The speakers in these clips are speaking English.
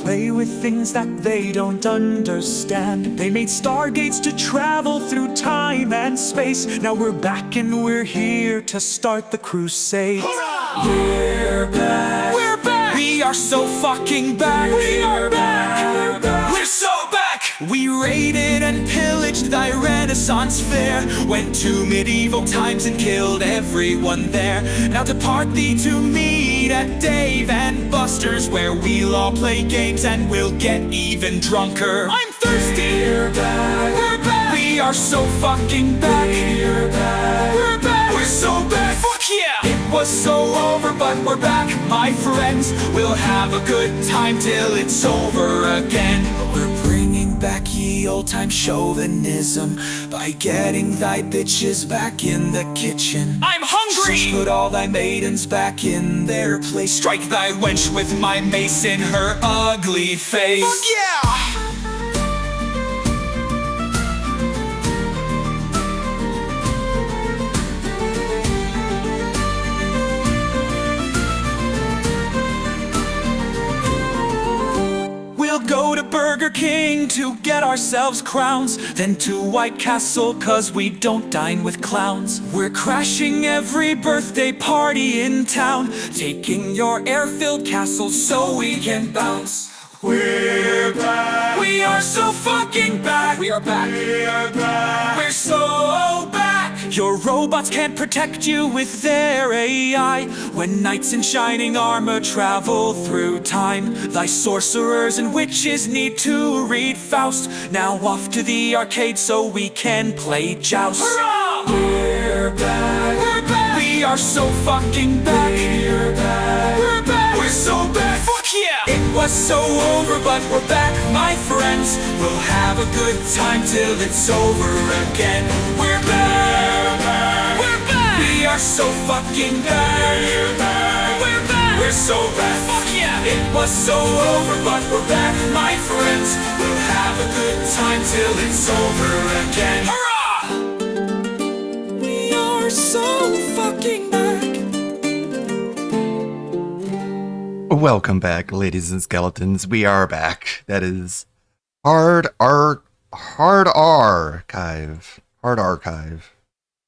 play with things that they don't understand. They made stargates to travel through time and space. Now we're back and we're here to start the crusade. Hurrah! We're back. We're back. We are so fucking back. We are back. We're back. We're so back. We raided and pillaged thy Renaissance fair, went to medieval times and killed everyone there. Now depart thee to meet at Dave and Buster's, where we'll all play games and we'll get even drunker. I'm thirsty. We're back. We're back. We are so fucking back. We're back. We're back. We're so back. Fuck yeah! It was so over, but we're back, my friends. We'll have a good time till it's over again. We're bringing back ye old-time chauvinism by getting thy bitches back in the kitchen. I'm hungry! Just put all thy maidens back in their place. Strike thy wench with my mace in her ugly face. Fuck yeah! Go to Burger King to get ourselves crowns, then to White Castle cause we don't dine with clowns. We're crashing every birthday party in town, taking your air-filled castle so we can bounce. We're back. We are so fucking back. We are back. We are back. We're so back. Your robots can't protect you with their AI. When knights in shining armor travel through time, thy sorcerers and witches need to read Faust. Now off to the arcade so we can play joust. Hurrah! We're back. We're back. We are so fucking back. We're back. We're back. We're so back. Fuck yeah! It was so over, but we're back, my friends. We'll have a good time till it's over again. We're back. We're back. We are so fucking back. We're back. We're back. We're so back. Fuck yeah! It was so over, but we're back, my friends. We'll have a good time till it's over again. Hurrah! We are so fucking back. Welcome back, ladies and skeletons. We are back. That is Hard Archive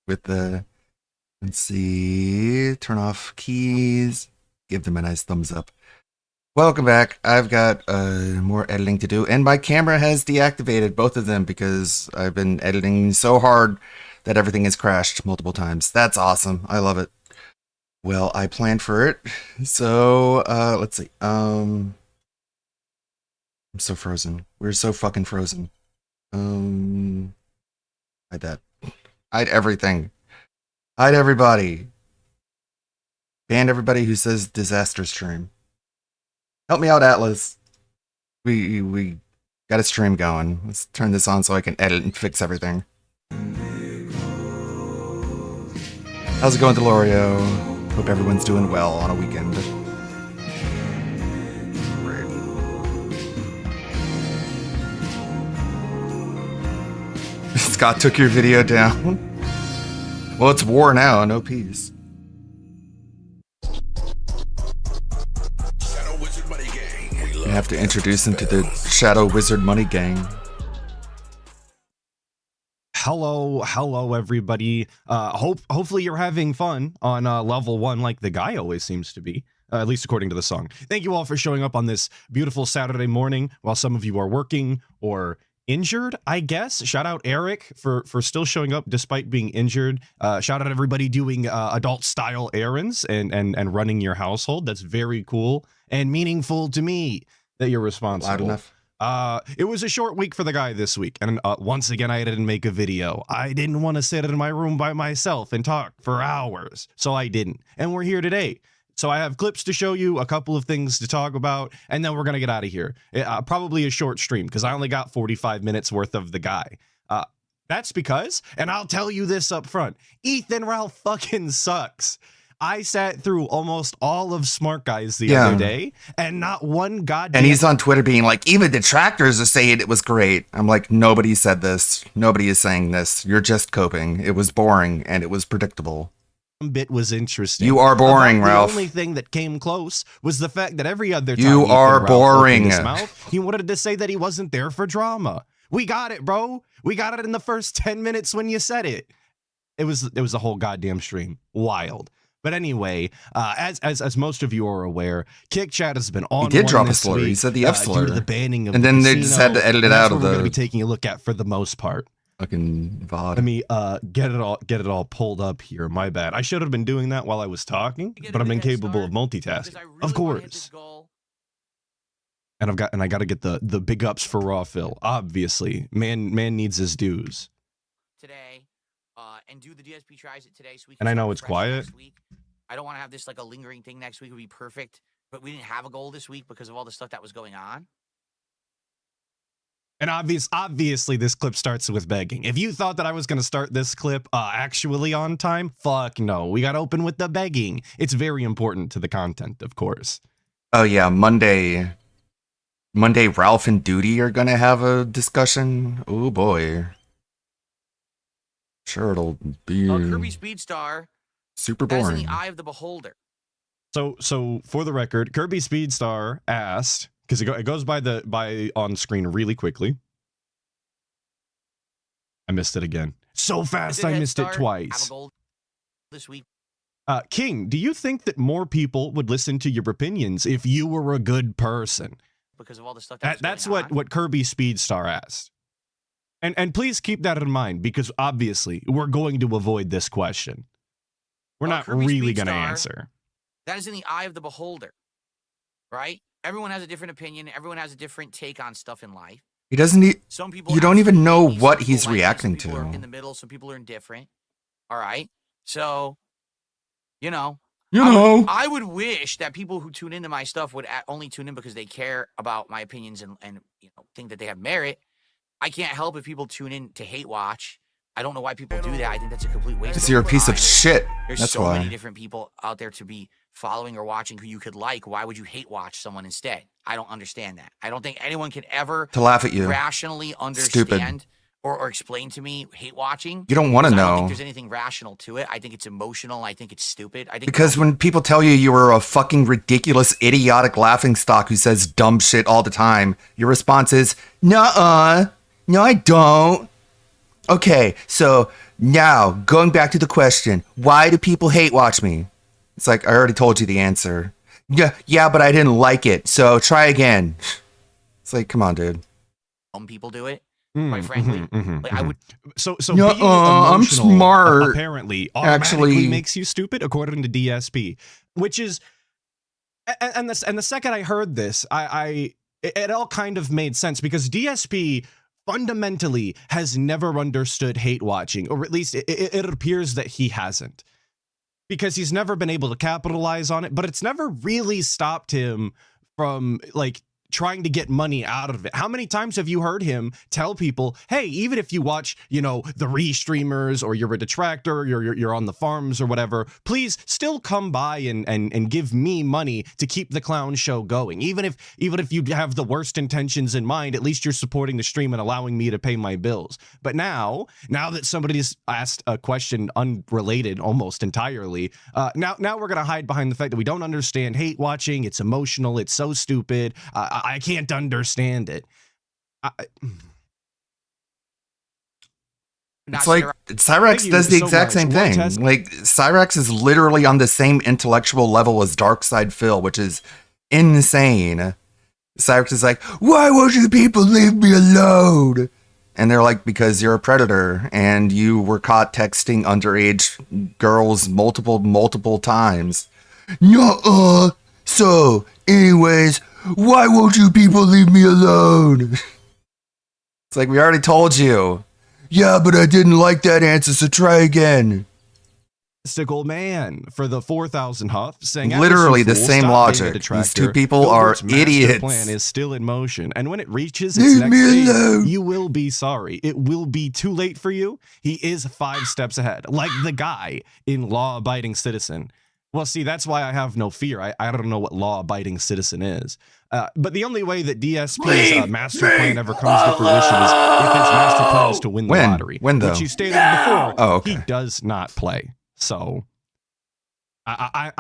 with the, let's see, turn off keys, give them a nice thumbs up. Welcome back. I've got more editing to do, and my camera has deactivated both of them because I've been editing so hard that everything has crashed multiple times. That's awesome. I love it. Well, I planned for it, so let's see. I'm so frozen. We're so fucking frozen. Hide that. Hide everything. Hide everybody. Ban everybody who says disaster stream. Help me out, Atlas. We got a stream going. Let's turn this on so I can edit and fix everything. How's it going, Delorio? Hope everyone's doing well on a weekend. Scott took your video down. Well, it's war now, no peace. You have to introduce him to the Shadow Wizard Money Gang. Hello, everybody. Hopefully you're having fun on level 1 like the guy always seems to be, at least according to the song. Thank you all for showing up on this beautiful Saturday morning while some of you are working or injured, I guess. Shout out Eric for still showing up despite being injured. Shout out everybody doing adult style errands and running your household. That's very cool and meaningful to me that you're responsible. Loud enough. It was a short week for the guy this week, and once again I didn't make a video. I didn't want to sit in my room by myself and talk for hours, so I didn't. And we're here today. So I have clips to show you, a couple of things to talk about, and then we're gonna get out of here. Probably a short stream, because I only got 45 minutes worth of the guy. That's because, and I'll tell you this up front, Ethan Ralph fucking sucks. I sat through almost all of Smart Guys the other day, and not one goddamn... And he's on Twitter being like, even detractors are saying it was great. I'm like, nobody said this. Nobody is saying this. You're just coping. It was boring, and it was predictable. bit was interesting. You are boring, About Ralph. The only thing that came close was the fact that every other time You Ethan are Ralph boring. opened his mouth, he wanted to say that he wasn't there for drama. We got it, bro. We got it in the first 10 minutes when you said it. It was a whole goddamn stream. Wild. But anyway, as most of you are aware, Kick Chat has been on. He did one drop a this slur. week, He said the F slur. due to the banning of And the then they casino, just had to edit it and that's out of what we're the- going to be taking a look at for the most part. Fucking VOD. Let me get it all pulled up here. My bad. I should have been doing that while I was talking, but I'm incapable of multitasking. Of course. And I got to get the big ups for Raw Phil. Obviously, man needs his dues. Today, and do the DSP tries it today, so we can. And I know start it's fresh quiet. next week. I don't want to have this like a lingering thing next week. It would be perfect, but we didn't have a goal this week because of all the stuff that was going on. And obviously, this clip starts with begging. If you thought that I was going to start this clip actually on time, fuck no. We got to open with the begging. It's very important to the content, of course. Oh yeah, Monday, Ralph and Duty are gonna have a discussion. Oh boy. Sure, it'll be Kirby Speedstar. super That is in boring. the eye of the beholder. So for the record, Kirby Speedstar asked, because it goes by on screen really quickly. I missed it again. So fast, I missed it Have a twice. goal this week. King, do you think that more people would listen to your opinions if you were a good person? Because of all the stuff that was That's going on. what Kirby Speedstar asked. And please keep that in mind, because obviously we're going to avoid this question. We're not Kirby really going to Speedstar, answer. That is in the eye of the beholder, right? Everyone has a different opinion. Everyone has a different take on stuff in life. He doesn't need. Some people. You don't even know absolutely hate me, what some he's people like me, reacting some people to. are in the middle. Some people are indifferent. All right. So, you know, I would wish that people who tune into my stuff would only tune in because they care about my opinions and you know, think that they have merit. I can't help if people tune in to hate watch. I don't know why people do that. I think that's a complete waste. Because of you're a piece of time. shit. There's That's so why. many different people out there to be following or watching who you could like. Why would you hate watch someone instead? I don't understand that. I don't think anyone can ever To laugh at you. rationally understand or explain to me hate watching. You don't want to I don't think know. there's anything rational to it. I think it's emotional. I think it's stupid. I think Because when people tell you you were a fucking ridiculous, idiotic laughingstock who says dumb shit all the time, your response is, nuh-uh. No, I don't. Okay, so now, going back to the question, why do people hate watch me? It's like, I already told you the answer. Yeah, but I didn't like it, so try again. It's like, come on, dude. some people do it. Quite frankly, like I would. So Nuh-uh, being I'm emotional smart. apparently automatically Actually- makes you stupid, according to DSP, which is, and the second I heard this, it all kind of made sense, because DSP fundamentally has never understood hate watching, or at least it appears that he hasn't, because he's never been able to capitalize on it, but it's never really stopped him from like trying to get money out of it. How many times have you heard him tell people, hey, even if you watch, you know, the re-streamers, or you're a detractor, you're on the farms or whatever, please still come by and give me money to keep the clown show going. Even if you have the worst intentions in mind, at least you're supporting the stream and allowing me to pay my bills. But now that somebody's asked a question unrelated almost entirely, now we're gonna hide behind the fact that we don't understand hate watching. It's emotional. It's so stupid. I can't understand it. It's like Cyrex you does the so exact much. same One thing. test- Like Cyrex is literally on the same intellectual level as Darkside Phil, which is insane. Cyrex is like, why won't you people leave me alone? And they're like, because you're a predator and you were caught texting underage girls multiple times. Nuh-uh. So, anyways, why won't you people leave me alone? It's like, we already told you. Yeah, but I didn't like that answer, so try again. Mystical man for the 4,000 huff, saying Literally "Alice, you the fool, same stop logic. being a detractor. These two people are Gilbert's master idiots." plan is still in motion, and when it reaches its Leave next me stage, alone. you will be sorry. It will be too late for you. He is 5 steps ahead, like the guy in Law-Abiding Citizen. Well, see, that's why I have no fear. I don't know what law-abiding citizen is. But the only way that DSP's master plan ever comes to fruition is if his master plan is to win the When? lottery. When, though? Which he stated before, Oh, okay. he does not play. So I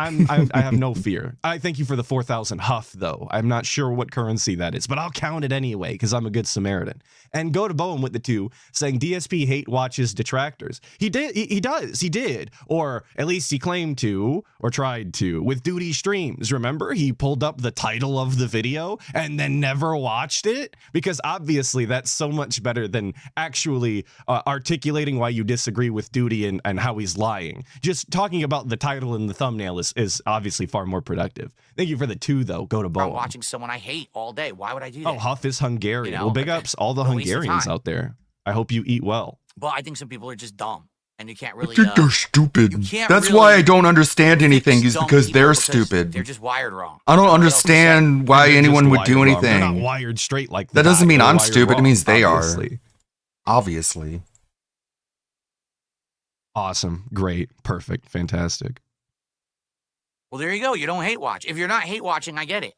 have no fear. I thank you for the 4,000 huff, though. I'm not sure what currency that is, but I'll count it anyway because I'm a good Samaritan. And go to Bowen with the 2, saying DSP hate watches detractors. He did. He does. He did. Or at least he claimed to, or tried to, with Duty Streams. Remember? He pulled up the title of the video and then never watched it, because obviously that's so much better than actually articulating why you disagree with Duty and how he's lying. Just talking about the title and the thumbnail is obviously far more productive. Thank you for the 2, though. Go to Bowen. I'm watching someone I hate all day. Why would I do that? Oh, Huff is Hungarian. You know, well, big ups all the Hungarians out there. I hope you eat well. Well, I think some people are just dumb, and you can't really. I think they're stupid. That's really why I don't understand anything, is because they're stupid. They're just wired wrong. I don't understand why anyone would do Wrong. anything. They're not wired straight like that. Doesn't mean I'm stupid. Wrong, it means they obviously. are. Obviously. Awesome. Great. Perfect. Fantastic. Well, there you go. You don't hate watch. If you're not hate watching, I get it.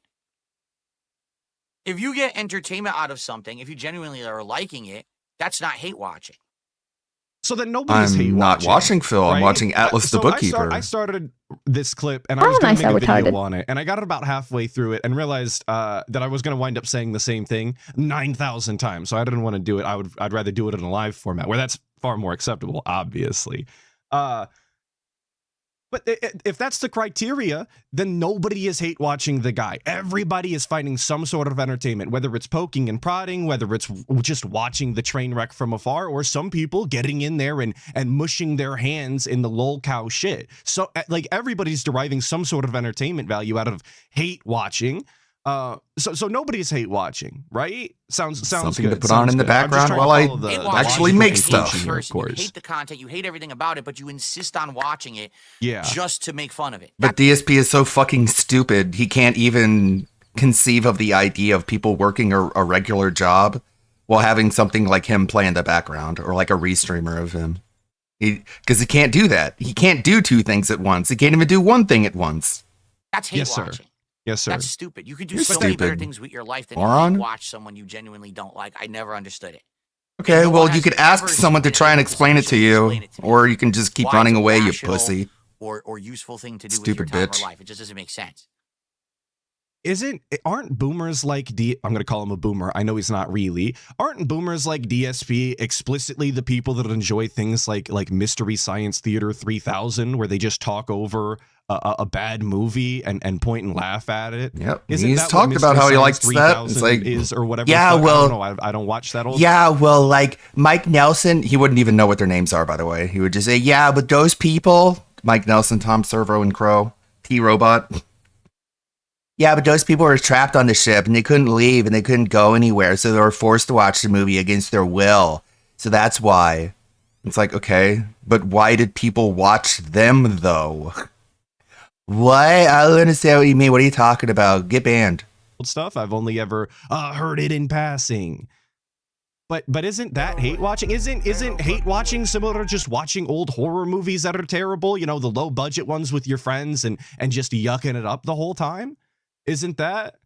If you get entertainment out of something, if you genuinely are liking it, that's not hate watching. So then nobody's hate watching. I'm not watching Phil. Right? I'm watching Atlas the Bookkeeper. I started this clip and I was going to make a video on it, and I got about halfway through it and realized that I was going to wind up saying the same thing 9,000 times. So I didn't want to do it. I'd rather do it in a live format where that's far more acceptable, obviously. But if that's the criteria, then nobody is hate watching the guy. Everybody is finding some sort of entertainment, whether it's poking and prodding, whether it's just watching the train wreck from afar, or some people getting in there and mushing their hands in the lol cow shit. So like everybody's deriving some sort of entertainment value out of hate watching. So nobody's hate watching, right? Sounds something good. to put on in the background while I actually make stuff. Of course. You hate the content, you hate everything about it, but you insist on watching it just to make fun of it. But DSP is so fucking stupid, he can't even conceive of the idea of people working a regular job while having something like him play in the background, or like a restreamer of him. Because he can't do that. He can't do 2 things at once. He can't even do 1 thing at once. That's hate watching. Yes, sir. That's stupid. You could do so many better things with your life than watch someone you genuinely don't like. I never understood it. Okay, well, you could ask someone to try and explain it to you, or you can just keep running away, you pussy. Or useful thing to do Stupid with your time bitch. or life. It just doesn't make sense. Aren't boomers like I'm going to call him a boomer. I know he's not really. Aren't boomers like DSP explicitly the people that enjoy things like Mystery Science Theater 3000, where they just talk over a bad movie and point and laugh at it? Yep. Isn't He's that talked about how he likes that. It's like, is or whatever. Yeah, well, I don't know. I don't watch that old. Yeah, well, like Mike Nelson, he wouldn't even know what their names are, by the way. He would just say, yeah, but those people, Mike Nelson, Tom Servo, and Crow, T-Robot. Yeah, but those people were trapped on the ship and they couldn't leave and they couldn't go anywhere. So they were forced to watch the movie against their will. So that's why. It's like, okay, but why did people watch them though? What? I don't understand what you mean. What are you talking about? Get banned. Stuff. I've only ever heard it in passing. But isn't that hate watching? Isn't hate watching similar to just watching old horror movies that are terrible? You know, the low budget ones with your friends and just yucking it up the whole time? Isn't that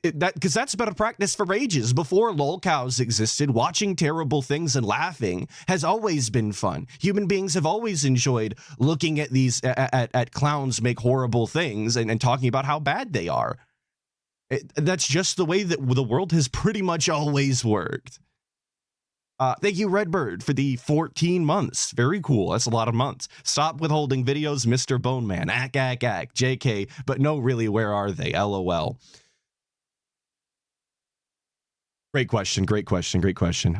that because that's been a practice for ages. Before lolcows existed, watching terrible things and laughing has always been fun. Human beings have always enjoyed looking at these at clowns make horrible things and talking about how bad they are. That's just the way that the world has pretty much always worked. Thank you, Redbird, for the 14 months. Very cool. That's a lot of months. Stop withholding videos, Mr. Bone Man. Ack. JK. But no, really, where are they? LOL. Great question.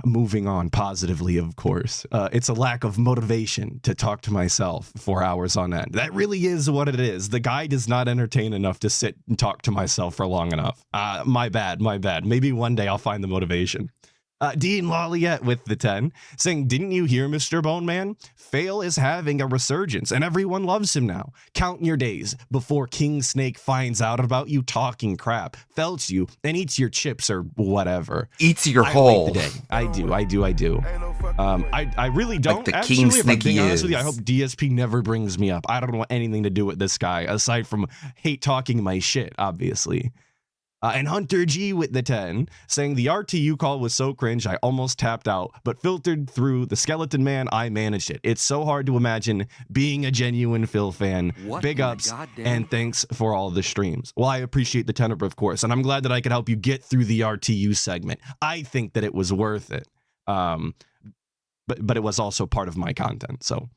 Moving on positively, of course. It's a lack of motivation to talk to myself for hours on end. That really is what it is. The guy does not entertain enough to sit and talk to myself for long enough. My bad. Maybe one day I'll find the motivation. Dean Lawliette with the 10 saying, didn't you hear, Mr. Bone Man? Fail is having a resurgence and everyone loves him now. Count your days before King Snake finds out about you talking crap, felts you, and eats your chips or whatever. Eats your hole. I do. I really don't. Like the actually, King if I'm Snake being he honest with you, I is. hope DSP never brings me up. I don't want anything to do with this guy aside from hate talking my shit, obviously. And Hunter G with the 10 saying the RTU call was so cringe I almost tapped out, but filtered through the Skeleton Man, I managed it. It's so hard to imagine being a genuine Phil fan. What Big in the ups goddamn- and thanks for all the streams. Well, I appreciate the tenor, of course, and I'm glad that I could help you get through the RTU segment. I think that it was worth it, but it was also part of my content, so.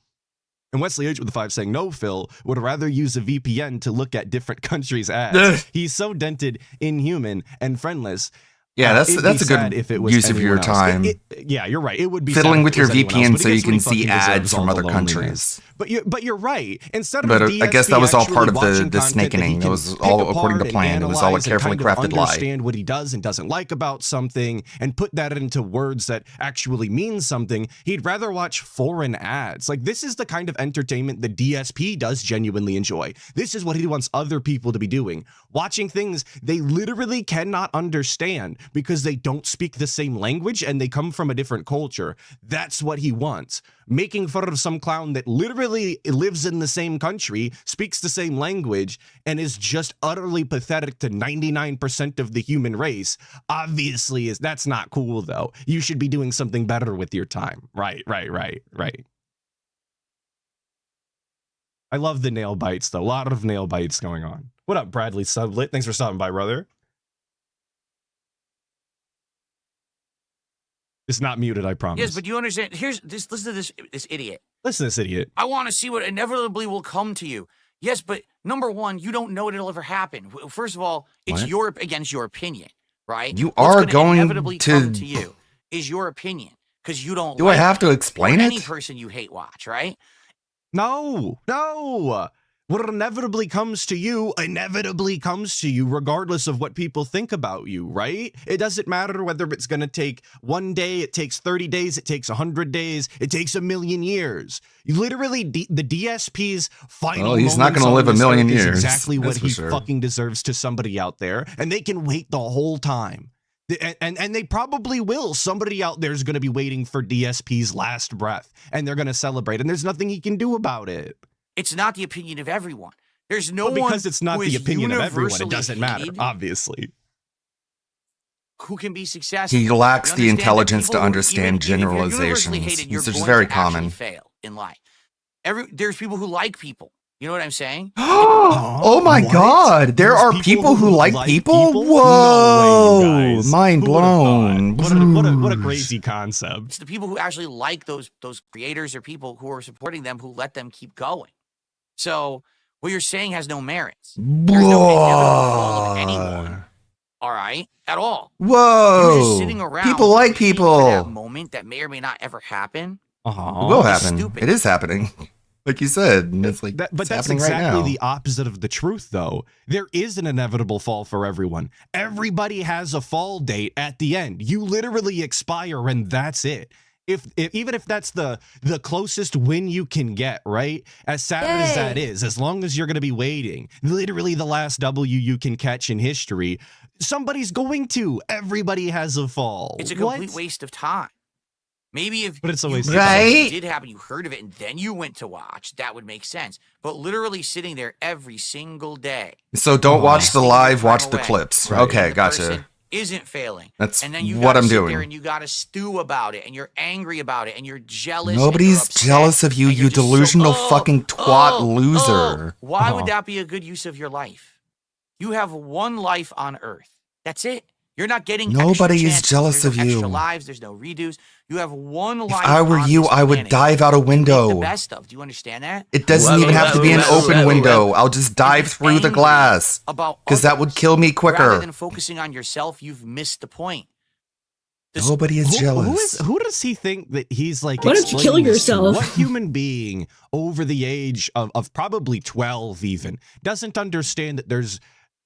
And Wesley H with the 5 saying, no, Phil would rather use a VPN to look at different countries' ads. He's so dented, inhuman, and friendless. Yeah, It'd be that's a sad good if it was use of your anyone else. time. Yeah, you're right. It would be Fiddling sad with if it your was anyone VPN else, but so he you gets what he can see fucking ads deserves, from all the other loneliness. countries. But you're right. Instead of But a I guess that DSP was all part of actually the watching content snakening. that he It was can pick all according to apart plan. and It was all a analyze and carefully kind of crafted lie. understand what he does and doesn't like about something and put that into words that actually mean something. He'd rather watch foreign ads. Like, this is the kind of entertainment the DSP does genuinely enjoy. This is what he wants other people to be doing. Watching things they literally cannot understand because they don't speak the same language and they come from a different culture. That's what he wants. Making fun of some clown that literally lives in the same country, speaks the same language, and is just utterly pathetic to 99% of the human race, obviously that's not cool, though. You should be doing something better with your time. Right. I love the nail bites, though. A lot of nail bites going on. What up, Bradley Sublit? Thanks for stopping by, brother. It's not muted, I promise. Yes, but you understand. Here's this. Listen to this idiot. Listen to this idiot. I want to see what inevitably will come to you. Yes, but number one, you don't know it'll ever happen. First of all, it's What? against your opinion, right? You What's are gonna going inevitably to- come to you is your opinion because you don't. Do I like have to it, or explain any it? person you hate watch, right? No. What inevitably comes to you, regardless of what people think about you, right? It doesn't matter whether it's going to take 1 day, it takes 30 days, it takes 100 days, it takes 1,000,000 years. Literally, the DSP's final Well, he's not moments gonna on live a this million earth is years, exactly what that's for he sure. fucking deserves to somebody out there, and they can wait the whole time. And they probably will. Somebody out there is going to be waiting for DSP's last breath, and they're going to celebrate, and there's nothing he can do about it. It's not the opinion of everyone. There's no But one because it's not who the is opinion of everyone, it universally doesn't matter, hated obviously. who can be successful. He lacks You the understand that intelligence people to who- understand even if you're universally generalizations, hated, you're which is going very to actually common. fail in life. There's people who like people. You know what I'm saying? Oh my What? God! There There's are people who like people. people? Whoa! No way, you guys. Mind Who would've blown. thought? What a crazy concept. It's the people who actually like those creators or people who are supporting them who let them keep going. So what you're saying has no merits. There's no inevitable fall of anyone. All right, at all. You're just Whoa! sitting around People like waiting for that people. moment that may or may not ever happen. It will It's happen. stupid. It is happening. Like you said, and it's like But it's that's happening exactly right now. the opposite of the truth, though. There is an inevitable fall for everyone. Everybody has a fall date at the end. You literally expire, and that's it. If even if that's the closest win you can get, right? As sad as that is, as long as you're going to be waiting, literally the last W you can catch in history, somebody's going to. Everybody has a fall. It's a What? complete waste of time. Maybe if But it's a you- waste if of time. something Right? did happen, you heard of it, and then you went to watch, that would make sense. But literally sitting there every single day. So don't watch the wasting your live, time watch the away, clips. Right. Okay, the gotcha. person isn't failing. That's And then you what gotta I'm sit doing. there and you got to stew about it, and you're angry about it, and you're jealous. and Nobody's you're upset, jealous of you, and you you're just so, delusional fucking twat loser. Why Oh. would that be a good use of your life? You have one life on Earth. That's it. You're not getting extra Nobody is chances. jealous There's no of you. Extra lives. There's no redos. You have one If life. I were on you, this I would planet dive out a to make the window. best of. Do you understand that? It doesn't Whoa, even have to be an whoa, open whoa, window. I'll just dive If through the angry glass. About Because that would others, kill me Rather quicker. than focusing on yourself, you've missed the point. This- Nobody is jealous. Who does he think that he's like? Why don't you kill explaining this to? yourself? What human being over the age of probably 12 even doesn't understand that there's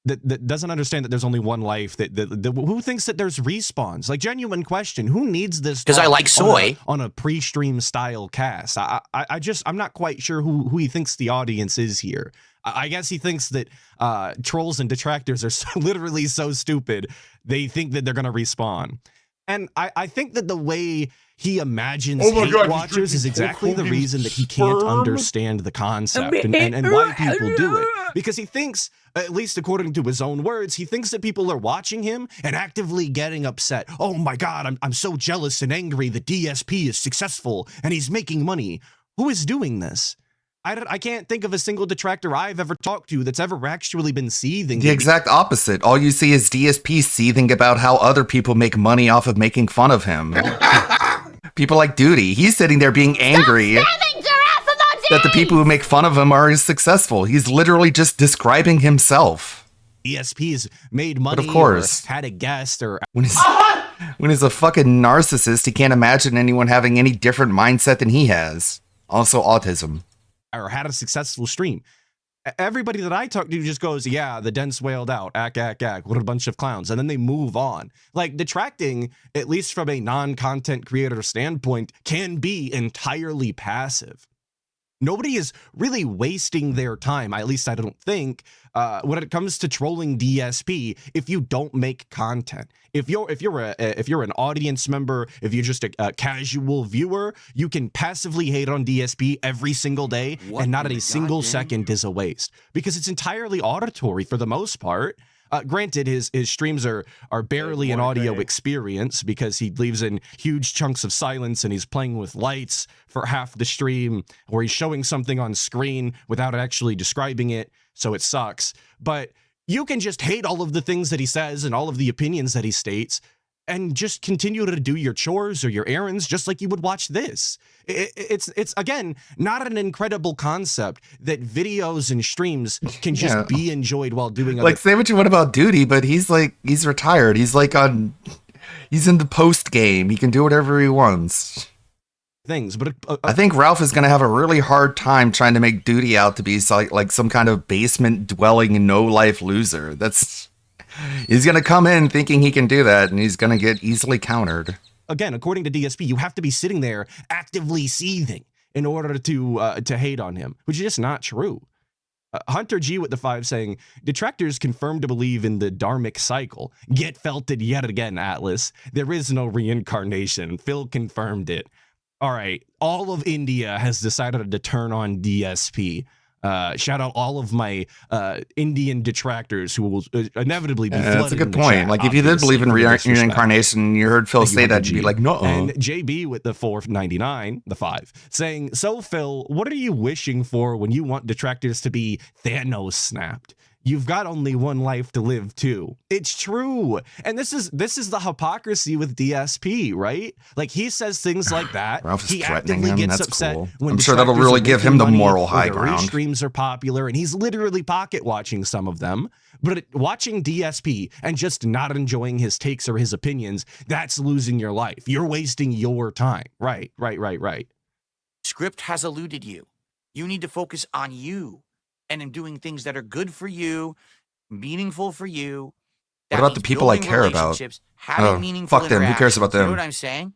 that doesn't understand that there's only one life? That who thinks that there's respawns? Like, genuine question. Who needs this? 'Cause I talk like soy. on a pre-stream style cast. I'm not quite sure who he thinks the audience is here. I guess he thinks that trolls and detractors are literally so stupid they think that they're gonna respawn. And I think that the way he imagines Oh my hate God, he's watchers is drinking exactly Hulk the Hogan's reason that he can't sperm? understand the concept and why people do it. Because he thinks, at least according to his own words, he thinks that people are watching him and actively getting upset. Oh my God, I'm so jealous and angry that DSP is successful and he's making money. Who is doing this? I can't think of a single detractor I've ever talked to that's ever actually been seething. The exact opposite. All you see is DSP seething about how other people make money off of making fun of him. People like Duty. He's sitting there being angry that the people who make fun of him are successful. He's literally just describing himself. DSP's made money, But of course, or had a guest, or when he's a fucking narcissist, he can't imagine anyone having any different mindset than he has. Also autism. or had a successful stream. Everybody that I talk to just goes, yeah, the dense wailed out, ack, what a bunch of clowns. And then they move on. Like, detracting, at least from a non-content creator standpoint, can be entirely passive. Nobody is really wasting their time, at least I don't think, when it comes to trolling DSP if you don't make content. If you're an audience member, if you're just a casual viewer, you can passively hate on DSP every single day, and not a single second is a waste, because it's entirely auditory for the most part. Granted, his streams are barely an audio experience because he leaves in huge chunks of silence and he's playing with lights for half the stream, or he's showing something on screen without actually describing it, so it sucks. But you can just hate all of the things that he says and all of the opinions that he states and just continue to do your chores or your errands just like you would watch this. It's again, not an incredible concept that videos and streams can just be enjoyed while doing like, say what you want about Duty, but he's retired. He's in the post game. He can do whatever he wants. Things, but I think Ralph is going to have a really hard time trying to make Duty out to be like some kind of basement dwelling no life loser. He's going to come in thinking he can do that, and he's going to get easily countered. Again, according to DSP, you have to be sitting there actively seething in order to hate on him, which is just not true. Hunter G with the 5 saying, detractors confirm to believe in the dharmic cycle. Get felted yet again, Atlas. There is no reincarnation. Phil confirmed it. All right, all of India has decided to turn on DSP. Shout out all of my Indian detractors who will inevitably be flooded. That's a good point. Like, if you did believe in reincarnation, you heard Phil say that, you'd be like, no. And JB with the 499, the 5, saying, so Phil, what are you wishing for when you want detractors to be Thanos snapped? You've got only one life to live too. It's true. And this is the hypocrisy with DSP, right? Like, he says things like that. Ralph is he threatening actively him. gets That's upset cool. when I'm sure that'll really give him the moral high ground. Streams are popular, and he's literally pocket watching some of them. But watching DSP and just not enjoying his takes or his opinions, that's losing your life. You're wasting your time. Right. Script has eluded you. You need to focus on you and in doing things that are good for you, meaningful for you. What about the people I care about? Fuck them. Who cares about them? You know what I'm saying?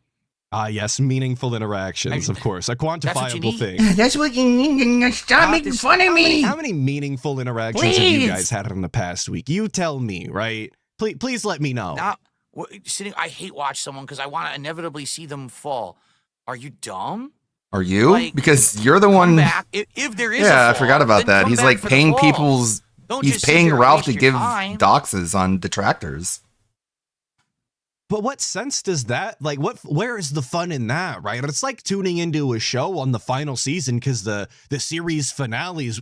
Yes, meaningful interactions, of course. A quantifiable thing. That's what you need. Stop making fun of me. How many meaningful interactions have you guys had in the past week? You tell me, right? Please let me know. I hate watch someone because I want to inevitably see them fall. Are you dumb? Are you? Like, because you're the one. Back. If there is, yeah, a I fall, forgot about that. He's like paying people's. He's paying Ralph to give doxes on detractors. But what sense does that, like, where is the fun in that, right? It's like tuning into a show on the final season because the series finale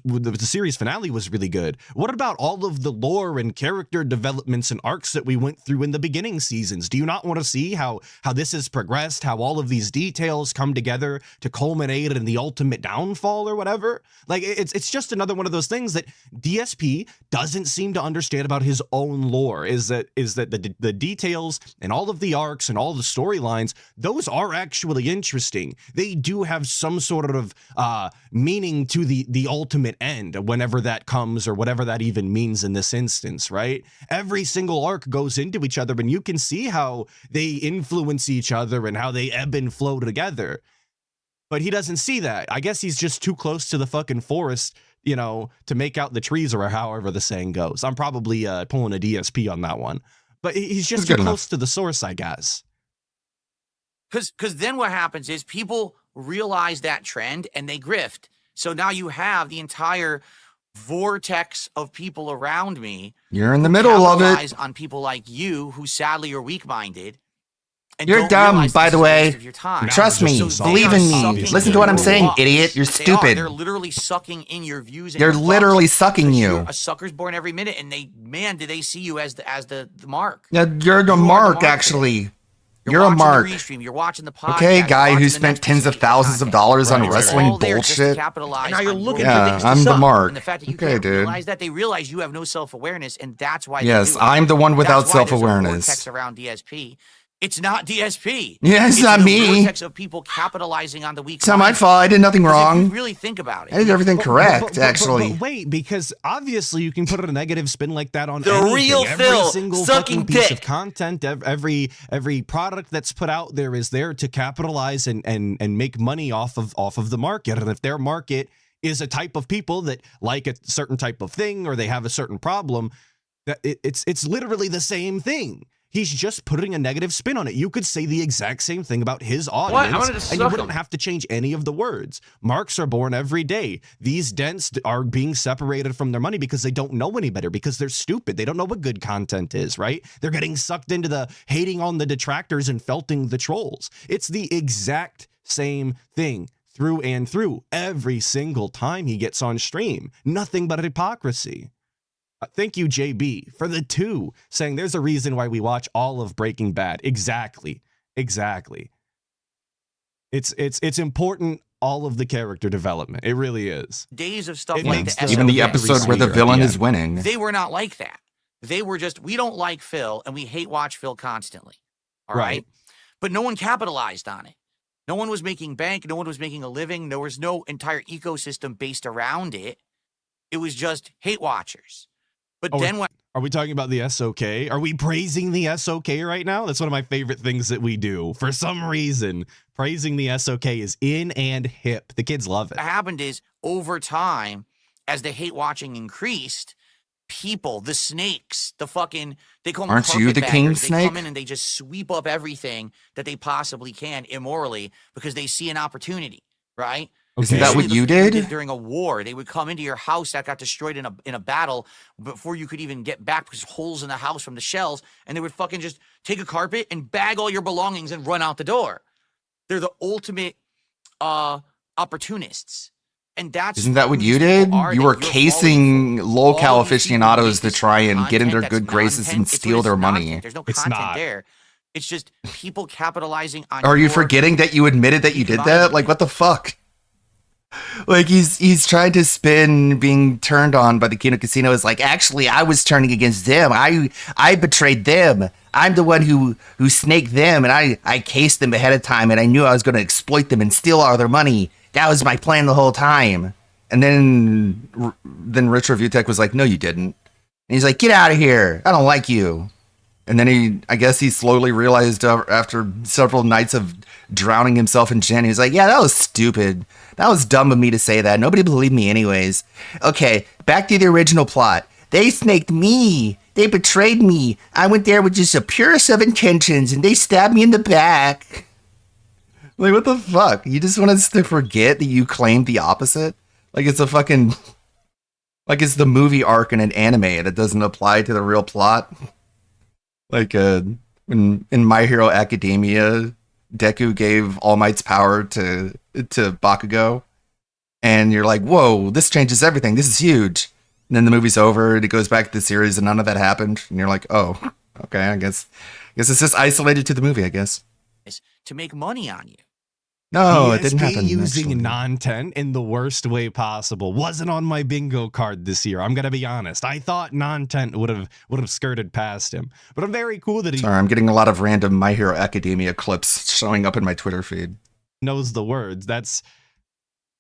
was really good. What about all of the lore and character developments and arcs that we went through in the beginning seasons? Do you not want to see how this has progressed, how all of these details come together to culminate in the ultimate downfall or whatever? Like, it's just another one of those things that DSP doesn't seem to understand about his own lore, is that the details and all of the arcs and all the storylines, those are actually interesting. They do have some sort of meaning to the ultimate end, whenever that comes or whatever that even means in this instance, right? Every single arc goes into each other, and you can see how they influence each other and how they ebb and flow together. But he doesn't see that. I guess he's just too close to the fucking forest, you know, to make out the trees, or however the saying goes. I'm probably pulling a DSP on that one. But he's just too close to the source, I guess. Because then what happens is people realize that trend and they grift. So now you have the entire vortex of people around me. You're in the who middle of capitalize it. on people like you who sadly are weak-minded. And You're don't dumb, realize by this the is a way. waste of your time. Trust me. So Believe in me. obviously Listen to what I'm you're saying, wrong. idiot. You're They are. stupid. They're literally sucking in your views. And They're your literally bucks, sucking because you. you're a sucker's born every minute, and do they see you as the mark? Yeah, you're You the are mark, today. actually. You're a watching mark. The restream, you're watching the podcast. Okay, you're guy who watching the spent next tens of piece thousands of content. dollars on Right, wrestling All there just to bullshit. capitalize And now you're on looking your for Yeah, things to I'm the suck. mark. And the fact that you Okay, can't dude. realize that, they realize you have no self-awareness, and that's why Yes, they do it. I'm the one without That's why there's a self-awareness. vortex around DSP. It's not DSP. Yeah, it's not the me. vortex of people capitalizing on the weak. It's not my mind. fault. I did nothing 'Cause if wrong. you really think about it, I did everything But- correct, but actually. wait, because obviously you can put a negative spin like that on The anything. real every Phil, single sucking fucking piece dick. of content, every product that's put out there is there to capitalize and make money off of the market. And if their market is a type of people that like a certain type of thing or they have a certain problem, that it's literally the same thing. He's just putting a negative spin on it. You could say the exact same thing about his audience, I wanted to and you suck wouldn't him. have to change any of the words. Marks are born every day. These dents are being separated from their money because they don't know any better, because they're stupid. They don't know what good content is, right? They're getting sucked into the hating on the detractors and felting the trolls. It's the exact same thing through and through every single time he gets on stream. Nothing but hypocrisy. Thank you, JB, for the 2, saying there's a reason why we watch all of Breaking Bad. Exactly. It's important, all of the character development. It really is. days of stuff It like makes the the Even the SOK episode where the receiver villain at the is end. winning. They were not like that. They were just, we don't like Phil and we hate watch Phil constantly. All right. Right. But no one capitalized on it. No one was making bank. No one was making a living. There was no entire ecosystem based around it. It was just hate watchers. But Oh, then when Are we talking about the SOK? Are we praising the SOK right now? That's one of my favorite things that we do. For some reason, praising the SOK is in and hip. The kids love it. happened is over time, as the hate watching increased, people, the snakes, the fucking, they call them Aren't you the king carpetbaggers. They snake? come in and they just sweep up everything that they possibly can immorally because they see an opportunity, right? Isn't Okay. that what Usually you those people did? during a war? They would come into your house that got destroyed in a battle before you could even get back because holes in the house from the shells, and they would fucking just take a carpet and bag all your belongings and run out the door. They're the ultimate opportunists. And that's Isn't that what who you these people did? are You that were you're falling casing for. lol All cal of these people who aficionados make to this try and get in their content good that's graces and nonsense, it's steal what their it's money. nonsense. There's no It's content not. there. It's just people capitalizing on Are you your forgetting that you admitted that you did that? Like, what the fuck? Like, he's trying to spin being turned on by the King of Casino is like, actually, I was turning against them. I betrayed them. I'm the one who snaked them, and I cased them ahead of time, and I knew I was going to exploit them and steal all their money. That was my plan the whole time. And then Rich Review Tech was like, no, you didn't. And he's like, get out of here. I don't like you. And then I guess he slowly realized after several nights of drowning himself in gin, he was like, yeah, that was stupid. That was dumb of me to say that. Nobody believed me anyways. Okay, back to the original plot. They snaked me. They betrayed me. I went there with just the purest of intentions, and they stabbed me in the back. Like, what the fuck? You just want us to forget that you claimed the opposite? Like it's a fucking... Like it's the movie arc in an anime and it doesn't apply to the real plot. Like when in My Hero Academia, Deku gave All Might's power to Bakugo, and you're like, whoa, this changes everything. This is huge. And then the movie's over and it goes back to the series and none of that happened. And you're like, oh, okay, I guess it's just isolated to the movie, I guess. to make money on you. No, it didn't DSP happen. using actually. non-10 in the worst way possible wasn't on my bingo card this year. I'm gonna be honest. I thought non-10 would have skirted past him, but I'm very cool that he Sorry, I'm getting a lot of random My Hero Academia clips showing up in my Twitter feed. knows the words. That's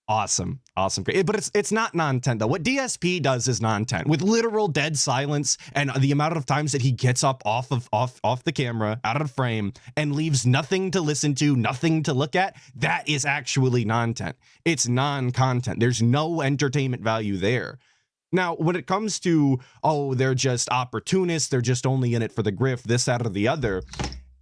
awesome. Great. But it's not non-10 though. What DSP does is non-10 with literal dead silence and the amount of times that he gets up off the camera, out of frame, and leaves nothing to listen to, nothing to look at. That is actually non-10. It's non-content. There's no entertainment value there. Now, when it comes to, oh, they're just opportunists, they're just only in it for the grift, this, that, or the other,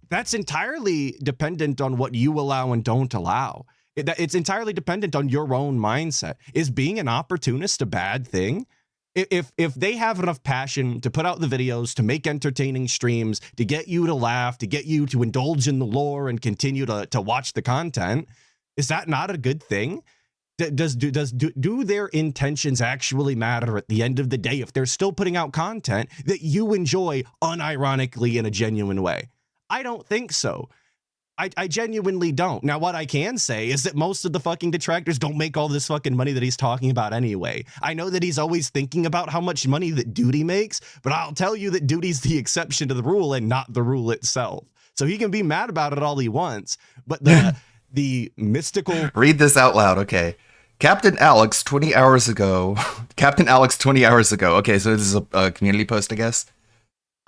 That's entirely dependent on what you allow and don't allow. It's entirely dependent on your own mindset. Is being an opportunist a bad thing? If they have enough passion to put out the videos, to make entertaining streams, to get you to laugh, to get you to indulge in the lore and continue to watch the content, is that not a good thing? Do their intentions actually matter at the end of the day if they're still putting out content that you enjoy unironically in a genuine way? I don't think so. I genuinely don't. Now, what I can say is that most of the fucking detractors don't make all this fucking money that he's talking about anyway. I know that he's always thinking about how much money that Duty makes, but I'll tell you that Duty's the exception to the rule and not the rule itself. So he can be mad about it all he wants, but the mystical... Read this out loud, okay. Captain Alex 20 hours ago. Captain Alex 20 hours ago. Okay, so this is a community post, I guess.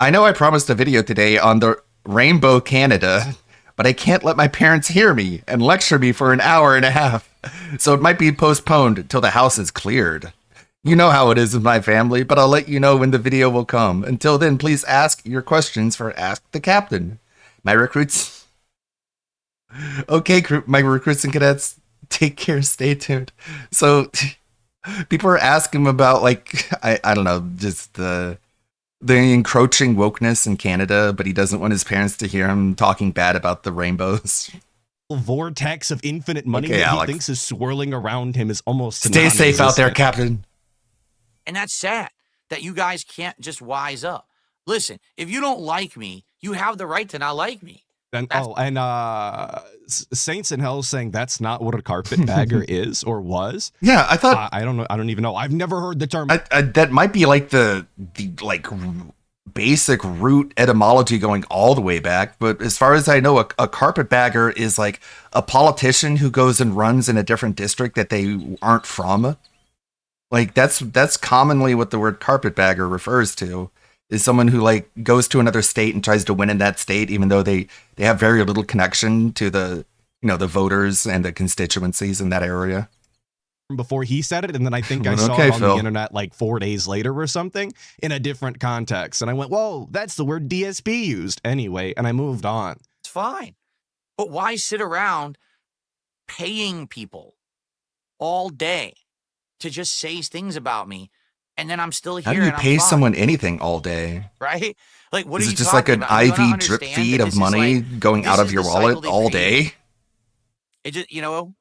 I know I promised a video today on the Rainbow Canada, but I can't let my parents hear me and lecture me for an hour and a half, so it might be postponed till the house is cleared. You know how it is with my family, but I'll let you know when the video will come. Until then, please ask your questions for Ask the Captain. My recruits... Okay, my recruits and cadets, take care, stay tuned. So, people are asking about, like, I don't know, just the encroaching wokeness in Canada, but he doesn't want his parents to hear him talking bad about the rainbows. Vortex of infinite money Okay, that Alex. he thinks is swirling around him is almost Stay safe out there, non-existent. Captain. And that's sad that you guys can't just wise up. Listen, if you don't like me, you have the right to not like me. And That's- Saints in Hell saying that's not what a carpetbagger is or was. Yeah, I thought I don't know. I don't even know. I've never heard the term. that might be like the like basic root etymology going all the way back. But as far as I know, a carpetbagger is like a politician who goes and runs in a different district that they aren't from. Like that's commonly what the word carpetbagger refers to, is someone who like goes to another state and tries to win in that state, even though they have very little connection to the voters and the constituencies in that area. Before he said it, and then I think I saw Okay, it on Phil. the internet like 4 days later or something in a different context, and I went, "Whoa, that's the word DSP used." Anyway, and I moved on. It's fine. But why sit around paying people all day to just say things about me, and then I'm still here? How do you and I'm pay fine, someone anything all day? right? Like, what Is are it you just like talking an about? You don't IV drip understand feed that of this is money like- going this out of is your the cycle wallet they all created. day? It just, You know.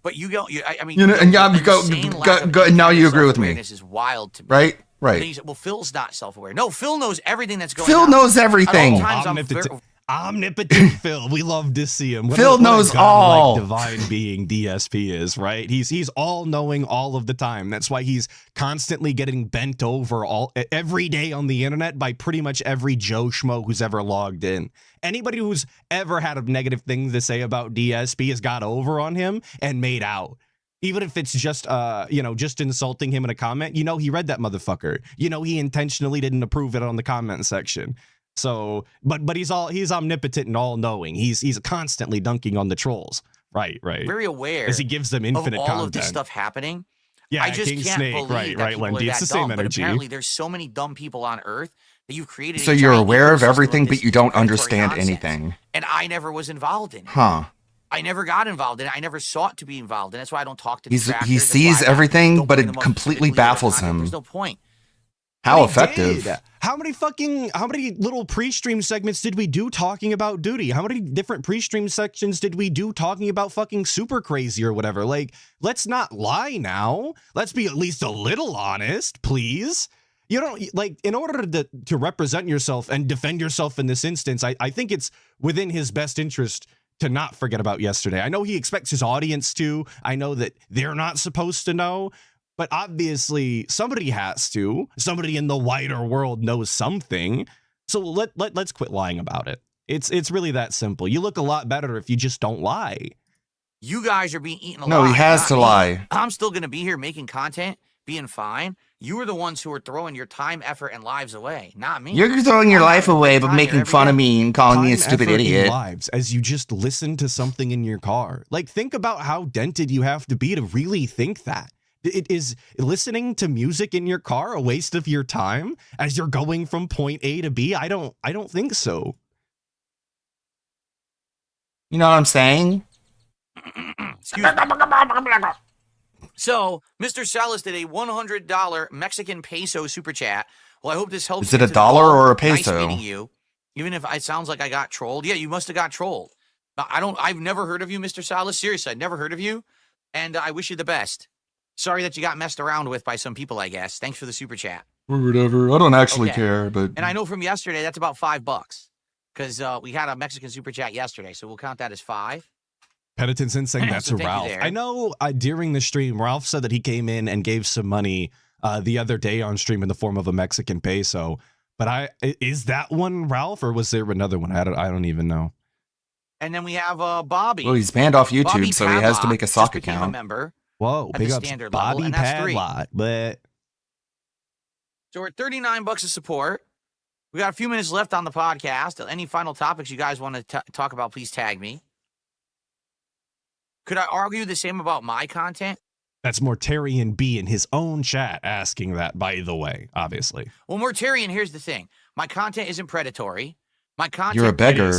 but you go. I mean, You know, and yeah, the go- insane go- lack of go- any now kind you of agree with me. self-awareness is wild to me. Right? And Right. then you say, well, Phil's not self-aware. No, Phil knows everything that's going Phil on. knows At all everything. times, I'm Omnipotent Phil. We love to see him. Phil knows all. Divine being DSP is, right? He's all knowing all of the time. That's why he's constantly getting bent over every day on the internet by pretty much every Joe Schmo who's ever logged in. Anybody who's ever had a negative thing to say about DSP has got over on him and made out. Even if it's just, just insulting him in a comment, he read that motherfucker. He intentionally didn't approve it on the comment section. So, but he's omnipotent and all knowing. He's constantly dunking on the trolls. Right. very aware As he gives them of infinite all content. of this stuff happening. Yeah, I just King can't Snake. believe Right, that people Lendy. are It's the that same dumb. energy. But apparently, there's so many dumb people on Earth that you've created. So a you're giant aware of ecosystem everything, this but you don't predatory understand nonsense. anything. And I never was involved in it. Huh. I never got involved in it. I never sought to be involved in it. That's why I don't talk to He detractors. sees That's why I everything, don't but bring it them up completely specifically with their baffles content. him. There's no point. How He effective? did. How many little pre-stream segments did we do talking about Duty? How many different pre-stream sections did we do talking about fucking Super Crazy or whatever? Like, let's not lie now. Let's be at least a little honest, please. You don't, like, in order to represent yourself and defend yourself in this instance, I think it's within his best interest to not forget about yesterday. I know he expects his audience to. I know that they're not supposed to know. But obviously, somebody has to. Somebody in the wider world knows something. So let's quit lying about it. It's really that simple. You look a lot better if you just don't lie. You guys are being eaten alive. No, he has not to me. lie. I'm still going to be here making content, being fine. You are the ones who are throwing your time, effort, and lives away, not me. You're throwing your I'm life having a away, good but time making here fun every of day. me and calling me a Time, stupid effort, and idiot. lives as you just listen to something in your car. Like, think about how dented you have to be to really think that. Is listening to music in your car a waste of your time as you're going from point A to B? I don't think so. You know what I'm saying? Excuse me. So, Mr. Salas did a $100 Mexican peso super chat. Well, I hope this helps. Is it you a to dollar develop or a Nice peso? meeting you, even if it sounds like I got trolled. Yeah, you must have got trolled. I've never heard of you, Mr. Salas. Seriously, I've never heard of you. And I wish you the best. Sorry that you got messed around with by some people, I guess. Thanks for the super chat. Or whatever. I don't actually Okay. care, but And I know from yesterday, that's about $5 because we had a Mexican super chat yesterday. So we'll count that as 5. Penitent saying that's So thank you Ralph. there. I know during the stream, Ralph said that he came in and gave some money the other day on stream in the form of a Mexican peso. But is that one Ralph, or was there another one? I don't even know. And then we have Bobby. well, he's banned off YouTube, Bobby so he has to Padlock make a just sock became a account. member. Whoa, At big the ups standard level, Bobby and that's 3. Padlock. But So we're at $39 of support. We got a few minutes left on the podcast. Any final topics you guys want to talk about, please tag me. Could I argue the same about my content? that's Mortarian B in his own chat asking that, by the way, obviously. Well, Mortarian, here's the thing. My content isn't predatory. My content You're a beggar.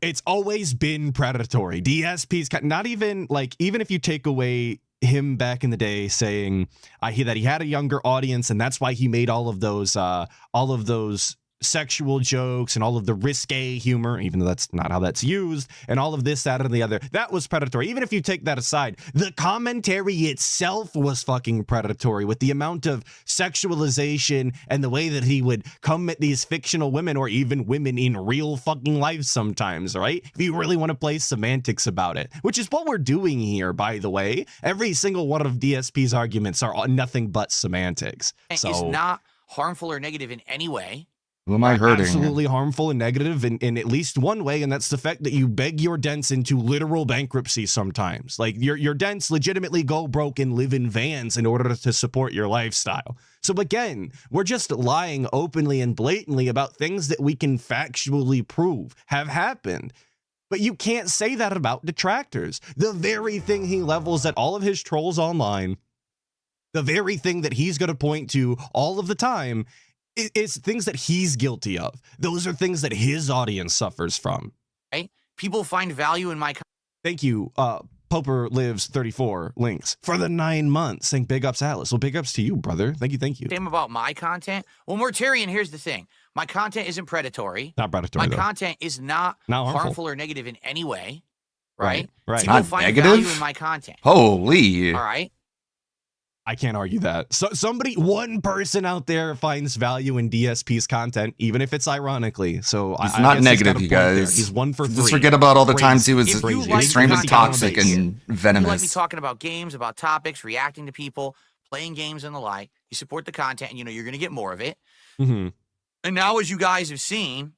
It's always been predatory. DSP's not even like, even if you take away him back in the day saying that he had a younger audience and that's why he made all of those sexual jokes and all of the risque humor, even though that's not how that's used, and all of this, that, and the other, that was predatory. Even if you take that aside, the commentary itself was fucking predatory with the amount of sexualization and the way that he would come at these fictional women or even women in real fucking life sometimes, right? If you really want to play semantics about it, which is what we're doing here, by the way. Every single one of DSP's arguments are nothing but semantics. So is not harmful or negative in any way. Who am I hurting? absolutely harmful and negative in at least one way, and that's the fact that you beg your dents into literal bankruptcy sometimes. Like your dents legitimately go broke and live in vans in order to support your lifestyle. So again, we're just lying openly and blatantly about things that we can factually prove have happened. But you can't say that about detractors. The very thing he levels at all of his trolls online, the very thing that he's going to point to all of the time, is things that he's guilty of. Those are things that his audience suffers from. Right? People find value in my content. Thank you, Poper Lives 34 links for the 9 months. Saying big ups, Atlas. Well, big ups to you, brother. Thank you. Same about my content. Well, Mortarian, here's the thing. My content isn't predatory. Not predatory, My though. content is not harmful. harmful or negative in any way. Right? Right. People Not find negative? value in my content. Holy. All right? I can't argue that. So one person out there finds value in DSP's content, even if it's ironically. So He's I not guess negative, got a you point there. guys. He's 1 for 3. Just forget about all the times he was If you like extremely content toxic based, and You like me venomous. talking about games, about topics, reacting to people, playing games and the like. You support the content and you're going to get more of it. Mm-hmm. And now, as you guys have seen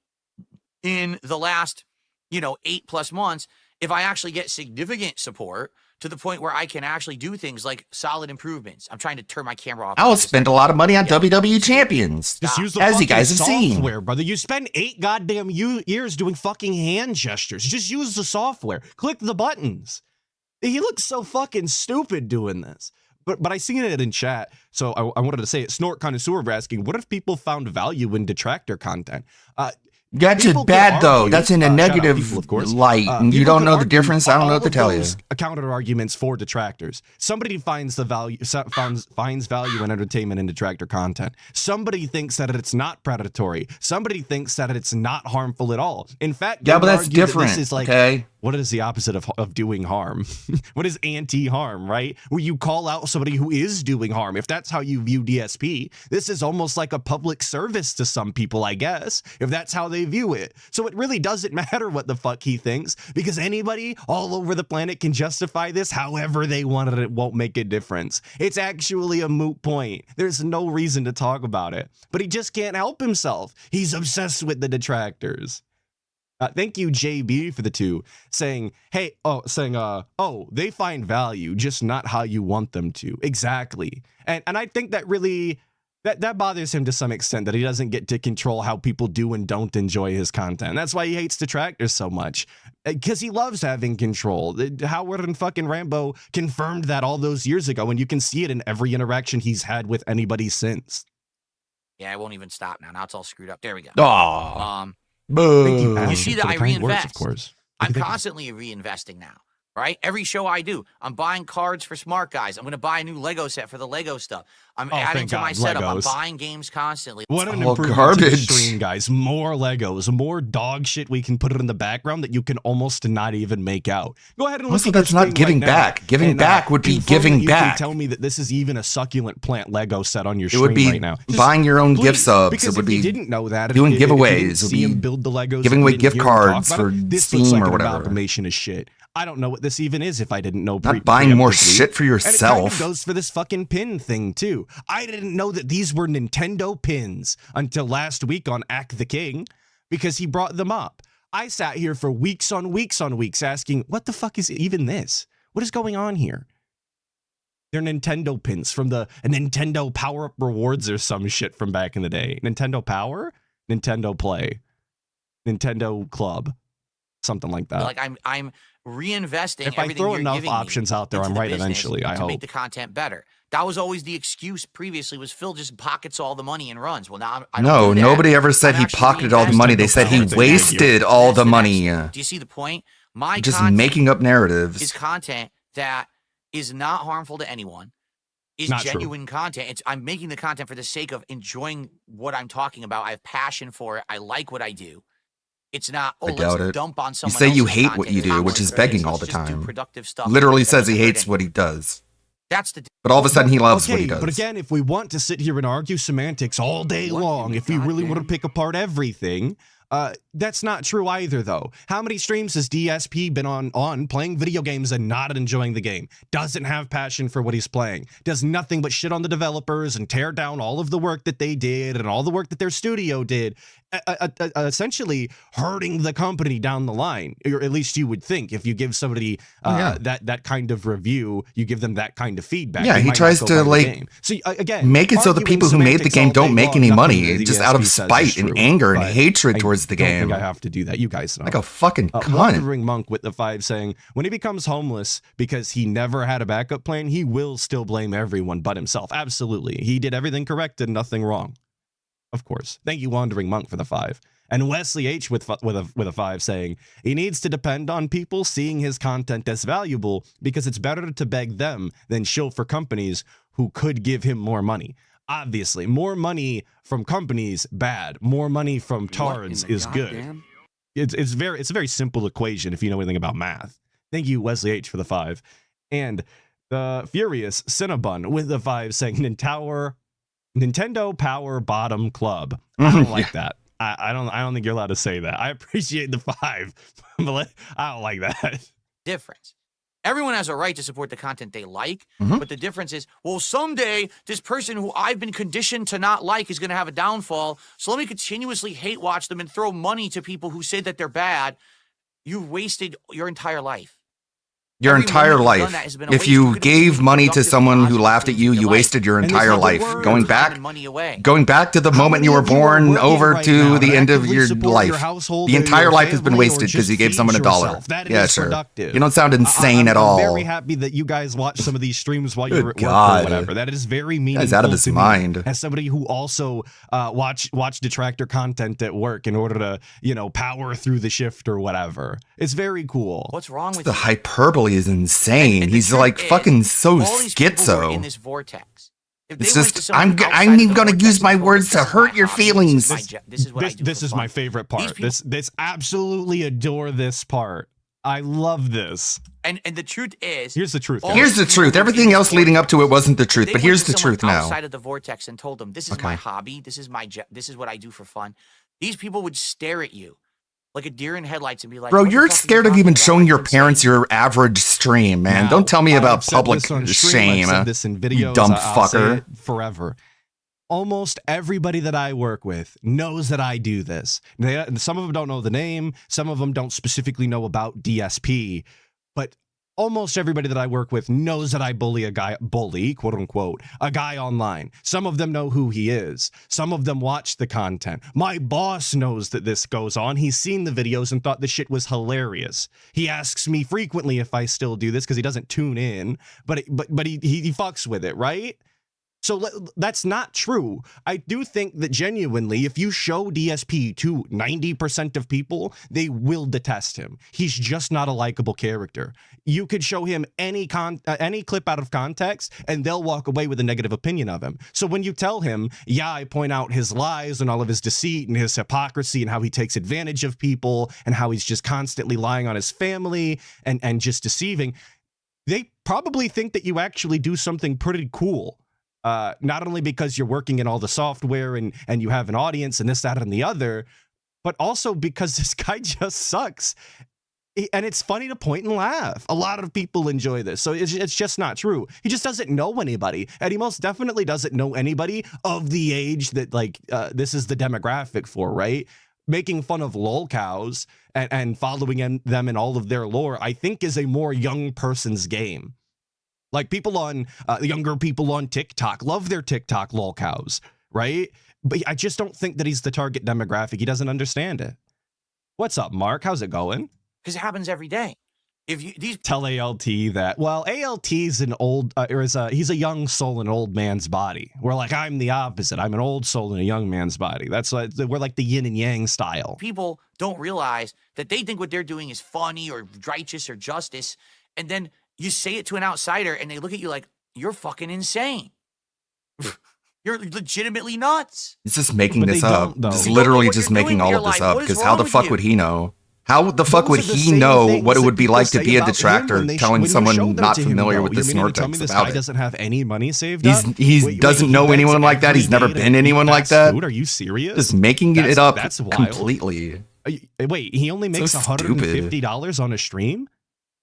in the last, 8+ months, if I actually get significant support to the point where I can actually do things like solid improvements. I'm trying to turn my camera off. I'll spend a lot of money on WWE champions. Just use the As you fucking guys have seen. software, brother. You spend 8 goddamn years doing fucking hand gestures. Just use the software. Click the buttons. He looks so fucking stupid doing this. But I seen it in chat, so I wanted to say it. Snort Connoisseur were asking, what if people found value in detractor content? That's People it bad could though. argue, That's in a shout out negative people, of course. light. And you People don't could know the argue difference. I don't know what to all of tell you. those counter arguments for detractors. Somebody finds finds value in entertainment and detractor content. Somebody thinks that it's not predatory. Somebody thinks that it's not harmful at all. In fact, Yeah, but they that's argue that different. This is like, Okay. what is the opposite of doing harm? What is anti-harm, right? Where you call out somebody who is doing harm. If that's how you view DSP, this is almost like a public service to some people, I guess, if that's how they view it. So it really doesn't matter what the fuck he thinks, because anybody all over the planet can justify this however they want it. It won't make a difference. It's actually a moot point. There's no reason to talk about it. But he just can't help himself. He's obsessed with the detractors. Thank you, JB, for the 2, saying, hey, they find value, just not how you want them to. Exactly. And I think that really That bothers him to some extent, that he doesn't get to control how people do and don't enjoy his content. That's why he hates detractors so much, because he loves having control. Howard and fucking Rambo confirmed that all those years ago, and you can see it in every interaction he's had with anybody since. Yeah, I won't even stop now. Now it's all screwed up. There we go. Aw. Thank you, Boo. Adam, You see that for the I kind words, reinvest. of course. I'm Thank you. constantly reinvesting now, right? Every show I do, I'm buying cards for Smart Guys. I'm going to buy a new Lego set for the Lego stuff. I'm Oh, adding thank to my God, setup. Legos. I'm buying games constantly. What an all improvement to the garbage. stream, guys. More Legos, more dog shit we can put it in the background that you can almost not even make out. Go ahead and look Also, at your that's not screen giving right now back. Giving and, back would be confirm giving that you back. Can tell me that this is even a succulent plant Lego set on your It stream would be right now. Just buying your own please, gift subs. because It would if you be didn't know that, doing if you giveaways. didn't It see would him be build the Legos, giving and away didn't gift hear him talk cards about for it, this Steam looks like or an whatever. amalgamation of shit. I don't know what this even is if I didn't know. Not buying more preemptively. shit for And it kind yourself. of goes for this fucking pin thing too. I didn't know that these were Nintendo pins until last week on Ack the King, because he brought them up. I sat here for weeks on weeks on weeks asking, what the fuck is even this? What is going on here? They're Nintendo pins from the Nintendo Power Up Rewards or some shit from back in the day. Nintendo Power? Nintendo Play? Nintendo Club? Something like that. Like I'm reinvesting. If I everything throw you're enough giving me options out there, into I'm the right business eventually, I to make hope. the content better. That was always the excuse previously, was Phil just pockets all the money and runs. Well, now I don't No, do that. nobody ever said I'm he actually pocketed all the money. They said he Nintendo Power, wasted all That's the the money. next. Do you see the point? My Just content making up is narratives. content that is not harmful to anyone. Is Not true. genuine content. I'm making the content for the sake of enjoying what I'm talking about. I have passion for it. I like what I do. It's not, I let's doubt it. dump on You someone say you else's hate what content. you It's do, not which what is it begging is. all Let's the just do time. productive stuff. Literally that says he doesn't hurt hates anyone. what he does. That's the But all of a sudden he loves what Okay, he does. but again, if we want to sit here and argue semantics all day What long, in if we really want to goddamn- pick apart everything, that's not true either, though. How many streams has DSP been on playing video games and not enjoying the game? Doesn't have passion for what he's playing. Does nothing but shit on the developers and tear down all of the work that they did and all the work that their studio did, essentially hurting the company down the line. Or at least you would think, if you give somebody Yeah. that kind of review, you give them that kind of feedback. Yeah, they he might not tries go to, buy the like, game. So again, Make it so the arguing people who made the semantics game all don't day make long, any nothing money, the just out of DSP says is spite and true, anger and but hatred I towards the don't game. think I have to do that. You guys know. Like a fucking cunt. Wandering Monk with the 5 saying, when he becomes homeless because he never had a backup plan, he will still blame everyone but himself. Absolutely. He did everything correct and nothing wrong. Of course. Thank you, Wandering Monk, for the 5. And Wesley H with a 5 saying, he needs to depend on people seeing his content as valuable, because it's better to beg them than shill for companies who could give him more money. Obviously, more money from companies, bad. More money from tards is good. It's a very simple equation if you know anything about math. Thank you, Wesley H, for the 5. And the Furious Cinnabon with the 5 saying, Nintendo Power Bottom Club. I don't like that. I don't think you're allowed to say that. I appreciate the 5, but I don't like that. difference. Everyone has a right to support the content they like, Mhm. but the difference is, well, someday this person who I've been conditioned to not like is going to have a downfall, so let me continuously hate watch them and throw money to people who say that they're bad. You've wasted your entire life. Your Every entire moment you've done life. that has been a If waste. You you could have been gave doing money to productive, someone who positive laughed at things you, with you your wasted your And it's entire not the life. word. Going Time back, and money away. going back to the How moment many you were of are born working over right to now the that end of actively your support life. your household The or entire your life has been family, or wasted because just you gave feed someone $1. yourself? That Yeah, is sure. productive. You don't sound insane at all. I'm very happy that you guys watch some of these streams while Good you're at work God. or whatever. That is very meaningful. Guy's out of his to me mind. as somebody who also watch detractor content at work in order to power through the shift or whatever. It's very cool. What's wrong with The you? hyperbole is insane. And the He's truth like is, fucking so all these people who are in schizo. this vortex. If they It's went just, to someone outside I'm of even the gonna vortex use and my told them, words to "This is hurt my your hobby, feelings." This is what I do This for is fun." my favorite part. These people- This absolutely adore this part. I love this. And the truth is, Here's the truth. all guys. Here's the these truth. people Everything in else the leading up to it vortex, wasn't the if truth, they but went here's to the someone truth now. outside of the vortex and told them, "This is my hobby. This is this is what I do for fun." These people would stare at you like a deer in headlights and be like, Bro, "What the you're fuck are you scared of talking even about? showing Like, your insane?" parents your average stream, man. Now, Don't tell me about I've said public this on stream, shame. I've said this in videos. dumb I'll say fucker. it forever. Almost everybody that I work with knows that I do this. Some of them don't know the name. Some of them don't specifically know about DSP. But almost everybody that I work with knows that I bully, quote unquote, a guy online. Some of them know who he is. Some of them watch the content. My boss knows that this goes on. He's seen the videos and thought the shit was hilarious. He asks me frequently if I still do this because he doesn't tune in, but he fucks with it, right? So that's not true. I do think that genuinely, if you show DSP to 90% of people, they will detest him. He's just not a likable character. You could show him any clip out of context, and they'll walk away with a negative opinion of him. So when you tell him, yeah, I point out his lies and all of his deceit and his hypocrisy and how he takes advantage of people and how he's just constantly lying on his family and just deceiving, they probably think that you actually do something pretty cool. Not only because you're working in all the software and you have an audience and this, that, and the other, but also because this guy just sucks. And it's funny to point and laugh. A lot of people enjoy this. So it's just not true. He just doesn't know anybody. And he most definitely doesn't know anybody of the age that this is the demographic for, right? Making fun of lolcows and following them in all of their lore, I think is a more young person's game. Like people on younger people on TikTok love their TikTok lolcows, right? But I just don't think that he's the target demographic. He doesn't understand it. What's up, Mark? How's it going? Because it happens every day. If you tell ALT that, well, ALT's an old he's a young soul in an old man's body. We're like, I'm the opposite. I'm an old soul in a young man's body. That's like, we're like the yin and yang style. People don't realize that they think what they're doing is funny or righteous or justice, and then you say it to an outsider and they look at you like, you're fucking insane. You're legitimately nuts. He's just making this up. Just literally just making all of this up. Because how the fuck would he know? How the fuck would he know what it would be like to be a detractor telling someone not familiar with the Snortex about it? Doesn't have any money saved up? He doesn't know anyone like that. He's never been anyone like that. Are you serious? Just making it up completely. Wait, he only makes $150 on a stream?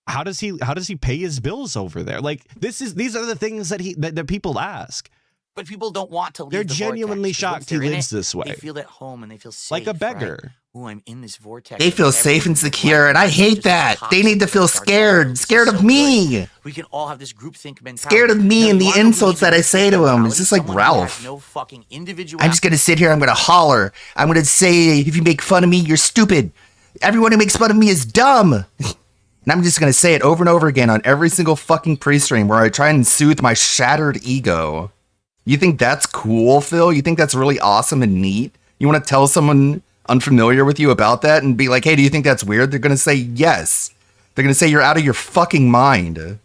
How does he pay his bills over there? Like these are the things that people ask. But people don't want to leave. They're genuinely shocked he lives this way. They feel at home and they feel safe. Like a beggar. Right? Ooh, I'm in this vortex. They feel safe and secure, and I hate that. They need to feel scared. Scared of me. We can all have this groupthink mentality. Scared of me and the insults that I say to him. It's just like Ralph. No fucking individual. I'm just gonna sit here. I'm gonna holler. I'm gonna say, if you make fun of me, you're stupid. Everyone who makes fun of me is dumb. And I'm just going to say it over and over again on every single fucking pre-stream where I try and soothe my shattered ego. You think that's cool, Phil? You think that's really awesome and neat? You want to tell someone unfamiliar with you about that and be like, hey, do you think that's weird? They're going to say yes. They're going to say you're out of your fucking mind.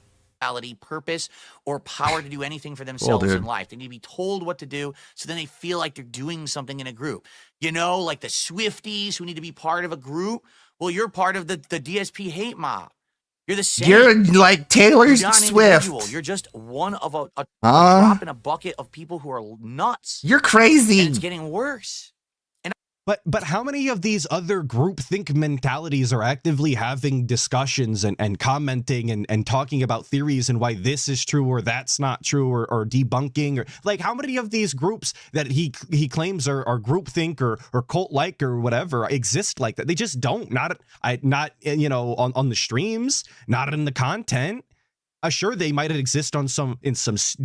Purpose or power to do anything for themselves in life. They need to be told what to do so then they feel like they're doing something in a group. You know, like the Swifties who need to be part of a group. Well, you're part of the DSP hate mob. You're the same. You're like Taylor Swift. You're just one of a drop in a bucket of people who are nuts. You're crazy. And it's getting worse. But how many of these other groupthink mentalities are actively having discussions and commenting and talking about theories and why this is true or that's not true or debunking? Or like how many of these groups that he claims are groupthink or cult-like or whatever exist like that? They just don't. Not on the streams, not in the content. Sure, they might exist in some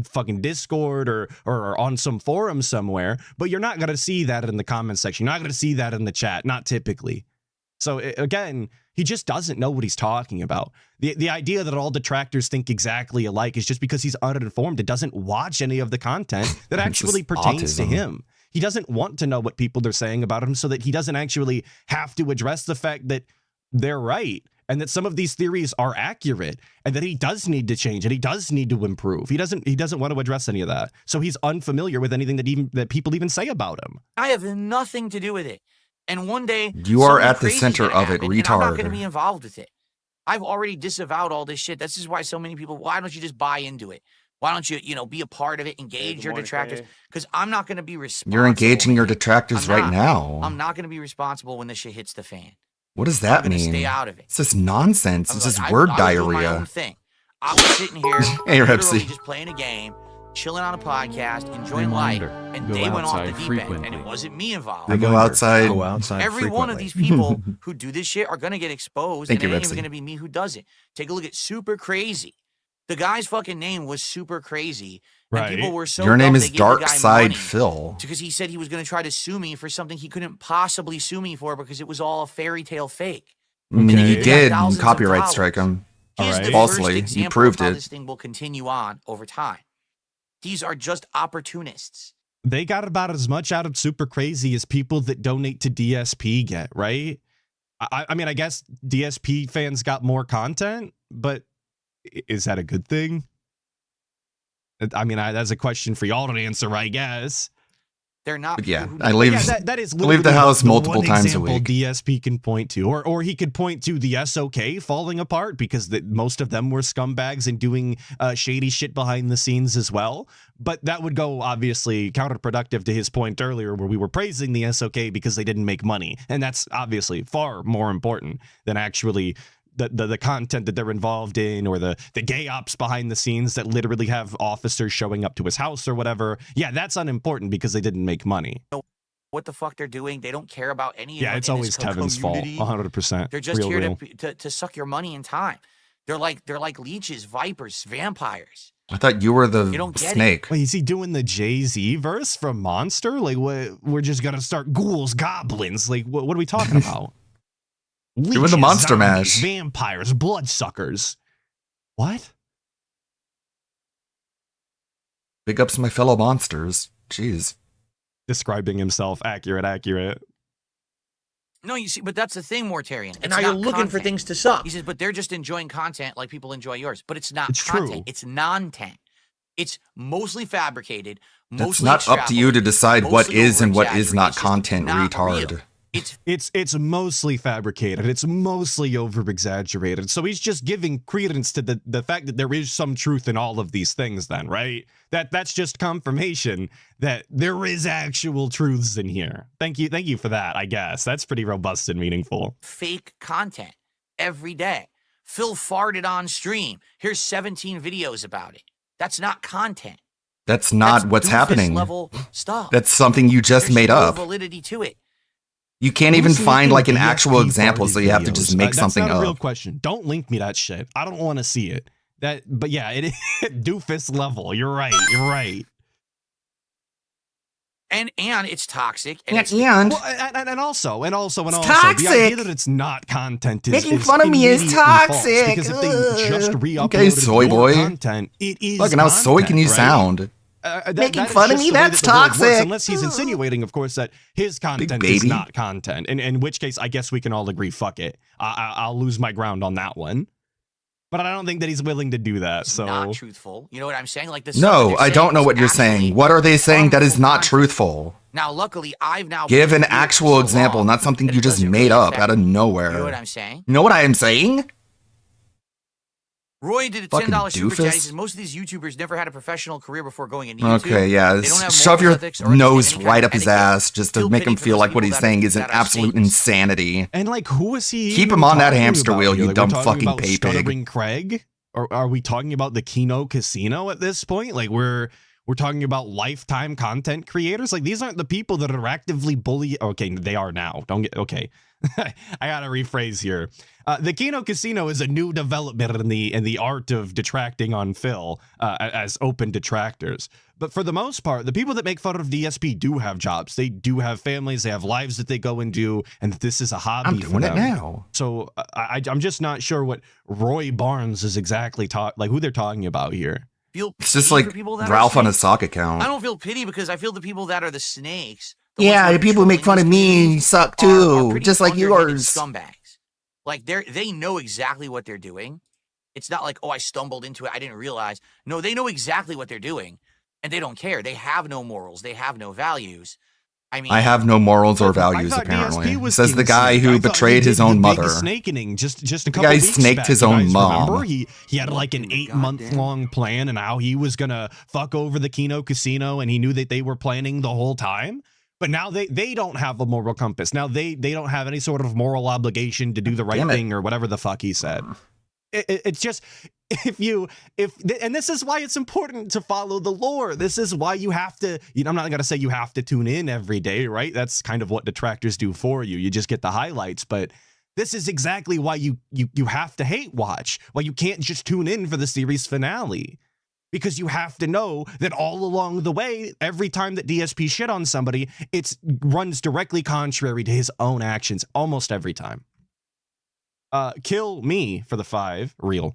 fucking Discord or on some forum somewhere, but you're not going to see that in the comment section. You're not going to see that in the chat, not typically. So again, he just doesn't know what he's talking about. The idea that all detractors think exactly alike is just because he's uninformed. It doesn't watch any of the content that actually pertains to him. He doesn't want to know what people are saying about him so that he doesn't actually have to address the fact that they're right. And that some of these theories are accurate and that he does need to change and he does need to improve. He doesn't want to address any of that. So he's unfamiliar with anything that people even say about him. I have nothing to do with it. And one day you are at the center of it, retard. I'm not going to be involved with it. I've already disavowed all this shit. This is why so many people, why don't you just buy into it? Why don't you, be a part of it, engage your detractors? Because I'm not going to be responsible. You're engaging your detractors right now. I'm not going to be responsible when this shit hits the fan. What does that mean? Stay out of it. It's just nonsense. It's just word diarrhea. I was sitting here, hey, literally just playing a game, chilling on a podcast, enjoying Reminder, life, and go they went off the outside deep end, and frequently. it wasn't me involved. I go outside. Go outside Every one of frequently. these people who do this shit are gonna get exposed, Thank and you, it ain't even Ripsy. gonna be me who does it. Take a look at Super Crazy. The guy's fucking name was Super Crazy, and Right. people were so Your name dumb, is they gave the guy Dark Side money Phil. because he said he was gonna try to sue me for something he couldn't possibly sue me for because it was all a fairy tale fake. I mean, Okay. you did Thousands of copyright dollars. strike him. Here's Alright. the Falsely. first You example proved of how it. this thing will continue on over time. These are just opportunists. They got about as much out of Super Crazy as people that donate to DSP get, right? I mean, I guess DSP fans got more content, but is that a good thing? I mean, that's a question for y'all to answer, I guess. They're not. But yeah, people who I do- leave. Yeah, that is I leave the literally house multiple one times a example week. DSP can point to, or he could point to the SOK falling apart because most of them were scumbags and doing shady shit behind the scenes as well. But that would go obviously counterproductive to his point earlier, where we were praising the SOK because they didn't make money, and that's obviously far more important than actually the content that they're involved in, or the gay ops behind the scenes that literally have officers showing up to his house or whatever. Yeah, that's unimportant because they didn't make money. what the fuck they're doing. They don't care about any. Yeah, of it's in always this Kevin's fault. community. 100%. They're just Real, here real. to suck your money and time. They're like leeches, vipers, vampires. I thought you were You the don't get it. snake. Wait, is he doing the Jay-Z verse from Monster? Like, what? We're just gonna start ghouls, goblins. Like, what are we talking about? Doing the Leeches, Monster zombies, Mash. vampires, bloodsuckers. What? Big ups to my fellow monsters. Jeez. Describing himself. Accurate. No, you see, but that's the thing, Mortarian. And It's now you're not looking for content. things to suck. He says, but they're just enjoying content like people enjoy yours. But it's not It's content. true. It's non-tent. It's mostly fabricated. That's Mostly not up to you to extrapolated, decide what mostly is and what is not over-exaggerated. It's just content, not retard. real. It's mostly fabricated. It's mostly over-exaggerated. So he's just giving credence to the fact that there is some truth in all of these things then, right? That's just confirmation that there is actual truths in here. Thank you for that, I guess. That's pretty robust and meaningful. Fake content every day. Phil farted on stream. Here's 17 videos about it. That's not content. That's not That's what's doofus happening. level stuff. That's something you just There's made no up. validity to it. You can't even Who's find making like an DSP actual example, party so you have to videos? just make something That's not a real up. question. Don't link me that shit. I don't want to see it. But yeah, it is doofus level. You're right. And it's toxic. And And, it's Well, and also, the toxic. idea that it's not content is Making is fun of me is immediately false, toxic. because if they just Ugh. re-uploaded Okay, soy your boy. content, it is Look, and how soy can you content, right? sound? Making is fun of just me, the way that's that the world works, toxic. unless he's insinuating, of course, that his content is baby. not content, in which case I guess we can all agree, fuck it. I'll lose my ground on that one. But I don't think that he's willing to do that. So not truthful. You know what I'm saying? Like this. No, I don't know what you're saying. What are they saying that is harmful not content. truthful? Now, luckily, I've now Give been an here for actual so example, long not something that you it just doesn't made really up affect out of me. nowhere. You know what I'm saying? You know what I am saying? Roy did a Fucking $10 super chat. He doofus. says most of these YouTubers never had a professional career before going into YouTube. Okay, yeah. They don't have Shove morals, your ethics, or understand nose any kind right of up his etiquette. ass just to Feel make pity him for feel those like what people he's that saying are- is an that are absolute Satanists. insanity. And like, who is he? Keep even him on that talking hamster about wheel, here? you Like, dumb we're talking fucking about pay pig. Stuttering Craig, or are we talking about the Kino Casino at this point? Like, we're talking about lifetime content creators. Like, these aren't the people that are actively bullying. Okay, they are now. Don't get okay. I gotta rephrase here. The Kino Casino is a new development in the art of detracting on Phil as open detractors. But for the most part, the people that make fun of DSP do have jobs. They do have families. They have lives that they go and do, and this is a hobby I'm for doing it them. now. So I'm just not sure what Roy Barnes is exactly like who they're talking about here. Feel It's just pity like for people that are Ralph on a snakes. sock account. I don't feel pity because I feel the people that are the snakes. The Yeah, ones who the are people who make fun controlling of these me communities suck are too, pretty just like underhanded yours. Scumbags. Like they know exactly what they're doing. It's not like, oh, I stumbled into it, I didn't realize. No, they know exactly what they're doing, and they don't care. They have no morals. They have no values. I mean, I have no morals or I values, thought apparently. DSP was Says the King guy Snake. who I thought betrayed he his did own the mother. biggest snakening just a The couple guy weeks snaked back. his You own guys mom. Remember? He had like an 8-month-long plan and how he was gonna fuck over the Kino Casino, and he knew that they were planning the whole time. But now they don't have a moral compass. Now they don't have any sort of moral obligation to do the right Damn it. thing or whatever the fuck he said. It's just and this is why it's important to follow the lore. This is why you have to, I'm not going to say you have to tune in every day, right? That's kind of what detractors do for you. You just get the highlights, but this is exactly why you have to hate watch, why you can't just tune in for the series finale. Because you have to know that all along the way, every time that DSP shit on somebody, it runs directly contrary to his own actions almost every time. Kill me for the 5, real.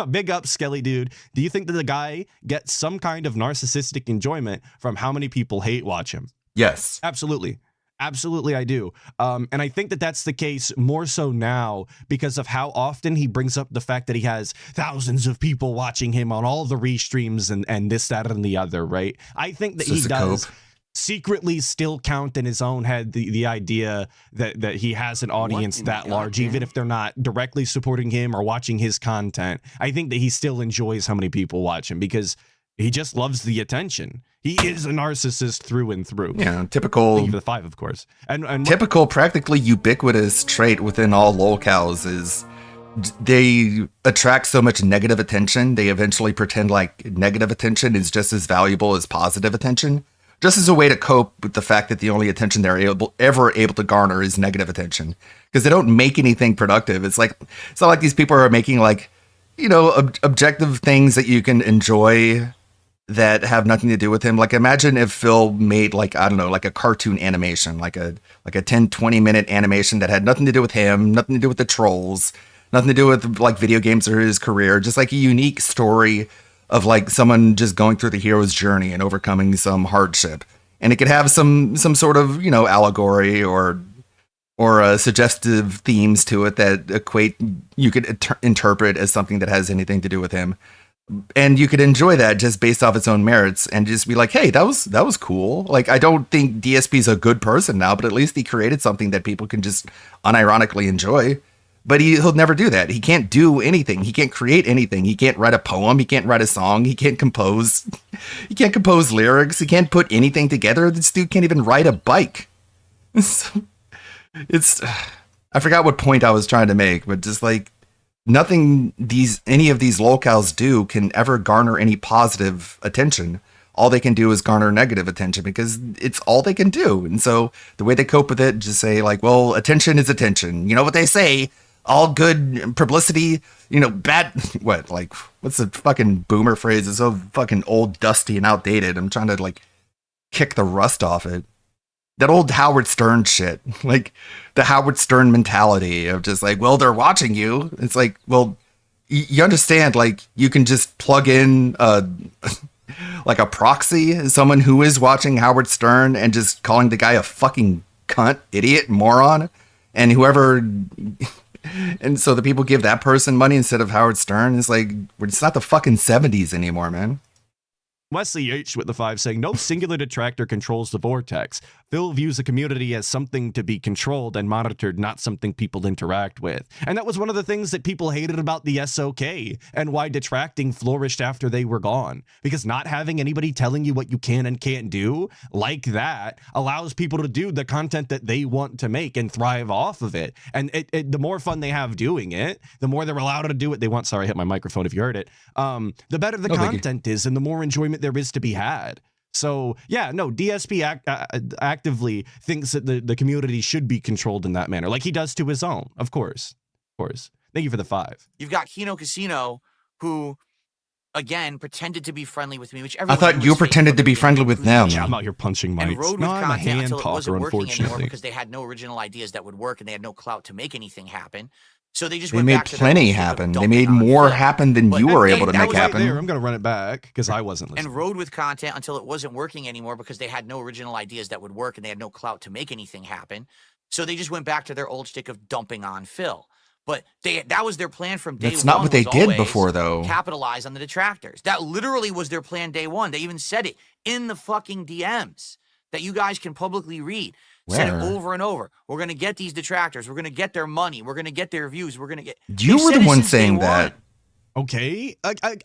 Big up, Skelly dude. Do you think that the guy gets some kind of narcissistic enjoyment from how many people hate watch him? Yes. Absolutely. Absolutely, I do. And I think that that's the case more so now because of how often he brings up the fact that he has thousands of people watching him on all the restreams and this, that, and the other, right? I think that he does secretly still count in his own head the idea that he has an audience that large, even if they're not directly supporting him or watching his content. I think that he still enjoys how many people watch him because he just loves the attention. He is a narcissist through and through. Yeah, typical. Thank you for the 5, of course. And typical, practically ubiquitous trait within all lolcows is they attract so much negative attention. They eventually pretend like negative attention is just as valuable as positive attention, just as a way to cope with the fact that the only attention they're ever able to garner is negative attention, because they don't make anything productive. It's not like these people are making like, objective things that you can enjoy that have nothing to do with him. Like, imagine if Phil made like, I don't know, like a cartoon animation, like a 10-20 minute animation that had nothing to do with him, nothing to do with the trolls, nothing to do with like video games or his career, just like a unique story of like someone just going through the hero's journey and overcoming some hardship. And it could have some sort of, allegory or suggestive themes to it that you could interpret as something that has anything to do with him. And you could enjoy that just based off its own merits and just be like, hey, that was cool. Like, I don't think DSP's a good person now, but at least he created something that people can just unironically enjoy. But he'll never do that. He can't do anything. He can't create anything. He can't write a poem. He can't write a song. He can't compose. He can't compose lyrics. He can't put anything together. This dude can't even ride a bike. I forgot what point I was trying to make, but just like, nothing any of these lolcows do can ever garner any positive attention. All they can do is garner negative attention because it's all they can do. And so the way they cope with it, just say like, well, attention is attention. You know what they say? All good publicity, bad. What? Like, what's the fucking boomer phrase? It's so fucking old, dusty, and outdated. I'm trying to like kick the rust off it. That old Howard Stern shit, like the Howard Stern mentality of just like, well, they're watching you. It's like, well, you understand, like you can just plug in like a proxy, someone who is watching Howard Stern and just calling the guy a fucking cunt, idiot, moron, and whoever. And so the people give that person money instead of Howard Stern. It's like, it's not the fucking 70s anymore, man. Wesley H with the 5 saying, no singular detractor controls the vortex. Phil views the community as something to be controlled and monitored, not something people interact with. And that was one of the things that people hated about the SOK and why detracting flourished after they were gone. Because not having anybody telling you what you can and can't do like that allows people to do the content that they want to make and thrive off of it. And the more fun they have doing it, the more they're allowed to do what they want. Sorry, I hit my microphone if you heard it. The better the content is and the more enjoyment there is to be had. So yeah, no, DSP actively thinks that the community should be controlled in that manner, like he does to his own. Of course. Thank you for the 5. You've got Kino Casino, who again pretended to be friendly with me, which I thought you pretended to be friendly with them. Yeah, I'm out here punching mics. And rode with I'm a content hand until it talker, wasn't working anymore unfortunately. because they had no original ideas that would work and they had no clout to make anything happen. So they just They went made back to their plenty old stick of happen. They dumping made on more Phil. happen than But you were that- able to that make was Right happen. there, I'm going to run it back because I wasn't listening. And rode with content until it wasn't working anymore because they had no original ideas that would work and they had no clout to make anything happen. So they just went back to their old stick of dumping on Phil. But that was their plan from day one. That's not what they was did always before, though. Capitalize on the detractors. That literally was their plan day one. They even said it in the fucking DMs that you guys can publicly read. Said it Where? over and over. We're going to get these detractors. We're going to get their money. We're going to get their views. We're going to get... You They were said the it one since day saying that. one. Okay.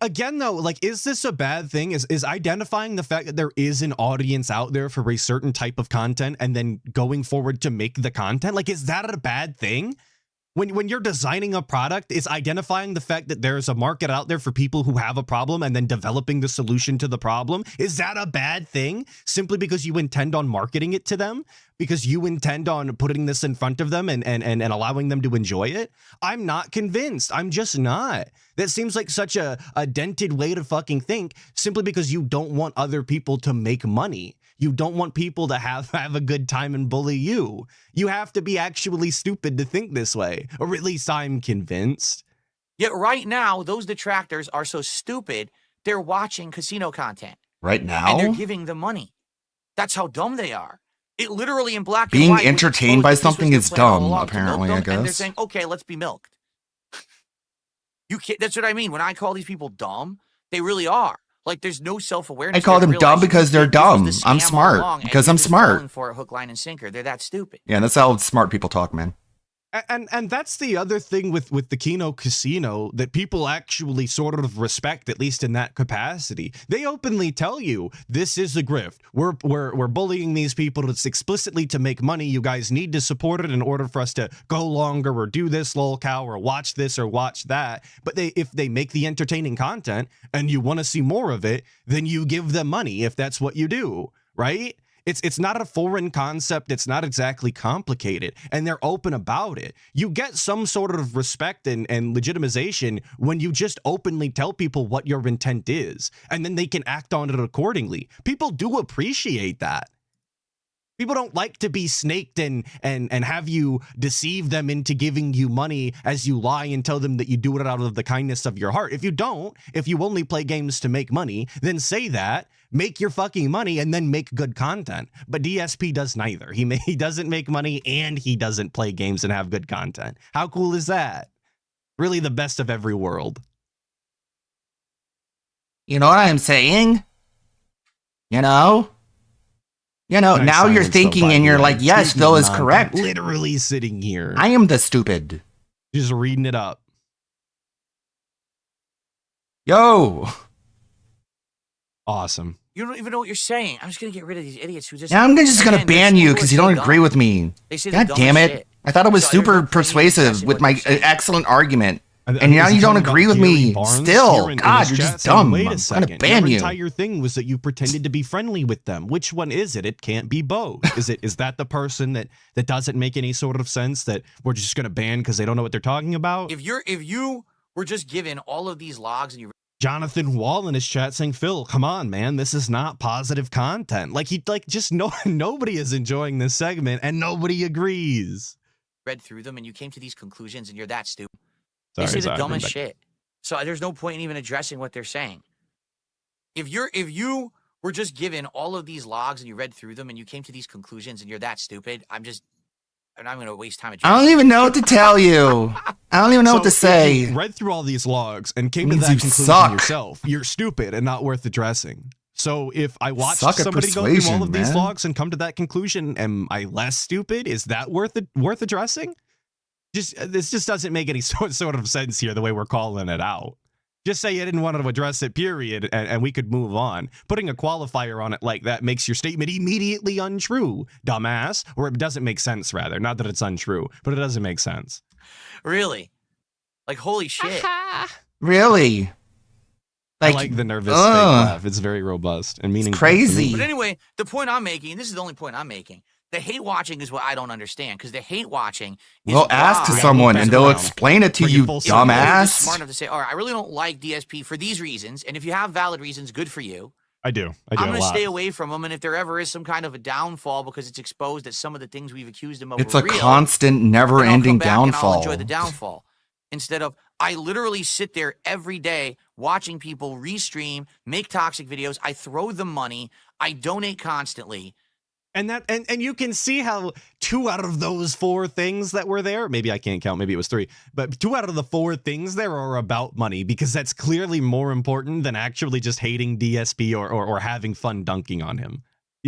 Again, though, like, is this a bad thing? Is identifying the fact that there is an audience out there for a certain type of content and then going forward to make the content? Like, is that a bad thing? When you're designing a product, it's identifying the fact that there's a market out there for people who have a problem and then developing the solution to the problem. Is that a bad thing simply because you intend on marketing it to them? Because you intend on putting this in front of them and allowing them to enjoy it? I'm not convinced. I'm just not. That seems like such a dented way to fucking think simply because you don't want other people to make money. You don't want people to have a good time and bully you. You have to be actually stupid to think this way, or at least I'm convinced. Yet right now, those detractors are so stupid, they're watching casino content. Right And they're now? giving them money. That's how dumb they are. It literally in black and Being white was entertained exposed by that this was something their is plan all dumb, along, to milk apparently, I them, And they're guess. saying, okay, let's be milked. You can't, that's what I mean. When I call these people dumb, they really are. Like, there's no self-awareness. I call there to them dumb realize you because they're think this was dumb. the I'm scam all smart along, and because you're I'm just smart. falling for it hook, line, and sinker. They're that stupid. Yeah, that's how smart people talk, man. And that's the other thing with the Kino Casino that people actually sort of respect, at least in that capacity. They openly tell you this is a grift. We're bullying these people. It's explicitly to make money. You guys need to support it in order for us to go longer or do this lol cow or watch this or watch that. But if they make the entertaining content and you want to see more of it, then you give them money if that's what you do, right? It's not a foreign concept. It's not exactly complicated, and they're open about it. You get some sort of respect and legitimization when you just openly tell people what your intent is, and then they can act on it accordingly. People do appreciate that. People don't like to be snaked and have you deceive them into giving you money as you lie and tell them that you do it out of the kindness of your heart. If you only play games to make money, then say that, make your fucking money, and then make good content. But DSP does neither. He doesn't make money and he doesn't play games and have good content. How cool is that? Really the best of every world. You know what I'm saying? You know, Nice now you're silence, though, thinking by and the you're way. like, yes, Excuse Phil me, is Mon. correct. I'm literally sitting here, I am the stupid. just reading it up. Yo. Awesome. You don't even know what you're saying. I'm just going to get rid of these idiots who just... Now I'm just gonna Again, they're ban you stupid, because you they're don't dumb. agree with me. They say the God dumbest damn it. shit. I thought it was So there's no super point in persuasive discussing with what my they're saying. excellent argument. And And now this you is don't talking agree about with me Gary Barnes still. here in God, his you're chat just saying, dumb. Wait I'm a second. gonna ban Your you. entire thing was that you pretended to be friendly with them. Which one is it? It can't be both. Is that the person that doesn't make any sort of sense that we're just gonna ban because they don't know what they're talking about? If you were just given all of these logs and you Jonathan Wall in his chat saying, Phil, come on, man, this is not positive content. Nobody is enjoying this segment and nobody agrees. read through them and you came to these conclusions and you're that stupid. Sorry, They say the sorry, dumbest Rebecca. shit. So there's no point in even addressing what they're saying. If you were just given all of these logs and you read through them and you came to these conclusions and you're that stupid, I'm not going to waste time I addressing. don't even know what to tell you. I don't even know what to So if say. you read through all these logs and came to Means that you conclusion suck. yourself, you're stupid and not worth addressing. So if I watched Suck at somebody go through all persuasion, of these man. logs and come to that conclusion, am I less stupid? Is that worth addressing? This just doesn't make any sort of sense here, the way we're calling it out. Just say you didn't want to address it, period, and we could move on. Putting a qualifier on it like that makes your statement immediately untrue, dumbass. Or it doesn't make sense, rather. Not that it's untrue, but it doesn't make sense. Really? Like, holy shit. Really? I like the nervous fake laugh. It's very robust and meaningful. crazy. But anyway, the point I'm making, and this is the only point I'm making, the hate watching is what I don't understand, because the hate watching is Well, ask to why- someone back and they'll around. explain it to Bring it you, full If circle. you're just dumbass. smart enough to say, all right, I really don't like DSP for these reasons, and if you have valid reasons, good for you. I do. I'm a going to lot. stay away from him, and if there ever is some kind of a downfall because it's exposed that some of the things we've accused him of It's were a real, constant, then I'll never-ending come back and I'll downfall. enjoy the downfall. Instead of, I literally sit there every day watching people restream, make toxic videos. I throw them money. I donate constantly. And you can see how 2 out of those 4 things that were there, maybe I can't count, maybe it was 3, but 2 out of the 4 things there are about money, because that's clearly more important than actually just hating DSP or having fun dunking on him.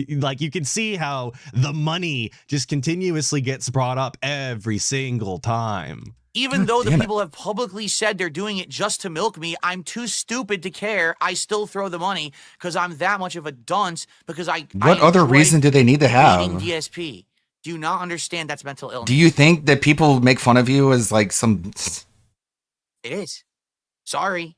Like, you can see how the money just continuously gets brought up every single time. Even though the damn it. people have publicly said they're doing it just to milk me, I'm too stupid to care. I still throw the money because I'm that much of a dunce, because What other reason do they need to hating have? DSP. Do you not understand that's mental illness? Do you think that people make fun of you as like some? It is. Sorry.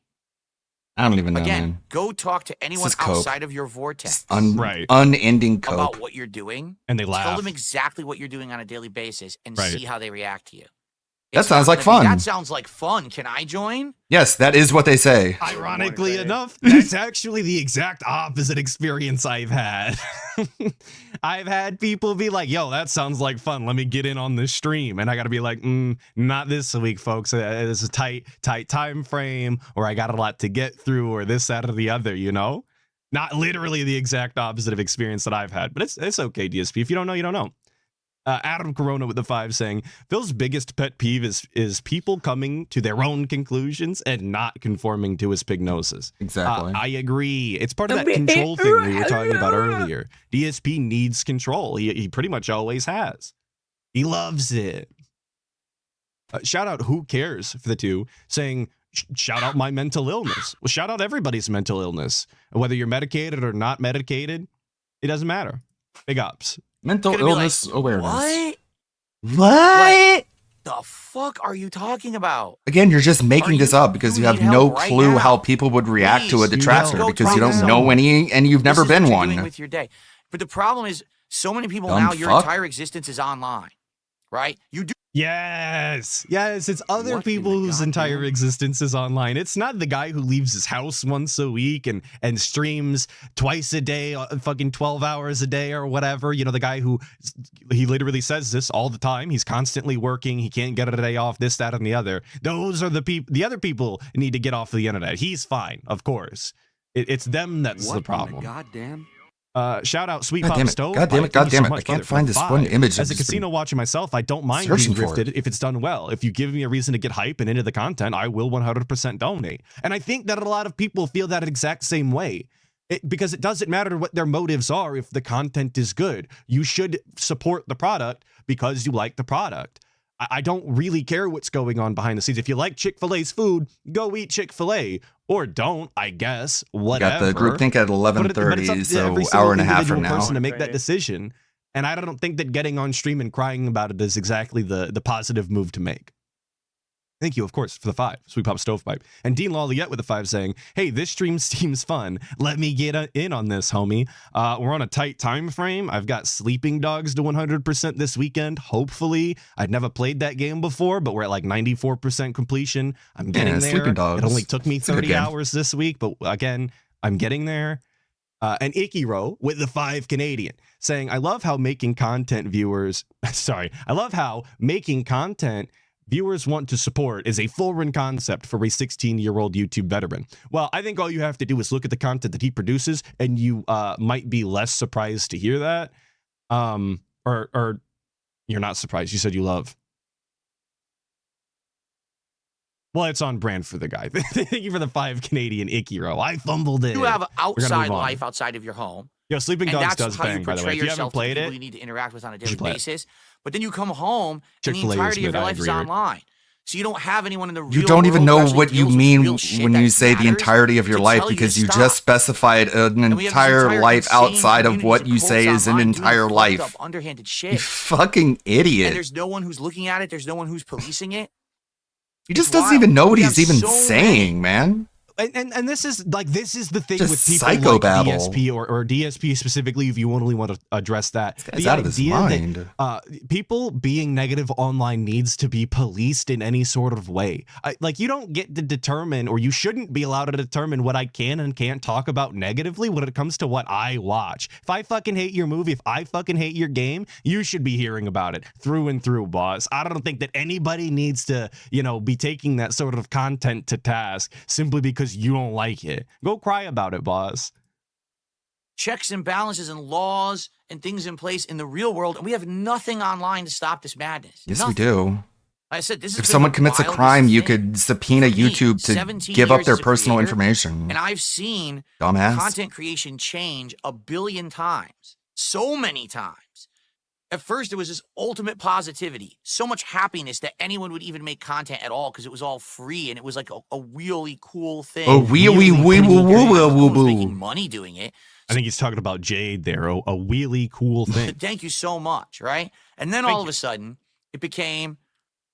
I don't even know, Again, man. go talk to anyone is cope. outside of your vortex Right. Unending cope. about what you're doing. And they Tell laugh. them exactly what you're doing on a daily basis and Right. see how they react to you. That It's sounds not like gonna be, fun. That sounds like fun. Can I join? Yes, that is what they say. Ironically enough, that's actually the exact opposite experience I've had. I've had people be like, yo, that sounds like fun. Let me get in on this stream. And I got to be like, not this week, folks. It's a tight time frame, or I got a lot to get through, or this, that, or the other, you know? Not literally the exact opposite of experience that I've had, but it's okay, DSP. If you don't know, you don't know. Adam Corona with the 5 saying, Phil's biggest pet peeve is people coming to their own conclusions and not conforming to his pignosis. Exactly. I agree. It's part of that control thing we were talking about earlier. DSP needs control. He pretty much always has. He loves it. Shout out Who Cares for the 2 saying, shout out my mental illness. Well, shout out everybody's mental illness. Whether you're medicated or not medicated, it doesn't matter. Big ups. Mental Gonna be illness like, awareness. What the fuck are you talking about? Again, you're just making Are this you- up because you you have need no help right clue now. how people would react to a Please, detractor go because talk you to don't someone. know any and you've never This is been what you're doing one. with your day. But the problem is, so many people Dumb now, your fuck. entire existence is online, right? You do Yes, it's other What in people the whose entire goddamn- existence is online. It's not the guy who leaves his house once a week and streams twice a day, fucking 12 hours a day or whatever. You know, the guy who he literally says this all the time. He's constantly working. He can't get a day off. This, that, and the other. Those are the people. The other people need to get off of the internet. He's fine, of course. It's them that's What the in problem. goddamn? Shout out Sweet God Pop damn it. Stove. God damn it. Thank God you damn so it. much, I can't brother, for find this one 5. image. As a casino watcher myself, I don't mind searching being for it. rifted if it's done well. If you give me a reason to get hype and into the content, I will 100% donate. And I think that a lot of people feel that exact same way. Because it doesn't matter what their motives are if the content is good. You should support the product because you like the product. I don't really care what's going on behind the scenes. If you like Chick-fil-A's food, go eat Chick-fil-A. Or don't, I guess. Whatever. Got the group think at But it's up 11:30, to so every hour single and a half individual from now. person to make that decision. And I don't think that getting on stream and crying about it is exactly the positive move to make. Thank you, of course, for the 5, Sweet Pop Stovepipe. And Dean Lawleyette with the 5 saying, hey, this stream seems fun. Let me get in on this, homie. We're on a tight time frame. I've got Sleeping Dogs to 100% this weekend, hopefully. I'd never played that game before, but we're at like 94% completion. I'm getting there. Sleeping Dogs. It only took me It's a good 30 game. hours this week, but again, I'm getting there. And Ikiro with the 5 Canadian saying, I love how making content viewers want to support is a foreign concept for a 16-year-old YouTube veteran. Well, I think all you have to do is look at the content that he produces, and you might be less surprised to hear that. Or you're not surprised. You said you love. Well, it's on brand for the guy. Thank you for the 5 Canadian Ikiro. I fumbled it. You have an outside move on. life outside of your home. Yo, Sleeping And Dogs that's does how you bang, by the way. portray If you haven't yourself to played people it, you need to interact with on a should daily play it. basis. But then you come home and the Chick-fil-A is entirety of mid, your I life is agree. online. So you don't have anyone in the real You don't even world who know actually what you deals with mean real shit when that you say the matters entirety of your to life tell you because to you stop. just specified an And we have this entire life insane outside of what communities you say cults is an online doing entire fucked life. up, underhanded You shit. fucking And idiot. there's no one who's looking at it. There's no one who's policing it. He just It's doesn't wild. even know what We he's have even so saying, man. And this is the thing Just with people psychobabble. like DSP or DSP specifically, if you only want to address that. He's The out of his idea mind. that people being negative online needs to be policed in any sort of way. Like, you don't get to determine, or you shouldn't be allowed to determine what I can and can't talk about negatively when it comes to what I watch. If I fucking hate your movie, if I fucking hate your game, you should be hearing about it through and through, boss. I don't think that anybody needs to, be taking that sort of content to task simply because you don't like it. Go cry about it, boss. Checks and balances and laws and things in place in the real world, and we have nothing online to stop this madness. Yes, Nothing. we do. Like I said, this is If someone commits a crime, you could subpoena YouTube to 17 give up years their as a personal creator, information. and I've seen Dumbass. content creation change a billion times, so many times. At first, it was this ultimate positivity, so much happiness that anyone would even make content at all because it was all free and it was like a really cool thing. Oh, wee, wee, Really wee, cool woo, thing. woo, No woo, one was woo. making money doing it. I think he's talking about Jade there, a really cool thing. Thank you so much, right? And then all of a sudden, it became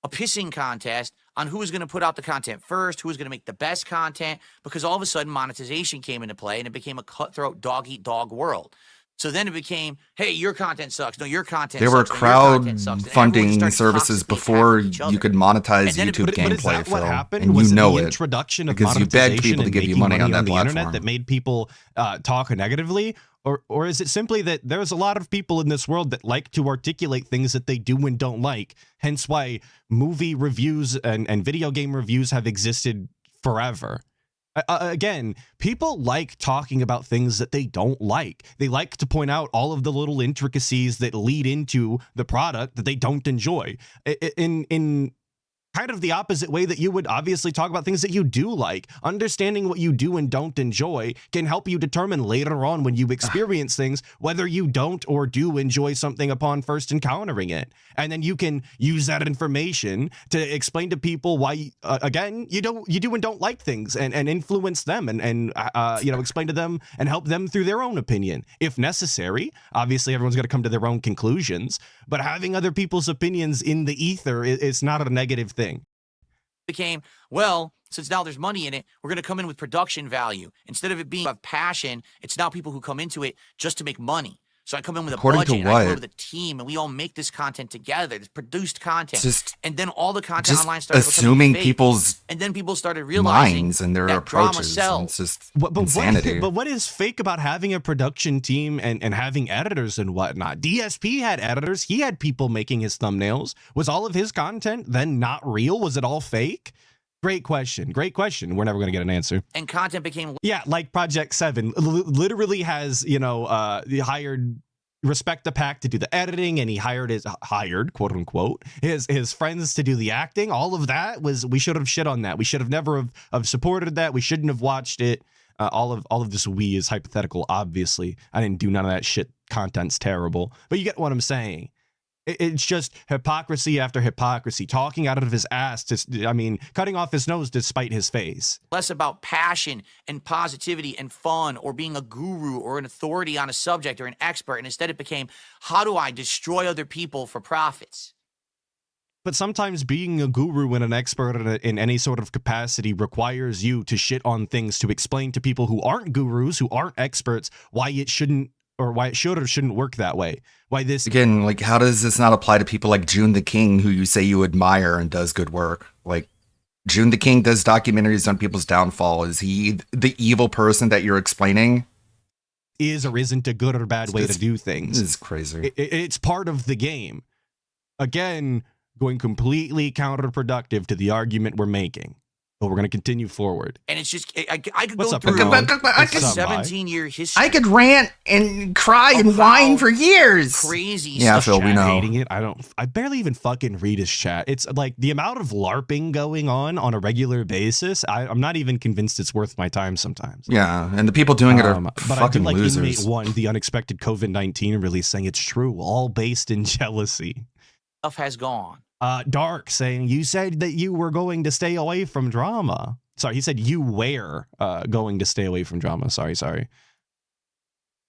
a pissing contest on who was going to put out the content first, who was going to make the best content, because all of a sudden monetization came into play and it became a cutthroat dog-eat-dog world. So then it became, hey, your content sucks. No, your content There sucks. were No, your content sucks. And everyone crowdfunding started services toxically before attacking each other. you could monetize And then YouTube But is gameplay, that what Phil. happened? And was you know the it. introduction of because you begged monetization people to and give you making money on that the platform. internet that made people talk negatively? Or is it simply that there's a lot of people in this world that like to articulate things that they do and don't like, hence why movie reviews and video game reviews have existed forever? Again, people like talking about things that they don't like. They like to point out all of the little intricacies that lead into the product that they don't enjoy. In kind of the opposite way that you would obviously talk about things that you do like. Understanding what you do and don't enjoy can help you determine later on when you experience things whether you don't or do enjoy something upon first encountering it. And then you can use that information to explain to people why, again, you do and don't like things, and influence them and explain to them and help them through their own opinion if necessary. Obviously, everyone's going to come to their own conclusions, but having other people's opinions in the ether is not a negative thing. Became, well, since now there's money in it, we're going to come in with production value. Instead of it being of passion, it's now people who come into it just to make money. So I come in with a According budget, to and I come in what? with a team, and we all make this content together, this produced content. Just- and then all the content Just online started assuming becoming fake. people's And then people started realizing minds and their that drama approaches. And sells. it's just But insanity. what is fake about having a production team and having editors and whatnot? DSP had editors. He had people making his thumbnails. Was all of his content then not real? Was it all fake? Great question. We're never going to get an answer. And content became Yeah, like Project 7 literally has, hired Respect the Pack to do the editing, and he hired, quote unquote, his friends to do the acting. All of that we should have shit on that. We should have never have supported that. We shouldn't have watched it. All of this we is hypothetical, obviously. I didn't do none of that shit. Content's terrible. But you get what I'm saying. It's just hypocrisy after hypocrisy, talking out of his ass, cutting off his nose despite his face. less about passion and positivity and fun or being a guru or an authority on a subject or an expert. And instead it became, how do I destroy other people for profits? But sometimes being a guru and an expert in any sort of capacity requires you to shit on things to explain to people who aren't gurus, who aren't experts, why it shouldn't, or why it should or shouldn't work that way. Why this... Again, like, how does this not apply to people like June the King, who you say you admire and does good work? Like, June the King does documentaries on people's downfall. Is he the evil person that you're explaining? Is or isn't a good or bad way to do things. This is crazy. It's part of the game. Again, going completely counterproductive to the argument we're making. But we're going to continue forward. And it's just, I could What's go up, through Ramon? a What's up, Mike? 17-year history. I could rant and cry and About whine for years. crazy Yeah, stuff. Phil, we Chat know. hating it. I barely even fucking read his chat. It's like the amount of LARPing going on a regular basis. I'm not even convinced it's worth my time sometimes. Yeah, and the people doing it are But I do fucking like losers. Inmate 1, the unexpected COVID-19 release, saying it's true, all based in jealousy. Stuff has gone. Dark saying, you said that you were going to stay away from drama. Sorry, he said you were going to stay away from drama. Sorry.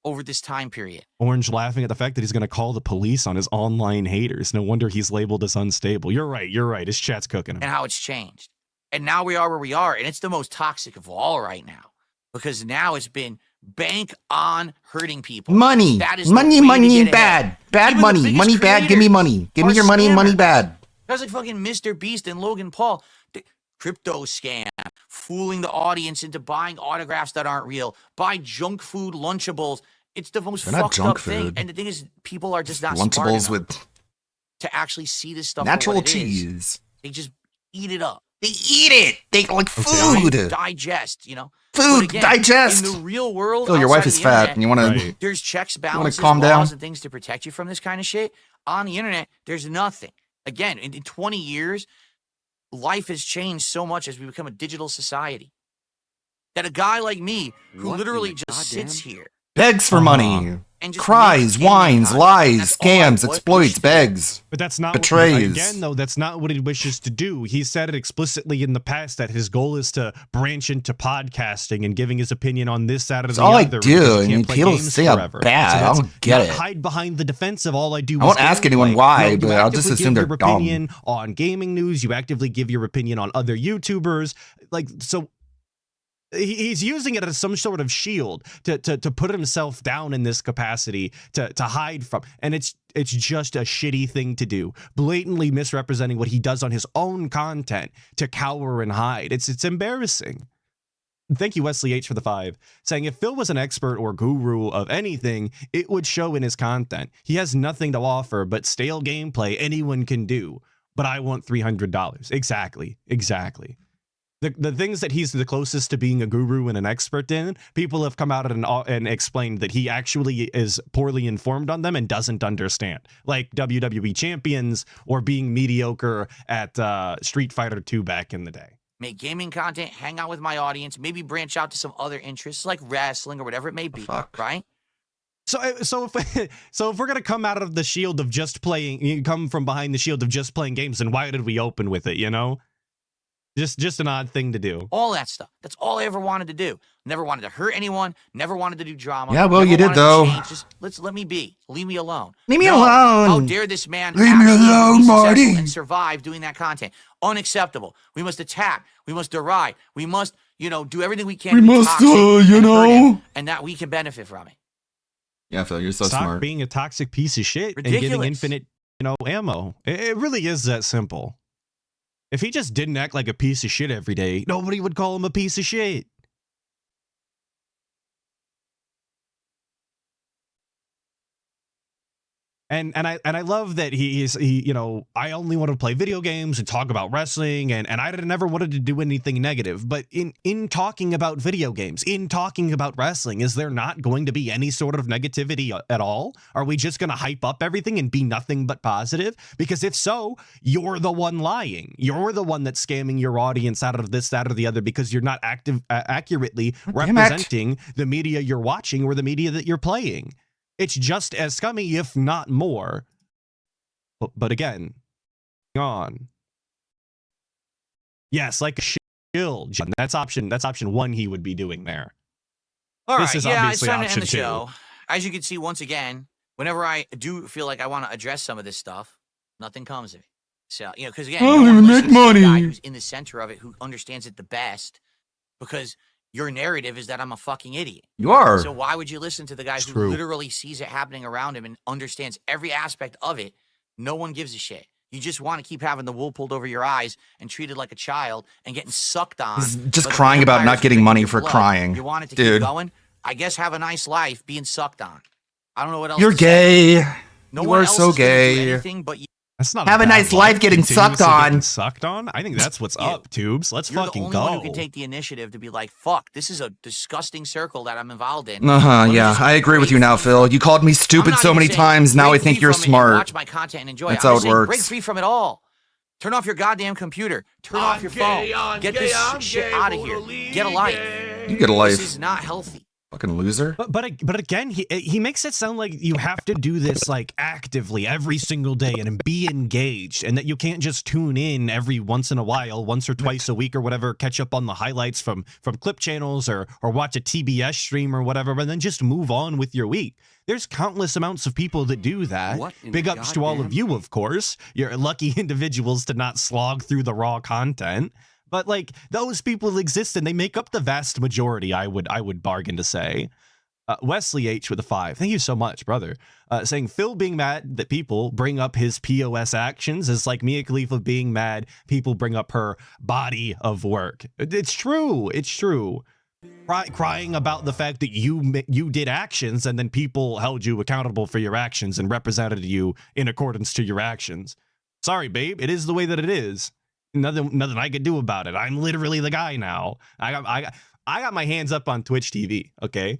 Over this time period. Orange laughing at the fact that he's going to call the police on his online haters. No wonder he's labeled as unstable. You're right. His chat's cooking him. And how it's changed. And now we are where we are. And it's the most toxic of all right now. Because now it's been bank on hurting people. Money. That is the Money, way to money, get ahead. bad. Bad Even the money. biggest Money, bad. Give me creators money. Give me are your money, money, scammers. bad. Guys like fucking Mr. Beast and Logan Paul. The crypto scam. Fooling the audience into buying autographs that aren't real. Buy junk food Lunchables. It's the most They're not fucked junk up thing. food. And the thing is, people are just not smart Lunchables enough with to actually see this stuff for natural what it is. cheese. They just eat it up. They eat it. They like food. Digest, you know. Food, But again, digest. In the real world, Phil, your outside wife of is the fat, internet, and you want to. Right. there's checks, balances, calm laws, down? and things to protect you from this kind of shit. On the internet, there's nothing. Again, in 20 years, life has changed so much as we become a digital society that a guy like me, who What in literally the just goddamn- sits here, Begs for money. and just cries, make gaming whines, content. lies, That's all I scams, wish exploits, to do. begs. But that's not Betrays. again, though. That's not what he wishes to do. He said it explicitly in the past that his goal is to branch into podcasting and giving his opinion on this, that, or That's the all I other. do, because he and can't play people games say I'm forever. bad. I that's don't get not it. Hide behind the defense of all I do. I won't ask anyone why, you but I'll just actively assume give they're your opinion on gaming news. You actively give your opinion on other YouTubers. Like so. He's using it as some sort of shield to put himself down in this capacity to hide from, and it's just a shitty thing to do, blatantly misrepresenting what he does on his own content to cower and hide. It's embarrassing. Thank you, Wesley H, for the 5, saying if Phil was an expert or guru of anything, it would show in his content. He has nothing to offer but stale gameplay anyone can do. But I want $300. Exactly. The things that he's the closest to being a guru and an expert in, people have come out and explained that he actually is poorly informed on them and doesn't understand, like WWE champions or being mediocre at Street Fighter 2 back in the day. Make gaming content, hang out with my audience, maybe branch out to some other interests like wrestling or whatever it may be, Fuck. right? So if we're gonna come out of the shield of just playing, come from behind the shield of just playing games, then why did we open with it? You know? Just an odd thing to do. All that stuff. That's all I ever wanted to do. Never wanted to hurt anyone. Never wanted to do drama. Yeah, well, never you did, wanted to though. change. Just let me be. Leave me alone. Leave me No. alone. How dare this man Leave me actually alone, be successful Marty. and survive doing that content? Unacceptable. We must attack. We must deride. We must, do everything we can. We to be must, toxic you and hurt him, know. and that we can benefit from it. Yeah, Phil, you're so Stop smart. being a toxic piece of shit and getting Ridiculous. infinite, ammo. It really is that simple. If he just didn't act like a piece of shit every day, nobody would call him a piece of shit. And I love that he I only want to play video games and talk about wrestling, and I never wanted to do anything negative. But in talking about video games, in talking about wrestling, is there not going to be any sort of negativity at all? Are we just going to hype up everything and be nothing but positive? Because if so, you're the one lying. You're the one that's scamming your audience out of this, that, or the other, because you're not accurately Damn it. representing the media you're watching or the media that you're playing. It's just as scummy, if not more. But again, on. Yes, like a shield. That's option 1 he would be doing there. All This right, is yeah, obviously it's time to option end the 2. show. As you can see, once again, whenever I do feel like I want to address some of this stuff, nothing comes of it. So, because again, I no don't one even listens make to the guy money. who's in the center of it, who understands it the best, because your narrative is that I'm a fucking idiot. You are. So why would you listen to the guy It's who true. literally sees it happening around him and understands every aspect of it? No one gives a shit. You just want to keep having the wool pulled over your eyes and treated like a child and getting sucked on. He's just by the crying about vampires not who getting drink money your for blood. crying. You want it to Dude. keep going? I guess have a nice life being sucked on. I don't know what else You're to say. gay. No You one are else so is gonna do gay. anything but you. That's not Have a bad nice life getting sucked Continuously on. getting sucked on? I think that's what's You. up, Tubes. Let's You're the fucking only go. one who can take the initiative to be like, fuck, this is a disgusting circle that I'm involved in. Uh-huh, Let me yeah. just I agree with break you now, free Phil. from it. You called me I'm stupid not so even many saying times, now I break think free you're from it and smart. Watch my content and enjoy That's it. I'm how just it saying, works. break free from it all. Turn off your goddamn computer. Turn off your phone. Get this shit out of here. Get a life. You get a This life. is not healthy. Fucking loser. But again, he makes it sound like you have to do this like actively every single day and be engaged, and that you can't just tune in every once in a while, once or twice a week or whatever, catch up on the highlights from clip channels or watch a TBS stream or whatever, and then just move on with your week. There's countless amounts of people that do that. What in Big the ups to all of you, of course. You're lucky individuals to not slog through the raw content. But like those people exist and they make up the vast majority, I would bargain to say. Wesley H with a 5. Thank you so much, brother. Saying Phil being mad that people bring up his POS actions is like Mia Khalifa being mad people bring up her body of work. It's true. It's true. Crying about the fact that you did actions and then people held you accountable for your actions and represented you in accordance to your actions. Sorry, babe. It is the way that it is. Nothing I could do about it. I'm literally the guy now. I got my hands up on Twitch TV. Okay.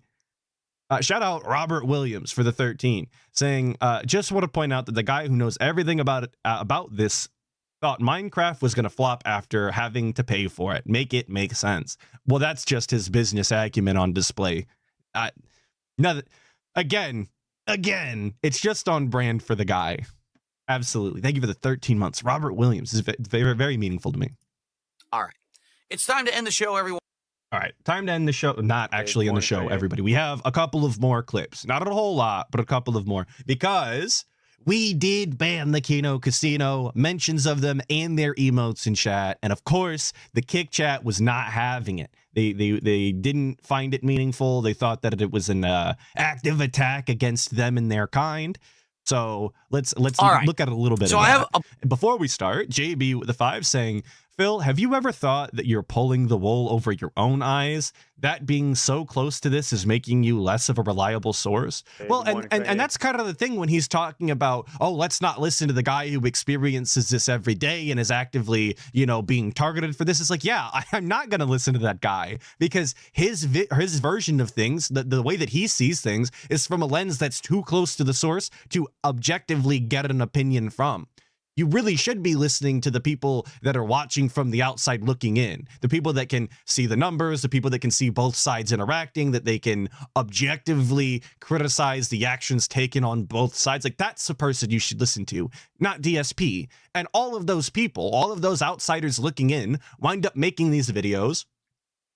Shout out Robert Williams for the 13, saying, just want to point out that the guy who knows everything about this thought Minecraft was going to flop after having to pay for it. Make it make sense. Well, that's just his business acumen on display. Again, Again, it's just on brand for the guy. Absolutely. Thank you for the 13 months. Robert Williams is very, very meaningful to me. All right. It's time to end the show, everyone. All right, time to end the show. Not actually end the show, everybody. We have a couple of more clips. Not a whole lot, but a couple of more. Because we did ban the Kino Casino, mentions of them and their emotes in chat. And of course, the Kick chat was not having it. They didn't find it meaningful. They thought that it was an active attack against them and their kind. So let's look at it a little bit. So I have before we start, JB with the 5 saying, Phil, have you ever thought that you're pulling the wool over your own eyes? That being so close to this is making you less of a reliable source? Well, and that's kind of the thing when he's talking about, oh, let's not listen to the guy who experiences this every day and is actively, being targeted for this. It's like, yeah, I'm not going to listen to that guy because his version of things, the way that he sees things is from a lens that's too close to the source to objectively get an opinion from. You really should be listening to the people that are watching from the outside looking in, the people that can see the numbers, the people that can see both sides interacting, that they can objectively criticize the actions taken on both sides. Like, that's the person you should listen to, not DSP. And all of those people, all of those outsiders looking in, wind up making these videos.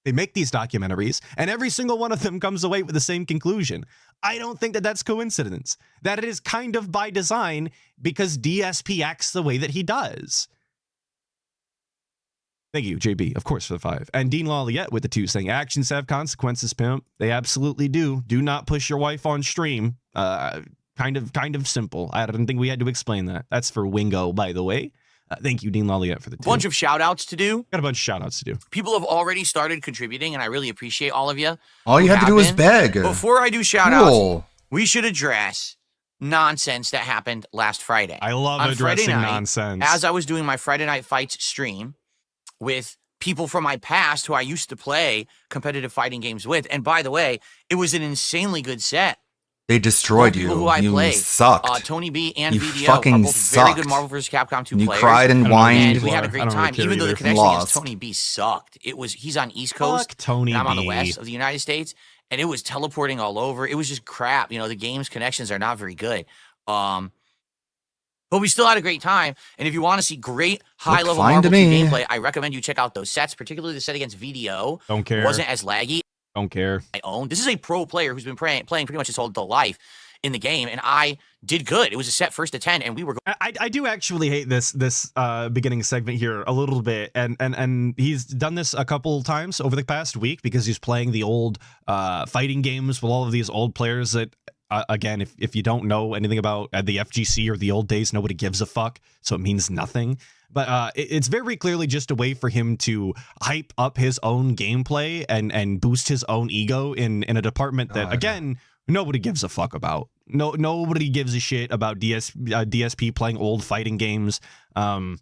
They make these documentaries, and every single one of them comes away with the same conclusion. I don't think that that's coincidence. That it is kind of by design because DSP acts the way that he does. Thank you, JB, of course, for the 5. And Dean Laliette with the 2 saying, actions have consequences, pimp. They absolutely do. Do not push your wife on stream. Kind of simple. I don't think we had to explain that. That's for Wingo, by the way. Thank you, Dean Laliette, for the 2. Bunch of shout outs to do. Got a bunch of shout outs to do. People have already started contributing, and I really appreciate all of you. All you had to do was beg. Before I do shout outs, we should address nonsense that happened last Friday. I love on addressing Friday night, nonsense. As I was doing my Friday Night Fights stream with people from my past who I used to play competitive fighting games with. And by the way, it was an insanely good set. They destroyed you. Who I you played. Sucked. Tony B and you VDO fucking are both sucked. very good Marvel vs. Capcom 2 you players. cried and whined. And we had a great time, even though the connection against Tony B sucked. He's on East Coast, Tony and I'm on B. the West of the United States, and it was teleporting all over. It was just crap. The game's connections are not very good. But we still had a great time. And if you want to see great high-level Marvel 2 gameplay, I recommend you check out those sets, particularly the set against VDO. Don't care. It wasn't as laggy. Don't care. This is a pro player who's been playing pretty much his whole life in the game, and I did good. It was a set 1st to 10, and we were. I do actually hate this beginning segment here a little bit, and he's done this a couple times over the past week because he's playing the old fighting games with all of these old players that. Again, if you don't know anything about the FGC or the old days, nobody gives a fuck, so it means nothing. But it's very clearly just a way for him to hype up his own gameplay and boost his own ego in a department that, again, nobody gives a fuck about. Nobody gives a shit about DSP playing old fighting games. Going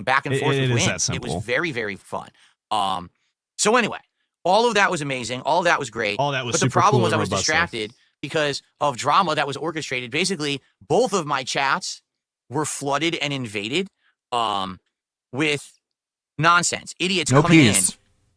back and forth with wins. It was very, very fun. So anyway, all of that was amazing. All of that was great. All that was but super the problem cool was I was distracted because of drama that was orchestrated. Basically, both of my chats were flooded and invaded with nonsense. Idiots coming in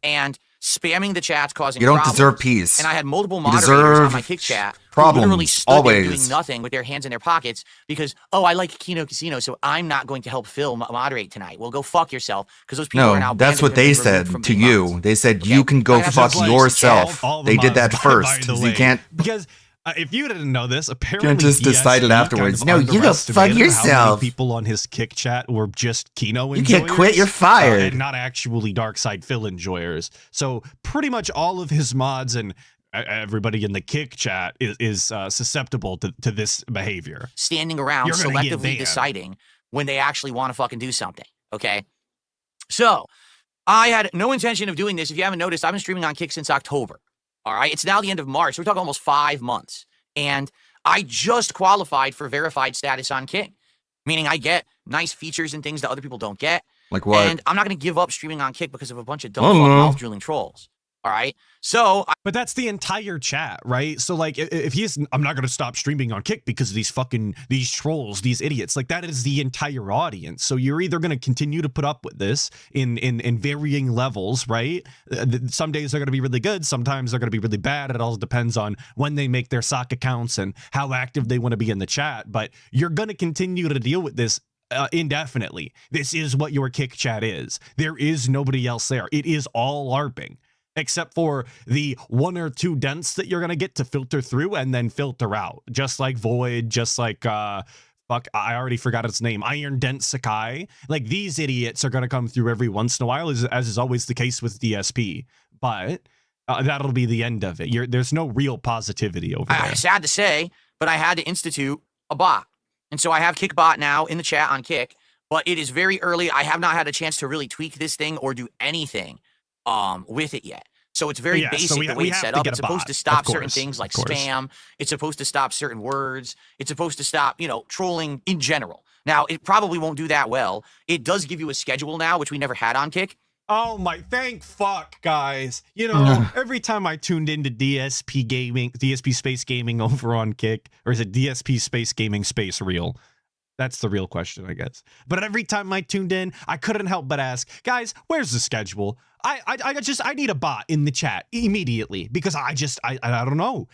and spamming the chats, causing problems. You don't deserve peace. And I had multiple moderators on my Kick chat who literally stood there doing nothing with their hands in their pockets because, I like Kino Casino, so I'm not going to help Phil moderate tonight. Well, go fuck yourself, because those people are now banned. That's what they said to you. They said you can go fuck yourself. They did that first. You can't. Because if you didn't know this, apparently you just decided afterwards. No, you go fuck yourself. How many people on his Kick chat were just Kino enjoyers. You can't quit. You're fired. And not actually Darkside Phil enjoyers. So pretty much all of his mods and everybody in the Kick chat is susceptible to this behavior. Standing around selectively deciding when they actually want to fucking do something. Okay. So I had no intention of doing this. If you haven't noticed, I've been streaming on Kick since October. All right, it's now the end of March. So we're talking almost 5 months. And I just qualified for verified status on Kick, meaning I get nice features and things that other people don't get. Like what? And I'm not going to give up streaming on Kick because of a bunch of dumb mouth-drooling trolls. All right. So But that's the entire chat, right? So like if he's I'm not going to stop streaming on Kick because of these trolls, these idiots. Like that is the entire audience. So you're either going to continue to put up with this in varying levels, right? Some days they're going to be really good, sometimes they're going to be really bad. It all depends on when they make their sock accounts and how active they want to be in the chat, but you're going to continue to deal with this indefinitely. This is what your Kick chat is. There is nobody else there. It is all LARPing. Except for the 1 or 2 dents that you're going to get to filter through and then filter out. Just like Void, just like, I already forgot its name, Iron Dent Sakai. Like, these idiots are going to come through every once in a while, as is always the case with DSP. But that'll be the end of it. There's no real positivity over there. Sad to say, but I had to institute a bot. And so I have Kickbot now in the chat on Kick, but it is very early. I have not had a chance to really tweak this thing or do anything with it yet. So it's very basic the way it's set up. It's supposed to stop certain things like spam. It's supposed to stop certain words. It's supposed to stop, trolling in general. Now, it probably won't do that well. It does give you a schedule now, which we never had on Kick. Oh my, thank fuck, guys. Every time I tuned into DSP Space Gaming over on Kick, or is it DSP Space Gaming Space Real? That's the real question, I guess. But every time I tuned in, I couldn't help but ask, guys, where's the schedule? I need a bot in the chat immediately because I don't know.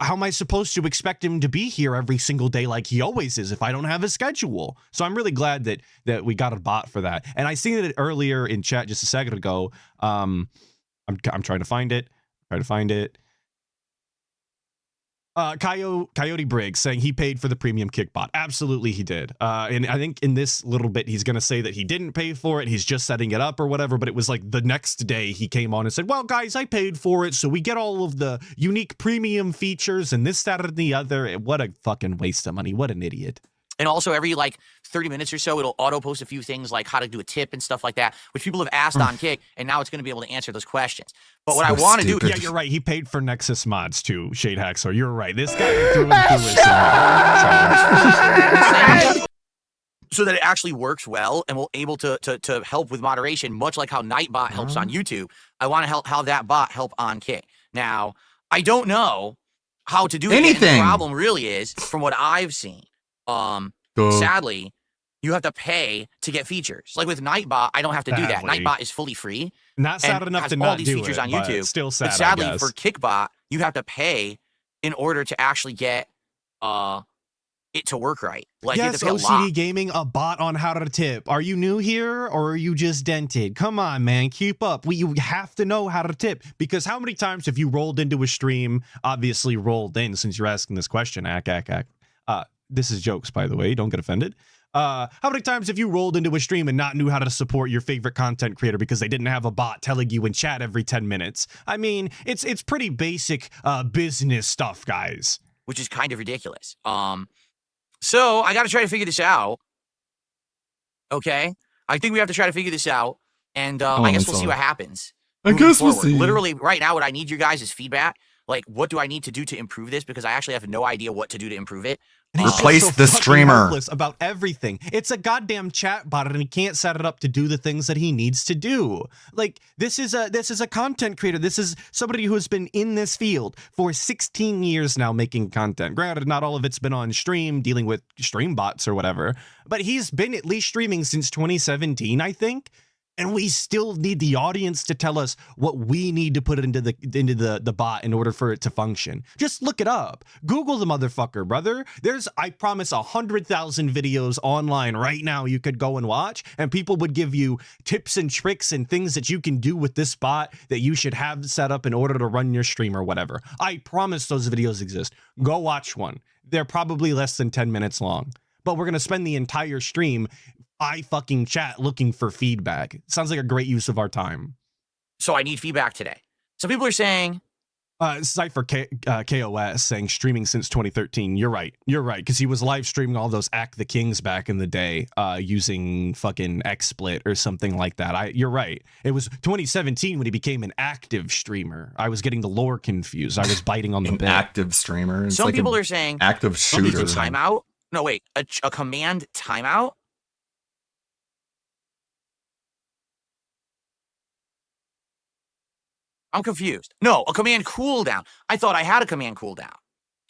How am I supposed to expect him to be here every single day like he always is if I don't have a schedule? So I'm really glad that we got a bot for that. And I seen it earlier in chat just a second ago. I'm trying to find it. Coyote Briggs saying he paid for the premium Kickbot. Absolutely he did. And I think in this little bit, he's going to say that he didn't pay for it. He's just setting it up or whatever. But it was like the next day he came on and said, well, guys, I paid for it. So we get all of the unique premium features and this, that, and the other. What a fucking waste of money. What an idiot. And also every 30 minutes or so, it'll auto post a few things like how to do a tip and stuff like that, which people have asked on Kick, and now it's going to be able to answer those questions. But what I want to do, yeah, you're right. He paid for Nexus mods too, Shade Haxor. You're right. This guy threw and through so that it actually works well and will able to help with moderation, much like how Nightbot helps on YouTube. I want to help how that bot help on Kick. Now, I don't know how to do anything. The problem really is, from what I've seen, sadly, you have to pay to get features. Like with Nightbot, I don't have to do that. Nightbot is fully free. Not sad enough to not do it. All these features on YouTube. Still sad. But sadly, for Kickbot, you have to pay in order to actually get it to work right. Like, yes, OCD Gaming, a bot on how to tip. Are you new here or are you just dented? Come on, man, keep up. You have to know how to tip, because how many times have you rolled into a stream, obviously rolled in since you're asking this question, this is jokes, by the way, don't get offended. How many times have you rolled into a stream and not knew how to support your favorite content creator because they didn't have a bot telling you in chat every 10 minutes? I mean, it's pretty basic business stuff, guys. Which is kind of ridiculous. So I got to try to figure this out. Okay? I think we have to try to figure this out, and I guess we'll see what happens. I guess we'll see. Literally, right now, what I need your guys' feedback. Like, what do I need to do to improve this? Because I actually have no idea what to do to improve it. Replace the streamer. About everything. It's a goddamn chat bot, and he can't set it up to do the things that he needs to do. Like, this is a content creator. This is somebody who has been in this field for 16 years now making content. Granted, not all of it's been on stream, dealing with stream bots or whatever, but he's been at least streaming since 2017, I think. And we still need the audience to tell us what we need to put into the bot in order for it to function. Just look it up. Google the motherfucker, brother. There's, I promise, 100,000 videos online right now you could go and watch, and people would give you tips and tricks and things that you can do with this bot that you should have set up in order to run your stream or whatever. I promise those videos exist. Go watch one. They're probably less than 10 minutes long. But we're going to spend the entire stream fucking chat looking for feedback. Sounds like a great use of our time. So I need feedback today. Some people are saying Cypher KOS saying streaming since 2013. You're right, because he was live streaming all those Act the Kings back in the day using fucking XSplit or something like that. You're right, it was 2017 when he became an active streamer. I was getting the lore confused. I was biting on the bit. Active streamer. It's some like people are saying active shooter. Timeout. No, wait, a command timeout. I'm confused. No, a command cooldown. I thought I had a command cooldown.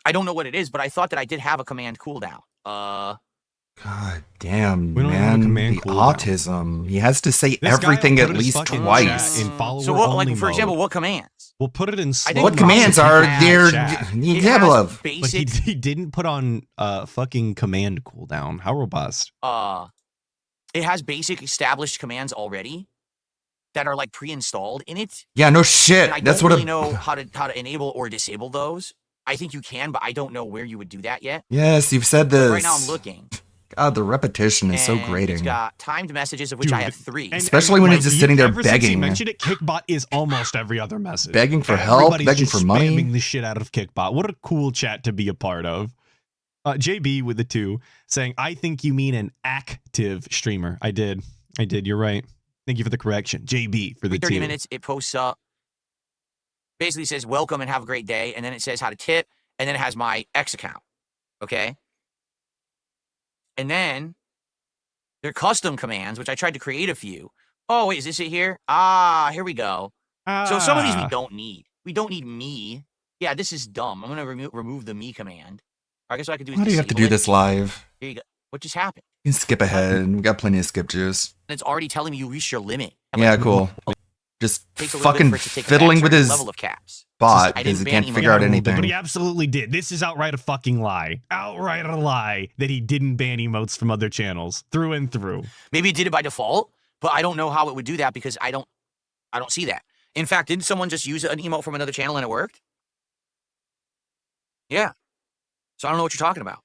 I don't know what it is, but I thought that I did have a command cooldown. God damn, We don't have a man. command The cooldown. autism. He has to say This guy will everything put at his least fucking twice. chat in follower So what, only like, for mode. example, what commands? We'll put it in I slow. didn't What know commands that are Chat, there? chat. The It example has of. But he, basic, he didn't put on fucking command cooldown. How robust? it has basic established commands already that are like pre-installed in it. Yeah, no shit. And I That's don't what really know how to enable or disable those. I think you can, but I don't know where you would do that yet. Yes, you've said this. But right now I'm looking. God, the repetition is so and It's grating. got timed messages, of which I Dude, have 3. And- Especially when like, it's just sitting there ever since he begging. mentioned it, Kickbot is almost every other message. Begging for help, Everybody's begging just for money. spamming the shit out of Kickbot. What a cool chat to be a part of. JB with the 2 saying, I think you mean an active streamer. I did. You're right. Thank you for the correction. JB for the 30 2. minutes, it posts up. Basically says, welcome and have a great day. And then it says how to tip. And then it has my X account. Okay. And then there are custom commands, which I tried to create a few. Oh, wait, is this it here? Ah, here we go. So some of these we don't need. We don't need me. Yeah, this is dumb. I'm going to remove the me command. Or I guess what I could do is Why do you have to disable do it. this live? Here you go. What just happened? You can skip ahead. We got plenty of skip juice. And it's already telling me you reached your limit. I'm Yeah, like, cool. Just takes a little bit fucking for it to take fiddling effect, with certain his level of caps. bot I because didn't he ban can't him figure out But he anything. absolutely did. This is outright a fucking lie. Outright a lie that he didn't ban emotes from other channels through and through. Maybe it did it by default, but I don't know how it would do that because I don't see that. In fact, didn't someone just use an emote from another channel and it worked? Yeah. So I don't know what you're talking about.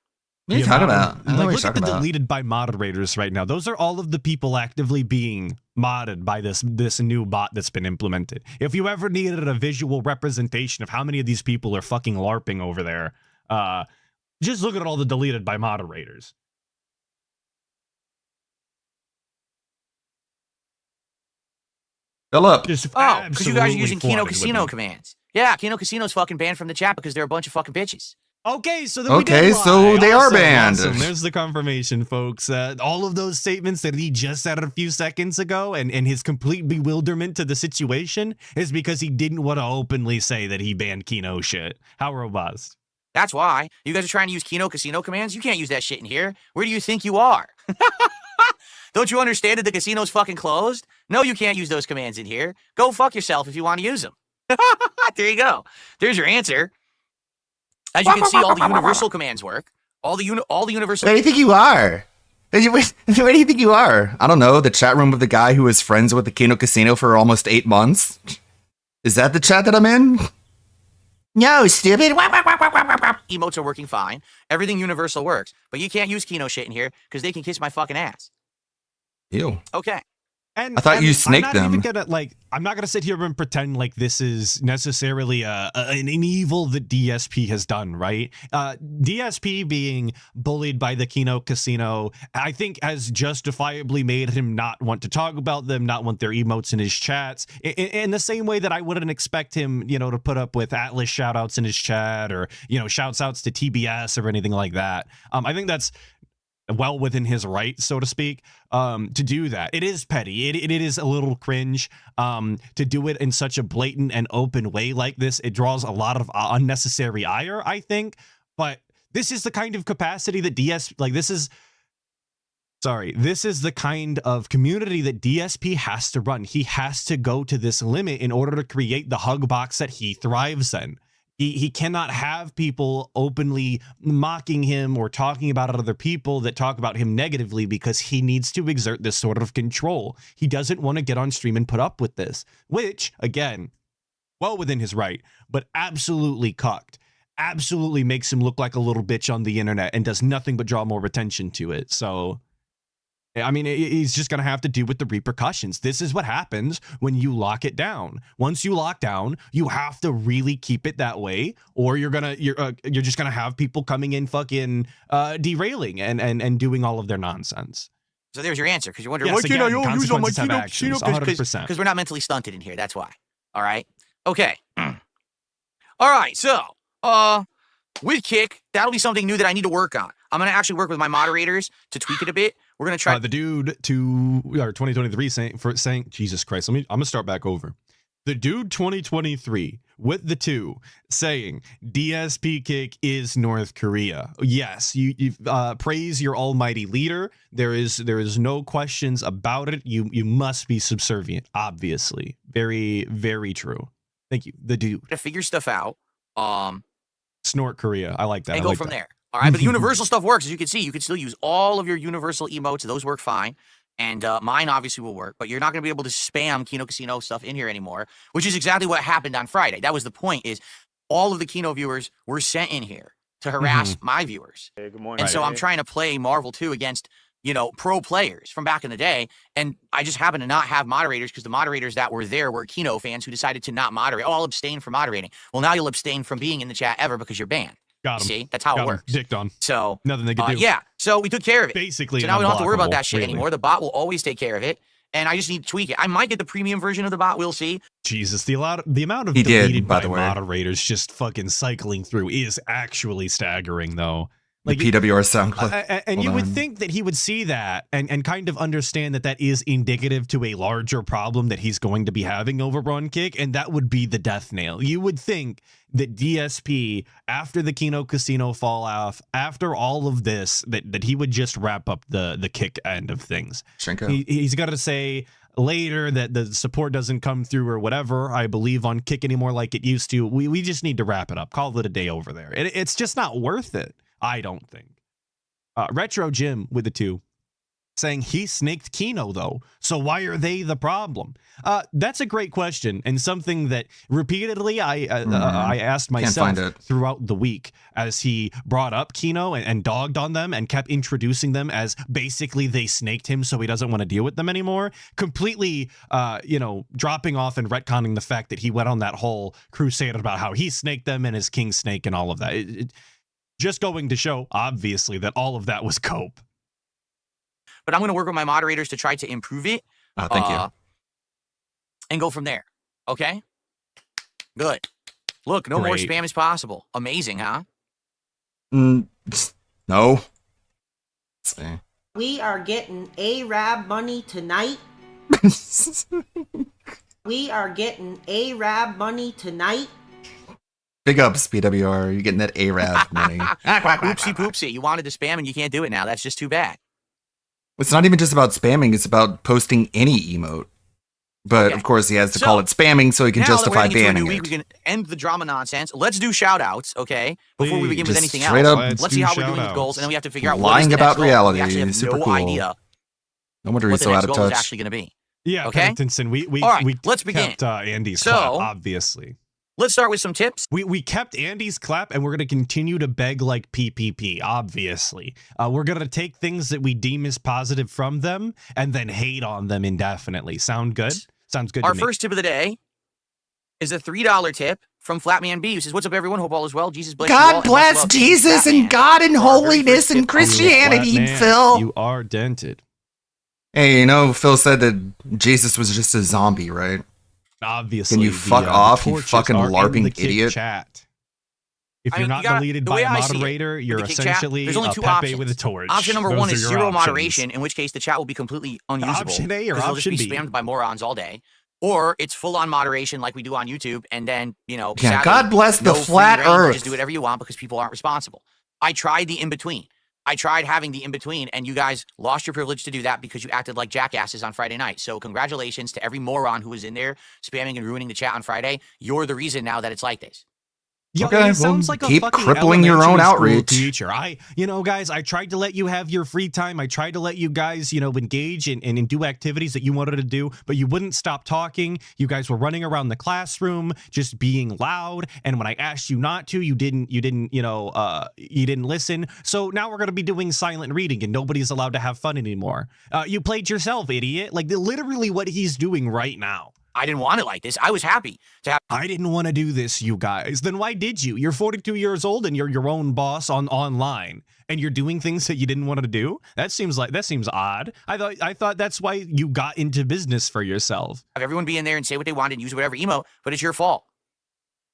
What are you The talking amount about? of- I don't know what Like, look you're at the talking about. deleted by moderators right now. Those are all of the people actively being modded by this new bot that's been implemented. If you ever needed a visual representation of how many of these people are fucking LARPing over there, just look at all the deleted by moderators. Fill up. Just Oh, because you guys are absolutely using Kino flooded with Casino them. commands. Yeah, Kino Casino's fucking banned from the chat because they're a bunch of fucking bitches. Okay, so then we Okay, did so lie. they are Awesome, banned. awesome. There's the confirmation, folks. All of those statements that he just said a few seconds ago and his complete bewilderment to the situation is because he didn't want to openly say that he banned Kino shit. How robust. That's why. You guys are trying to use Kino Casino commands? You can't use that shit in here. Where do you think you are? Don't you understand that the casino's fucking closed? No, you can't use those commands in here. Go fuck yourself if you want to use them. There you go. There's your answer. As you can see, all the universal commands work. All the universal. Where do you think you are? Where do you think you are? I don't know. The chat room of the guy who was friends with the Kino Casino for almost 8 months? Is that the chat that I'm in? No, stupid. Emotes are working fine. Everything universal works. But you can't use Kino shit in here because they can kiss my fucking ass. Ew. Okay. And I thought you I'm snaked not even them. I'm not gonna sit here and pretend like this is necessarily an evil that DSP has done, right? DSP being bullied by the Kino Casino, I think, has justifiably made him not want to talk about them, not want their emotes in his chats. In the same way that I wouldn't expect him, to put up with Atlas shoutouts in his chat or shouts outs to TBS or anything like that. I think that's well within his right, so to speak, to do that. It is petty. It is a little cringe to do it in such a blatant and open way like this. It draws a lot of unnecessary ire, I think. But this is the kind of capacity that this is the kind of community that DSP has to run. He has to go to this limit in order to create the hug box that he thrives in. He cannot have people openly mocking him or talking about other people that talk about him negatively because he needs to exert this sort of control. He doesn't want to get on stream and put up with this, which, again, well within his right, but absolutely cucked. Absolutely makes him look like a little bitch on the internet and does nothing but draw more attention to it. So, I mean, he's just going to have to deal with the repercussions. This is what happens when you lock it down. Once you lock down, you have to really keep it that way, or you're just going to have people coming in fucking derailing and doing all of their nonsense. So there's your answer, because you're wondering, Yes, why can't I again, use all my consequences have actions, 100%. Because we're not mentally stunted in here. That's why. All right. Okay. All right. So, with Kick, that'll be something new that I need to work on. I'm going to actually work with my moderators to tweak it a bit. We're going to try. The dude to 2023 saying Jesus Christ. I'm going to start back over. The dude 2023 with the 2 saying DSP kick is North Korea. Yes, you praise your almighty leader. There is no questions about it. You must be subservient, obviously. Very, very true. Thank you. The dude. To figure stuff out. Snort Korea. I like that. And I go like from that. there. All right, but the universal stuff works. As you can see, you can still use all of your universal emotes. Those work fine. And mine obviously will work, but you're not going to be able to spam Kino Casino stuff in here anymore, which is exactly what happened on Friday. That was the point, is all of the Kino viewers were sent in here to harass my viewers. Hey, good morning. And so I'm trying to play Marvel 2 against, pro players from back in the day. And I just happen to not have moderators because the moderators that were there were Kino fans who decided to not moderate. Oh, I'll abstain from moderating. Well, now you'll abstain from being in the chat ever because you're banned. Got him. See, that's how it works. Dicked on. So Nothing they can do. yeah, so we took care of it. Basically, so now we don't have to worry about unblockable, that shit really. anymore. The bot will always take care of it, and I just need to tweak it. I might get the premium version of the bot. We'll see. Jesus, the amount of He did, deleted by by the way. moderators just fucking cycling through is actually staggering, though. The PWR sound clip. And Hold you would on. think that he would see that and kind of understand that is indicative to a larger problem that he's going to be having over Run Kick, and that would be the death nail. You would think that DSP, after the Kino Casino fall off, after all of this, that he would just wrap up the kick end of things. Shenko. He's got to say later that the support doesn't come through or whatever. I believe on Kick anymore like it used to. We just need to wrap it up. Call it a day over there. It's just not worth it. I don't think. Retro Jim with the 2 saying he snaked Kino though, so why are they the problem? That's a great question and something that repeatedly I asked myself find it. throughout the week as he brought up Kino and dogged on them and kept introducing them as basically they snaked him so he doesn't want to deal with them anymore, completely dropping off and retconning the fact that he went on that whole crusade about how he snaked them and his king snake and all of that. Just going to show, obviously, that all of that was cope. But I'm going to work with my moderators to try to improve it. Oh, thank you. And go from there. Okay? Good. Look, no more Great. spam is possible. Amazing, huh? No. Let's see. We are getting Arab money tonight. We are getting Arab money tonight. Big ups, PWR. You're getting that Arab money. Oopsie poopsie. You wanted to spam and you can't do it now. That's just too bad. It's not even just about spamming, it's about posting any emote. But Okay. of course, he has to So, call it spamming so he can Now justify that we're heading into a banning new week, it. we can end the drama nonsense. Let's do shout outs, okay? Before we begin with Just anything straight else. up Let's see how we're doing with goals, and then we have to figure out what lying is the about next goal. reality. We actually have Super no cool. idea No wonder what he's the so next out of goal is touch. actually going to be. Yeah, Okay. Pennington, we All right, we let's begin. kept Andy's So- clap, obviously. Let's start with some tips. We kept Andy's clap, and we're going to continue to beg like PPP, obviously. We're going to take things that we deem as positive from them and then hate on them indefinitely. Sound good? Sounds good Our to me. first tip of the day is a $3 tip from Flatman B, who says, "What's up, everyone? Hope all is well. Jesus bless you all, God and much bless love, Jesus Flatman." and God and For our very holiness first and tip of the day. Christianity, Flat man, Phil. You are dented. Hey, Phil said that Jesus was just a zombie, right? Obviously. Can you fuck off, you torches fucking are in LARPing the Kick idiot? Chat. If I you're mean, not you gotta- deleted the by way a I see it, moderator, with you're the Kick chat, essentially there's only a two Pepe options. with a torch. Option number Those one are is your zero options. moderation, in which case the chat will be completely unusable. Option A or 'cause it'll just option be B? spammed by morons all day. Or it's full-on moderation like we do on YouTube, and then, Yeah, sadly, God bless the no free flat reign, you earth. Just do whatever you want because people aren't responsible. I tried the in-between. I tried having the in-between, and you guys lost your privilege to do that because you acted like jackasses on Friday night. So congratulations to every moron who was in there spamming and ruining the chat on Friday. You're the reason now that it's like this. Yo, Okay, it sounds well, like a keep fucking crippling your own elementary school outreach. teacher. Guys, I tried to let you have your free time. I tried to let you guys, engage and do activities that you wanted to do, but you wouldn't stop talking. You guys were running around the classroom, just being loud. And when I asked you not to, you didn't listen. So now we're gonna be doing silent reading, and nobody's allowed to have fun anymore. You played yourself, idiot. Like literally what he's doing right now. I didn't want it like this. I was happy to have I didn't want to do this, you guys. Then why did you? You're 42 years old and you're your own boss online, and you're doing things that you didn't want to do. That seems odd. I thought that's why you got into business for yourself. everyone be in there and say what they want and use whatever emote, but it's your fault.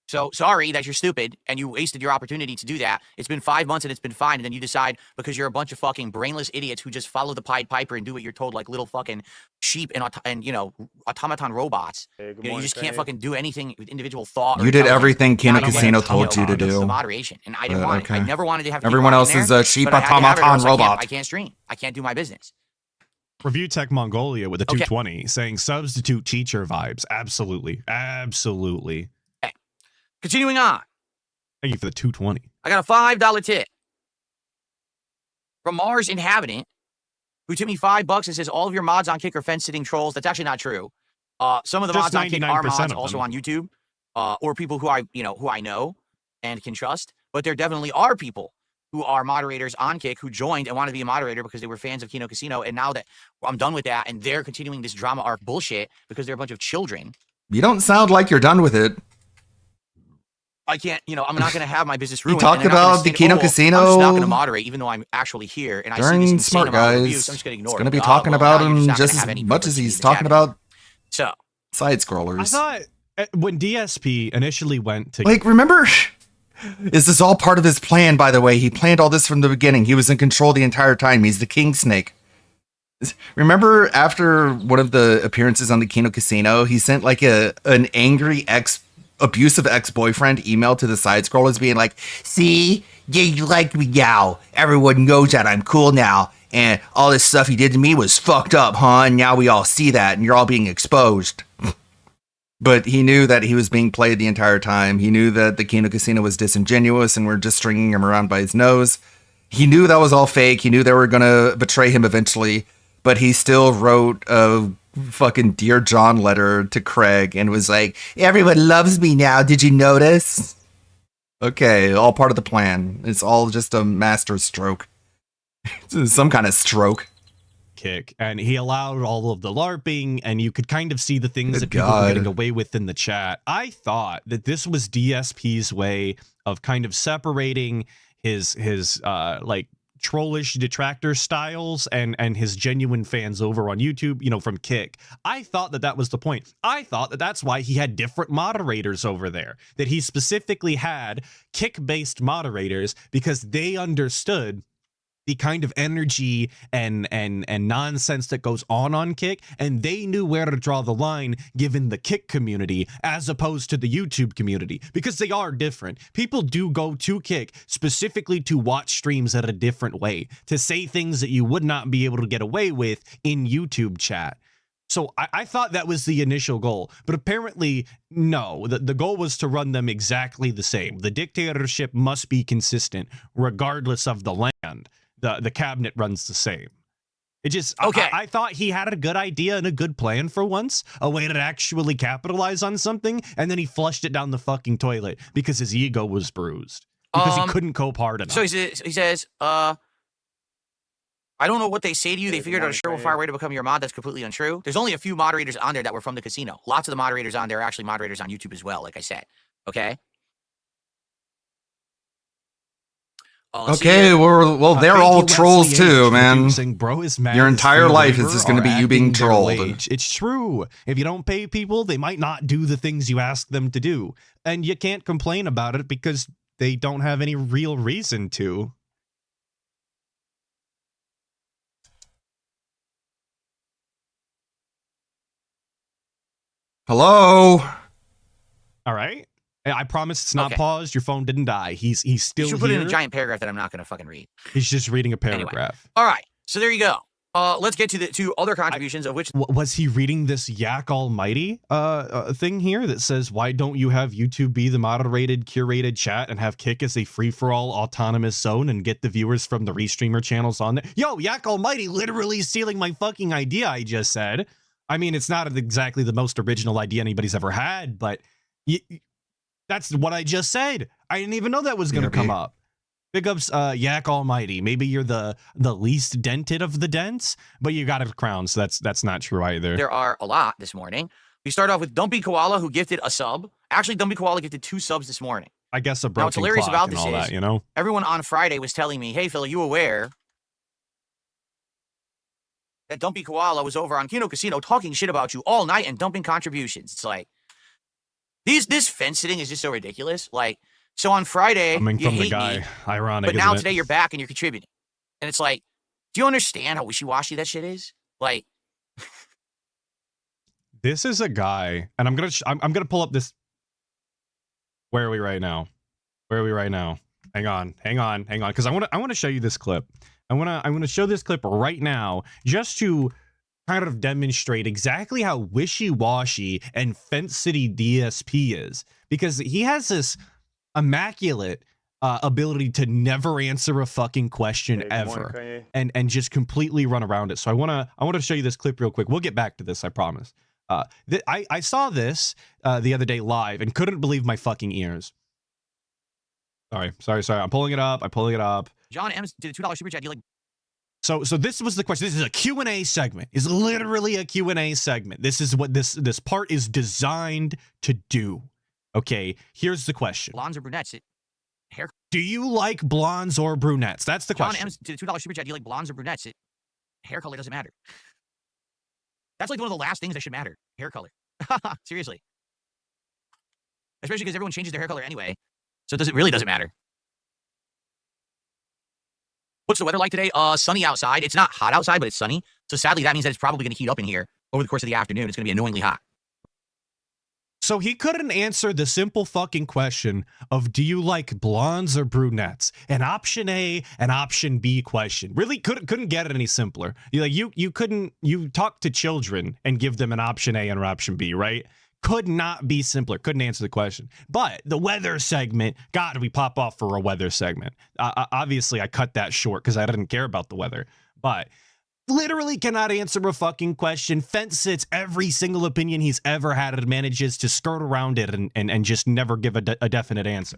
So sorry that you're stupid and you wasted your opportunity to do that. It's been 5 months and it's been fine. And then you decide because you're a bunch of fucking brainless idiots who just follow the Pied Piper and do what you're told like little fucking sheep and you know, automaton robots. You know, you just can't fucking do anything with individual thought. Or You did intelligence. everything Kino Not even Casino like, told you to this is the do. moderation. And I didn't want it. I okay. never wanted to have Everyone people else in is there, a sheep but I had to have it or automaton else robot. I can't stream. I can't do my business. Review Tech Mongolia with a Okay. 220 saying substitute teacher vibes. Absolutely. Absolutely. Continuing on. Thank you for the 220. I got a $5 tip from Mars Inhabitant, who tipped me $5 and says all of your mods on Kick are fence-sitting trolls. That's actually not true. Some of the Just mods on Kick are 99% mods of also them. on YouTube, or people who I know and can trust. But there definitely are people who are moderators on Kick who joined and wanted to be a moderator because they were fans of Kino Casino. And now that I'm done with that, and they're continuing this drama arc bullshit because they're a bunch of children. You don't sound like you're done with it. I can't, I'm not going to have my business You ruined. talked and they're not gonna about the stand- Kino I'm just Casino not going to moderate, even though I'm actually here and I see this during insane Smart amount of Guys. abuse. I'm just going to He's ignore going to it. be talking about now you're him not gonna just have as any much as privilege he's in the talking chat. about So, side I scrollers. thought when DSP initially went to Like, remember? Is this all part of his plan, by the way? He planned all this from the beginning. He was in control the entire time. He's the king snake. Remember after one of the appearances on the Kino Casino, he sent like an angry abusive ex-boyfriend email to the side scrollers being like, see, you like me now. Everyone knows that I'm cool now. And all this stuff he did to me was fucked up, huh? And now we all see that and you're all being exposed. But he knew that he was being played the entire time. He knew that the Kino Casino was disingenuous and we're just stringing him around by his nose. He knew that was all fake. He knew they were going to betray him eventually. But he still wrote a fucking Dear John letter to Craig and was like, everyone loves me now. Did you notice? Okay, all part of the plan. It's all just a master stroke. Some kind of stroke. Kick, and he allowed all of the LARPing, and you could kind of see the things Good that people God. were getting away with in the chat. I thought that this was DSP's way of kind of separating his like trollish detractor styles and his genuine fans over on YouTube, from Kick. I thought that was the point. I thought that that's why he had different moderators over there, that he specifically had Kick-based moderators because they understood the kind of energy and nonsense that goes on Kick, and they knew where to draw the line given the Kick community as opposed to the YouTube community, because they are different. People do go to Kick specifically to watch streams at a different way, to say things that you would not be able to get away with in YouTube chat. So I thought that was the initial goal, but apparently no. The goal was to run them exactly the same. The dictatorship must be consistent regardless of the land. The cabinet runs the same. It just, Okay. I thought he had a good idea and a good plan for once, a way to actually capitalize on something, and then he flushed it down the fucking toilet because his ego was bruised. Because he couldn't cope hard enough. So he says, I don't know what they say to you. They figured out a surefire way to become your mod. That's completely untrue. There's only a few moderators on there that were from the casino. Lots of the moderators on there are actually moderators on YouTube as well, like I said. Okay? Let's see Okay, here. well, they're Thank all you, trolls Wesley too, H, man. producing Bro is mad Your as entire free life is labor just gonna are be you being acting their trolled. wage. It's true. If you don't pay people, they might not do the things you ask them to do. And you can't complain about it because they don't have any real reason to. Hello? All right? I promise it's not Okay. paused. Your phone didn't die. He's You still should put here. it in a giant paragraph that I'm not going to fucking read. He's just reading a paragraph. All right. So there you go. Let's get to the two other contributions of which Was he reading this Yak Almighty thing here that says, why don't you have YouTube be the moderated, curated chat and have Kick as a free-for-all autonomous zone and get the viewers from the restreamer channels on there? Yo, Yak Almighty literally stealing my fucking idea I just said. I mean, it's not exactly the most original idea anybody's ever had, but that's what I just said. I didn't even know that was going to come up. Big ups, Yak Almighty. Maybe you're the least dented of the dents, but you got a crown, so that's not true either. there are a lot this morning. We start off with Dumpy Koala, who gifted a sub. Actually, Dumpy Koala gifted 2 subs this morning. I guess a what's broken hilarious clock about and this all is- that, you know? Everyone on Friday was telling me, hey, Phil, are you aware that Dumpy Koala was over on Kino Casino talking shit about you all night and dumping contributions? It's like, This fence sitting is just so ridiculous. Like, so on Friday, Coming you from the hate guy, me, ironic. but now isn't it? today you're back and you're contributing. And it's like, do you understand how wishy-washy that shit is? Like, This is a guy, and I'm gonna pull up this. Where are we right now? Hang on, because I want to show you this clip. I want to show this clip right now, just to kind of demonstrate exactly how wishy-washy and Fence City DSP is, because he has this immaculate ability to never answer a fucking question ever, and just completely run around it. So I want to show you this clip real quick. We'll get back to this, I promise. I saw this the other day live and couldn't believe my fucking ears. Sorry. I'm pulling it up. John M's did a $2 super chat. You like? So this was the question. This is a Q&A segment. It's literally a Q&A segment. This is what this part is designed to do. Okay, here's the question. Blondes or brunettes? Hair. Do you like blondes or brunettes? That's the John question. M's did a $2 super chat. Do you like blondes or brunettes? Hair color doesn't matter. That's like one of the last things that should matter. Hair color. Seriously. Especially because everyone changes their hair color anyway. So it really doesn't matter. What's the weather like today? Sunny outside. It's not hot outside, but it's sunny. So sadly, that means that it's probably going to heat up in here over the course of the afternoon. It's going to be annoyingly hot. So he couldn't answer the simple fucking question of, do you like blondes or brunettes? An option A and option B question. Really couldn't get it any simpler. You talk to children and give them an option A and an option B, right? Could not be simpler. Couldn't answer the question. But the weather segment, God, we pop off for a weather segment. Obviously, I cut that short because I didn't care about the weather. But literally cannot answer a fucking question. Fence sits every single opinion he's ever had and manages to skirt around it and just never give a definite answer.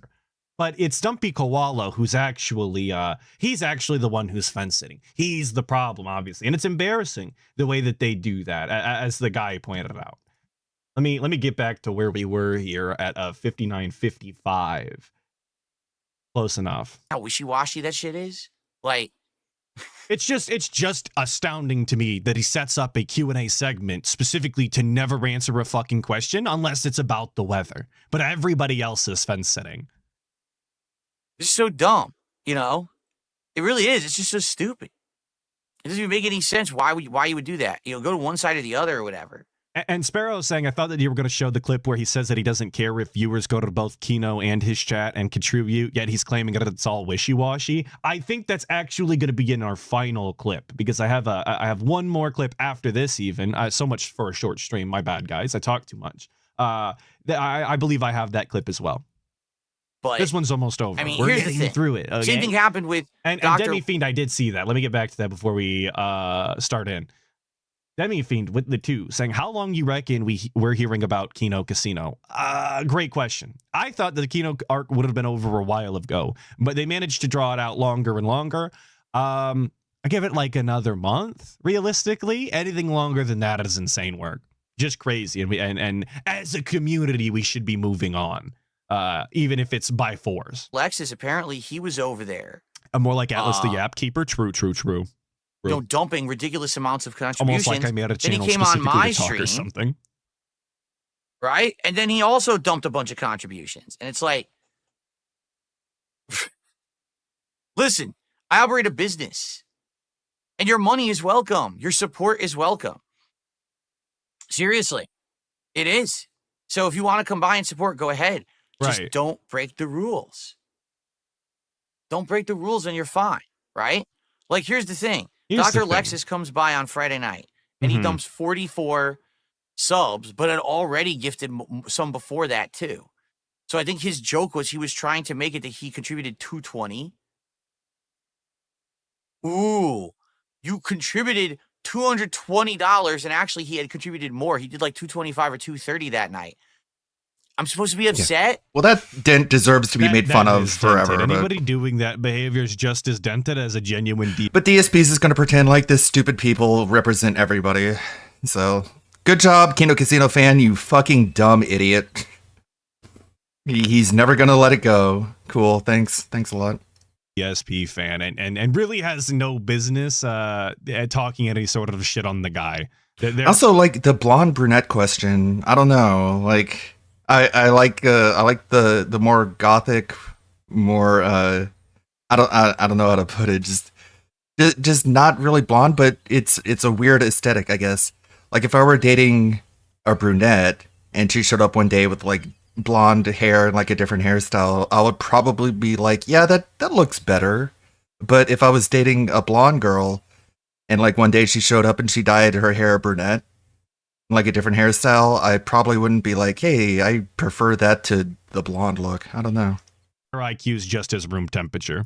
But it's Dumpy Koala who's actually, he's actually the one who's fence sitting. He's the problem, obviously. And it's embarrassing the way that they do that, as the guy pointed out. Let me get back to where we were here at 59:55. Close enough. How wishy-washy that shit is? Like, It's just astounding to me that he sets up a Q&A segment specifically to never answer a fucking question unless it's about the weather. But everybody else is fence sitting. it's so dumb, you know? It really is. It's just so stupid. It doesn't even make any sense why you would do that. You know, go to one side or the other or whatever. And Sparrow is saying, I thought that you were going to show the clip where he says that he doesn't care if viewers go to both Kino and his chat and contribute, yet he's claiming that it's all wishy-washy. I think that's actually going to be in our final clip, because I have one more clip after this even. So much for a short stream. My bad, guys. I talk too much. I believe I have that clip as well. But This one's almost over. I mean, We're here's the getting thing. through it. Okay? Same thing happened with And Dr. Demi Fiend, I did see that. Let me get back to that before we start in. Demi Fiend with the 2 saying, how long you reckon we're hearing about Kino Casino? Great question. I thought that the Kino arc would have been over a while ago, but they managed to draw it out longer and longer. I give it like another month, realistically. Anything longer than that is insane work. Just crazy. And as a community, we should be moving on, even if it's by force. Lexus, apparently he was over there. More like Atlas the Yap Keeper. True. You know, dumping ridiculous amounts of Almost contributions. like I made a Then he channel came on specifically my to talk stream, or something. right? And then he also dumped a bunch of contributions. And it's like, listen, I operate a business. And your money is welcome. Your support is welcome. Seriously. It is. So if you want to come by and support, go ahead. Just Right. don't break the rules. Don't break the rules and you're fine, right? Like, here's the thing. Here's Dr. the thing. Lexus comes by on Friday night, and he Mhm. dumps 44 subs, but had already gifted some before that, too. So I think his joke was he was trying to make it that he contributed 220. Ooh, you contributed $220, and actually he had contributed more. He did like 225 or 230 that night. I'm supposed to be upset? Well, that dent deserves to be made fun of is forever. dented. But, Anybody doing that behavior is just as dented as a genuine deep. but DSPs is going to pretend like this stupid people represent everybody. So, good job, Kino Casino fan, you fucking dumb idiot. He's never going to let it go. Cool, thanks a lot. DSP fan and really has no business talking any sort of shit on the guy. They're- Also, like, the blonde brunette question, I don't know, like, I like the more gothic, more I don't know how to put it. Just not really blonde, but it's a weird aesthetic, I guess. Like if I were dating a brunette and she showed up one day with like blonde hair and like a different hairstyle, I would probably be like, yeah, that looks better. But if I was dating a blonde girl and like one day she showed up and she dyed her hair brunette, like a different hairstyle, I probably wouldn't be like, hey, I prefer that to the blonde look. I don't know. Her IQ's just as room temperature.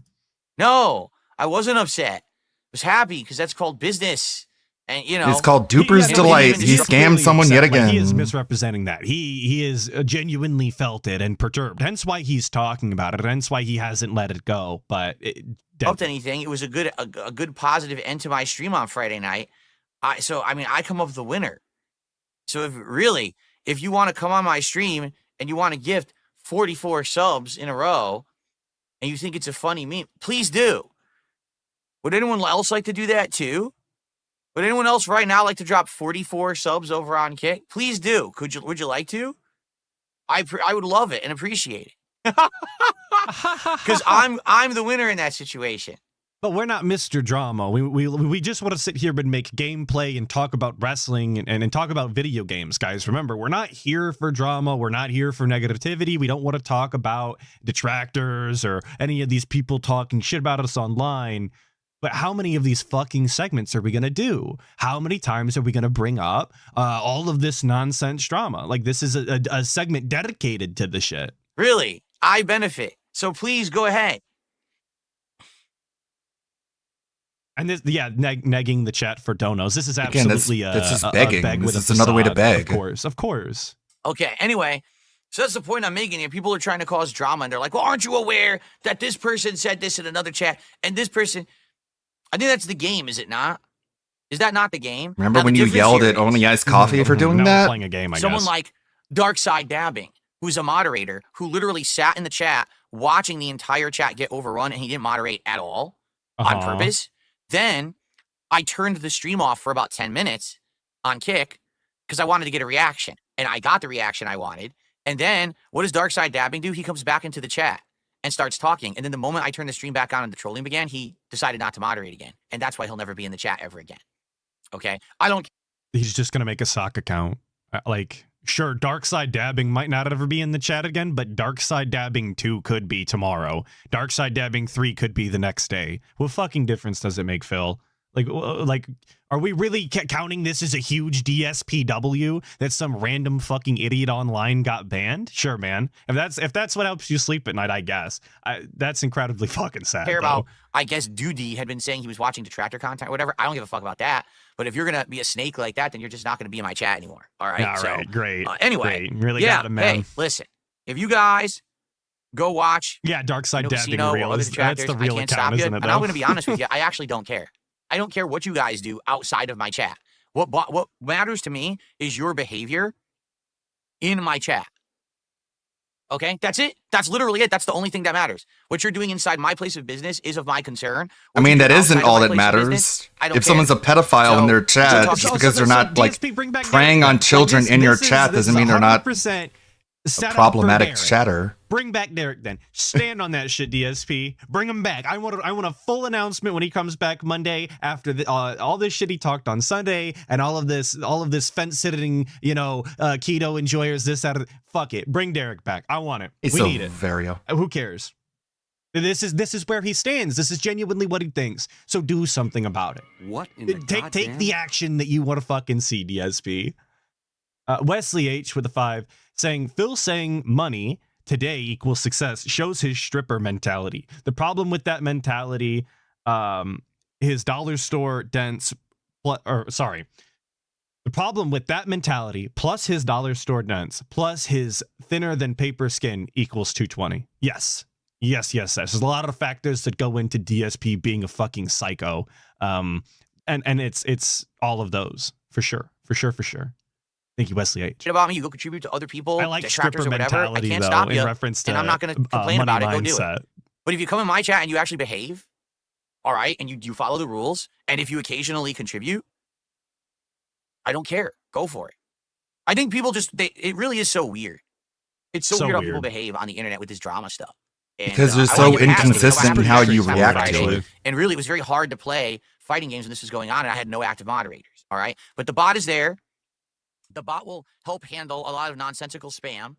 No, I wasn't upset. I was happy because that's called business. And, you know. It's called Duper's Delight. He scammed someone yet again. He is misrepresenting that. He is genuinely felt it and perturbed. Hence why he's talking about it. Hence why he hasn't let it go. But helped anything. It was a good positive end to my stream on Friday night. I come up with the winner. So if you want to come on my stream and you want to gift 44 subs in a row and you think it's a funny meme, please do. Would anyone else like to do that too? Would anyone else right now like to drop 44 subs over on Kick? Please do. Would you like to? I would love it and appreciate it. Because I'm the winner in that situation. But we're not Mr. Drama. We just want to sit here and make gameplay and talk about wrestling and talk about video games, guys. Remember, we're not here for drama. We're not here for negativity. We don't want to talk about detractors or any of these people talking shit about us online. But how many of these fucking segments are we going to do? How many times are we going to bring up all of this nonsense drama? Like, this is a segment dedicated to the shit. Really? I benefit. So please go ahead. And this, negging the chat for donos. This is absolutely that's just begging. This is another way to beg. Of course. Okay, anyway, so that's the point I'm making here. People are trying to cause drama, and they're like, well, aren't you aware that this person said this in another chat, and this person... I think that's the game, is it not? Is that not the game? Remember when you yelled at Only Iced Coffee for doing that? Playing a game, I Someone guess. like Dark Side Dabbing, who's a moderator, who literally sat in the chat watching the entire chat get overrun, and he didn't moderate at all on purpose. Then I turned the stream off for about 10 minutes on Kick because I wanted to get a reaction, and I got the reaction I wanted. And then what does Dark Side Dabbing do? He comes back into the chat and starts talking. And then the moment I turned the stream back on and the trolling began, he decided not to moderate again. And that's why he'll never be in the chat ever again. Okay? He's just going to make a sock account. Sure, Dark Side Dabbing might not ever be in the chat again, but Dark Side Dabbing 2 could be tomorrow. Dark Side Dabbing 3 could be the next day. What fucking difference does it make, Phil? Like, are we really counting this as a huge DSPW that some random fucking idiot online got banned? Sure, man. If that's what helps you sleep at night, I guess. That's incredibly fucking sad. Care about, I guess Doody had been saying he was watching detractor content or whatever. I don't give a fuck about that. But if you're going to be a snake like that, then you're just not going to be in my chat anymore. All right? All right, great. Anyway. Great. Really got him, man. Hey, listen. If you guys go watch... Yeah, Dark Side Dabbing real. That's the real account, isn't it? And I'm going to be honest with you. I actually don't care. I don't care what you guys do outside of my chat. What matters to me is your behavior in my chat. Okay? That's it. That's literally it. That's the only thing that matters. What you're doing inside my place of business is of my concern. I mean, that isn't all that matters. If someone's a pedophile in their chat, just because they're not like preying on children in your chat doesn't mean they're not a problematic chatter. Bring back Derek then. Stand on that shit, DSP. Bring him back. I want a full announcement when he comes back Monday after all this shit he talked on Sunday and all of this fence sitting, keto enjoyers, this, that, fuck it. Bring Derek back. I want it. We need it. Vario. Who cares? This is where he stands. This is genuinely what he thinks. So do something about it. What in the take the action that you want to fucking see, DSP. Wesley H with a 5 saying Phil saying money today equals success shows his stripper mentality. The problem with that mentality, his dollar store dents, the problem with that mentality plus his dollar store dents plus his thinner than paper skin equals 220. Yes. There's a lot of factors that go into DSP being a fucking psycho. And it's all of those for sure. Thank you, Wesley H. About me, you go contribute to other people, I like stripper mentality, I can't though, stop you, in reference to and I'm not going to complain about it. Go do it. But if you come in my chat and you actually behave, all right, and you follow the rules, and if you occasionally contribute, I don't care. Go for it. I think people it really is so weird. It's so, So weird how people weird. behave on the internet with this drama stuff. And, Because you're I so wanted to ask you, inconsistent in how you Friday, react to it. And really, it was very hard to play fighting games when this was going on, and I had no active moderators. All right, but the bot is there. The bot will help handle a lot of nonsensical spam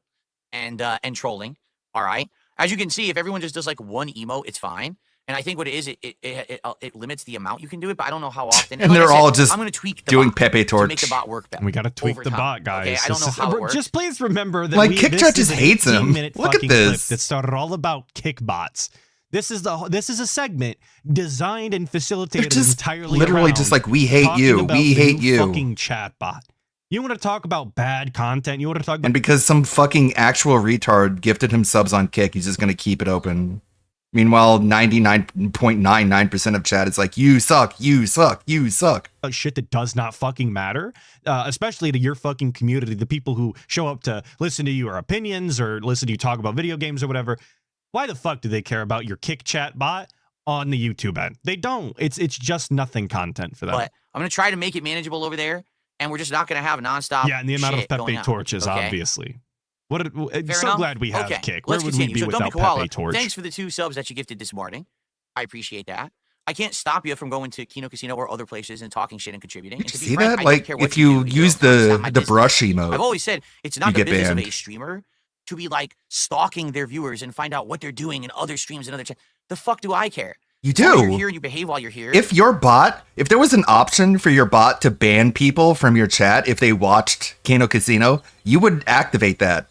and trolling. All right. As you can see, if everyone just does like one emote, it's fine. And I think what it is, it limits the amount you can do it, but I don't know how often. And like they're I said, all just I'm gonna tweak the doing bot Pepe to Torch. make the bot work better. We got to tweak over the time, bot, guys. okay? I don't know how it works. Just please remember that Like, this Kickchat is just an hates him. 18-minute Look at fucking clip this. that started all about kickbots. This is a segment designed and facilitated They're just entirely literally around just like, we hate talking you. about We the hate new you. fucking chatbot. You want to talk about bad content? You want to talk about And because some fucking actual retard gifted him subs on Kick, he's just going to keep it open. Meanwhile, 99.99% of chat is like, you suck, you suck, you suck. shit that does not fucking matter, especially to your fucking community, the people who show up to listen to your opinions or listen to you talk about video games or whatever. Why the fuck do they care about your Kick Chat bot on the YouTube end? They don't. It's just nothing content for them. But I'm gonna try to make it manageable over there, and we're just not gonna have nonstop. Yeah, and the amount of shit going Pepe on, torches, okay? obviously. Fair So enough? glad we have Okay, Kick. Where let's would continue. we be So, without Dumpy Koala, Pepe Torch? thanks for the 2 subs that you gifted this morning. I appreciate that. I can't stop you from going to Kino Casino or other places and talking shit and contributing. Did And you to be see frank, that? I don't Like, care what if you do, use it's not my the business. brush I've emote, always said it's you not the get business banned. of a streamer to be like stalking their viewers and find out what they're doing in other streams and other channels. The fuck do I care? you As long as You're do. here and you behave while you're here. If your bot, if there was an option for your bot to ban people from your chat if they watched Kano Casino, you would activate that.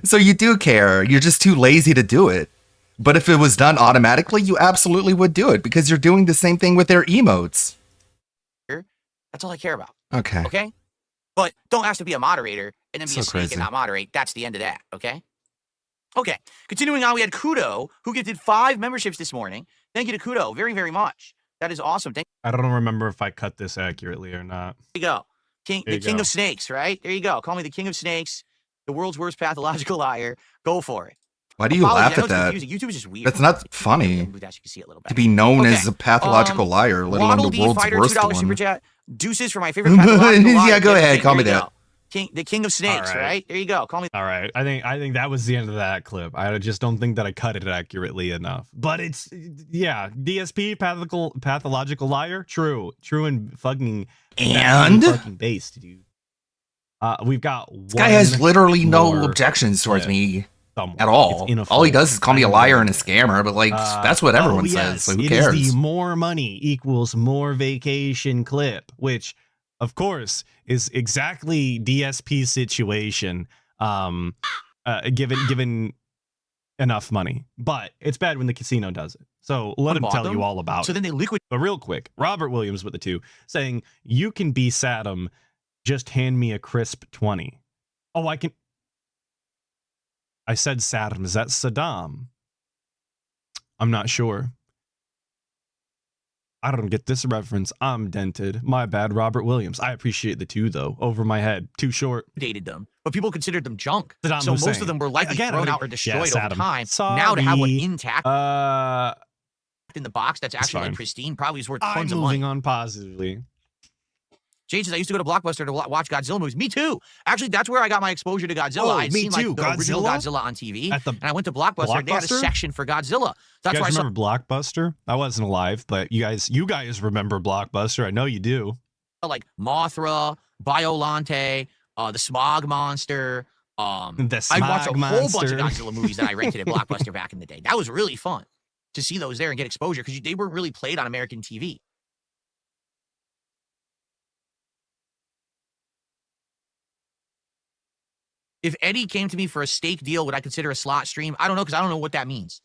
So you do care. You're just too lazy to do it. But if it was done automatically, you absolutely would do it because you're doing the same thing with their emotes. That's all I care about. Okay. Okay? But don't ask to be a moderator and then be So a snake crazy. and not moderate. That's the end of that. Okay? Okay. Continuing on, we had Kudo, who gifted 5 memberships this morning. Thank you to Kudo very, very much. That is awesome. Thank I don't remember if I cut this accurately or not. you. Go. There The you king go. of snakes, right? There you go. Call me the king of snakes, the world's worst pathological liar. Go for it. Why do you Apologies, laugh I know at it's that? confusing. YouTube is just weird. That's not funny. Move that so you can see it a little To better. be known Okay. as a pathological liar, let alone Waddle the D world's Fighter, worst $2 super one. chat. Deuces for my favorite pathological liar. Yeah, go gift. ahead, call There me you that. go. The king of snakes, right. right? There you go. Call me. All right. I think that was the end of that clip. I just don't think that I cut it accurately enough. But it's DSP pathological liar. True and fucking And fucking based, dude. We've got one this guy has literally no more objections towards clip. me somewhere. at all. It's in a All he full- does is call me a I liar know. and a scammer, but like that's what everyone says. So who It cares? is the more money equals more vacation clip, which of course is exactly DSP's situation. Given enough money, but it's bad when the casino does it. So let him Bought tell them. you all about So it. then they liquid. But real quick, Robert Williams with the 2 saying, "You can be Saddam, just hand me a crisp 20." Oh, I can. I said Saddam. Is that Saddam? I'm not sure. I don't get this reference. I'm dented. My bad, Robert Williams. I appreciate the 2 though. Over my head. Too short. Dated them, but people considered them junk. Saddam So most Hussein. of them were likely Again, thrown I out or mean, destroyed yeah, over Saddam. time. Now to have one Sorry. intact in the box that's actually fine. like pristine probably is worth I'm tons of money. moving on positively. Jade says I used to go to Blockbuster to watch Godzilla movies. Me too. Actually, that's where I got my exposure to Godzilla. Oh, I'd me seen too. like the original Godzilla? Godzilla on TV, At the and I went to Blockbuster. They had a Blockbuster? section for Godzilla. That's You where I guys saw remember Blockbuster? I wasn't alive, but you guys remember Blockbuster. I know you do. like Mothra, Biolante, the Smog Monster. The I watched a Smog whole bunch Monster. of Godzilla movies that I rented at Blockbuster back in the day. That was really fun to see those there and get exposure because they weren't really played on American TV. If Eddie came to me for a steak deal, would I consider a slot stream? I don't know because I don't know what that means.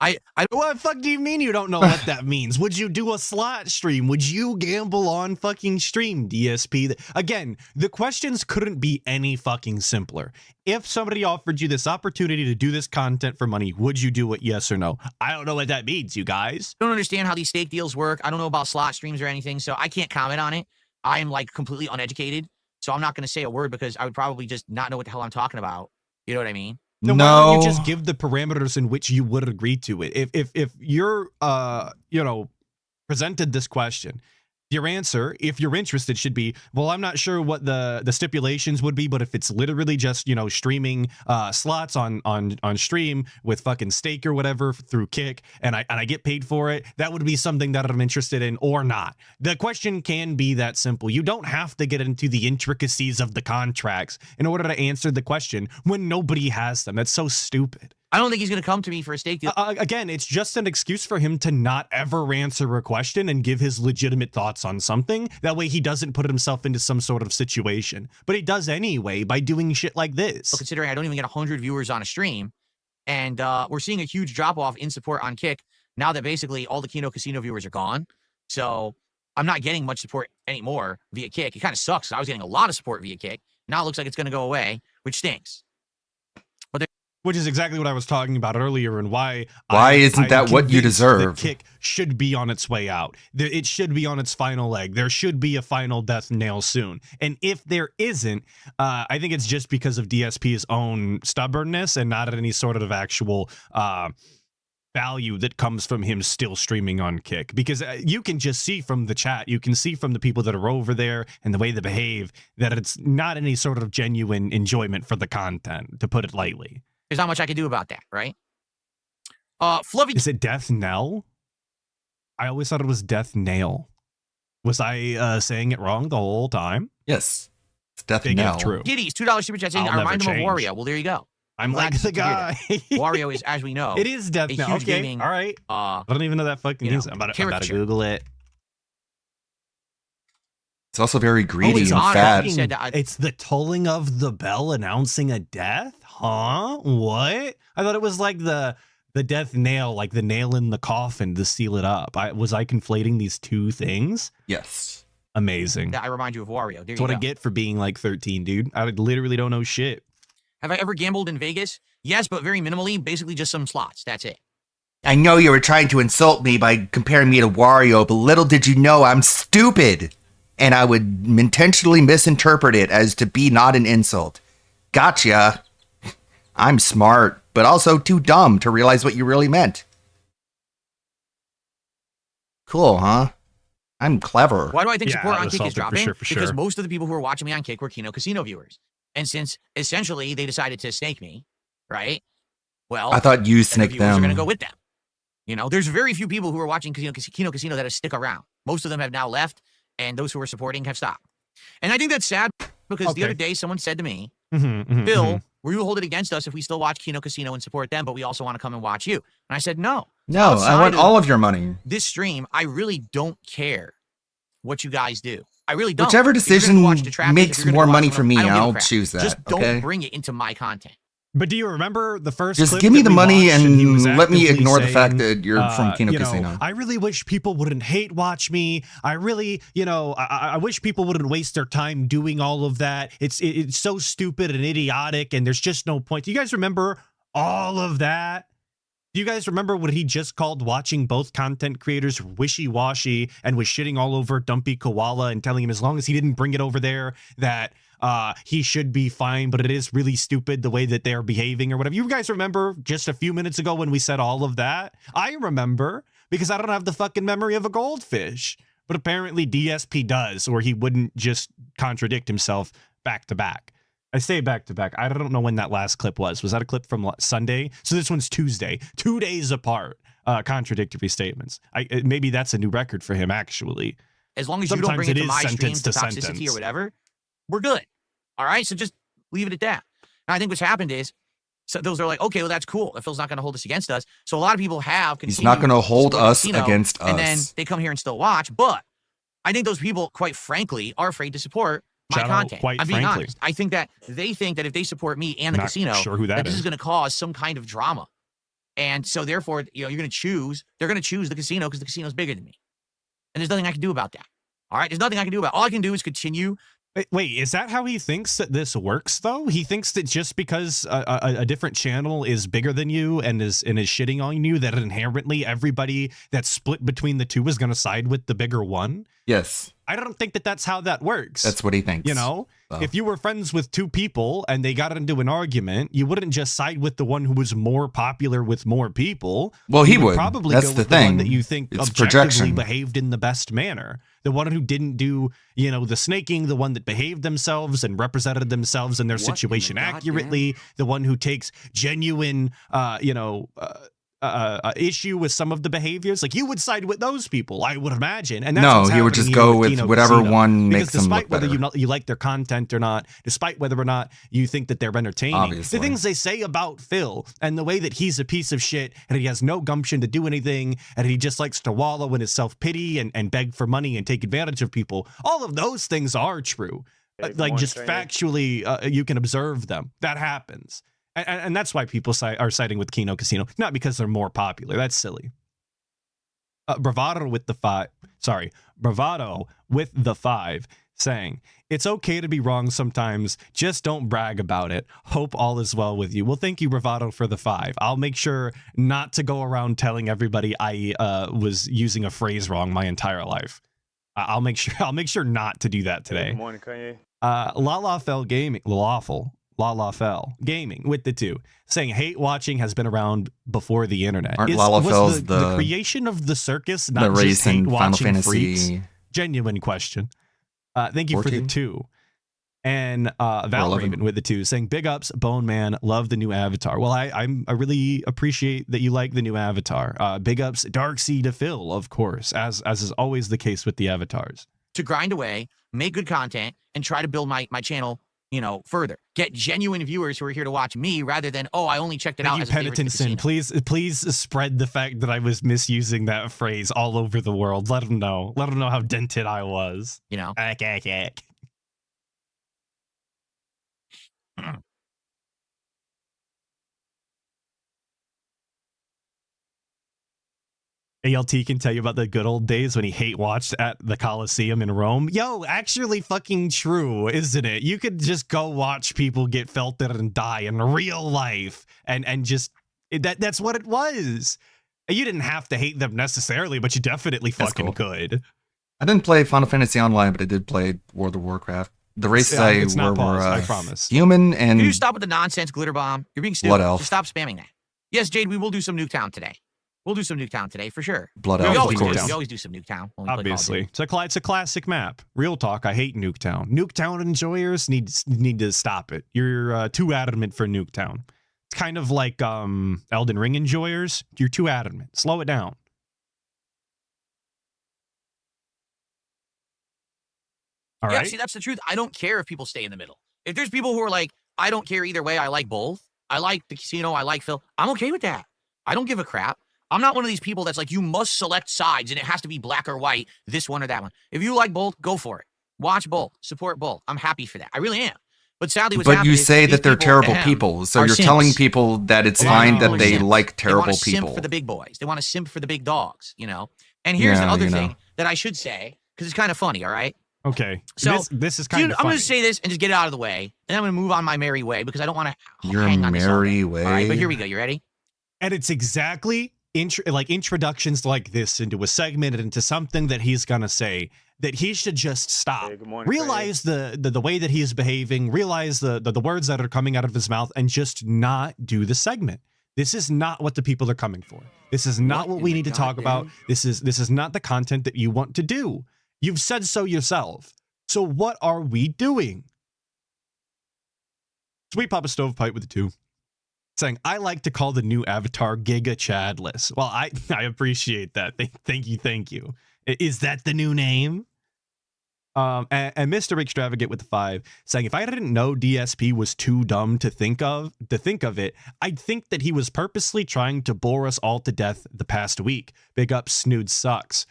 I What the fuck do you mean you don't know what that means? Would you do a slot stream? Would you gamble on fucking stream, DSP? Again, the questions couldn't be any fucking simpler. If somebody offered you this opportunity to do this content for money, would you do it, yes or no? I don't know what that means, you guys. don't understand how these steak deals work. I don't know about slot streams or anything, so I can't comment on it. I am like completely uneducated, so I'm not going to say a word because I would probably just not know what the hell I'm talking about. You know what I mean? Then why don't No, you just give the parameters in which you would agree to it? If you're presented this question, your answer, if you're interested, should be, well, I'm not sure what the stipulations would be, but if it's literally just, you know, streaming slots on stream with fucking stake or whatever through Kick, and I get paid for it, that would be something that I'm interested in or not. The question can be that simple. You don't have to get into the intricacies of the contracts in order to answer the question when nobody has them. That's so stupid. I don't think he's going to come to me for a stake deal. Again, it's just an excuse for him to not ever answer a question and give his legitimate thoughts on something. That way he doesn't put himself into some sort of situation. But he does anyway by doing shit like this. Well, considering I don't even get 100 viewers on a stream, and we're seeing a huge drop-off in support on Kick now that basically all the Kino Casino viewers are gone. So I'm not getting much support anymore via Kick. It kind of sucks. I was getting a lot of support via Kick. Now it looks like it's going to go away, which stinks. Which is exactly what I was talking about earlier, and why isn't that what you convinced that deserve? Kick should be on its way out. It should be on its final leg. There should be a final death nail soon. And if there isn't, I think it's just because of DSP's own stubbornness and not any sort of actual value that comes from him still streaming on Kick. Because you can just see from the chat, you can see from the people that are over there and the way they behave that it's not any sort of genuine enjoyment for the content, to put it lightly. There's not much I can do about that, right? Fluffy. Is it Death Knell? I always thought it was Death Nail. Was I saying it wrong the whole time? Yes. It's Death Big Knell. F true. Giddy's $2 super chat saying, I'll I never remind him of change. Wario. Well, there you go. I'm Glad like to the hear guy. Wario is, as we know, It is Death a Knell. huge Okay, gaming, all right. I don't even know that fucking you know, is. I'm about to caricature. Google it. It's also very greedy it's and not. fat. He said that It's the tolling of the bell announcing a death? Huh? What? I thought it was like the death nail, like the nail in the coffin to seal it up. Was I conflating these two things? Yes. Amazing. I remind you of Wario. There That's you what go. I get for being like 13, dude. I literally don't know shit. Have I ever gambled in Vegas? Yes, but very minimally. Basically just some slots. That's it. I know you were trying to insult me by comparing me to Wario, but little did you know I'm stupid. And I would intentionally misinterpret it as to be not an insult. Gotcha. I'm smart, but also too dumb to realize what you really meant. Cool, huh? I'm clever. Why do I think Yeah, support on that's Kick is something for dropping? sure, for Because sure. most of the people who are watching me on Kick were Kino Casino viewers. And since essentially they decided to snake me, right? Well, I thought you then the snaked viewers are them. going to go with them. You know, there's very few people who are watching Kino Casino that have stick around. Most of them have now left, and those who are supporting have stopped. And I think that's sad because the Okay. other day someone said to me, Mm-hmm, Bill, will you hold it against us if we still watch Kino Casino and support them, but we also want to come and watch you? And I said, no. No, I Outside want of all of your money. this stream, I really don't care what you guys do. I really don't. Whichever If you're gonna decision watch Detractors, if makes you're gonna more watch money someone for me, else, I don't give a I'll crap. choose that. Just don't okay? bring it into my content. But do you remember the first Just clip give me that the we money watched he was and let me actively ignore the fact saying, that you're from Kino you know, Casino. I really wish people wouldn't hate watch me. I really, you know, I wish people wouldn't waste their time doing all of that. It's so stupid and idiotic, and there's just no point. Do you guys remember all of that? Do you guys remember what he just called watching both content creators wishy-washy and was shitting all over Dumpy Koala and telling him as long as he didn't bring it over there that he should be fine, but it is really stupid the way that they're behaving or whatever. You guys remember just a few minutes ago when we said all of that? I remember because I don't have the fucking memory of a goldfish, but apparently DSP does, or he wouldn't just contradict himself back to back. I say back to back. I don't know when that last clip was. Was that a clip from Sunday? So this one's Tuesday. 2 days apart. Contradictory statements. Maybe that's a new record for him, actually. As long as you don't Sometimes bring it it to is my stream sentence to to toxicity sentence. or whatever, we're good. All right? So just leave it at that. And I think what's happened is, so those are like, okay, well, that's cool. If Phil's not going to hold us against us. So a lot of people have He's continued not going to hold support us Casino, against and then us. they come here and still watch. But I think those people, quite frankly, are afraid to support my Shout out, content. quite I'm being frankly. honest. I think that they think that if they support me and the Not casino, sure who that this is. is going to cause some kind of drama. And so therefore, you know, you're going to choose, they're going to choose the casino because the casino is bigger than me. And there's nothing I can do about that. All right? There's nothing I can do about it. All I can do is continue. Wait, is that how he thinks that this works, though? He thinks that just because a different channel is bigger than you and is shitting on you, that inherently everybody that's split between the two is going to side with the bigger one? Yes, I don't think that that's how that works. that's what he thinks. You know, If you were friends with two people and they got into an argument, you wouldn't just side with the one who was more popular with more people. Well, he would. Probably That's go the with the one thing. that you think It's objectively projection. behaved in the best manner. The one who didn't do, the snaking, the one that behaved themselves and represented themselves and their situation accurately, the one who takes genuine, issue with some of the behaviors. Like, you would side with those people, I would imagine. And that's No, what's he would happening just here go with Kino whatever Casino. one Because makes him look despite whether better. you like their content or not, despite whether or not you think that they're entertaining, Obviously. the things they say about Phil and the way that he's a piece of shit and he has no gumption to do anything and he just likes to wallow in his self-pity and beg for money and take advantage of people, all of those things are true. Like, just factually, you can observe them. That happens. And that's why people are siding with Kino Casino, not because they're more popular. That's silly. Bravado with the 5 saying, it's okay to be wrong sometimes, just don't brag about it. Hope all is well with you. Well, thank you, Bravado, for the 5. I'll make sure not to go around telling everybody I was using a phrase wrong my entire life. I'll make sure not to do that today. Good morning, Kanye. Lalafell Gaming with the 2 saying hate watching has been around before the internet. Aren't Was Lalafells the creation of the circus the not just race hate in Final watching freaks? Fantasy? Genuine question. Thank you 14? for the 2. And Valraven with the 2 saying big ups, Bone Man, love the new avatar. Well, I really appreciate that you like the new avatar. Big ups, Darkseid to Phil, of course, as is always the case with the avatars. To grind away, make good content, and try to build my channel, further. Get genuine viewers who are here to watch me rather than, I only checked it out Thank as you, a favorite to Penitent Sin. casino. Please spread the fact that I was misusing that phrase all over the world. Let them know. Let them know how dented I was. Ack. ALT can tell you about the good old days when he hate watched at the Coliseum in Rome. Yo, actually fucking true, isn't it? You could just go watch people get felted and die in real life and just that's what it was. You didn't have to hate them necessarily, but you definitely That's fucking cool. could. I didn't play Final Fantasy Online, but I did play World of Warcraft. The races It's I not were paused, I promise. human and Can you stop with the nonsense, Glitter Bomb? You're being stupid. Blood Elf. Just stop spamming that. Yes, Jade, we will do some Nuketown today. We'll do some Nuketown today for sure. Blood We Elf, always of do. course. We always do some Nuketown. when we play Call of Obviously, Duty. it's a classic map. Real talk, I hate Nuketown. Nuketown enjoyers need to stop it. You're too adamant for Nuketown. It's kind of like Elden Ring enjoyers. You're too adamant. Slow it down. All Yeah, right. see, that's the truth. I don't care if people stay in the middle. If there's people who are like, I don't care either way. I like both. I like the casino. I like Phil. I'm okay with that. I don't give a crap. I'm not one of these people that's like, you must select sides and it has to be black or white, this one or that one. If you like both, go for it. Watch both. Support both. I'm happy for that. I really am. But sadly, what's But happening you is say these that they're people, terrible ahem, people, so are you're simps. telling people that it's A lot of fine people that are they simps. like They want terrible to simp people. for the big boys. They want to simp for the big dogs, And here's the Yeah, other you know. thing that I should say, because it's kind of funny, all right? Okay. So, this is kind Dude, of I'm funny. going to say this and just get it out of the way, and I'm going to move on my merry way because I don't want to Your hang on this all merry day. way. All right, but here we go. You ready? And it's exactly introductions like this into a segment and into something that he's gonna say that he should just stop. Hey, good morning, Realize the way that he is behaving, realize the words that are coming out of his mouth, and just not do the segment. This is not what the people are coming for. This is not what we need to talk about. This is not the content that you want to do. You've said so yourself. So what are we doing? Sweet Papa Stovepipe with the 2. Saying, I like to call the new avatar Giga Chadless. Well, I appreciate that. Thank you. Is that the new name? And Mr. Extravagant with the 5 saying, if I didn't know DSP was too dumb to think of it, I'd think that he was purposely trying to bore us all to death the past week. Big up, Snood sucks.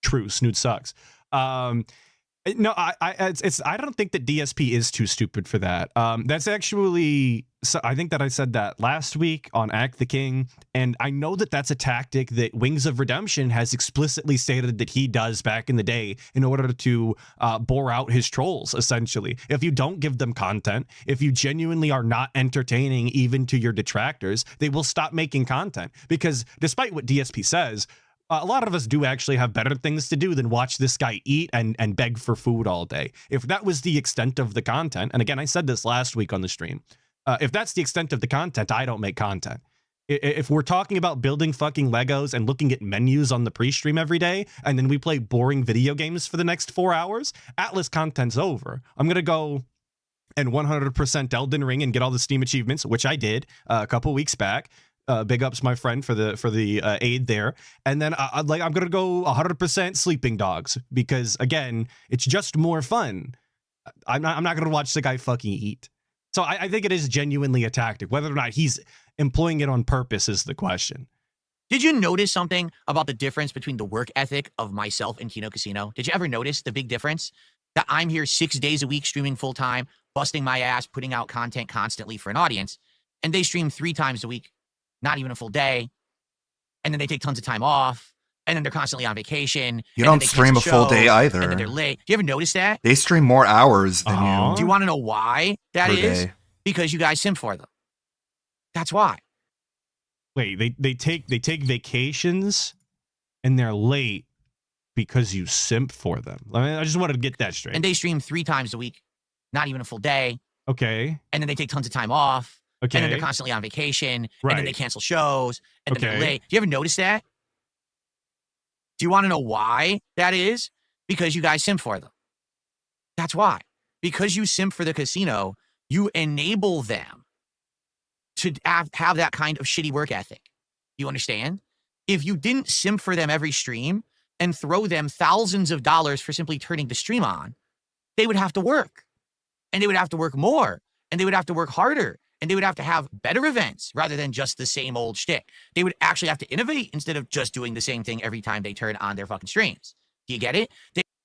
True, Snood sucks. No, I don't think that DSP is too stupid for that. That's actually, so I think that I said that last week on Act the King, and I know that that's a tactic that Wings of Redemption has explicitly stated that he does back in the day in order to bore out his trolls, essentially. If you don't give them content, if you genuinely are not entertaining even to your detractors, they will stop making content. Because despite what DSP says, A lot of us do actually have better things to do than watch this guy eat and beg for food all day. If that was the extent of the content, and again, I said this last week on the stream, if that's the extent of the content, I don't make content. If we're talking about building fucking Legos and looking at menus on the pre-stream every day, and then we play boring video games for the next 4 hours, Atlas content's over. I'm going to go and 100% Elden Ring and get all the Steam achievements, which I did a couple weeks back. Big ups, my friend, for the aid there. And then I'm gonna go 100% Sleeping Dogs because again, it's just more fun. I'm not gonna watch the guy fucking eat. So I think it is genuinely a tactic. Whether or not he's employing it on purpose is the question. Did you notice something about the difference between the work ethic of myself and Kino Casino? Did you ever notice the big difference? That I'm here 6 days a week streaming full time, busting my ass, putting out content constantly for an audience, and they stream 3 times a week. Not even a full day. And then they take tons of time off. And then they're constantly on vacation. You don't stream a full day either. And then they're late. Do you ever notice that? They stream more hours than you. Do you want to know why that Per is? day. Because you guys simp for them. That's why. Wait, they take vacations and they're late because you simp for them. I just wanted to get that straight. And they stream 3 times a week. Not even a full day. Okay. And then they take tons of time off. Okay. And then they're constantly on vacation. Right. And then they cancel shows. And then Okay. they're late. Do you ever notice that? Do you want to know why that is? Because you guys simp for them. That's why. Because you simp for the casino, you enable them to have that kind of shitty work ethic. You understand? If you didn't simp for them every stream and throw them thousands of dollars for simply turning the stream on, they would have to work. And they would have to work more. And they would have to work harder. And they would have to have better events rather than just the same old shtick. They would actually have to innovate instead of just doing the same thing every time they turn on their fucking streams. Do you get it?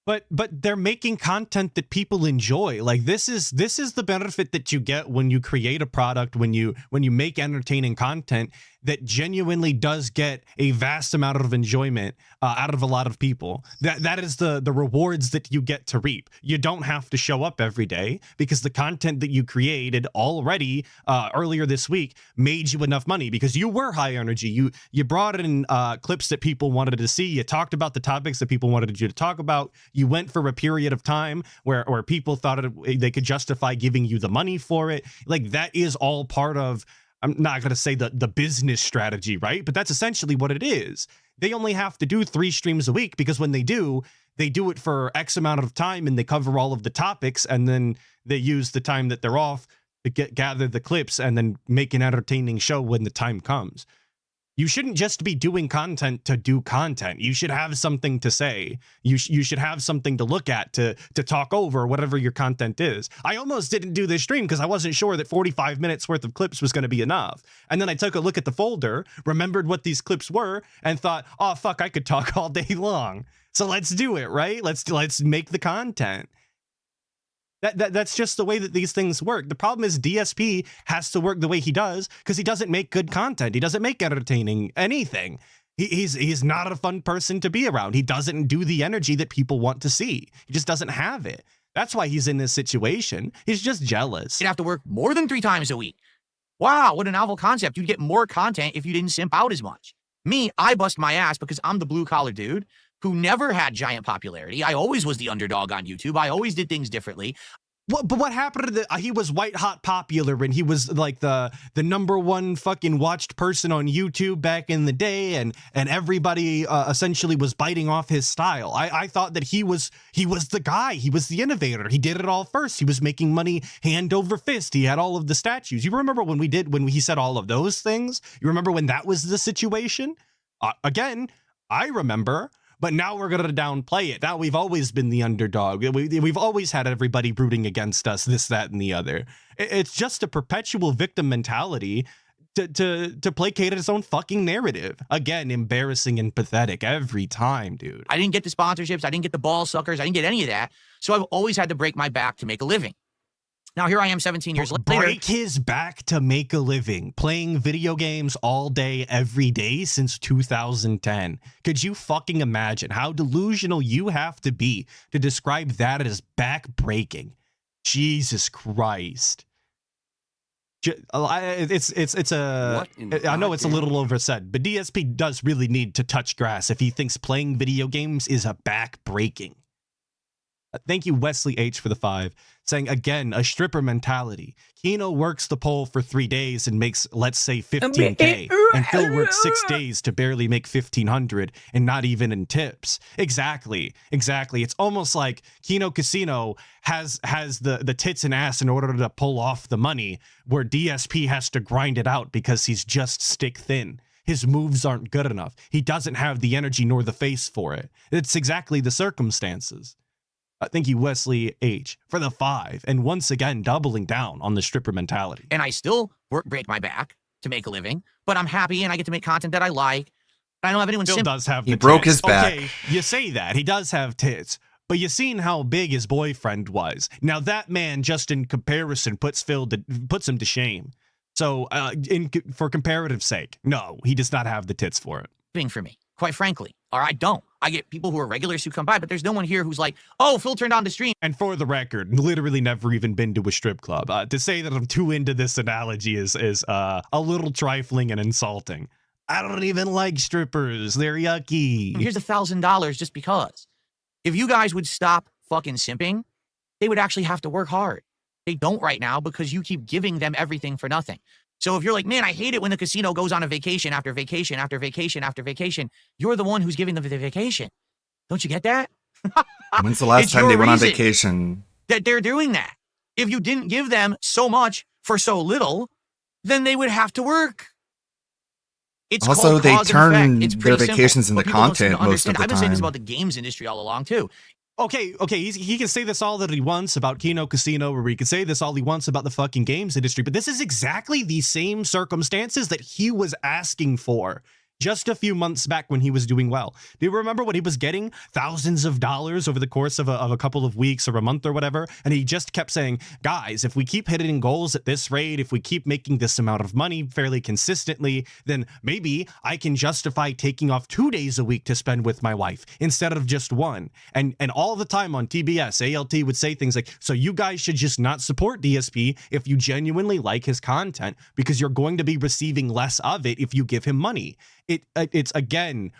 But they're making content that people enjoy. Like this is the benefit that you get when you create a product, when you make entertaining content that genuinely does get a vast amount of enjoyment out of a lot of people. That is the rewards that you get to reap. You don't have to show up every day because the content that you created already earlier this week made you enough money because you were high energy. You brought in clips that people wanted to see. You talked about the topics that people wanted you to talk about. You went for a period of time where people thought they could justify giving you the money for it. Like that is all part of, I'm not going to say the business strategy, right? But that's essentially what it is. They only have to do 3 streams a week because when they do it for X amount of time and they cover all of the topics and then they use the time that they're off to gather the clips and then make an entertaining show when the time comes. You shouldn't just be doing content to do content. You should have something to say. You should have something to look at, to talk over, whatever your content is. I almost didn't do this stream because I wasn't sure that 45 minutes worth of clips was going to be enough. And then I took a look at the folder, remembered what these clips were, and thought, oh, fuck, I could talk all day long. So let's do it, right? Let's make the content. That's just the way that these things work. The problem is DSP has to work the way he does because he doesn't make good content. He doesn't make entertaining anything. He's not a fun person to be around. He doesn't do the energy that people want to see. He just doesn't have it. That's why he's in this situation. He's just jealous. You'd have to work more than 3 times a week. Wow, what a novel concept. You'd get more content if you didn't simp out as much. Me, I bust my ass because I'm the blue collar dude who never had giant popularity. I always was the underdog on YouTube. I always did things differently. But what happened to he was white hot popular and he was like the #1 fucking watched person on YouTube back in the day and everybody essentially was biting off his style. I thought that he was the guy. He was the innovator. He did it all first. He was making money hand over fist. He had all of the statues. You remember when he said all of those things? You remember when that was the situation? Again, I remember. But now we're going to downplay it. Now we've always been the underdog. We've always had everybody rooting against us, this, that, and the other. It's just a perpetual victim mentality to placate its own fucking narrative. Again, embarrassing and pathetic every time, dude. I didn't get the sponsorships. I didn't get the ball suckers. I didn't get any of that. So I've always had to break my back to make a living. Now, here I am 17 years later. Break his back to make a living, playing video games all day, every day since 2010. Could you fucking imagine how delusional you have to be to describe that as back breaking? Jesus Christ. It's a. I know it's a little oversaid, but DSP does really need to touch grass if he thinks playing video games is a back breaking. Thank you, Wesley H, for the 5, saying again a stripper mentality. Kino works the pole for 3 days and makes, let's say, 15K, and Phil works 6 days to barely make 1,500, and not even in tips. Exactly. It's almost like Kino Casino has the tits and ass in order to pull off the money, where DSP has to grind it out because he's just stick thin. His moves aren't good enough. He doesn't have the energy nor the face for it. It's exactly the circumstances. Thank you, Wesley H, for the 5, and once again doubling down on the stripper mentality. And I still break my back to make a living, but I'm happy and I get to make content that I like. I don't have anyone Still does have He the broke tits. his back. Okay, you say that. He does have tits. But you seen how big his boyfriend was. Now that man, just in comparison, puts him to shame. So for comparative sake, no, he does not have the tits for it. for me, quite frankly. Or I don't. I get people who are regulars who come by, but there's no one here who's like, oh, Phil turned on the stream. And for the record, literally never even been to a strip club. To say that I'm too into this analogy is a little trifling and insulting. I don't even like strippers. They're yucky. Here's $1,000 just because. If you guys would stop fucking simping, they would actually have to work hard. They don't right now because you keep giving them everything for nothing. So if you're like, man, I hate it when the casino goes on a vacation after vacation after vacation after vacation, you're the one who's giving them the vacation. Don't you get that? When's the last It's time your they went on reason vacation? that they're doing that. If you didn't give them so much for so little, then they would have to work. It's Also, called they cause and effect. turn It's their pretty simple. vacations into What people don't seem to content most of understand- the I've been saying this time. about the games industry all along too. Okay, he can say this all that he wants about Kino Casino, or he can say this all he wants about the fucking games industry, but this is exactly the same circumstances that he was asking for just a few months back when he was doing well. Do you remember when he was getting thousands of dollars over the course of a couple of weeks or a month or whatever? And he just kept saying, guys, if we keep hitting goals at this rate, if we keep making this amount of money fairly consistently, then maybe I can justify taking off 2 days a week to spend with my wife instead of just 1. And all the time on TBS, ALT would say things like, so you guys should just not support DSP if you genuinely like his content, because you're going to be receiving less of it if you give him money. It's again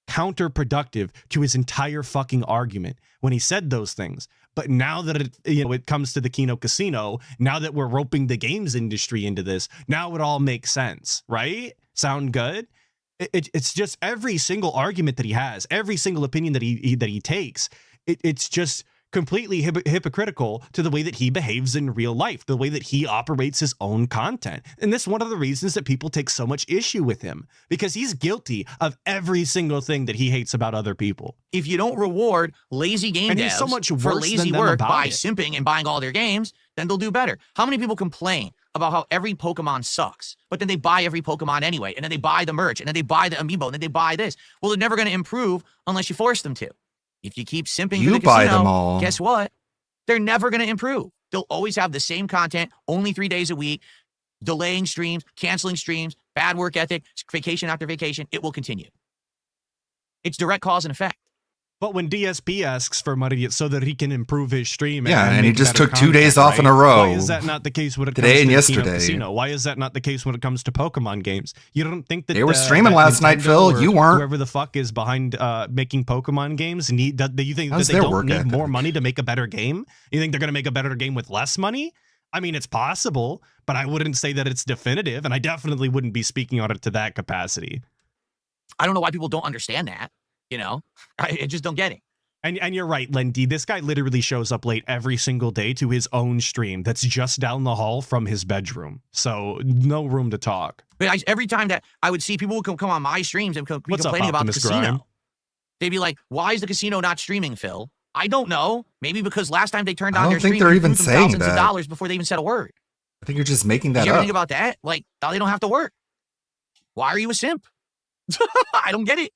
counterproductive to his entire fucking argument when he said those things. But now that it comes to the Kino Casino, now that we're roping the games industry into this, now it all makes sense, right? Sound good? It's just every single argument that he has, every single opinion that he takes, it's just completely hypocritical to the way that he behaves in real life, the way that he operates his own content. And this is one of the reasons that people take so much issue with him, because he's guilty of every single thing that he hates about other people. If you don't reward lazy game And devs he's so much for worse lazy than them work about by it. simping and buying all their games, then they'll do better. How many people complain about how every Pokemon sucks, but then they buy every Pokemon anyway, and then they buy the merch, and then they buy the amiibo, and then they buy this? Well, they're never going to improve unless you force them to. If you keep simping You for the buy casino, them all. guess what? They're never going to improve. They'll always have the same content, only 3 days a week, delaying streams, canceling streams, bad work ethic, vacation after vacation. It will continue. It's direct cause and effect. But when DSP asks for money, it's so that he can improve his stream. Yeah, and he make just better took 2 days content, off in a right? row. Why is that not the case when it Today comes and to yesterday. Kino Casino? Why is that not the case when it comes to Pokemon games? You don't think that They were streaming that last night, Nintendo Phil. or You weren't. Whoever the fuck is behind making Pokemon games, do you think How's that they their don't work need ethic? more money to make a better game? You think they're going to make a better game with less money? I mean, it's possible, but I wouldn't say that it's definitive, and I definitely wouldn't be speaking on it to that capacity. I don't know why people don't understand that. I just don't get it. And you're right, Lendy. This guy literally shows up late every single day to his own stream that's just down the hall from his bedroom. So no room to talk. But every time that I would see people would come on my streams and be What's up, complaining about the Optimus casino, Grime? they'd be like, why is the casino not streaming, Phil? I don't know. Maybe because last time they turned I on don't their think stream, they're you even threw them saying thousands of that. dollars before they even said a word. I think you're just making Did that you ever up. think about that? Like, now they don't have to work. Why are you a simp? I don't get it.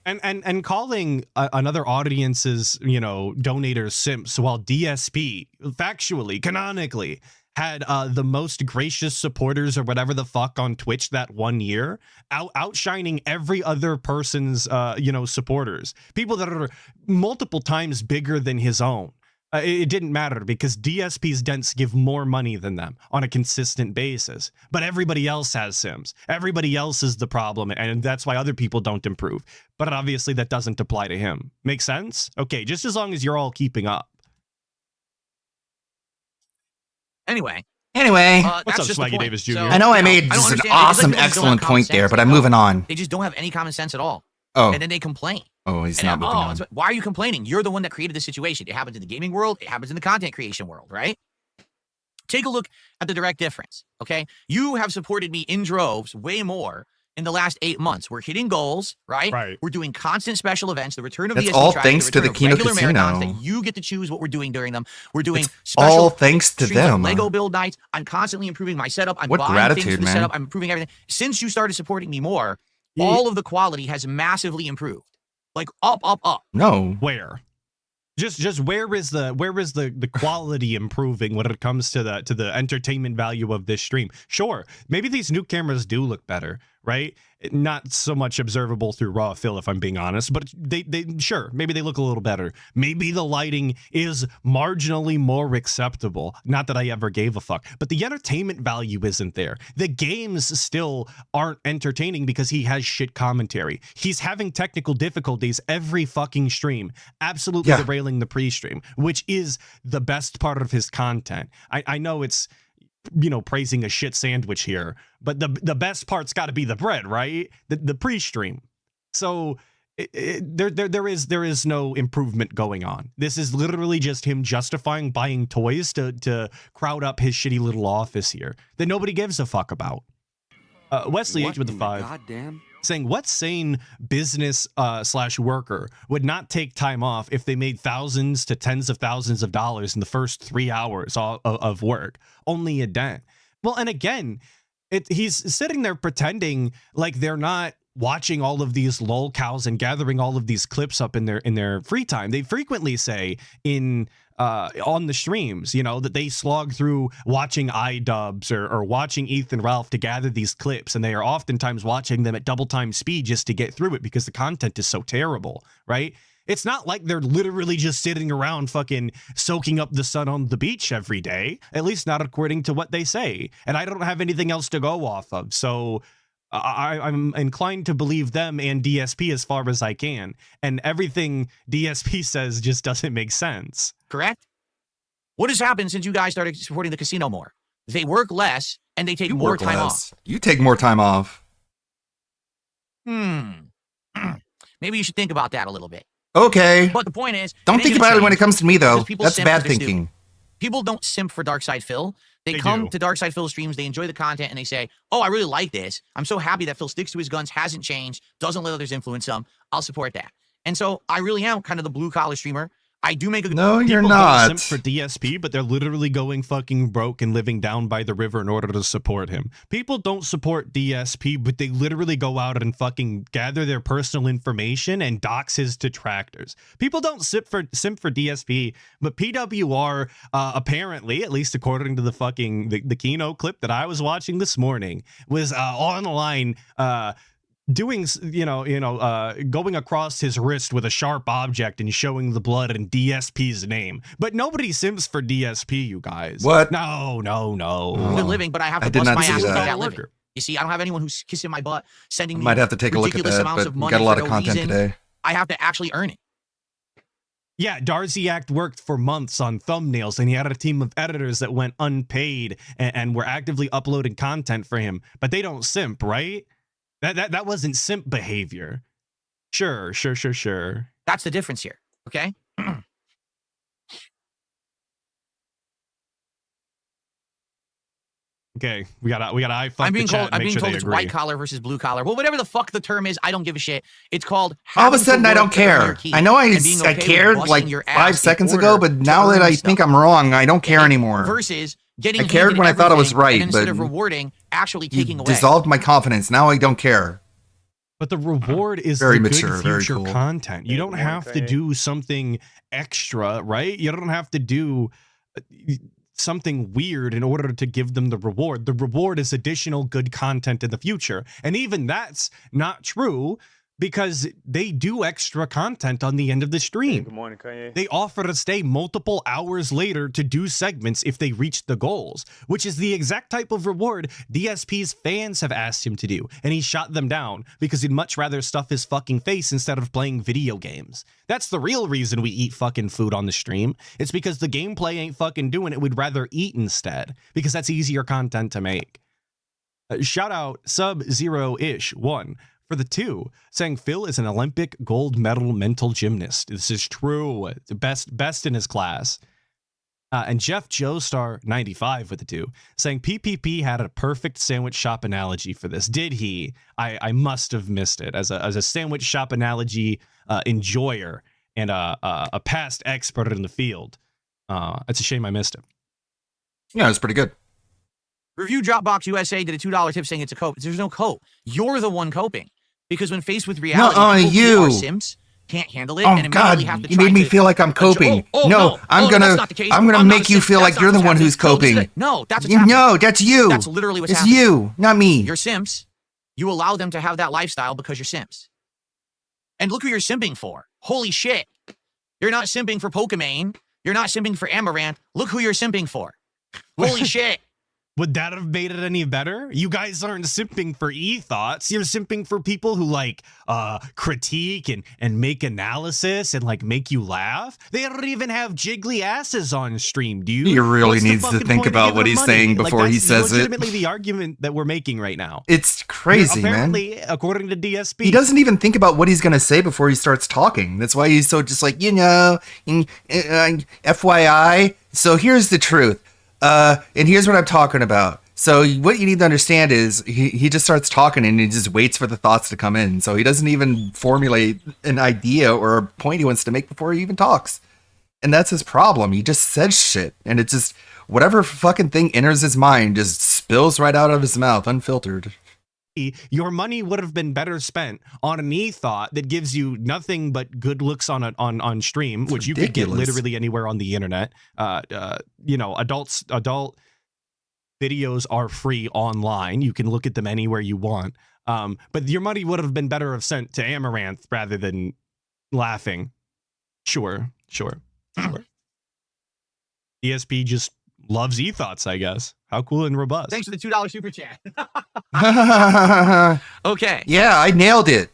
And calling another audience's, donators simps, while DSP factually, canonically, had the most gracious supporters or whatever the fuck on Twitch that 1 year, outshining every other person's, supporters, people that are multiple times bigger than his own. It didn't matter because DSP's dents give more money than them on a consistent basis. But everybody else has Sims. Everybody else is the problem, and that's why other people don't improve. But obviously that doesn't apply to him. Make sense? Okay, just as long as you're all keeping up. Anyway, What's that's up, just the Swaggy point. Davis Jr.? So, I know I you made don't just an understand. It's like awesome, people just don't have excellent common point there, sense. but They I'm don't. moving on. They just don't have any common sense at all. Oh, And then they complain. he's And not moving on. why are you complaining? You're the one that created the situation. It happens in the gaming world. It happens in the content creation world, right? Take a look at the direct difference, okay? You have supported me in droves way more in the last 8 months. We're hitting goals, right? Right. We're doing constant special events, the return of That's VSD all traffic, thanks to return the of Kino regular Casino. marathons that you get to choose what we're doing during them. We're doing It's special all thanks to streams like them. Lego build nights. I'm constantly improving my setup. I'm What buying things gratitude, for the man. setup. I'm improving everything. Since you started supporting me more, Ye- all of the quality has massively improved. Like up. No. Where? Just where is the quality improving when it comes to the entertainment value of this stream? Sure, maybe these new cameras do look better, right? Not so much observable through raw fill, if I'm being honest, but they sure, maybe they look a little better. Maybe the lighting is marginally more acceptable. Not that I ever gave a fuck, but the entertainment value isn't there. The games still aren't entertaining because he has shit commentary. He's having technical difficulties every fucking stream, absolutely Yeah. derailing the pre-stream, which is the best part of his content. I know it's, you know, praising a shit sandwich here, but the best part's got to be the bread, right? The pre-stream. So there is no improvement going on. This is literally just him justifying buying toys to crowd up his shitty little office here that nobody gives a fuck about. Wesley H with the 5 saying, what sane business slash worker would not take time off if they made thousands to tens of thousands of dollars in the first 3 hours of work? Only a dent. Well, and again, he's sitting there pretending like they're not watching all of these lol cows and gathering all of these clips up in their free time. They frequently say on the streams, you know, that they slog through watching iDubbbz or watching Ethan Ralph to gather these clips, and they are oftentimes watching them at double time speed just to get through it because the content is so terrible, right? It's not like they're literally just sitting around fucking soaking up the sun on the beach every day, at least not according to what they say. And I don't have anything else to go off of, so I'm inclined to believe them and DSP as far as I can. And everything DSP says just doesn't make sense. Correct? What has happened since you guys started supporting the casino more? They work less and they take more Work time less. You take more time off. off. Maybe you should think about that a little bit. Okay. But the point is, Don't think about it when it comes to me, though. because people That's simp bad for their thinking. People don't simp for Darkside Phil. They They come do. to Darkside Phil streams, they enjoy the content, and they say, oh, I really like this. I'm so happy that Phil sticks to his guns, hasn't changed, doesn't let others influence him. I'll support that. And so I really am kind of the blue collar streamer. I do make a No, you're People not. don't simp for DSP, but they're literally going fucking broke and living down by the river in order to support him. People don't support DSP, but they literally go out and fucking gather their personal information and dox his detractors. People don't simp for DSP, but PWR apparently, at least according to the fucking the Kino clip that I was watching this morning, was on the line doing, going across his wrist with a sharp object and showing the blood in DSP's name. But nobody sims for DSP, you guys. What? No. good living, but I have I to did bust not my see ass to that. make that living. You see, I don't have anyone who's kissing my butt, sending me Might have to take a look at ridiculous that, amounts but of we money got a lot for of no content reason. today. I have to actually earn it. Yeah, Darziak worked for months on thumbnails, and he had a team of editors that went unpaid and were actively uploading content for him. But they don't simp, right? That wasn't simp behavior. Sure. That's the difference here. Okay. Okay, we gotta I fuck I'm being the chat told. and I'm make being sure told they it's agree. white collar versus blue collar. Well, whatever the fuck the term is, I don't give a shit. It's called. All of a having to sudden, I work don't to earn your care. keep I know I and being okay with cared busting like your 5 ass in seconds ago, order but to now that earn I stuff. think I'm wrong, I don't care anymore. Versus getting. I cared handed when I thought I was everything, right, and instead but of rewarding, actually You taking away. dissolved my confidence. Now I don't care. But the reward is Very the mature, good very future cool. content. You Hey, don't good morning, have to Craig. do something extra, right? You don't have to do something weird in order to give them the reward. The reward is additional good content in the future. And even that's not true because they do extra content on the end of the stream. Good morning, Kanye. They offer to stay multiple hours later to do segments if they reach the goals, which is the exact type of reward DSP's fans have asked him to do, and he shot them down because he'd much rather stuff his fucking face instead of playing video games. That's the real reason we eat fucking food on the stream. It's because the gameplay ain't fucking doing it. We'd rather eat instead, because that's easier content to make. Shout out Sub-Zero-ish-1 for the 2, saying Phil is an Olympic gold medal mental gymnast. This is true. Best in his class. And Jeff Joestar 95 with the 2, saying PPP had a perfect sandwich shop analogy for this. Did he? I must have missed it. As a sandwich shop analogy enjoyer and a past expert in the field. It's a shame I missed it. Yeah, it was pretty good. Review Dropbox USA did a $2 tip saying it's a cope. There's no cope. You're the one coping. Because when faced with reality, people who are Sims can't handle it. Oh and God, immediately have to you try made me to feel like I'm coping. No, I'm that's not the case. gonna I'm not make a you Sim. feel That's like you're not the what's one who's happening. coping. No, that's what's happening. No, that's you. That's literally what's It's happening. you, not me. You're Sims. You allow them to have that lifestyle because you're Sims. And look who you're simping for. Holy shit. You're not simping for Pokemon. You're not simping for Amaranth. Look who you're simping for. Holy shit. Would that have made it any better? You guys aren't simping for e-thoughts. You're simping for people who like critique and make analysis and like make you laugh. They don't even have jiggly asses on stream, dude. He really What's the needs to fucking think point of about giving what them he's money? saying before he that's says it. legitimately the argument that we're making right now. It's crazy, man. Apparently, according to DSP, He doesn't even think about what he's going to say before he starts talking. That's why he's so just like, FYI. So here's the truth. And here's what I'm talking about. So what you need to understand is he just starts talking and he just waits for the thoughts to come in. So he doesn't even formulate an idea or a point he wants to make before he even talks. And that's his problem. He just says shit. And it's just whatever fucking thing enters his mind just spills right out of his mouth, unfiltered. your money would have been better spent on an e-thought that gives you nothing but good looks on stream, which you could get literally anywhere on the internet. Adult videos are free online. You can look at them anywhere you want. But your money would have been better if sent to Amaranth rather than laughing. Sure. ESP just loves e-thoughts, I guess. How cool and robust. Thanks for the $2 super chat. Okay. Yeah, I nailed it.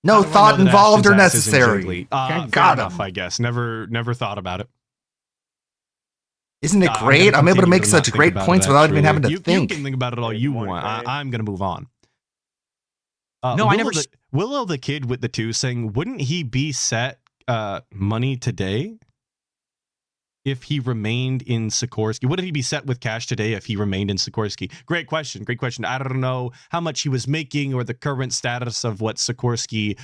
No thought involved or necessary. Fair enough, I guess. Never thought about it. Isn't it great? I'm able to make such great points without even having to think. You can think about it all you want. I'm going to move on. No, I never. Willow the Kid with the 2 saying, wouldn't he be set money today if he remained in Sikorsky? Would he be set with cash today if he remained in Sikorsky? Great question. I don't know how much he was making or the current status of what Sikorsky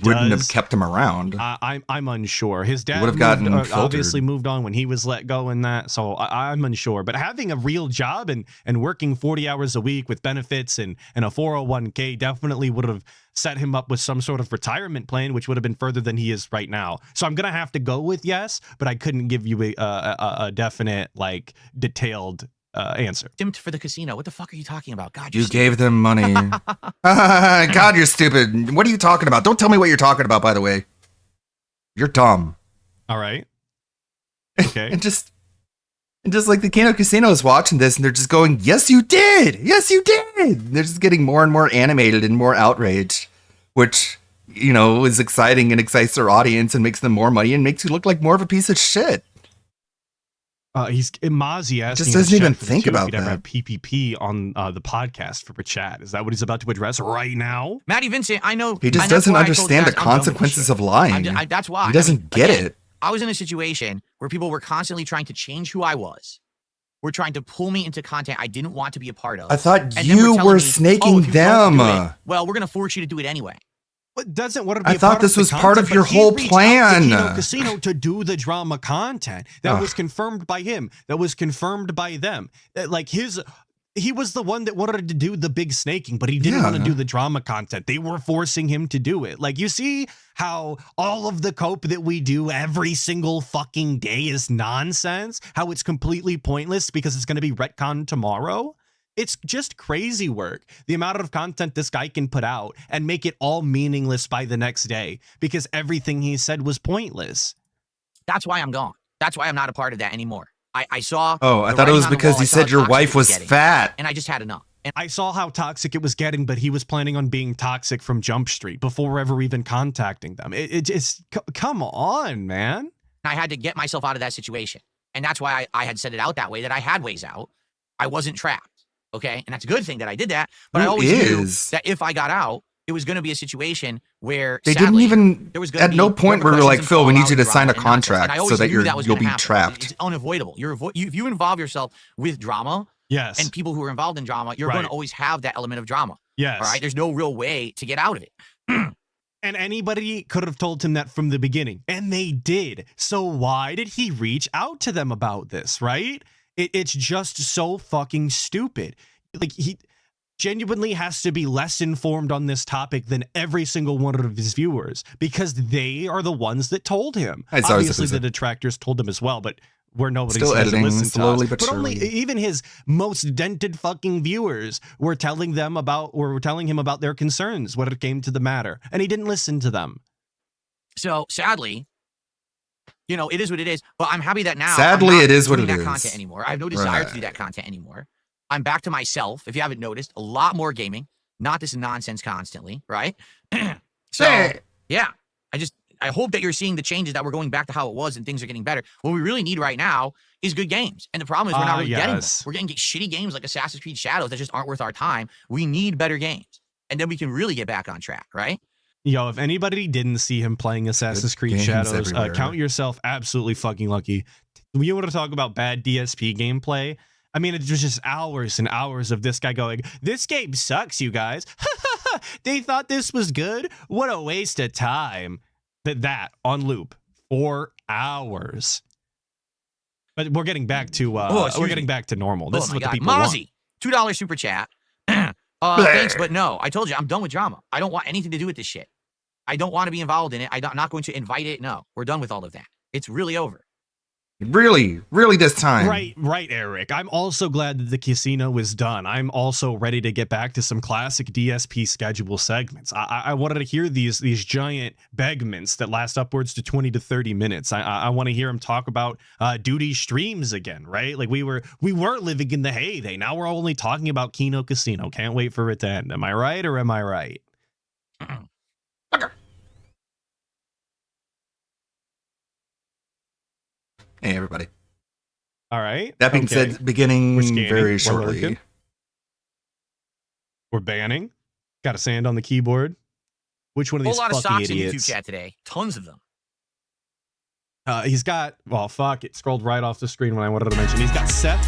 wouldn't have kept him around. I'm unsure. His dad would have gotten obviously moved on when he was let go in that, so I'm unsure. But having a real job and working 40 hours a week with benefits and a 401k definitely would have set him up with some sort of retirement plan, which would have been further than he is right now. So I'm gonna have to go with yes, but I couldn't give you a definite, like, detailed answer. Simped for the casino. What the fuck are you talking about? God, you gave them money. God, you're stupid. What are you talking about? Don't tell me what you're talking about, by the way. You're dumb. All right. Okay. and just like the Kano Casino is watching this and they're just going, yes, you did. Yes, you did. They're just getting more and more animated and more outraged, which, is exciting and excites their audience and makes them more money and makes you look like more of a piece of shit. He's Mozzie asking. Just doesn't even think about if he'd ever that. have PPP on the podcast for a chat. Is that what he's about to address right now? Matty Vincent, I know. He just doesn't understand the consequences of lying. That's why. He doesn't get it. I was in a situation where people were constantly trying to change who I was. Were trying to pull me into content I didn't want to be a part of. I thought And then you telling were me, snaking if you don't them. do it, well, we're going to force you to do it anyway. What doesn't want to be I a thought part this of the was part of content, your but he whole reached out to plan. Kino Casino to do the drama content that Ugh. was confirmed by him, that was confirmed by them. He was the one that wanted to do the big snaking, but he didn't want to do the drama content. They were forcing him to do it. Like, you see how all of the cope that we do every single fucking day is nonsense? How it's completely pointless because it's going to be retconned tomorrow? It's just crazy work. The amount of content this guy can put out and make it all meaningless by the next day because everything he said was pointless. That's why I'm gone. That's why I'm not a part of that anymore. I saw. Oh, I the thought it writing was on the because wall. you I saw said how your toxic wife it was getting, fat. and I just had enough. And I saw how toxic it was getting, but he was planning on being toxic from Jump Street before ever even contacting them. It just, come on, man. I had to get myself out of that situation. And that's why I had set it out that way, that I had ways out. I wasn't trapped. Okay. And that's a good thing that I did that. But I always knew that if I got out, it was going to be a situation where They sadly, didn't even, there was gonna at be no point were we repercussions like, and Phil, we need fallout you to and sign a drama and nonsense. And I contract always so that knew that was you'll gonna be happen. trapped. It's unavoidable. If you involve yourself with drama Yes. and people who are involved in drama, you're going to always have that element of drama. Yes. All right. There's no real way to get out of it. And anybody could have told him that from the beginning, and they did. So why did he reach out to them about this, right? It's just so fucking stupid. Like, he genuinely has to be less informed on this topic than every single one of his viewers because they are the ones that told him. It's always Obviously, the opposite. detractors told him as well, but where nobody Still doesn't editing listen slowly to us. but only surely. even his most dented fucking viewers were telling him about their concerns when it came to the matter, and he didn't listen to them. So sadly, you know, it is what it is. But I'm happy that now. Sadly, I'm not it is what doing it that is. content anymore. I have no desire to Right. do that content anymore. I'm back to myself. If you haven't noticed, a lot more gaming, not this nonsense constantly, right? So Hey. yeah, I hope that you're seeing the changes, that we're going back to how it was and things are getting better. What we really need right now is good games. And the problem is we're not really getting them. Yes. We're getting shitty games like Assassin's Creed Shadows that just aren't worth our time. We need better games. And then we can really get back on track, right? Yo, if anybody didn't see him playing Assassin's Creed games Shadows, everywhere. count yourself absolutely fucking lucky. You want to talk about bad DSP gameplay? I mean, it was just hours and hours of this guy going, "This game sucks, you guys. They thought this was good? What a waste of time." That on loop for hours. But we're getting back to normal. This is my what God. the people want. Mozzie, $2 super chat. Thanks, but no. I told you, I'm done with drama. I don't want anything to do with this shit. I don't want to be involved in it. I'm not going to invite it. No, we're done with all of that. It's really over. Really this time. Right, Eric. I'm also glad that the casino is done. I'm also ready to get back to some classic DSP schedule segments. I wanted to hear these giant begments that last upwards to 20 to 30 minutes. I want to hear him talk about duty streams again, right? Like we weren't living in the heyday. Now we're only talking about Kino Casino. Can't wait for it to end. Am I right or am I right? Hey, everybody. All right. That being Okay. said, beginning We're scanning. very We're shortly. looking. We're banning. Got a sand on the keyboard. Which one of A these whole lot of fucking socks in YouTube idiots? chat today. Tons of them. He's got, well, fuck, it scrolled right off the screen when I wanted to mention. He's got Seth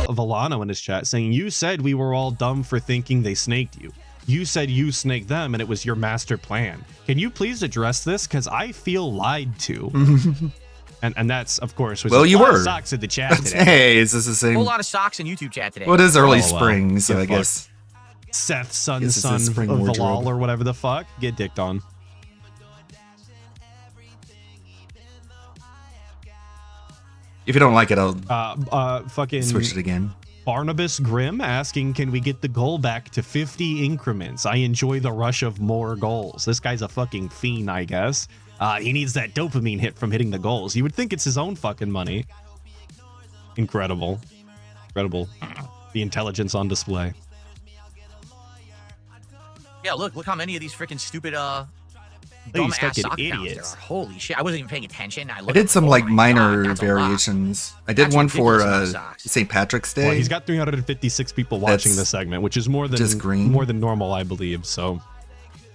Volano in his chat saying, "You said we were all dumb for thinking they snaked you. You said you snaked them and it was your master plan. Can you please address this? Because I feel lied to." and that's, of course, was Well, a you lot of were. socks in the chat today. Hey, is this the A same? whole lot of socks in YouTube chat today. Well, it is early Oh, well. spring, so Get I fucked. guess. Seth Guess it's son his spring of wardrobe. Valal or whatever the fuck. Get dicked on. If you don't like it, I'll Fucking switch it again. Barnabas Grimm asking, "Can we get the goal back to 50 increments? I enjoy the rush of more goals." This guy's a fucking fiend, I guess. He needs that dopamine hit from hitting the goals. You would think it's his own fucking money. Incredible. The intelligence on display. Yeah, look how many of these freaking stupid These dumb ass fucking sock accounts there idiots. are. Holy shit! I wasn't even paying attention. I did some like minor variations. I did That's one for ridiculous amount of socks. St. Patrick's Day. Well, he's got 356 people watching That's this segment, which is more than just green. more than normal, I believe. So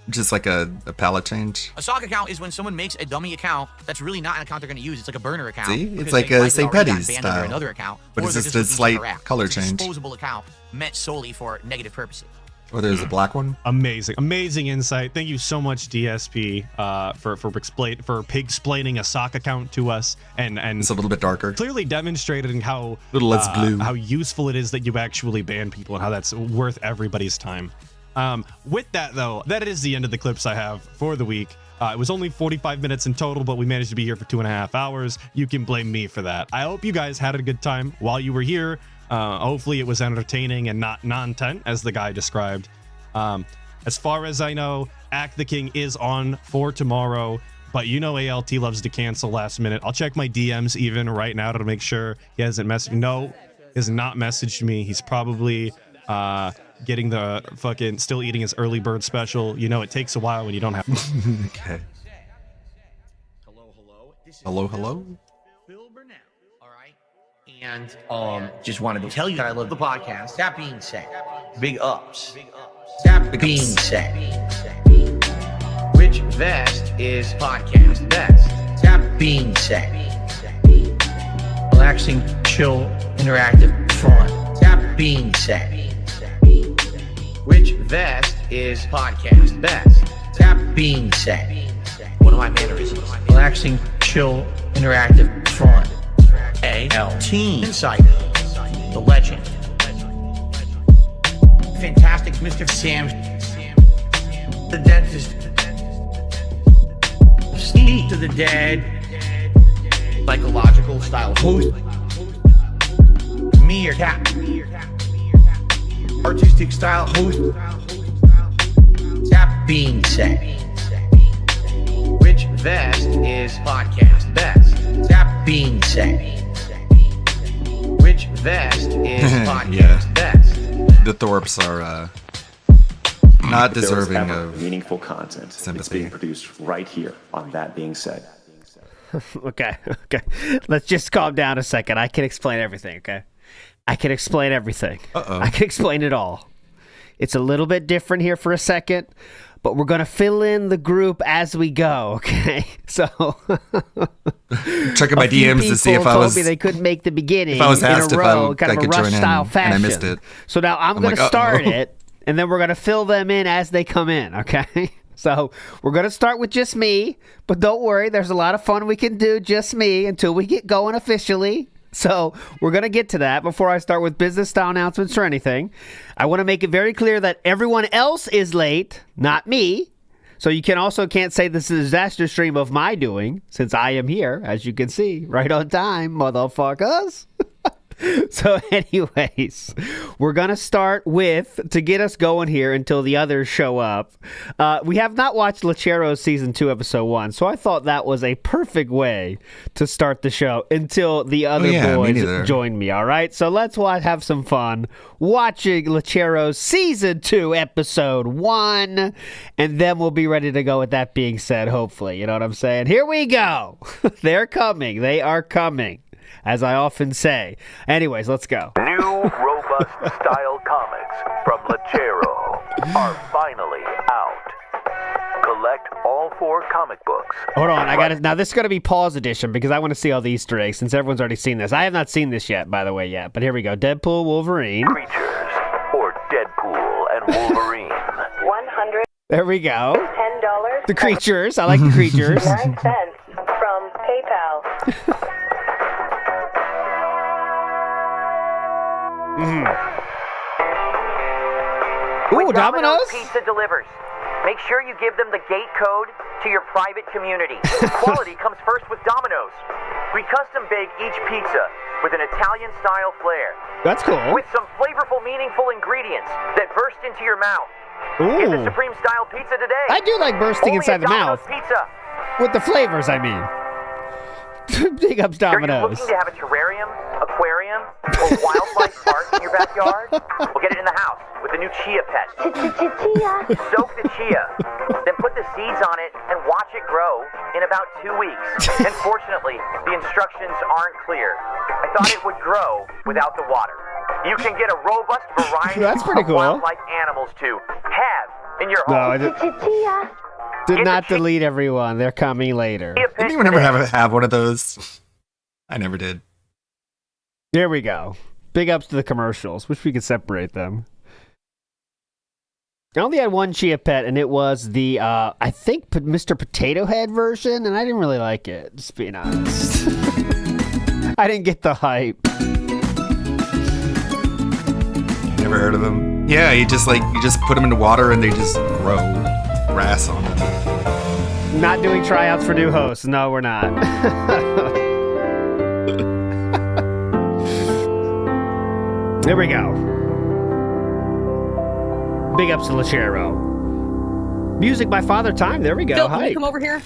just like a palette change. A sock account is when someone makes a dummy account that's really not an account they're going to use. It's like a burner account. See? It's because like they a might St. already got Patty's banned under style. Another account, But or it's they're just just a looking to slight interact. color It's a change. disposable account meant solely for negative purposes. Or there's a black one. amazing insight. Thank you so much, DSP, for pig-splaining a sock account to us, and It's a little bit darker. clearly demonstrating how Little less blue. how useful it is that you actually ban people and how that's worth everybody's time. With that though, that is the end of the clips I have for the week. It was only 45 minutes in total, but we managed to be here for 2.5 hours. You can blame me for that. I hope you guys had a good time while you were here. Hopefully it was entertaining and not non-tent, as the guy described. As far as I know, Act the King is on for tomorrow, but you know ALT loves to cancel last minute. I'll check my DMs even right now to make sure he hasn't messaged me. No, he has not messaged me. He's probably getting the fucking, still eating his early bird special. You know, it takes a while when you don't have... Okay. Hello, hello? Bill Burnett. All right. And just wanted to tell you that I love the podcast. That being said, big ups. That being said, which vest is podcast best? That being said, relaxing, chill, interactive, fun. That being said, which vest is podcast best? That being said, one of my mannerisms. Relaxing, chill, interactive, fun. ALT Insider, the legend. Fantastic Mr. Sam, the dentist. Speak to the dead. Psychological style host. Meerkat. Artistic style host. That being said, which vest is podcast best? That being said, which vest is podcast best? The Thorpes are not deserving of meaningful content. sympathy. It's being produced right here on That Being Said. Okay. Let's just calm down a second. I can explain everything, okay? I can explain everything. Uh-oh. I can explain it all. It's a little bit different here for a second, but we're going to fill in the group as we go, okay? So checking my DMs to see if I was... told me they couldn't make the beginning if I was asked in a if I row, kind of a could join rush in, style fashion. and I missed it. So now I'm going like, to start uh-oh. it, and then we're going to fill them in as they come in, okay? So we're going to start with just me, but don't worry, there's a lot of fun we can do just me until we get going officially. So we're going to get to that before I start with business style announcements or anything. I want to make it very clear that everyone else is late, not me. So you can't say this is a disaster stream of my doing, since I am here, as you can see, right on time, motherfuckers. So anyways, we're going to start with, to get us going here until the others show up, we have not watched Lechero's Season 2, Episode 1, so I thought that was a perfect way to start the show until the other boys join me, all right? So let's have some fun watching Lechero's Season 2, Episode 1, and then we'll be ready to go with that being said, hopefully. You know what I'm saying? Here we go. They're coming. They are coming, as I often say. Anyways, let's go. New robust style comics from Lechero are finally out. Collect all 4 comic books. Hold on, now this is going to be pause edition because I want to see all the Easter eggs since everyone's already seen this. I have not seen this yet, by the way, but here we go. Deadpool, Wolverine. Creatures or Deadpool and Wolverine. 100. There we go. $10. The creatures. I like the creatures. 9 cents from PayPal. Ooh, Domino's? Pizza delivers. Make sure you give them the gate code to your private community. Quality comes first with Domino's. We custom bake each pizza with an Italian-style flair. That's cool. With some flavorful, meaningful ingredients that burst into your mouth. Ooh. Get the Supreme-style pizza today. I do like bursting Only inside the Domino's mouth. Pizza. With the flavors, I mean. Big ups, Are you Domino's. looking to have a terrarium, aquarium, or wildlife park in your backyard? We'll get it in the house with the new Chia Pet. Soak the chia, then put the seeds on it and watch it grow in about 2 weeks. Unfortunately, the instructions aren't clear. I thought it would grow without the water. You can get a robust variety That's pretty of cool. wildlife animals to have in your home. No, I did not delete everyone. They're coming later. Did anyone ever have one of those? I never did. There we go. Big ups to the commercials. Wish we could separate them. I only had one Chia Pet, and it was the, I think, Mr. Potato Head version, and I didn't really like it, just being honest. I didn't get the hype. Never heard of them. Yeah, you just put them into water and they just grow grass on them. Not doing tryouts for new hosts. No, we're not. There we go. Big ups to Lachero. Music by Father Time. There we go. Phil, can Hi. you come over here?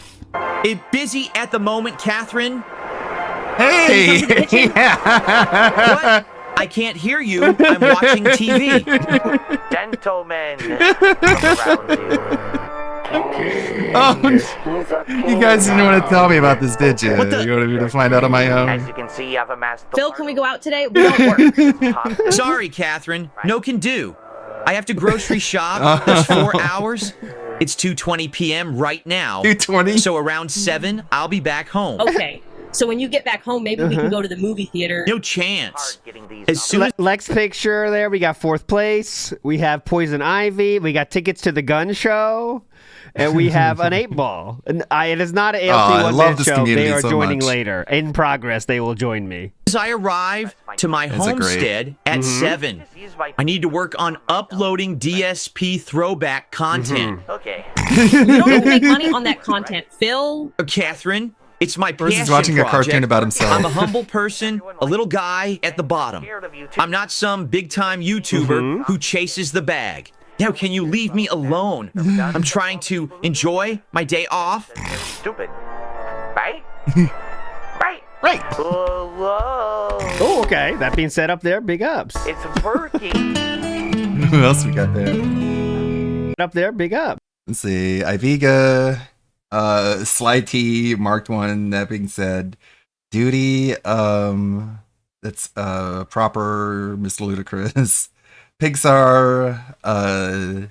Busy at the moment, Catherine. Hey! What? I can't hear you. I'm watching TV. Gentlemen, around you. Oh, you guys didn't want to tell me about this, did you? What the- You wanted me to find out on my own? As you can see, I've amassed the Phil, can we go out today? We don't work. Sorry, Catherine. No can do. I have to grocery shop. There's 4 hours. It's 2:20 p.m. right now. 2:20? So around 7, I'll be back home. Okay. So when you get back home, maybe we can go to the movie theater. No chance. getting these As soon as Lex picture there. We got 4th place. We have Poison Ivy. We got tickets to the gun show. And we have an 8-ball. And it is not an ALT I love one-man this show. community They are so joining much. later. In progress, they will join me. I arrive to my Is it great? homestead at 7, I need to work on uploading DSP throwback content. Okay. You don't have to make money on that content, Phil. Catherine, it's my First, passion he's watching a project. cartoon about himself. I'm a humble person, a little guy at the bottom. I'm not some big-time YouTuber who chases the bag. Now, can you leave me alone? I'm trying to enjoy my day off. Stupid. Right? Right. Right. Whoa. Oh, okay. That being said up there, big ups. It's working. Who else we got there? Up there, big up. Let's see. Iviga, Sly T marked one. That being said, Duty, that's proper Mr. Ludacris. Pixar, TJ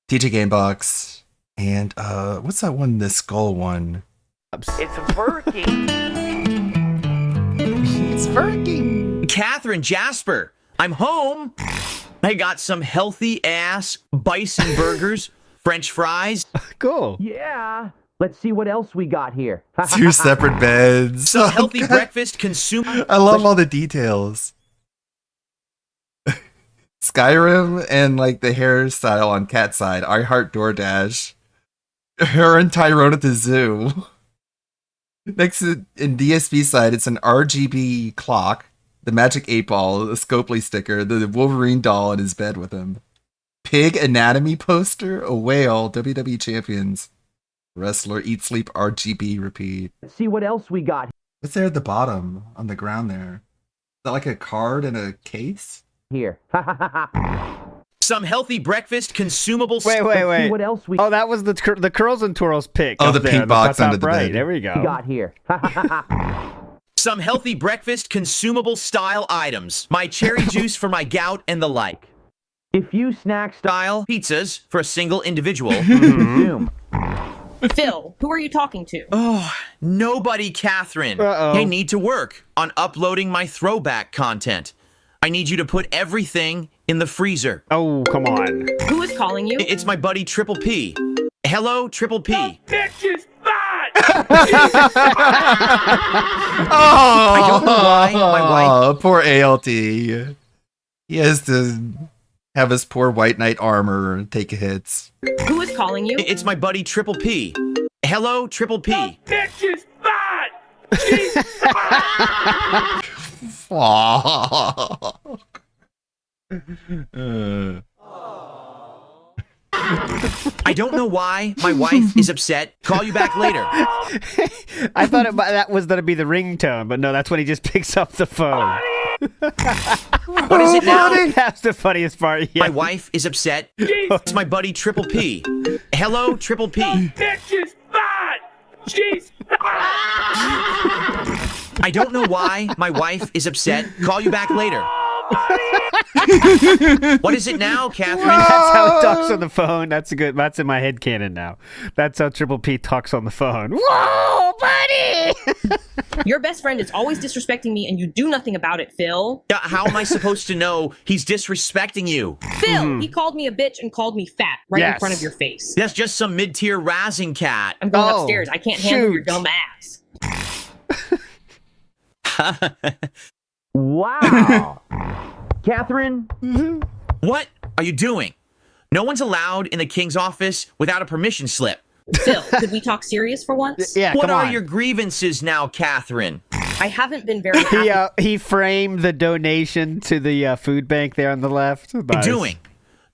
Gamebox, and what's that one? The skull one. It's working. It's working. Catherine, Jasper, I'm home. I got some healthy ass bison burgers, French fries. Cool. Yeah. Let's see what else we got here. 2 separate beds. Some healthy breakfast consume. I love all the details. Skyrim and like the hairstyle on Cat's side. I heart DoorDash. Her and Tyrone at the zoo. Next to, in DSP side, it's an RGB clock, the Magic 8-Ball, a Scopely sticker, the Wolverine doll in his bed with him. Pig anatomy poster, a whale, WWE champions. Wrestler, eat, sleep, RGB, repeat. Let's see what else we got What's there at the bottom on the ground there? Is that like a card in a case? here. Some healthy breakfast consumables. Wait. Let's see what else we Oh, that was the Curls and Twirls pick. Oh, up the there, pink box top under the right. bed. There we go. got here. Some healthy breakfast consumable style items. My cherry juice for my gout and the like. A few snack style pizzas for a single individual. Consume. Phil, who are you talking to? Oh, nobody, Catherine. Uh-oh. I need to work on uploading my throwback content. I need you to put everything in the freezer. Oh, come on. Who is calling you? It's my buddy Triple P. Hello, Triple P. Oh, I don't know why my wife. Poor ALT. He has to have his poor White Knight armor take hits. Who is calling you? It's my buddy Triple P. Hello, Triple P. I don't know why my wife is upset. Call you back later. I thought that was going to be the ringtone, but no, that's when he just picks up the phone. What is it now? That's the funniest part. Yeah. My wife is upset. It's my buddy Triple P. Hello, Triple P. I don't know why my wife is upset. Call you back later. What is it now, Catherine? That's how it talks on the phone. That's a good. That's in my head canon now. That's how Triple P talks on the phone. Whoa, buddy! Your best friend is always disrespecting me, and you do nothing about it, Phil. How am I supposed to know he's disrespecting you? Phil, he called me a bitch and called me fat right in Yes. front of your face. That's just some mid-tier razzing cat. I'm going Oh, upstairs. I can't handle your shoot. dumb ass. Wow. Catherine? What are you doing? No one's allowed in the king's office without a permission slip. Phil, could we talk serious for once? Yeah, What come are on. your grievances now, Catherine? I haven't been very happy. He framed the donation to the food bank there on the left. Nice. Doing.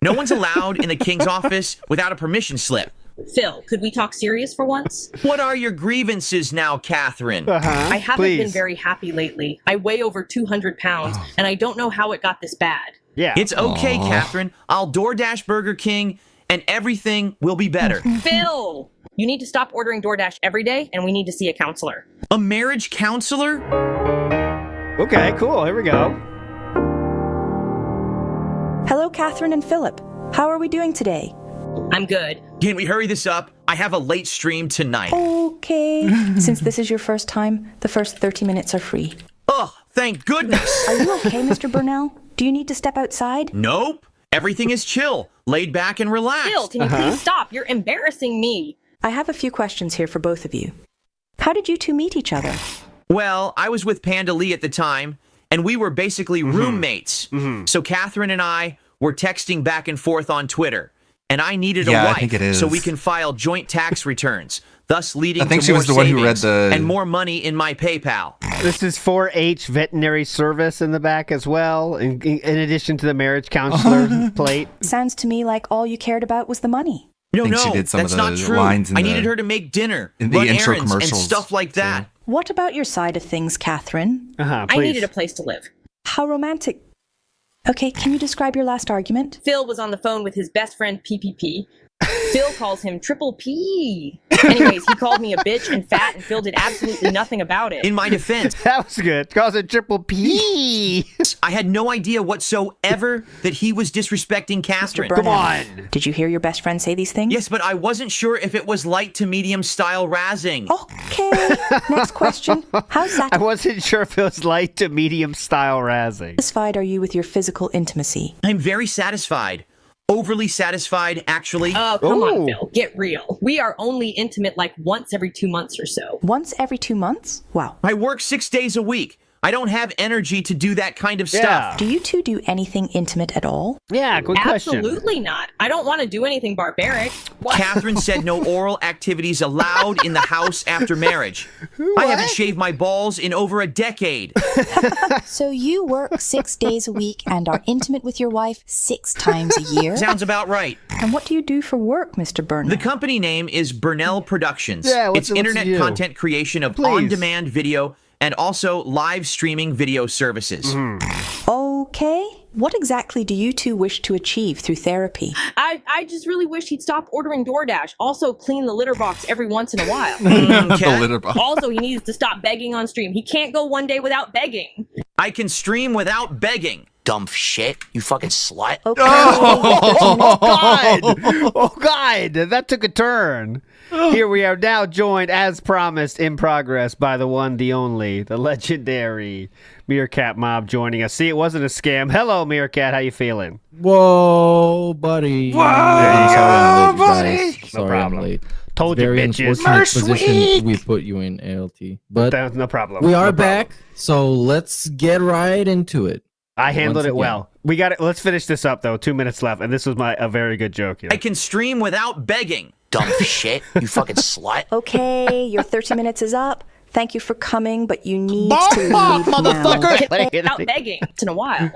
No one's allowed in the king's office without a permission slip. Phil, could we talk serious for once? What are your grievances now, Catherine? I haven't been very happy lately. I weigh over 200 pounds, and I don't know how it got this bad. Yeah. It's okay, Catherine. I'll DoorDash Burger King, and everything will be better. Phil! You need to stop ordering DoorDash every day, and we need to see a counselor. A marriage counselor? Okay, cool. Here we go. Hello, Catherine and Philip. How are we doing today? I'm good. Can we hurry this up? I have a late stream tonight. Okay. Since this is your first time, the first 30 minutes are free. Oh, thank goodness. Are you okay, Mr. Burnell? Do you need to step outside? Nope. Everything is chill, laid back and relaxed. Phil, can you please stop? You're embarrassing me. I have a few questions here for both of you. How did you two meet each other? Well, I was with Panda Lee at the time, and we were basically roommates. So Catherine and I were texting back and forth on Twitter. And I needed a I think it wife is. so we can file joint tax returns, thus leading I think to she more was the one who read savings the- and more money in my PayPal. This is 4-H veterinary service in the back as well, in addition to the marriage counselor plate. Sounds to me like all you cared about was the money. No, think no, she did some that's of not the true. lines in I the- needed her to make dinner, in the run intro errands, and commercials, stuff like that. What about your side of things, Catherine? I needed a place to live. How romantic. Okay, can you describe your last argument? Phil was on the phone with his best friend, PPP. Phil calls him Triple P. Anyways, he called me a bitch and fat, and Phil did absolutely nothing about it. In my defense, that was good. Calls it Triple P. I had no idea whatsoever that he was disrespecting Catherine. Come on. Did you hear your best friend say these things? Yes, but I wasn't sure if it was light to medium style razzing. Okay. Next question. How I wasn't sure if it was light to medium style razzing. satisfied are you with your physical intimacy? I'm very satisfied. Overly satisfied, actually. Oh, come on, Phil. Get real. We are only intimate like once every 2 months or so. Once every 2 months? Wow. I work 6 days a week. I don't have energy to do that kind of stuff. Do you two do anything intimate at all? Yeah, good question. Absolutely not. I don't want to do anything barbaric. Catherine said no oral activities allowed in the house after marriage. I haven't shaved my balls in over a decade. So you work 6 days a week and are intimate with your wife 6 times a year? Sounds about right. And what do you do for work, Mr. Burnell? The company name is Burnell Productions. Yeah, it's internet you do? content creation of on-demand video and also live streaming video services. Okay. What exactly do you two wish to achieve through therapy? I just really wish he'd stop ordering DoorDash. Also, clean the litter box every once in a while. The litter box. Also, he needs to stop begging on stream. He can't go one day without begging. I can stream without begging. Dumb shit. You fucking slut. Okay. Oh, God. Oh, God. That took a turn. Here we are now joined, as promised, in progress by the one, the only, the legendary Meerkat Mob joining us. See, it wasn't a scam. Hello, Meerkat. How you feeling? Whoa, buddy. Whoa, I'm late, buddy. guys. No Sorry, problem. I'm late. Told It's you, very bitches. unfortunate First position week. we put you in, ALT. But That's no problem. we are No problem. back, so let's get right into it. I handled Once it again. well. We got it. Let's finish this up, though. 2 minutes left, and this was a very good joke here. I can stream without begging. Dumb shit. You fucking slut. Okay, your 30 minutes is up. Thank you for coming, but you need to leave now. Without begging once in a while.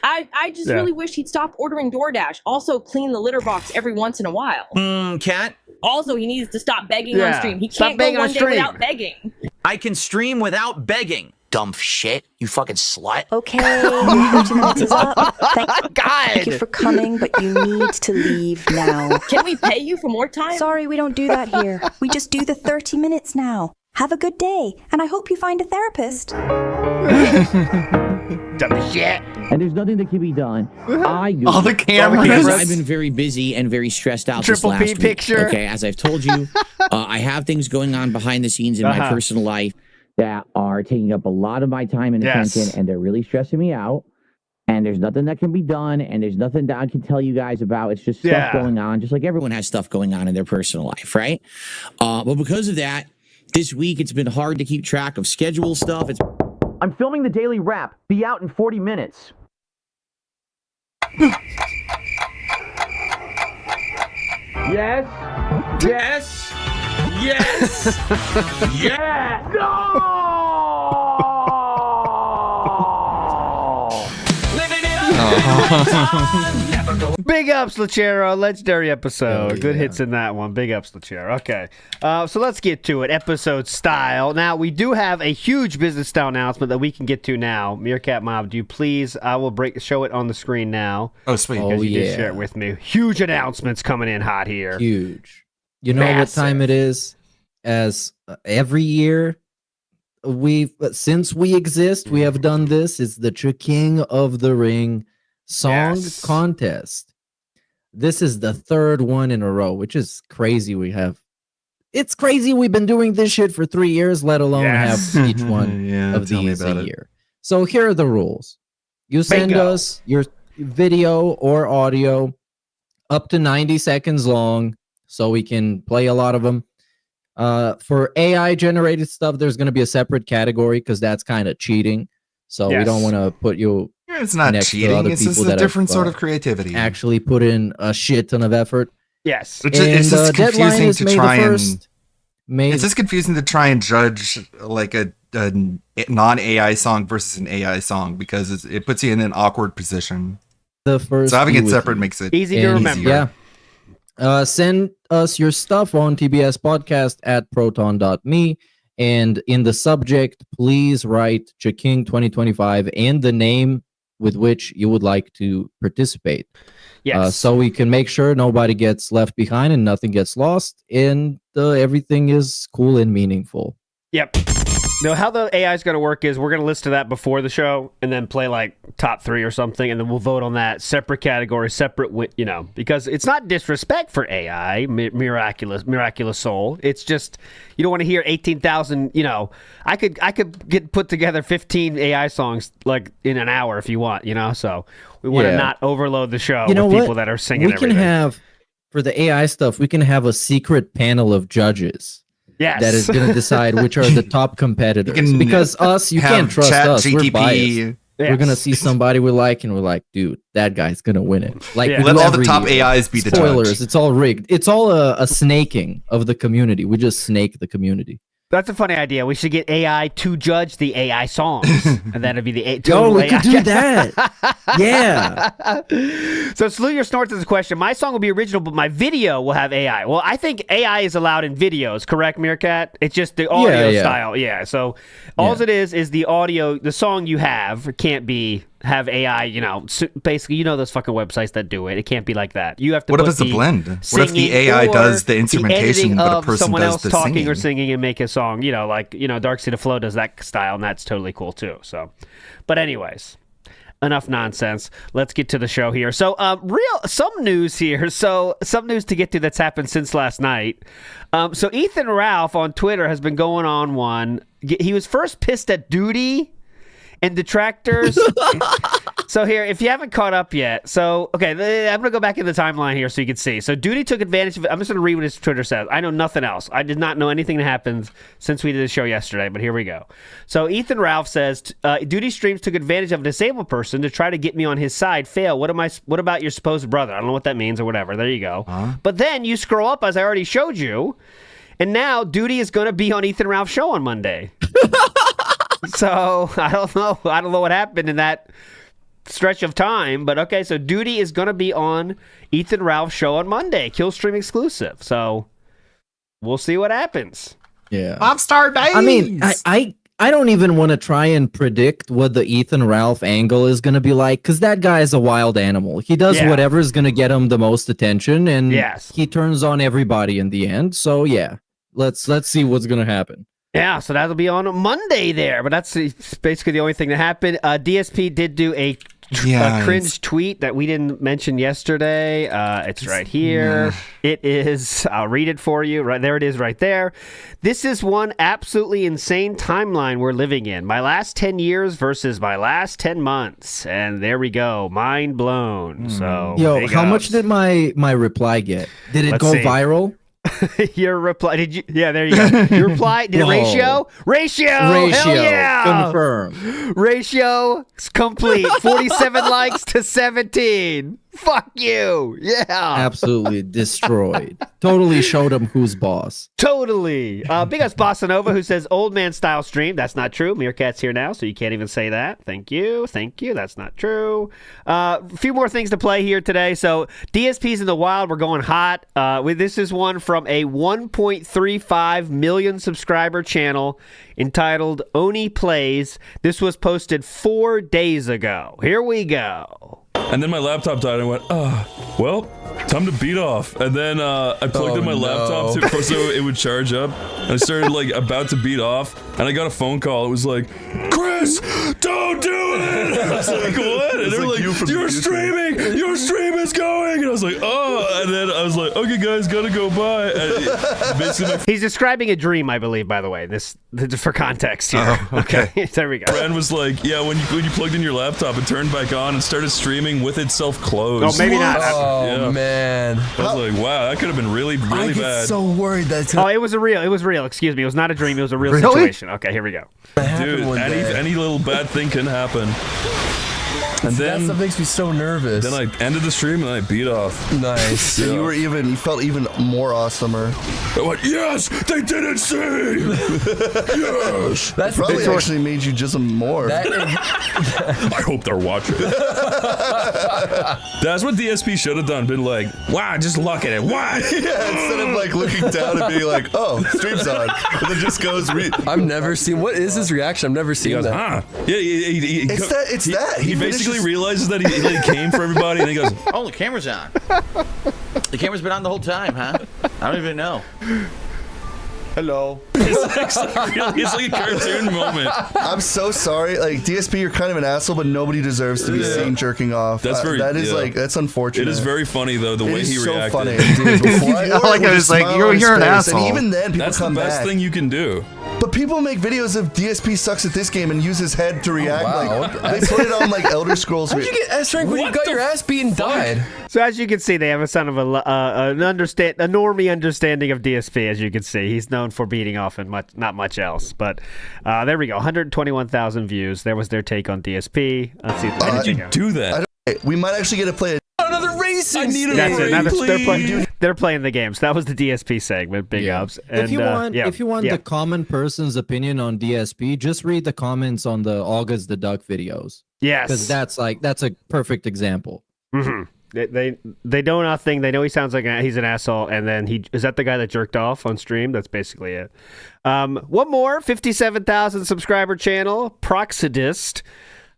I just Yeah. really wish he'd stop ordering DoorDash. Also, clean the litter box every once in a while. Cat? Also, he needs to stop begging on Yeah. stream. He Stop can't go begging on one day stream. without begging. I can stream without begging. Dumb shit. You fucking slut. Okay, your 30 minutes is up. Thank you for coming, but you need to leave now. Can we pay you for more time? Sorry, we don't do that here. We just do the 30 minutes now. Have a good day, and I hope you find a therapist. Dumb shit. And there's nothing that can be done. All the cameras. Because I've been very busy and very stressed out Triple this P last week. picture. Okay, as I've told you, I have things going on behind the scenes in my personal life that are taking up a lot of my time and attention, and they're really stressing me out. And there's nothing that can be done, and there's nothing that I can tell you guys about. It's just stuff going on, just like everyone has stuff going on in their personal life, right? But because of that, this week it's been hard to keep track of schedule stuff. I'm filming the daily wrap. Be out in 40 minutes. Yes. Yes. Yes. Yeah. No. Big ups, Lachero. Legendary episode. Oh, Good yeah. hits in that one. Big ups, Lachero. Okay. So let's get to it. Episode style. Now, we do have a huge business style announcement that we can get to now. Meerkat Mob, do you please? I will show it on the screen now. Oh, sweet. Because Oh, you did yeah. since share it with me. Huge announcements coming in hot here. Huge. You know Massive. what time it is? As every year, since we exist, we have done this. It's the King of the Ring song Yes. contest. This is the third one in a row, which is crazy. It's crazy we've been doing this shit for 3 years, let alone Yes. have each one Yeah, of tell me these about a it. year. So here are the rules. You send Bingo. us your video or audio up to 90 seconds long so we can play a lot of them. For AI generated stuff, there's going to be a separate category because that's kind of cheating. So we don't Yes. want to put you It's not next to cheating. other It's just people a that different have, sort of creativity. actually put in a shit ton of effort. Yes. It's just deadline confusing is to May the try and. 1st. May It's just confusing to try and judge like a non-AI song versus an AI song because it puts you in an awkward position. the first So having be it with separate you. makes it Easy to And, remember. Yeah. Send us your stuff on tbspodcast@proton.me. And in the subject, please write Chaking 2025 and the name with which you would like to participate. Yes. So we can make sure nobody gets left behind and nothing gets lost and everything is cool and meaningful. Yep. No, how the AI is going to work is we're going to listen to that before the show and then play like top 3 or something, and then we'll vote on that separate category, separate, because it's not disrespect for AI, miraculous soul. It's just you don't want to hear 18,000. I could put together 15 AI songs like in an hour if you want. So we want to Yeah. not overload the show You know with what? people that are singing. We can everything. have, for the AI stuff, we can have a secret panel of judges. Yes. That is going to decide which are the top competitors. can Because you have can't trust Chat us. We're GTP. biased. We're going to see somebody we like, and we're like, dude, that guy's going to win it. Like, Yeah. we Let do all the every top year. AIs be the Spoilers, judge. it's all rigged. It's all a snaking of the community. We just snake the community. That's a funny idea. We should get AI to judge the AI songs, and that'd be the Yo, total we AI. could do that. Yeah. So Salute Your Snorts is a question. My song will be original, but my video will have AI. Well, I think AI is allowed in videos, correct, Meerkat? It's just the audio Yeah. style. Yeah. So all it is the audio, the song you have can't have AI, basically, those fucking websites that do it. It can't be like that. You have to What put if it's a the blend? What if the singing AI or does the editing instrumentation, but a of person someone does else the talking singing? or singing and make a song, Dark Seed of Flow does that style, and that's totally cool too. So, but anyways, enough nonsense. Let's get to the show here. So, some news here. So, some news to get to that's happened since last night. So, Ethan Ralph on Twitter has been going on one. He was first pissed at Duty and detractors. So here, if you haven't caught up yet, I'm going to go back in the timeline here so you can see. So Duty took advantage of it. I'm just going to read what his Twitter says. I know nothing else. I did not know anything that happened since we did the show yesterday, but here we go. So Ethan Ralph says, Duty Streams took advantage of a disabled person to try to get me on his side. Fail. What about your supposed brother? I don't know what that means or whatever. There you go. But then you scroll up, as I already showed you, and now Duty is going to be on Ethan Ralph's show on Monday. So I don't know what happened in that stretch of time, but okay, so Duty is going to be on Ethan Ralph's show on Monday, Killstream exclusive. So we'll see what happens. Yeah. Popstar days. I mean, I don't even want to try and predict what the Ethan Ralph angle is going to be like, because that guy is a wild animal. He does whatever is going to get him the most attention, and he turns on everybody in the end. So yeah, let's see what's going to happen. Yeah, so that'll be on Monday there, but that's basically the only thing that happened. DSP did do a cringe tweet that we didn't mention yesterday. It's right here. It is, I'll read it for you. Right there it is right there. This is one absolutely insane timeline we're living in. My last 10 years versus my last 10 months. And there we go. Mind blown. So, Yo, big how much ups. did my reply get? Did it Let's go see. viral? Your reply, did you? Yeah, there you go. Your reply, did Whoa. ratio, hell yeah, confirmed. Ratio is complete. 47 likes to 17. Fuck you. Yeah. Absolutely destroyed. Totally showed him who's boss. Totally. Big ups Bossa Nova, who says old man style stream. That's not true. Meerkat's here now, so you can't even say that. Thank you. That's not true. A few more things to play here today. So DSPs in the wild, we're going hot. This is one from a 1.35 million subscriber channel entitled Oni Plays. This was posted 4 days ago. Here we go. And then my laptop died and I went, well, time to beat off. And then I plugged in my laptop so it would charge up. And I started like about to beat off. And I got a phone call. It was like, Chris, don't do it. I was like, what? And they were like, you're streaming. Your stream is going. And I was like, oh. And then I was like, okay, guys, gotta go bye. And basically, he's describing a dream, I believe, by the way. This for context here. Oh, okay. There we go. friend was like, yeah, when you plugged in your laptop, it turned back on and started streaming with itself closed. Oh, maybe not. Oh, man. I was like, wow, that could have been really, really bad. So worried that. Oh, it was real. Excuse me. It was not a dream. It was a real situation. Okay, here we go. Dude, any little bad thing can happen. And then that stuff makes me so nervous. Then I ended the stream and I beat off. Nice. Yeah. You felt even more awesomer. I went, yes, they didn't see. Yes. That's probably actually made you just more. I hope they're watching. That's what DSP should have done. Been like, wow, just look at it. Why? Yeah, instead of like looking down and being like, oh, stream's on. And then just goes. I've never seen. What is his reaction? I've never seen that. Yeah, It's that. He basically realizes that he came for everybody, and he goes, oh, the camera's on. The camera's been on the whole time, huh? I don't even know. Hello. It's like a cartoon moment. I'm so sorry. Like, DSP, you're kind of an asshole, but nobody deserves to be seen jerking off. That's very. That's unfortunate. It is very funny though the way he reacted. Funny, dude. I was like, you're an asshole. And even then, people That's come the best back. thing you can do. But people make videos of DSP sucks at this game and use his head to react. Like, they put it on like Elder Scrolls. How'd you get S rank when you got your ass beat and died? So as you can see, they have a son of a normie understanding of DSP. As you can see, he's known for beating off and not much else. But there we go, 121,000 views. There was their take on DSP. Let's see. How did you do that? We might actually get to play it. Another racist. I need That's it. Now please. they're playing the games. That was the DSP segment. Big ups. And, If you want the common person's opinion on DSP, just read the comments on the August the Duck videos. Yes, because that's a perfect example. Mm-hmm. They know nothing. They know he sounds like he's an asshole, and then is that the guy that jerked off on stream? That's basically it. One more 57,000 subscriber channel, Proxidist.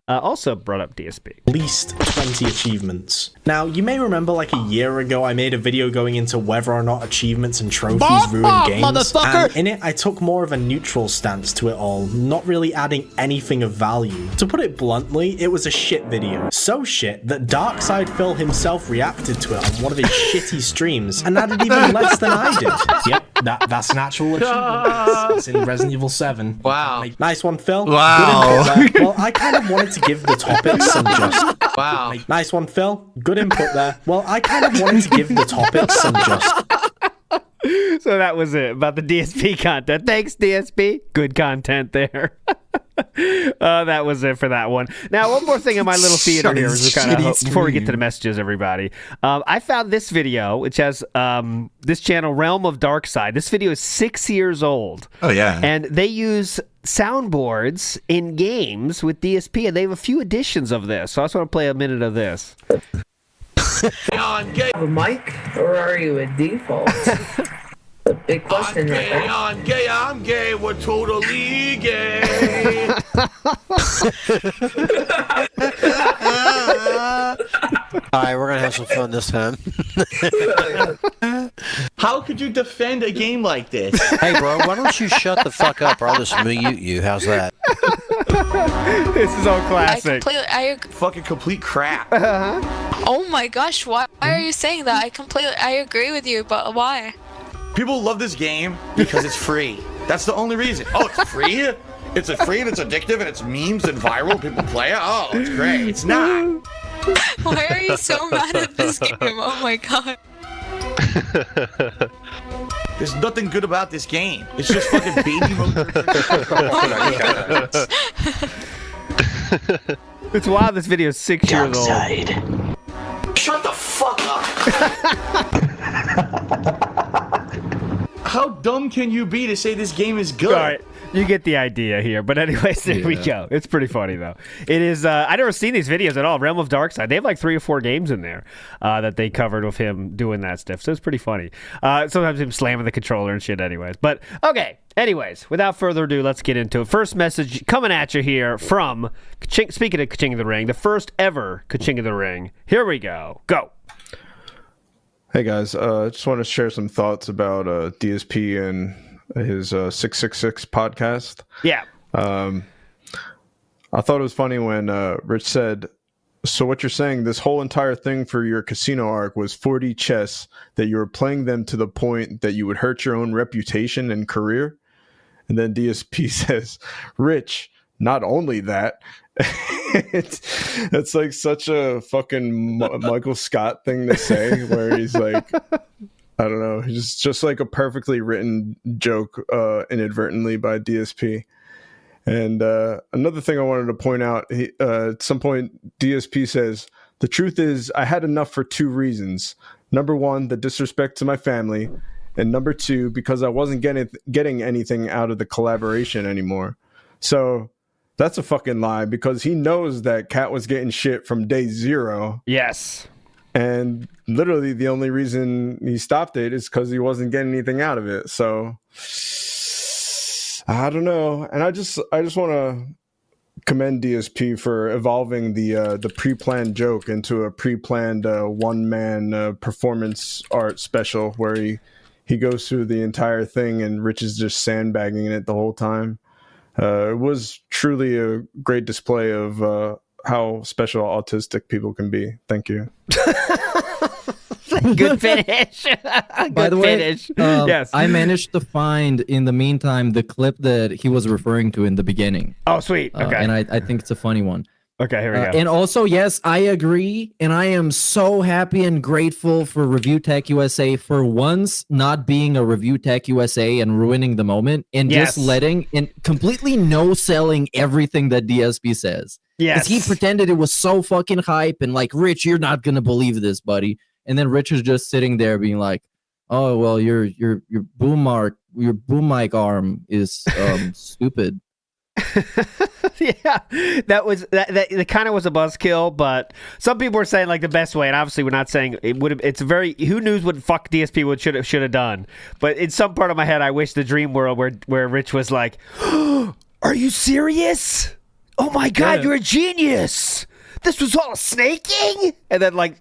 Also brought up DSP. At least 20 achievements. Now, you may remember like a year ago, I made a video going into whether or not achievements and trophies ruin games. And in it, I took more of a neutral stance to it all, not really adding anything of value. To put it bluntly, it was a shit video. So shit that Darkside Phil himself reacted to it on one of his shitty streams and added even less than I did. Yep, that's an actual achievement. It's in Resident Evil 7. Wow. Nice one, Phil. Wow. Good input there. Well, I kind of wanted to give the topics some just. Wow. Nice one, Phil. Good input there. Well, I kind of wanted to give the topics some just. So that was it about the DSP content. Thanks, DSP. Good content there. That was it for that one. Now, one more thing in my little theater here is before we get to the messages, everybody. I found this video, which has this channel, Realm of Darkside. This video is 6 years old. Oh, yeah. And they use soundboards in games with DSP, and they have a few editions of this. So I just want to play a minute of this. A mic, or are you a default? The big question right there. I'm gay, we're totally gay. Alright, we're gonna have some fun this time. How could you defend a game like this? Hey bro, why don't you shut the fuck up or I'll just mute you. How's that? This is all classic. Fucking complete crap. Oh my gosh, why are you saying that? I agree with you, but why? People love this game because it's free. That's the only reason. Oh, it's free? It's free and it's addictive and it's memes and viral. People play it. Oh, it's great. It's not. Why are you so mad at this game? Oh my god. There's nothing good about this game. It's just fucking baby mode. It's wild. This video is 6 years old. Shut the fuck up. dumb can you be to say this game is good? All right, you get the idea here. But anyways, there we go. It's pretty funny though. It is. I never seen these videos at all. Realm of Darkside. They have like 3 or 4 games in there that they covered with him doing that stuff. So it's pretty funny. Sometimes him slamming the controller and shit. Anyways, but okay. Anyways, without further ado, let's get into it. First message coming at you here from speaking of Ka-Ching of the Ring, the first ever Ka-Ching of the Ring. Here we go. Go. Hey guys, just want to share some thoughts about DSP and his 666 podcast. Yeah. I thought it was funny when Rich said, so what you're saying, this whole entire thing for your casino arc was 4D chess, that you were playing them to the point that you would hurt your own reputation and career? And then DSP says, Rich, not only that, it's like such a fucking Michael Scott thing to say, where he's like, I don't know, he's just like a perfectly written joke inadvertently by DSP. And another thing I wanted to point out, at some point DSP says, the truth is I had enough for 2 reasons. Number 1, the disrespect to my family, and number 2, because I wasn't getting anything out of the collaboration anymore. So that's a fucking lie, because he knows that Cat was getting shit from day 0. Yes. And literally the only reason he stopped it is because he wasn't getting anything out of it. So I don't know. And I just want to commend DSP for evolving the pre-planned joke into a pre-planned one-man performance art special where he goes through the entire thing and Rich is just sandbagging it the whole time. It was truly a great display of how special autistic people can be. Thank you. Good finish. By the way, finish. Yes. I managed to find in the meantime the clip that he was referring to in the beginning. Oh, sweet. Okay. And I think it's a funny one. Okay, here we go. And also, yes, I agree. And I am so happy and grateful for Review Tech USA for once not being a Review Tech USA and ruining the moment and just letting and completely no-selling everything that DSP says. Yes. Because he pretended it was so fucking hype and like, Rich, you're not going to believe this, buddy. And then Rich is just sitting there being like, oh, well, your boom mic arm is stupid. Yeah, that kind of was a buzzkill, but some people were saying like the best way, and obviously we're not saying it would have. It's a very who knows what fuck DSP should have done, but in some part of my head, I wish the dream world where Rich was like, "Are you serious? Oh my god, you're a genius! This was all snaking," and then like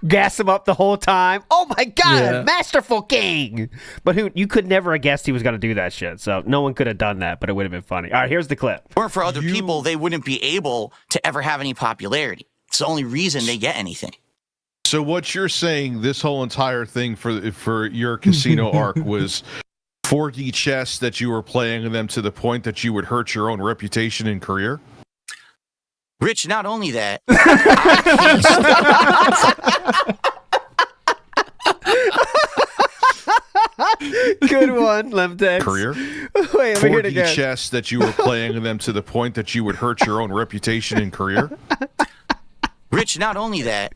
gas him up the whole time. Oh my god, masterful king! But you could never have guessed he was going to do that shit. So no one could have done that, but it would have been funny. All right, here's the clip. Or for other people, they wouldn't be able to ever have any popularity. It's the only reason they get anything. So what you're saying, this whole entire thing for your casino arc was 4D chess that you were playing them to the point that you would hurt your own reputation and career? Rich, not only that, good one, Lemtex. Career? Wait, 4D chess that you were playing them to the point that you would hurt your own reputation and career? Rich, not only that,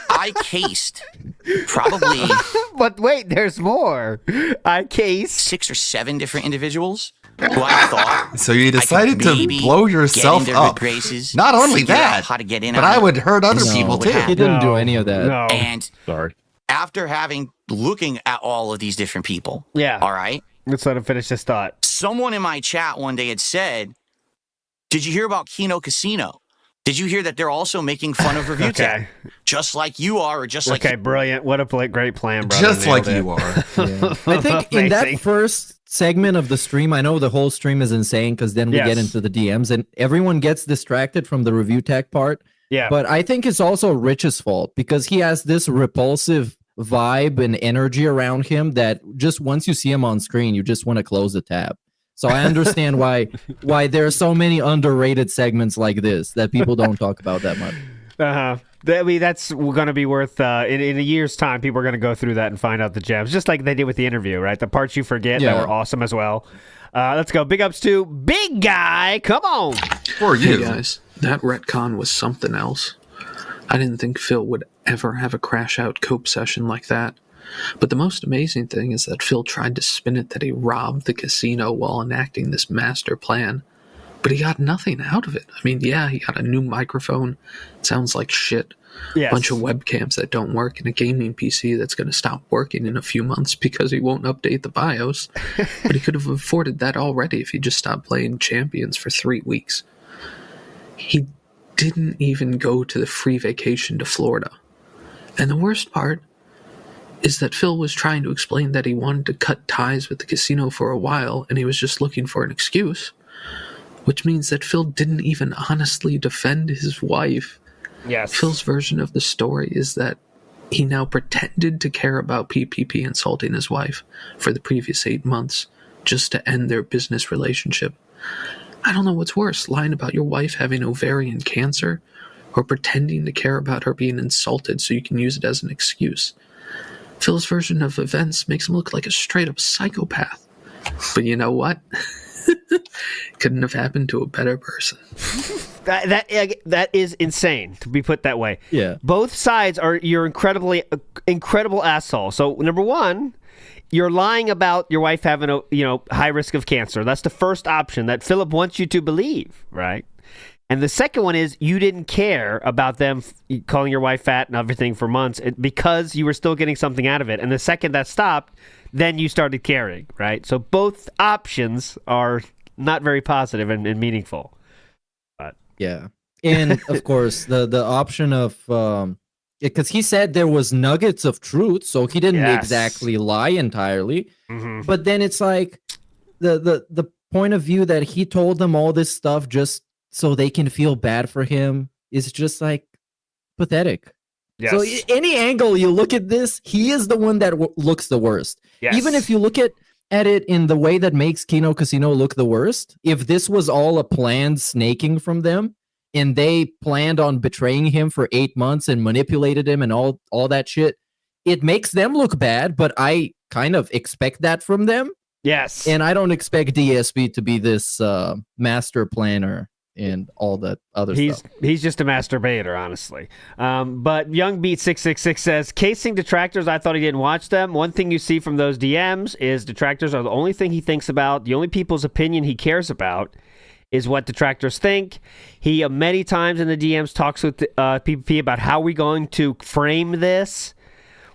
I cased probably... But wait, there's more. I cased 6 or 7 different individuals who I thought. So you decided to blow yourself up. Graces, not only that, how to get in, but I would hurt other people too. He didn't do any of that. No. And after looking at all of these different people, all right, let's let him finish this thought. Someone in my chat one day had said, "Did you hear about Kino Casino? Did you hear that they're also making fun of Review Tech? Just like you are, or just like..." Okay, brilliant. What a great plan, brother. Just like you are. I think in that first segment of the stream, I know the whole stream is insane because then we get into the DMs and everyone gets distracted from the Review Tech part. Yeah. But I think it's also Rich's fault because he has this repulsive vibe and energy around him that just once you see him on screen, you just want to close the tab. So I understand why there are so many underrated segments like this that people don't talk about that much. I mean, that's going to be worth, in a year's time, people are going to go through that and find out the gems, just like they did with the interview, right? The parts you forget that were awesome as well. Let's go. Big ups to Big Guy. Come on. For you. Hey guys, that retcon was something else. I didn't think Phil would ever have a crash out cope session like that. But the most amazing thing is that Phil tried to spin it that he robbed the casino while enacting this master plan. But he got nothing out of it. I mean, yeah, he got a new microphone. It sounds like shit. Yes. A bunch of webcams that don't work, and a gaming PC that's going to stop working in a few months because he won't update the BIOS. But he could have afforded that already if he just stopped playing Champions for 3 weeks. He didn't even go to the free vacation to Florida. And the worst part is that Phil was trying to explain that he wanted to cut ties with the casino for a while, and he was just looking for an excuse. Which means that Phil didn't even honestly defend his wife. Yes. Phil's version of the story is that he now pretended to care about PPP insulting his wife for the previous 8 months just to end their business relationship. I don't know what's worse, lying about your wife having ovarian cancer or pretending to care about her being insulted so you can use it as an excuse. Phil's version of events makes him look like a straight-up psychopath. But you know what? Couldn't have happened to a better person. That is insane to be put that way. Yeah. Both sides are you're incredible assholes. So number one, you're lying about your wife having a high risk of cancer. That's the first option that Philip wants you to believe, right? And the second one is you didn't care about them calling your wife fat and everything for months because you were still getting something out of it. And the second that stopped, then you started caring, right? So both options are not very positive and meaningful. But yeah, and of course the option of because he said there was nuggets of truth, so he didn't exactly lie entirely. Mm-hmm. But then it's like the point of view that he told them all this stuff just so they can feel bad for him is just like pathetic. Yes. So any angle you look at this, he is the one that looks the worst. Yes. Even if you look at it in the way that makes Kino Casino look the worst, if this was all a planned snaking from them and they planned on betraying him for 8 months and manipulated him and all that shit, it makes them look bad, but I kind of expect that from them. Yes. And I don't expect DSP to be this master planner and all that other stuff. He's just a masturbator, honestly. But YoungBeat666 says, casing detractors, I thought he didn't watch them. One thing you see from those DMs is detractors are the only thing he thinks about. The only people's opinion he cares about is what detractors think. He many times in the DMs talks with PPP about how we're going to frame this.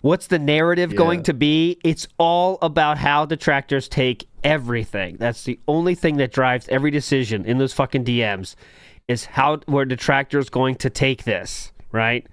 What's the narrative going to be? It's all about how detractors take everything. That's the only thing that drives every decision in those fucking DMs is how were detractors going to take this, right?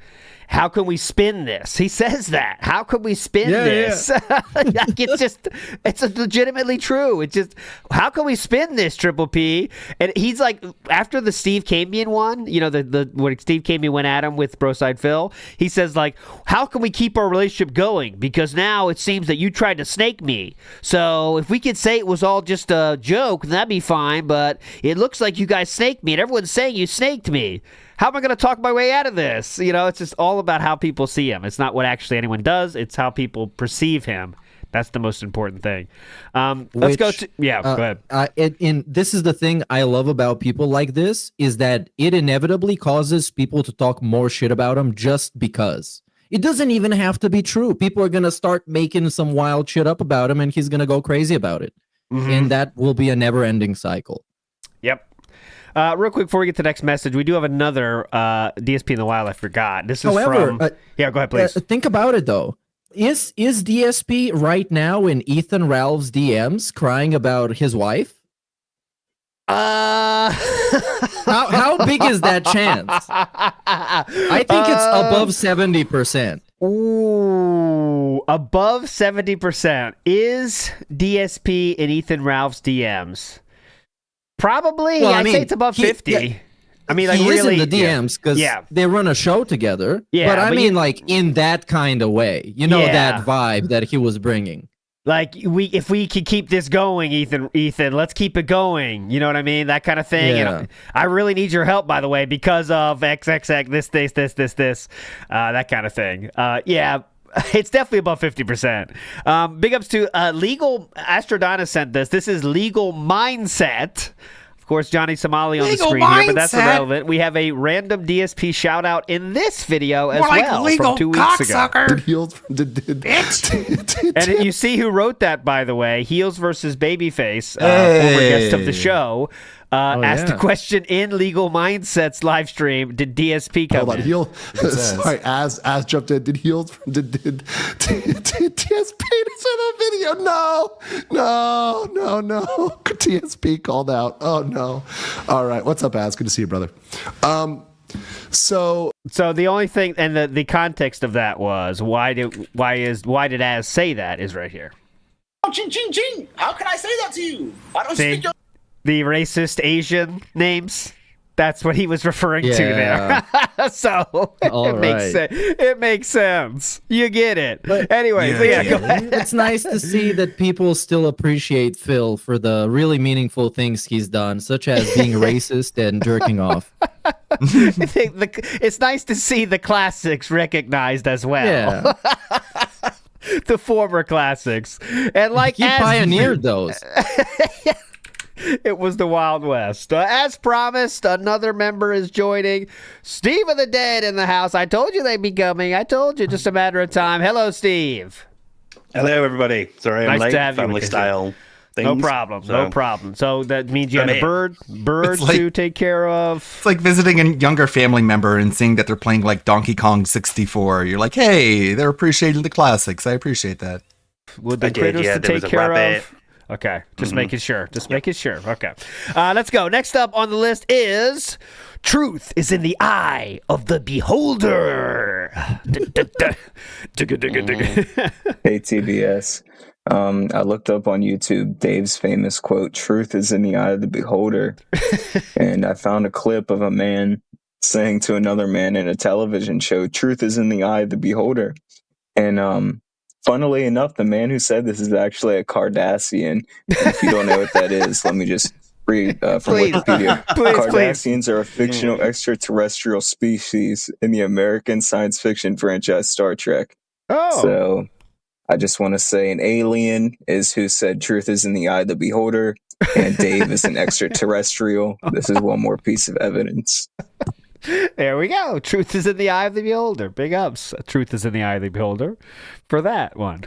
How can we spin this? He says that. How can we spin this? Like it's legitimately true. It's just, how can we spin this, Triple P? And he's like, after the Steve Cambion one, when Steve Cambion went at him with Broside Phil, he says like, how can we keep our relationship going? Because now it seems that you tried to snake me. So if we could say it was all just a joke, then that'd be fine. But it looks like you guys snaked me, and everyone's saying you snaked me. How am I going to talk my way out of this? It's just all about how people see him. It's not what actually anyone does. It's how people perceive him. That's the most important thing. Let's go to... Yeah, go ahead. And this is the thing I love about people like this, is that it inevitably causes people to talk more shit about him just because. It doesn't even have to be true. People are going to start making some wild shit up about him, and he's going to go crazy about it. Mm-hmm. And that will be a never-ending cycle. Yep. Real quick before we get to the next message, we do have another DSP in the wild. I forgot. This is from... yeah, go ahead, please. Think about it, though. Is DSP right now in Ethan Ralph's DMs crying about his wife? How big is that chance? I think it's above 70%. Ooh, above 70%. Is DSP in Ethan Ralph's DMs? Probably. Well, I'd say it's above 50. Yeah, I mean, like he really is in the DMs because they run a show together. Yeah, but I mean, like in that kind of way, that vibe that he was bringing. Like if we could keep this going, Ethan, let's keep it going. You know what I mean? That kind of thing. Yeah. And I really need your help, by the way, because of XXX, this, that kind of thing. Yeah. It's definitely above 50%. Big ups to Legal Astrodina sent this. This is Legal Mindset Of course, Johnny Somali on the Legal screen here, but that's mindset. irrelevant. We have a random DSP shout out in this video as More like well legal from 2 weeks ago. cocksucker. And you see who wrote that, by the way. Heels versus Babyface, former guest of the show, asked the question in Legal Mindset's live stream. Did DSP come Hold on, in? Heel. Sorry, as jumped in. Did Heels? Did TSP in the video? No. TSP called out. Oh no. All right, what's up, Az? Good to see you, brother. So the only thing, and the context of that was why did Az say that is right here. Oh, ching, ching, ching. How can I say that to you? I don't See? speak your... The racist Asian names. That's what he was referring to there. So it makes sense. You get it. But, anyways, go ahead. It's nice to see that people still appreciate Phil for the really meaningful things he's done, such as being racist and jerking off. It's nice to see the classics recognized as well. Yeah. The former classics. And like he pioneered those. It was the Wild West. As promised, another member is joining. Steve of the Dead in the house. I told you they'd be coming. I told you, just a matter of time. Hello, Steve. Hello, everybody. Sorry, I'm Nice late. to have you Family with us. style things. No problem. No problem. So that means you I'm had a in. bird It's like- to take care of. It's like visiting a younger family member and seeing that they're playing like Donkey Kong 64. You're like, hey, they're appreciating the classics. I appreciate that. Would the critters to take care of? Okay, just making sure. Just making sure. Okay. Let's go. Next up on the list is Truth is in the Eye of the Beholder. Hey, TBS. I looked up on YouTube Dave's famous quote, "Truth is in the eye of the beholder." And I found a clip of a man saying to another man in a television show, "Truth is in the eye of the beholder." And funnily enough, the man who said this is actually a Cardassian. And if you don't know what that is, let me just read from Wikipedia. Cardassians are a fictional extraterrestrial species in the American science fiction franchise Star Trek. Oh. So I just want to say an alien is who said truth is in the eye of the beholder, and Dave is an extraterrestrial. This is one more piece of evidence. There we go. Truth is in the eye of the beholder. Big ups. Truth is in the eye of the beholder for that one.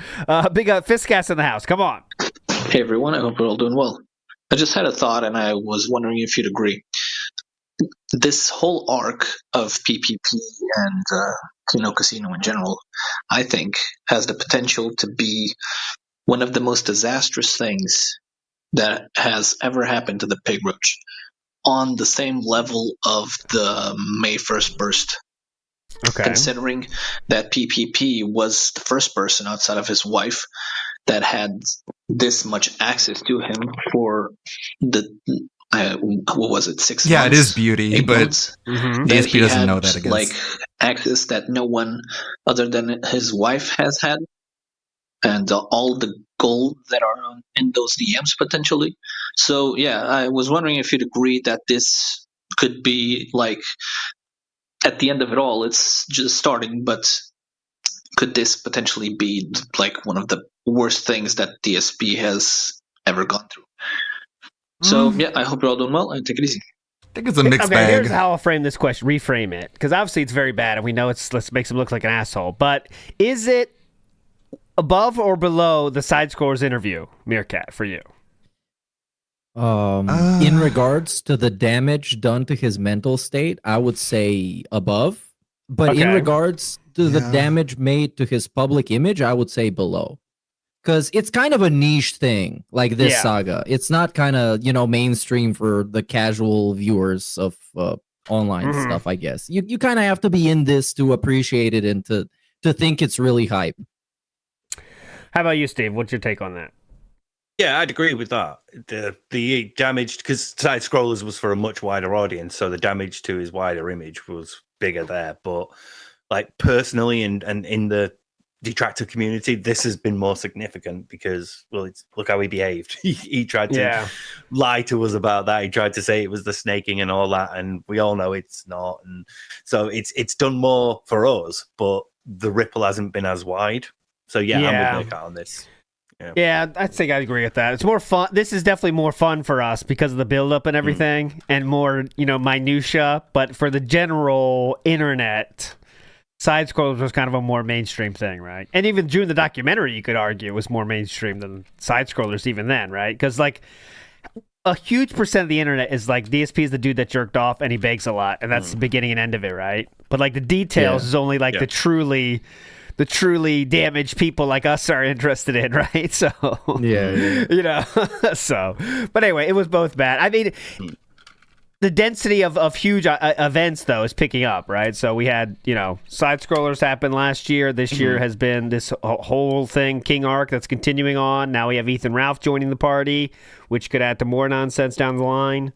Big up. Fistcast in the house. Come on. Hey everyone, I hope you're all doing well. I just had a thought and I was wondering if you'd agree. This whole arc of PPP and Casino in general, I think, has the potential to be one of the most disastrous things that has ever happened to the Pig Roach, on the same level of the May 1st burst. Okay. Considering that PPP was the first person outside of his wife that had this much access to him for the what was it, 6 months? Yeah, it is beauty, 8 but months, that DSP he doesn't had, know that, I guess. like, access that no one other than his wife has had, and all the gold that are in those DMs potentially. So yeah, I was wondering if you'd agree that this could be, like, at the end of it all, it's just starting, but could this potentially be like one of the worst things that DSP has ever gone through? So yeah, I hope you're all doing well and take it easy. I think it's a mixed Okay, bag. here's how I'll frame this question, reframe it, because obviously it's very bad, and we know let's make him look like an asshole. But is it above or below the Side Scores interview, Meerkat, for you? In regards to the damage done to his mental state, I would say above. But in Okay. regards to the damage made to his public image, I would say below. Because it's kind of a niche thing, like this Yeah. saga. It's not kind of, mainstream for the casual viewers of online Mhm. stuff, I guess. You kind of have to be in this to appreciate it and to think it's really hype. How about you, Steve? What's your take on that? Yeah, I'd agree with that. The damage, because Side Scrollers was for a much wider audience, so the damage to his wider image was bigger there. But like personally and in the detractor community, this has been more significant because, well, look how he behaved. He tried to lie to us about that. He tried to say it was the snaking and all that, and we all know it's not. And so it's done more for us, but the ripple hasn't been as wide. So yeah, I'm with Nick on this. Yeah, I think I agree with that. It's more fun. This is definitely more fun for us because of the build-up and everything, and more, minutia. But for the general internet, side scrollers was kind of a more mainstream thing, right? And even during the documentary, you could argue, was more mainstream than side scrollers even then, right? Because a huge percent of the internet is DSP is the dude that jerked off and he bakes a lot, and that's the beginning and end of it, right? But the details is only the truly damaged people like us are interested in, right? So so. But anyway, it was both bad. I mean, the density of huge events though is picking up, right? So we had side scrollers happen last year. This year has been this whole thing, King Arc, that's continuing on. Now we have Ethan Ralph joining the party, which could add to more nonsense down the line.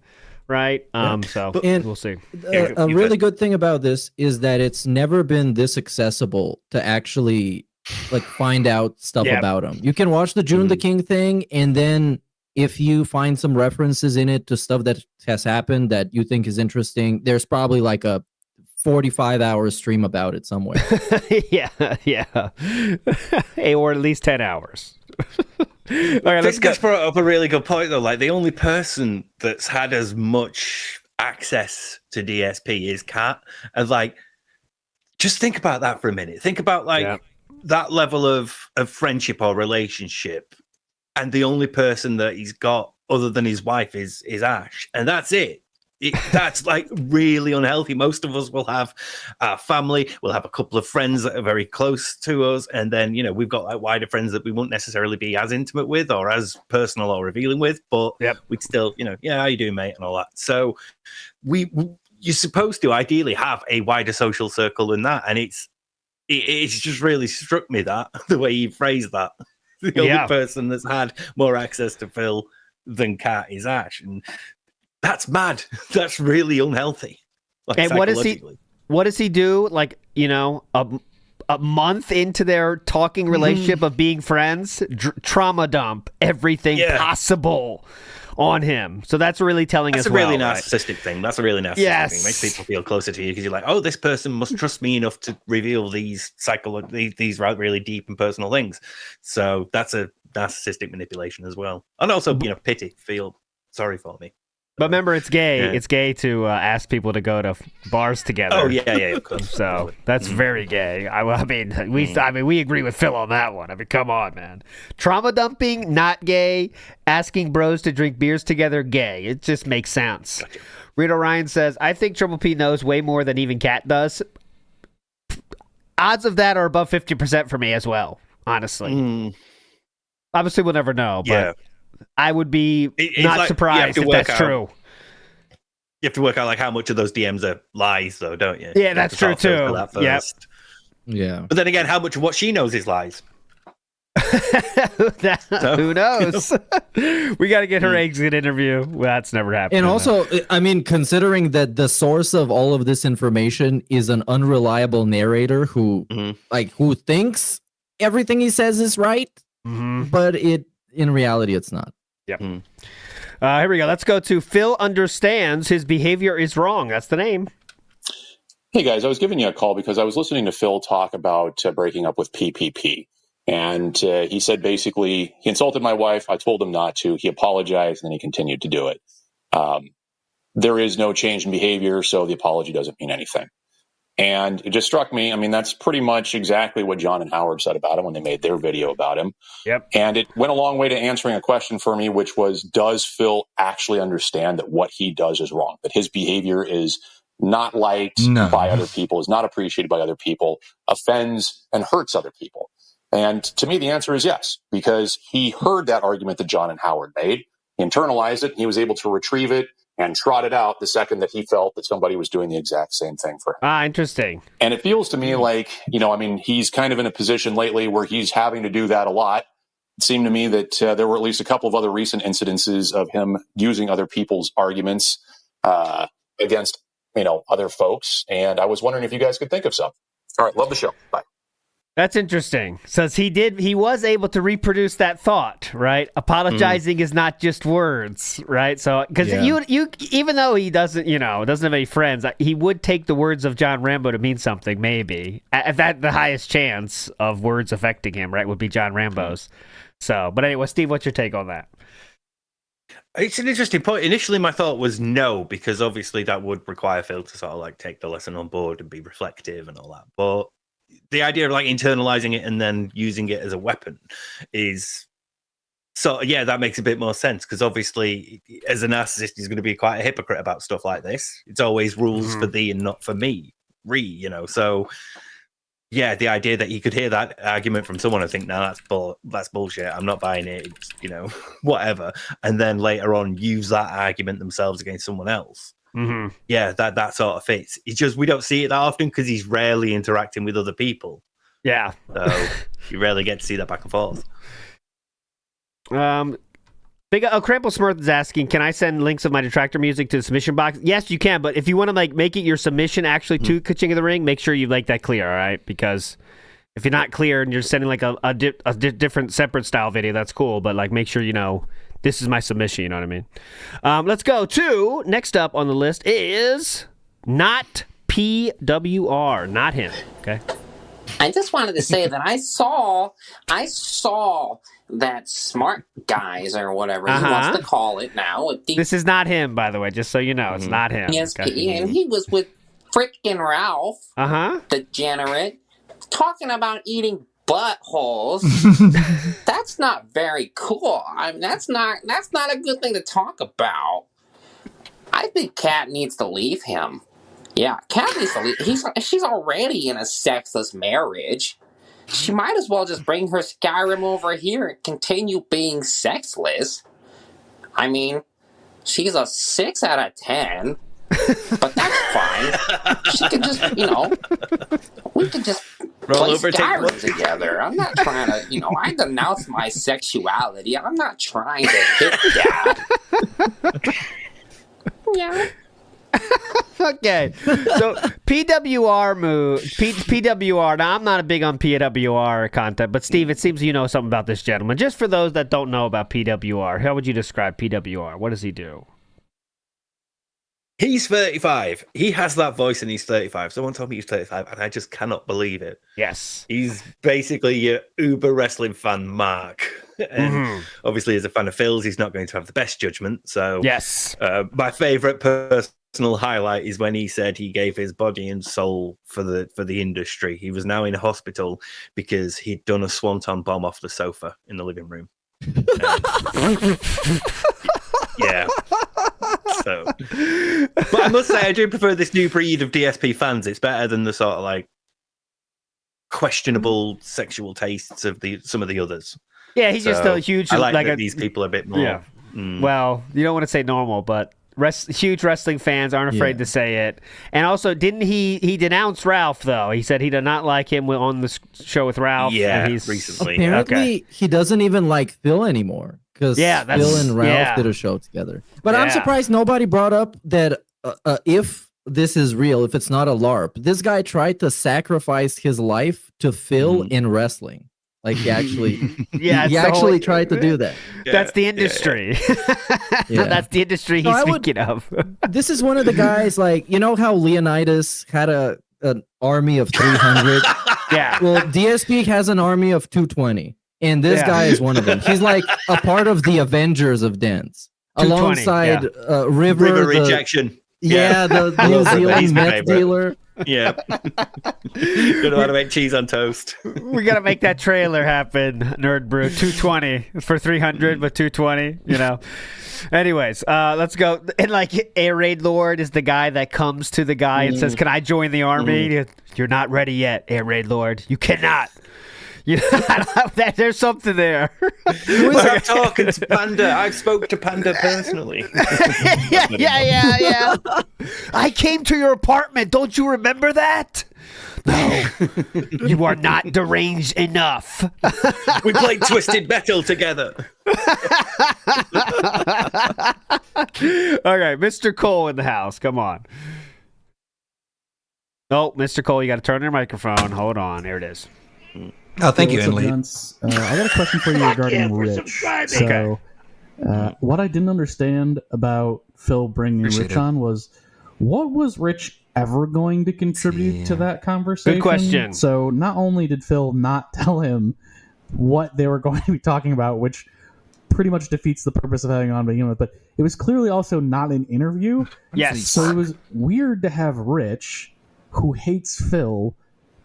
Right. So we'll see. A really good thing about this is that it's never been this accessible to actually find out stuff about him. You can watch the June the King thing, and then if you find some references in it to stuff that has happened that you think is interesting, there's probably a 45-hour stream about it somewhere. yeah. Or at least 10 hours. I think that's brought up a really good point, though. The only person that's had as much access to DSP is Kat. And, just think about that for a minute. Think about, that level of friendship or relationship. And the only person that he's got other than his wife is Ash. And that's it. That's really unhealthy. Most of us will have our family, we'll have a couple of friends that are very close to us, and then we've got wider friends that we won't necessarily be as intimate with or as personal or revealing with, but we'd still how you doing, mate, and all that. So you're supposed to ideally have a wider social circle than that, and it's just really struck me that the way you phrased that, the only person that's had more access to Phil than Kat is Ash, and that's mad. That's really unhealthy. And what does he do? A month into their talking relationship of being friends, trauma dump everything possible on him. So that's really telling us. That's a really narcissistic thing. That's a really narcissistic thing. It makes people feel closer to you because you're like, oh, this person must trust me enough to reveal these really deep and personal things. So that's a narcissistic manipulation as well, and also pity. Feel sorry for me. But remember, it's gay. Yeah. It's gay to ask people to go to bars together. Oh yeah, of course. So that's very gay. I mean, we agree with Phil on that one. I mean, come on, man. Trauma dumping, not gay. Asking bros to drink beers together, gay. It just makes sense. Gotcha. Rito Ryan says, I think Triple P knows way more than even Kat does. Odds of that are above 50% for me as well, honestly. Obviously, we'll never know, but I would be not surprised if that's true. You have to work out how much of those DMs are lies, though, don't you? Yeah, that's true too. Yeah. But then again, how much of what she knows is lies? Who knows? We got to get her exit interview. Well, that's never happened. And also, I mean, considering that the source of all of this information is an unreliable narrator who thinks everything he says is right, but in reality, it's not. Yep. Here we go. Let's go to Phil understands his behavior is wrong. That's the name. Hey, guys. I was giving you a call because I was listening to Phil talk about breaking up with PPP. And he said basically he insulted my wife. I told him not to. He apologized, and then he continued to do it. There is no change in behavior, so the apology doesn't mean anything. And it just struck me. I mean, that's pretty much exactly what John and Howard said about him when they made their video about him. Yep. And it went a long way to answering a question for me, which was, does Phil actually understand that what he does is wrong, that his behavior is not liked by other people, is not appreciated by other people, offends and hurts other people? And to me, the answer is yes, because he heard that argument that John and Howard made, he internalized it, and he was able to retrieve it and trot it out the second that he felt that somebody was doing the exact same thing for him. Interesting. And it feels to me like, he's kind of in a position lately where he's having to do that a lot. It seemed to me that there were at least a couple of other recent incidences of him using other people's arguments against, other folks. And I was wondering if you guys could think of some. All right. Love the show. Bye. That's interesting. Says he was able to reproduce that thought, right? Apologizing is not just words, right? So, because you, even though he doesn't have any friends, he would take the words of John Rambo to mean something, maybe. If that the highest chance of words affecting him, right, would be John Rambo's. So, but anyway, Steve, what's your take on that? It's an interesting point. Initially, my thought was no, because obviously that would require Phil to sort of like take the lesson on board and be reflective and all that. But the idea of like internalizing it and then using it as a weapon is that makes a bit more sense, because obviously as a narcissist, he's going to be quite a hypocrite about stuff like this. It's always rules for thee and not for me, so yeah, the idea that he could hear that argument from someone, I think, no, that's bullshit. I'm not buying it. It's, whatever. And then later on, use that argument themselves against someone else. Mm-hmm. Yeah, that sort of fits. It's just we don't see it that often because he's rarely interacting with other people. Yeah, so you rarely get to see that back and forth. Crample Smurth is asking, can I send links of my detractor music to the submission box? Yes, you can, but if you want to make it your submission actually to King of the Ring, make sure you make that clear, all right? Because if you're not clear and you're sending like a different separate style video, that's cool, but like make sure this is my submission, you know what I mean? Let's go to, next up on the list is not PWR, not him, okay? I just wanted to say that I saw that Smart Guys or whatever he wants to call it now. This is not him, by the way, just so you know. It's not him. Yes, okay. And he was with frickin' Ralph, degenerate, talking about eating buttholes. That's not very cool. I mean, that's not a good thing to talk about. I think Kat needs to leave him. Yeah, Kat needs to leave. She's already in a sexless marriage. She might as well just bring her Skyrim over here and continue being sexless. I mean, she's a 6 out of 10, but that's fine. She can just, we can just play Skyrim together. I'm not trying to, I denounce my sexuality. I'm not trying to hit that. Yeah. Okay, so PWR. Now, I'm not big on PWR content, but Steve, it seems you know something about this gentleman. Just for those that don't know about PWR, how would you describe PWR? What does he do? He's 35. He has that voice and he's 35. Someone told me he's 35, and I just cannot believe it. Yes. He's basically your uber wrestling fan, Mark. And obviously, as a fan of Phil's, he's not going to have the best judgment. So, yes. My favorite personal highlight is when he said he gave his body and soul for the industry. He was now in hospital because he'd done a swanton bomb off the sofa in the living room. Yeah. So, but I must say, I do prefer this new breed of DSP fans. It's better than the sort of like questionable sexual tastes of some of the others. Yeah, he's just a huge. I like that these people are a bit more. Yeah. Well, you don't want to say normal, but huge wrestling fans aren't afraid to say it. And also, didn't he denounced Ralph though? He said he did not like him on the show with Ralph. Yeah, and recently. Apparently, he doesn't even like Phil anymore. Because Phil and Ralph did a show together. But I'm surprised nobody brought up that if this is real, if it's not a LARP, this guy tried to sacrifice his life to Phil in wrestling. Like he actually, tried to do that. That's the industry. That's the industry he's speaking of. This is one of the guys, like, you know how Leonidas had an army of 300? Yeah. Well, DSP has an army of 220. And this guy is one of them. He's like a part of the Avengers of dance. Alongside River Rejection. The New Zealand meth dealer. Yeah. Gonna want to make cheese on toast. We gotta make that trailer happen, Nerd Brew. 220 for 300, but 220, Anyways, let's go. And like Air Raid Lord is the guy that comes to the guy and says, "Can I join the army?" You're not ready yet, Air Raid Lord. You cannot. There's something there. I'm talking to Panda. I've spoke to Panda personally. Yeah. I came to your apartment. Don't you remember that? No, you are not deranged enough. We played Twisted Metal together. Okay, Mr. Cole in the house. Come on. Oh, Mr. Cole, you got to turn on your microphone. Hold on. There it is. Oh, thank you, Enly. I got a question for you regarding Rich. So, what I didn't understand about Phil bringing Rich on was, what was Rich ever going to contribute to that conversation? Good question. So, not only did Phil not tell him what they were going to be talking about, which pretty much defeats the purpose of having on to begin with. But it was clearly also not an interview. Yes. So it was weird to have Rich, who hates Phil,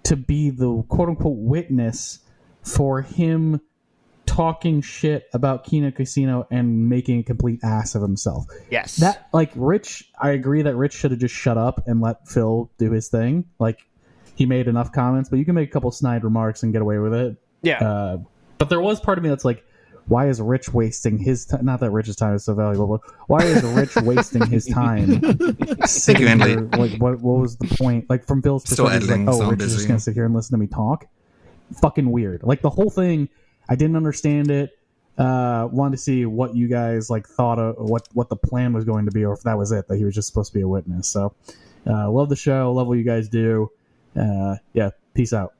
to be the quote-unquote witness for him talking shit about Kino Casino and making a complete ass of himself. Yes. That, like, Rich, I agree that Rich should have just shut up and let Phil do his thing. Like, he made enough comments, but you can make a couple snide remarks and get away with it. Yeah. But there was part of me that's like, why is Rich wasting his time? Not that Rich's time is so valuable, but why is Rich wasting his time? Thank you, Andy. Like, what was the point? Like, from Phil's perspective, like, oh, Rich is just going to sit here and listen to me talk? Fucking weird. Like, the whole thing, I didn't understand it. Wanted to see what you guys, like, thought of, what the plan was going to be, or if that was it, that he was just supposed to be a witness. So, love the show. Love what you guys do. Yeah, peace out.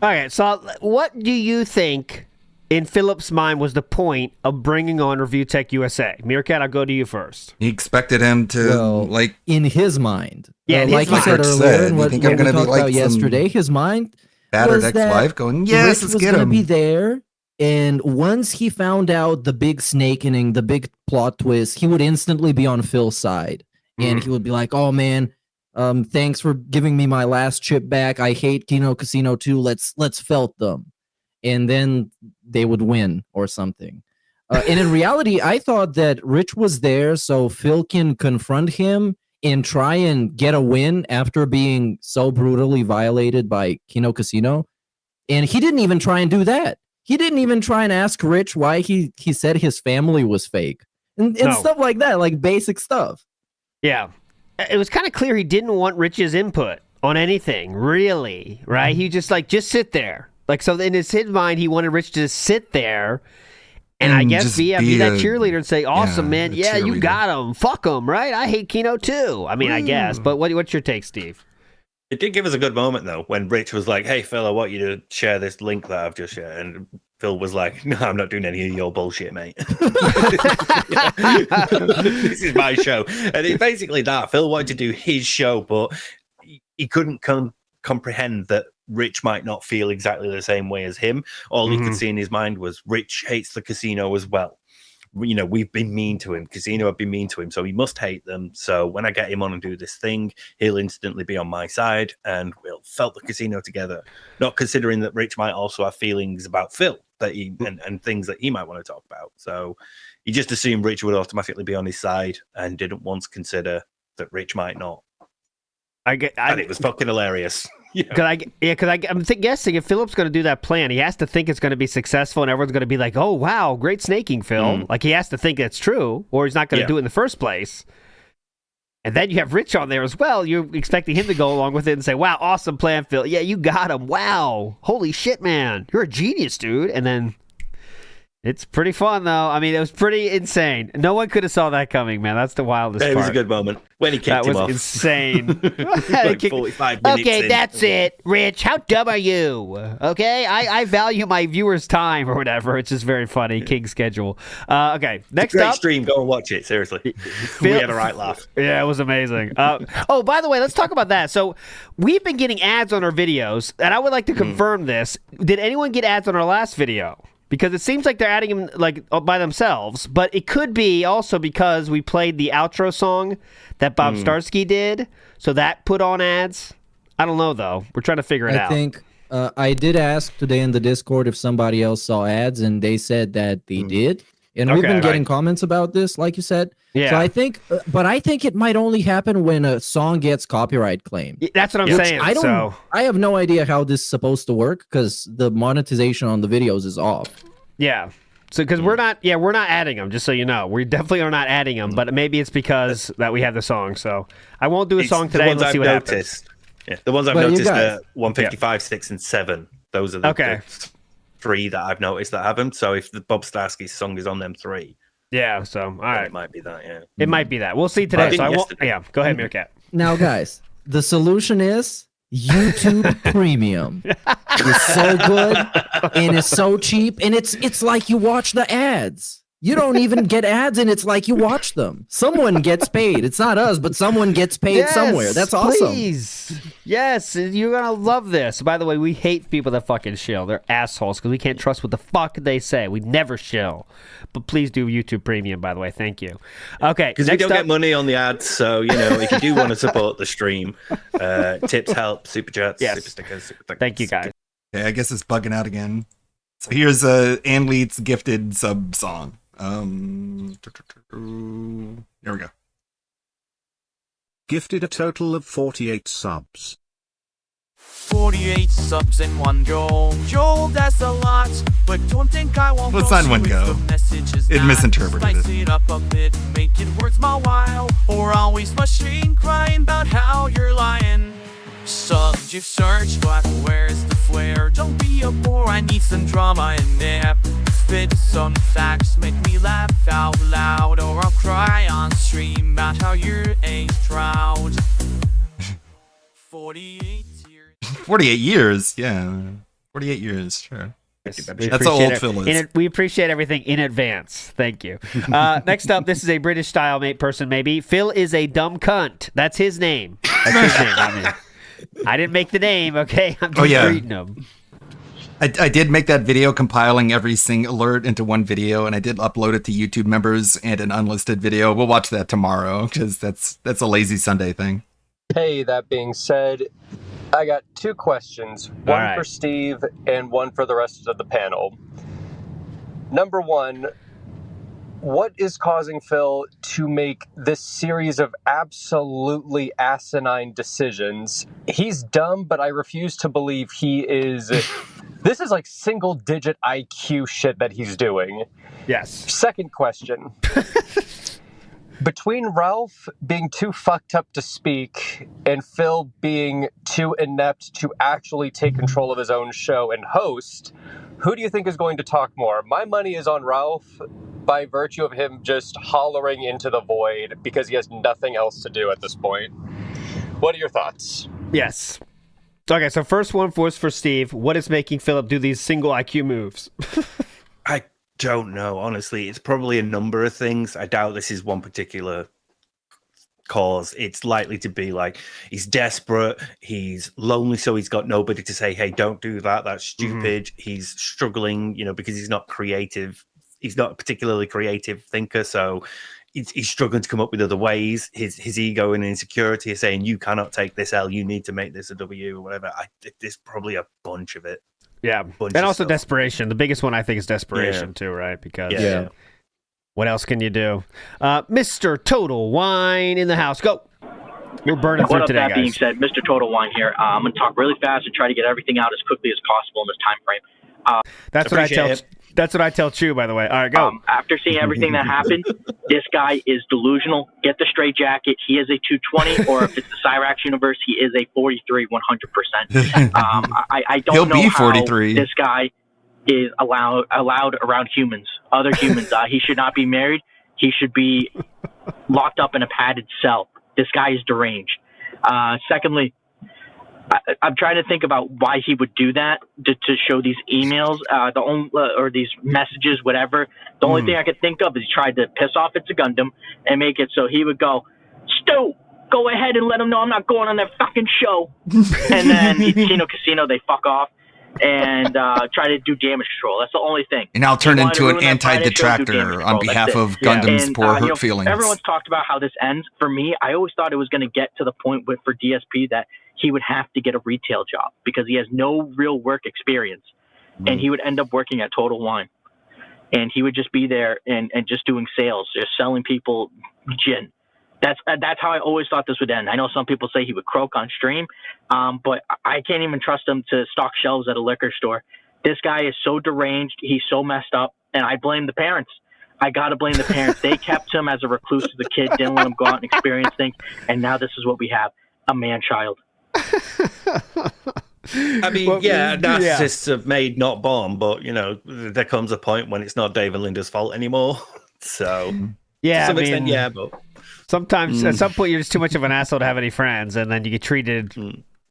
Okay, so what do you think in Philip's mind was the point of bringing on Review Tech USA? Meerkat, I'll go to you first. He expected him to, in his mind. Yeah, like you said earlier, and what we talked about yesterday, his mind battered was ex-wife going, yes, Rich let's get was him. Be there, and once he found out the big snake inning, the big plot twist, he would instantly be on Phil's side, and he would be like, "Oh man, thanks for giving me my last chip back. I hate Kino Casino too. Let's felt them," and then they would win or something. And in reality, I thought that Rich was there so Phil can confront him and try and get a win after being so brutally violated by Kino Casino. And he didn't even try and do that. He didn't even try and ask Rich why he said his family was fake and stuff like that, like basic stuff. Yeah. It was kind of clear he didn't want Rich's input on anything, really, right? He just sit there. Like, so in his mind, he wanted Rich to sit there and I guess be that cheerleader and say, awesome, man. Yeah, you got him. Fuck him, right? I hate Kino too. I mean, I guess. But what's your take, Steve? It did give us a good moment, though, when Rich was like, hey, Phil, I want you to share this link that I've just shared. And Phil was like, no, I'm not doing any of your bullshit, mate. This is my show. And it's basically that. Phil wanted to do his show, but he couldn't comprehend that Rich might not feel exactly the same way as him. All he could see in his mind was Rich hates the casino as well. You know, we've been mean to him. Casino have been mean to him, so he must hate them. So when I get him on and do this thing, he'll instantly be on my side, and we'll felt the casino together. Not considering that Rich might also have feelings about Phil that he and things that he might want to talk about. So he just assumed Rich would automatically be on his side and didn't once consider that Rich might not. And it was fucking hilarious. I'm guessing if Philip's going to do that plan, he has to think it's going to be successful, and everyone's going to be like, "Oh wow, great snaking, Phil!" Like he has to think it's true, or he's not going to do it in the first place. And then you have Rich on there as well. You're expecting him to go along with it and say, "Wow, awesome plan, Phil! Yeah, you got him! Wow, holy shit, man, you're a genius, dude!" And then it's pretty fun, though. I mean, it was pretty insane. No one could have saw that coming, man. That's the wildest part. It was a good moment when he kicked him off. That was insane. Like 45 minutes okay, in. that's it. Rich, how dumb are you? Okay, I value my viewers' time or whatever. It's just very funny. King schedule. Okay, next great up. Stream. Go and watch it. Seriously. We had a right laugh. Yeah, it was amazing. Oh, by the way, let's talk about that. So we've been getting ads on our videos, and I would like to confirm this. Did anyone get ads on our last video? Because it seems like they're adding them like by themselves, but it could be also because we played the outro song that Bob Starsky did, so that put on ads. I don't know though. We're trying to figure it out. I think I did ask today in the Discord if somebody else saw ads, and they said that they did. And we've been getting comments about this, like you said. Yeah. So I think, but I think it might only happen when a song gets copyright claimed. That's what I'm saying. I have no idea how this is supposed to work because the monetization on the videos is off. Yeah. So because we're not adding them, just so you know. We definitely are not adding them, but maybe it's because that we have the song. So I won't do a song today. Let's see what happens. Yeah, the ones I've noticed are 155, 6, and 7. Those are the 3 that I've noticed that have them. So if the Bob Starsky song is on them 3, so all right, it might be that. Yeah, it might be that. We'll see today. So I won't. Yeah, go ahead, Meerkat. Now, guys, the solution is YouTube Premium. It's so good and it's so cheap, and it's like you watch the ads. You don't even get ads, and it's like you watch them. Someone gets paid. It's not us, but someone gets paid somewhere. That's awesome. Please. Yes, you're going to love this. By the way, we hate people that fucking shill. They're assholes because we can't trust what the fuck they say. We never shill. But please do YouTube Premium, by the way. Thank you. Okay. Because we don't get money on the ads, so, if you do want to support the stream, tips help, super chats, super stickers, super things. Thank you, guys. Okay, I guess it's bugging out again. So here's Ann Leet's gifted sub song. Here we go. Gifted a total of 48 subs. 48 subs in one go. Joel, that's a lot, but don't think I won't. Let's not one go. It misinterpreted Spice it up a bit, make it worth my while, or always machine crying about how you're lying. Subs you've searched, but where's the flair? Don't be a bore, I need some drama in there. Fit some facts, make me laugh out loud, or I'll cry on stream about how you're a drought. 48 years. 48 years, yeah. 48 years, sure. That's how old Phil is. We appreciate everything in advance. Thank you. Next up, this is a British style mate person, maybe. Phil is a dumb cunt. That's his name. That's his name. I didn't make the name, okay? I'm just reading them. I did make that video compiling every single alert into one video, and I did upload it to YouTube members and an unlisted video. We'll watch that tomorrow, because that's a lazy Sunday thing. Hey, that being said, I got two questions. One for Steve and one for the rest of the panel. Number one, what is causing Phil to make this series of absolutely asinine decisions? He's dumb, but I refuse to believe he is... This is like single-digit IQ shit that he's doing. Yes. Second question. Between Ralph being too fucked up to speak and Phil being too inept to actually take control of his own show and host, who do you think is going to talk more? My money is on Ralph by virtue of him just hollering into the void because he has nothing else to do at this point. What are your thoughts? Yes. Okay, so first one was for Steve. What is making Philip do these single IQ moves? I don't know, honestly. It's probably a number of things. I doubt this is one particular cause. It's likely to be like he's desperate, he's lonely, so he's got nobody to say, hey, don't do that, that's stupid. He's struggling, because he's not creative. He's not a particularly creative thinker, so he's struggling to come up with other ways. His ego and insecurity are saying, you cannot take this L, you need to make this a W or whatever. There's probably a bunch of it. Yeah, and also desperation. The biggest one I think is desperation too, right? Because what else can you do? Mr. Total Wine in the house. Go. We're burning through today, guys. That being said, Mr. Total Wine here. I'm going to talk really fast and try to get everything out as quickly as possible in this time frame. That's what I tell Chew, by the way. All right, go. After seeing everything that happened, this guy is delusional. Get the straight jacket. He is a 220, or if it's the Cyrax universe, he is a 43, 100%. I don't know how this guy is allowed around humans, other humans. He should not be married. He should be locked up in a padded cell. This guy is deranged. Secondly, I'm trying to think about why he would do that to show these emails, or these messages, whatever. The only thing I could think of is he tried to piss off It's a Gundam and make it so he would go, Stu, go ahead and let him know I'm not going on that fucking show. And then Kino Casino, they fuck off and try to do damage control. That's the only thing. And I'll turn into an anti-detractor on behalf of Gundam's poor hurt feelings. Everyone's talked about how this ends. For me, I always thought it was going to get to the point for DSP that he would have to get a retail job because he has no real work experience. And he would end up working at Total Wine. And he would just be there and just doing sales, just selling people gin. That's how I always thought this would end. I know some people say he would croak on stream, but I can't even trust him to stock shelves at a liquor store. This guy is so deranged. He's so messed up. And I blame the parents. I got to blame the parents. They kept him as a recluse as a kid, didn't let him go out and experience things. And now this is what we have, a man-child. I mean, narcissists have made not bomb, but, there comes a point when it's not Dave and Linda's fault anymore. So, to some extent, but... Sometimes, at some point, you're just too much of an asshole to have any friends, and then you get treated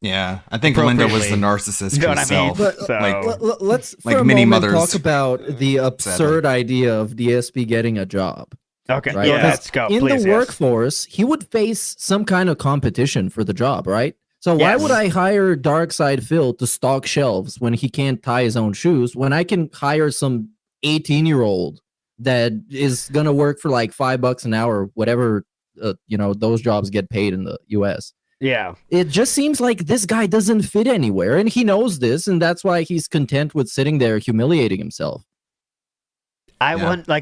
Yeah, I think Linda was the narcissist herself. But, let's for a moment talk about the absurd idea of DSP getting a job. Okay, right? let's go. In the workforce, he would face some kind of competition for the job, right? So why would I hire Darkside Phil to stock shelves when he can't tie his own shoes, when I can hire some 18-year-old that is going to work for like $5 an hour, whatever, those jobs get paid in the US. Yeah. It just seems like this guy doesn't fit anywhere, and he knows this, and that's why he's content with sitting there humiliating himself.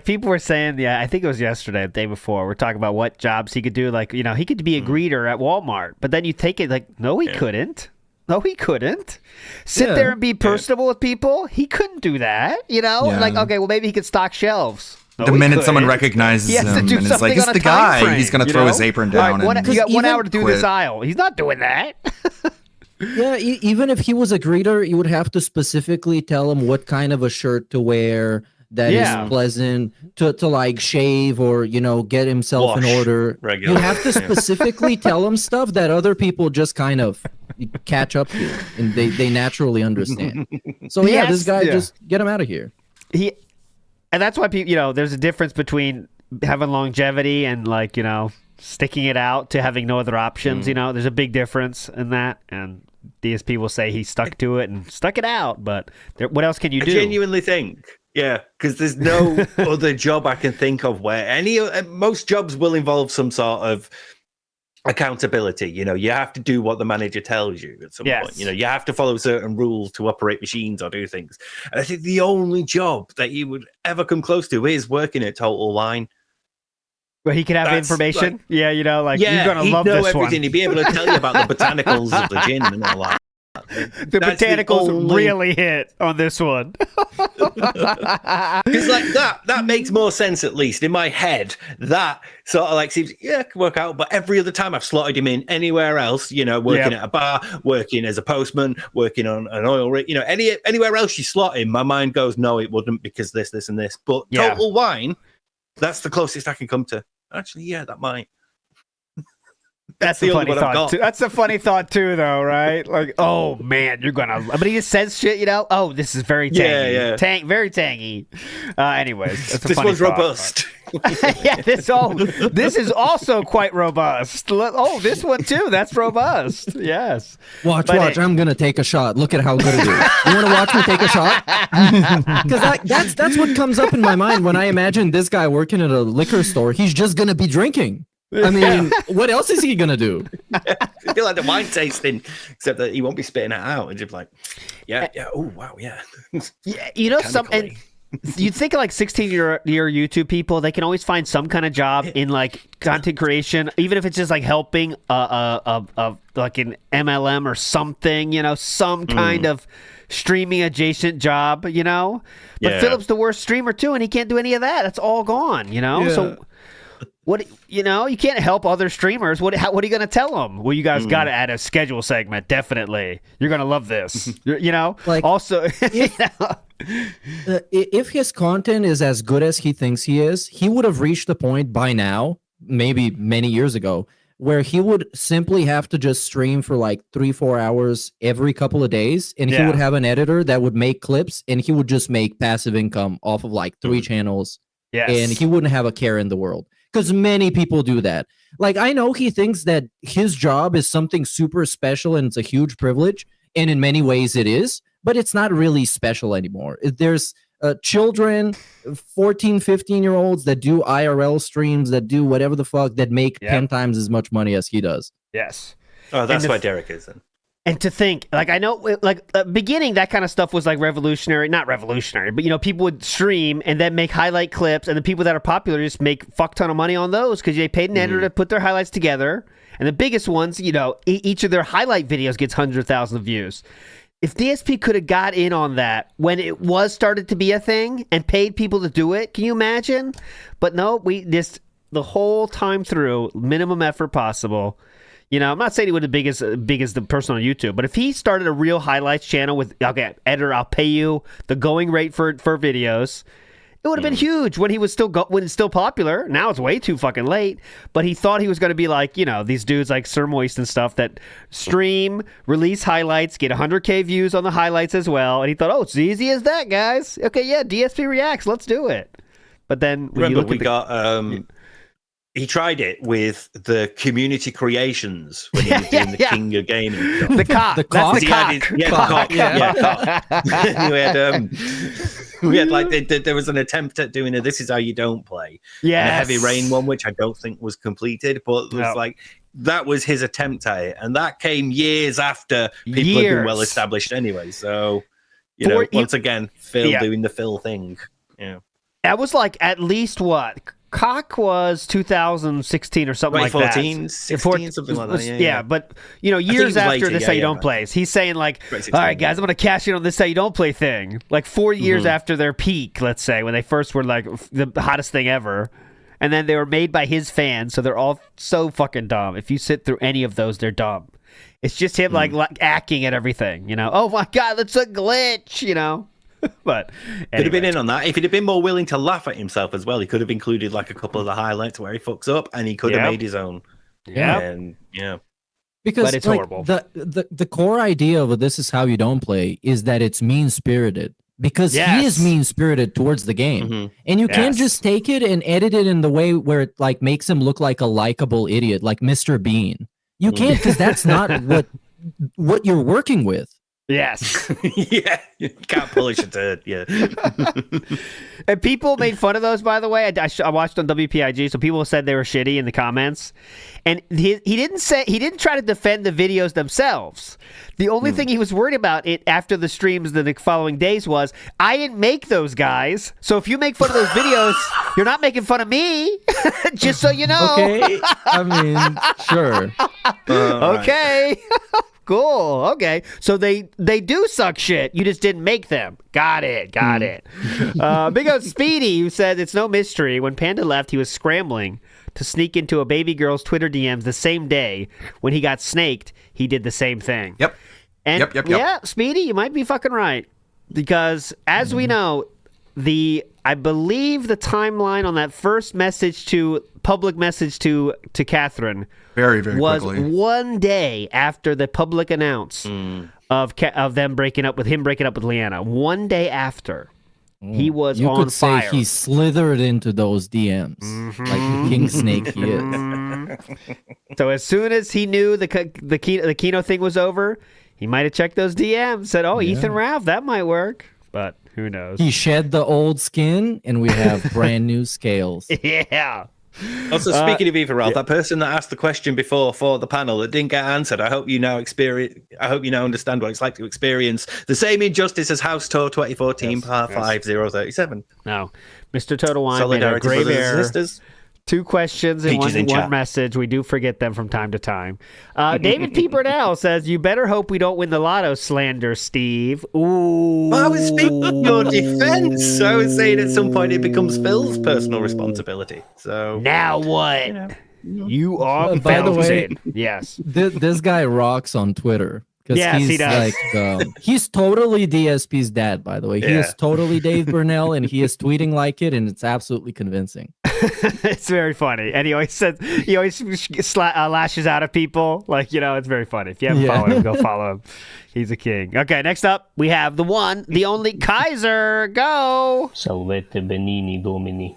People were saying, I think it was yesterday, the day before, we're talking about what jobs he could do. Like, he could be a greeter at Walmart, but then you take it like, no, he couldn't. No, he couldn't. Sit there and be personable with people. He couldn't do that, Like, okay, well, maybe he could stock shelves. No, the minute someone recognizes him and is like, it's the guy, he's going to throw his apron down. You got 1 hour to do this aisle. He's not doing that. Yeah, even if he was a greeter, you would have to specifically tell him what kind of a shirt to wear that is pleasant, to like shave or, get himself in order. Regular. You have to specifically tell him stuff that other people just kind of catch up to and they naturally understand. So this guy, just get him out of here. And that's why people, there's a difference between having longevity and like, sticking it out to having no other options. There's a big difference in that. And DSP will say he stuck to it and stuck it out. But what else can you do? I genuinely think, because there's no other job I can think of where most jobs will involve some sort of accountability. You have to do what the manager tells you at some point. You have to follow certain rules to operate machines or do things. And I think the only job that you would ever come close to is working at Total Wine. Where he could have information. You're gonna love this one. He'd know everything. He'd be able to tell you about the botanicals of the gin and all that. The botanicals really hit on this one. Because like that makes more sense, at least in my head. That sort of like seems can work out. But every other time I've slotted him in anywhere else, working at a bar, working as a postman, working on an oil rig, anywhere else you slot him, my mind goes, no, it wouldn't because this, and this. But Total Wine, that's the closest I can come to. Actually, that might. That's a funny thought too. That's a funny thought too, though, right? Like, oh man, you're gonna. But he just says shit, Oh, this is very tangy. Very tangy. Anyways, that's a this funny one's robust. This is also quite robust. Oh, this one too. That's robust. Yes. Watch. I'm gonna take a shot. Look at how good it is. You want to watch me take a shot? Because that's what comes up in my mind when I imagine this guy working at a liquor store. He's just gonna be drinking. I mean, what else is he gonna do? It'd be like the wine tasting, except that he won't be spitting it out and just like, oh wow, and you think of like 16-year YouTube people, they can always find some kind of job in like content creation, even if it's just like helping like an MLM or something, some kind of streaming adjacent job, But Philip's the worst streamer too, and he can't do any of that. That's all gone, So. What you can't help other streamers. What are you going to tell them? Well, you guys got to add a schedule segment. Definitely, you're going to love this. Like also, if his content is as good as he thinks he is, he would have reached the point by now, maybe many years ago, where he would simply have to just stream for like 3-4 hours every couple of days, and he would have an editor that would make clips, and he would just make passive income off of like 3 channels. Yes. And he wouldn't have a care in the world. Because many people do that. Like, I know he thinks that his job is something super special and it's a huge privilege. And in many ways it is. But it's not really special anymore. There's children, 14, 15-year-olds that do IRL streams, that do whatever the fuck, that make 10 times as much money as he does. Yes. Oh, that's why Derek is then. And to think, like, I know, like, beginning, that kind of stuff was, like, revolutionary. Not revolutionary, but, people would stream and then make highlight clips, and the people that are popular just make fuck ton of money on those because they paid an editor to put their highlights together. And the biggest ones, each of their highlight videos gets hundreds of thousands of views. If DSP could have got in on that when it was started to be a thing and paid people to do it, can you imagine? But no, the whole time through, minimum effort possible. I'm not saying he would be big as the person on YouTube, but if he started a real highlights channel with, okay, editor, I'll pay you the going rate for videos, It would have been huge when he was still when it's still popular. Now it's way too fucking late. But he thought he was going to be like, these dudes like Sir Moist and stuff that stream, release highlights, get 100K views on the highlights as well. And he thought, it's as easy as that, guys. Okay, yeah, DSP reacts. Let's do it. But then he tried it with the community creations when he was doing the King of Gaming stuff. The cock. The cock. Cock. We had like there was an attempt at doing a "This Is How You Don't Play," and a Heavy Rain one, which I don't think was completed, but it was like that was his attempt at it, and that came years after people had been well established anyway. So once again, Phil doing the Phil thing. Yeah, that was like at least what. Cock was 2016 or something like 16, something like that. Yeah, but years after later, This How You Don't Play. He's saying like, all right, guys, I'm going to cash in on This How You Don't Play thing. Like 4 years after their peak, let's say, when they first were like the hottest thing ever. And then they were made by his fans, so they're all so fucking dumb. If you sit through any of those, they're dumb. It's just him like acting at everything, Oh my God, that's a glitch, But could have been in on that if he'd have been more willing to laugh at himself as well. He could have included like a couple of the highlights where he fucks up, and he could have made his own. Because but it's horrible. The core idea of This Is How You Don't Play is that it's mean spirited because he is mean spirited towards the game, and you can't just take it and edit it in the way where it like makes him look like a likable idiot, like Mr. Bean. You can't because that's not what you're working with. Yes. Yeah. You can't polish a turd. Yeah. And people made fun of those, by the way. I watched on WPIG, so people said they were shitty in the comments. And he didn't try to defend the videos themselves. The only thing he was worried about after the streams the following days was, I didn't make those guys. So if you make fun of those videos, you're not making fun of me. Just so you know. Okay. I mean, sure. Okay. Cool. Okay. So they do suck shit. You just didn't make them. Got it. Big O Speedy, who said it's no mystery. When Panda left, he was scrambling to sneak into a baby girl's Twitter DMs the same day. When he got snaked, he did the same thing. Yep. And yep. Yeah, Speedy, you might be fucking right. Because as we know, I believe the timeline on that first public message to Catherine very, very was quickly. 1 day after the public announce of them breaking up with Leanna. 1 day after he was you on could fire. Say he slithered into those DMs like the king snake he is. So as soon as he knew the Kino thing was over, he might have checked those DMs. Said, Ethan Ralph, that might work, but. Who knows? He shed the old skin, and we have brand new scales. Yeah. Also, speaking of Ethan Ralph, that person that asked the question before for the panel that didn't get answered, I hope you now understand what it's like to experience the same injustice as House Tour 2014 Part 5037. No, Mr. Total Wine made a grave error. 2 questions and one message. We do forget them from time to time. David P. Burnell says, you better hope we don't win the lotto, slander, Steve. Ooh. I was speaking in your defense. I was saying at some point it becomes Phil's personal responsibility. So now what? You are by the way, yes. This guy rocks on Twitter. Yes, he's he does. He's totally DSP's dad, by the way. He is totally Dave Burnell, and he is tweeting like it, and it's absolutely convincing. It's very funny, and he always lashes out at people. Like, it's very funny. If you haven't followed him, go follow him. He's a king. Okay, next up we have the one, the only Kaiser. Go. Salvete Benini Domini.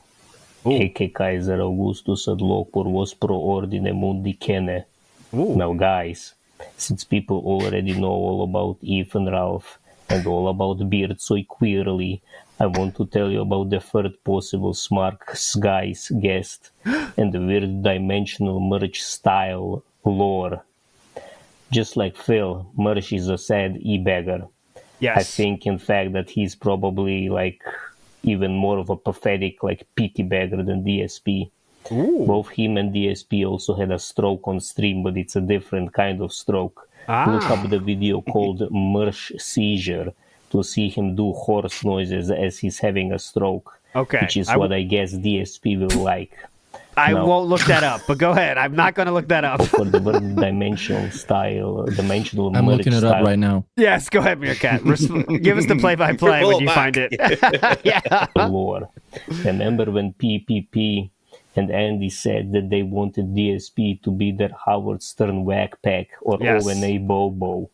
Ecce Kaiser Augustus ad locor vos pro ordine mundi cene. Now, guys, since people already know all about Ethan Ralph and all about Beard so queerly, I want to tell you about the third possible Smart Skies guest and the weird dimensional merch style lore. Just like Phil, Merch is a sad e-bagger. Yes. I think, in fact, that he's probably like even more of a pathetic like pity bagger than DSP. Ooh. Both him and DSP also had a stroke on stream, but it's a different kind of stroke. Look up the video called Merch Seizure to see him do horse noises as he's having a stroke. Okay. Which is what I guess DSP will like. I won't look that up, but go ahead. I'm not going to look that up. For the word dimensional style, dimensional. I'm looking it up right now. Yes, go ahead, Meerkat. Give us the play-by-play when you find it. Yeah. Lore. Remember when PPP and Andy said that they wanted DSP to be their Howard Stern whack pack or Yes. ONA Bobo?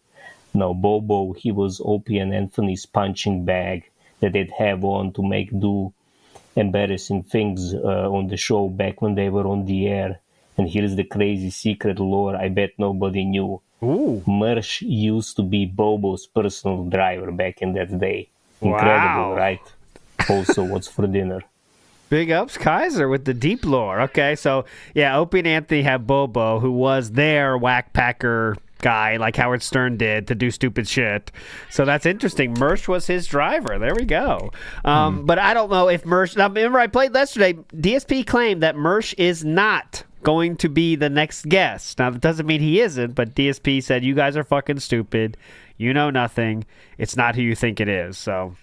Now, Bobo, he was Opie and Anthony's punching bag that they'd have on to make do embarrassing things on the show back when they were on the air. And here's the crazy secret lore I bet nobody knew. Ooh. Mersh used to be Bobo's personal driver back in that day. Incredible, Wow. right? Also, what's for dinner? Big ups, Kaiser, with the deep lore. Okay, so, yeah, Opie and Anthony have Bobo, who was their whack packer guy, like Howard Stern did, to do stupid shit. So that's interesting. Mersh was his driver. There we go. But I don't know if Mersh... Now, remember, I played yesterday. DSP claimed that Mersh is not going to be the next guest. Now, that doesn't mean he isn't, but DSP said, you guys are fucking stupid. You know nothing. It's not who you think it is. So...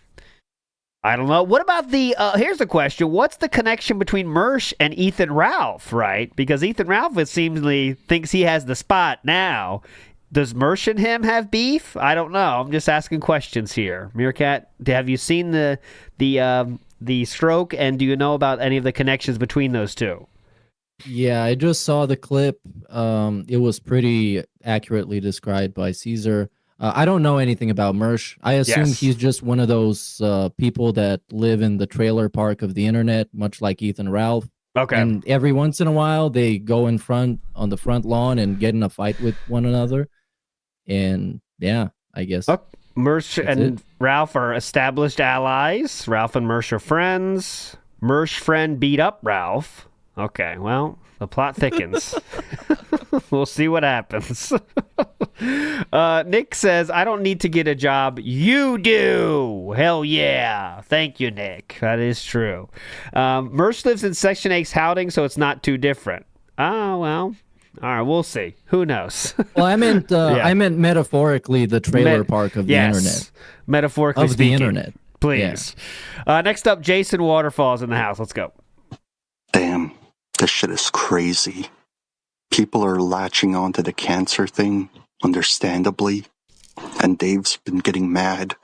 I don't know. What about the, here's the question. What's the connection between Mersh and Ethan Ralph, right? Because Ethan Ralph seemingly thinks he has the spot now. Does Mersh and him have beef? I don't know. I'm just asking questions here. Meerkat, have you seen the stroke, and do you know about any of the connections between those two? Yeah, I just saw the clip. It was pretty accurately described by Caesar. I don't know anything about Mersh. I assume he's just one of those people that live in the trailer park of the internet, much like Ethan Ralph. Okay. And every once in a while, they go in front on the front lawn and get in a fight with one another. And yeah, I guess. Mersh and Ralph are established allies. Ralph and Mersh are friends. Mersh friend beat up Ralph. Okay, well, the plot thickens. We'll see what happens. Nick says, I don't need to get a job. You do. Hell yeah. Thank you, Nick. That is true. Mersh lives in Section 8's housing, so it's not too different. Oh, well. All right, we'll see. Who knows? Well, I meant I meant metaphorically the trailer park of the internet. Metaphorically speaking. Of the internet. Please. Yeah. Next up, Jason Waterfalls in the house. Let's go. Damn, this shit is crazy. People are latching onto the cancer thing, understandably. And Dave's been getting mad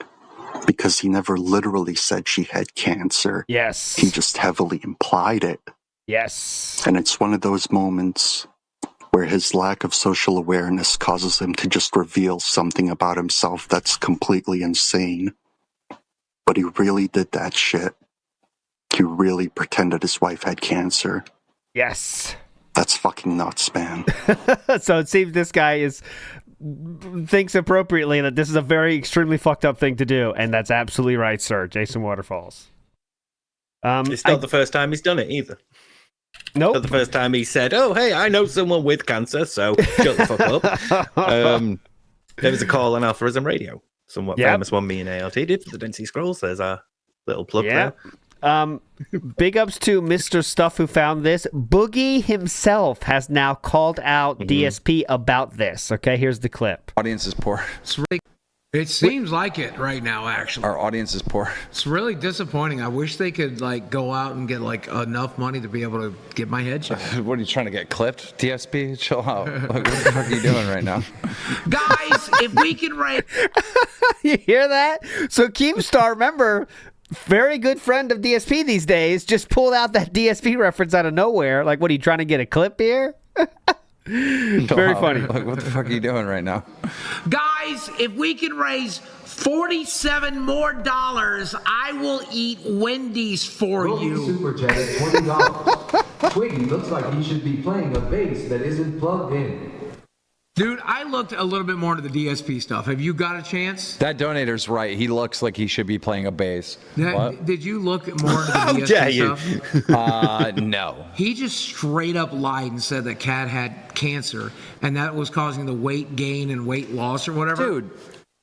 because he never literally said she had cancer. Yes. He just heavily implied it. Yes. And it's one of those moments where his lack of social awareness causes him to just reveal something about himself that's completely insane. But he really did that shit. He really pretended his wife had cancer. Yes. That's fucking nuts, man. So it seems this guy thinks appropriately that this is a very extremely fucked up thing to do, and that's absolutely right, sir. Jason Waterfalls. It's not the first time he's done it either. Nope. Not the first time he said, "Oh, hey, I know someone with cancer, so shut the fuck up." There was a call on Alpharism Radio, somewhat famous one. Me and ALT did for the Dead Sea Scrolls. There's our little plug there. Big ups to Mr. Stuff who found this. Boogie himself has now called out DSP about this. Okay, here's the clip. Audience is poor. It seems like it right now, actually. Our audience is poor. It's really disappointing. I wish they could go out and get enough money to be able to get my head checked. What are you trying to get clipped? DSP, chill out. What the fuck are you doing right now? Guys, if we can raise... You hear that? So Keemstar, remember, very good friend of DSP these days, just pulled out that DSP reference out of nowhere. Like, what, are you trying to get a clip here? Very funny. What the fuck are you doing right now? Guys, if we can raise $47 more, I will eat Wendy's for you. Super chat at $20. Twiggy looks like he should be playing a bass that isn't plugged in. Dude, I looked a little bit more into the DSP stuff. Have you got a chance? That donator's right. He looks like he should be playing a bass. Did you look more into the DSP stuff? No. He just straight up lied and said that Kat had cancer, and that was causing the weight gain and weight loss or whatever. Dude,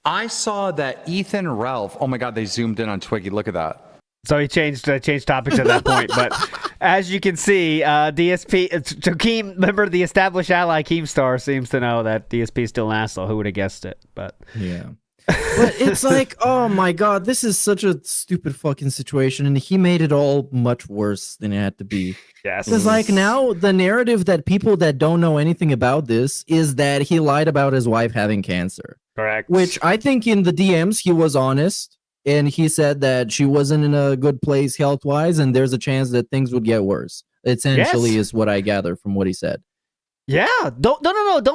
I saw that Ethan Ralph. Oh my God, they zoomed in on Twiggy. Look at that. So he changed topics at that point. But as you can see, DSP, Keem, remember the established ally Keemstar seems to know that DSP is still an asshole. Who would have guessed it? But yeah. But it's like, oh my god, this is such a stupid fucking situation, and he made it all much worse than it had to be. Yes. Because like now the narrative that people that don't know anything about this is that he lied about his wife having cancer. Correct. Which I think in the DMs he was honest, and he said that she wasn't in a good place health-wise, and there's a chance that things would get worse. Essentially, is what I gather from what he said. Yeah, don't undersell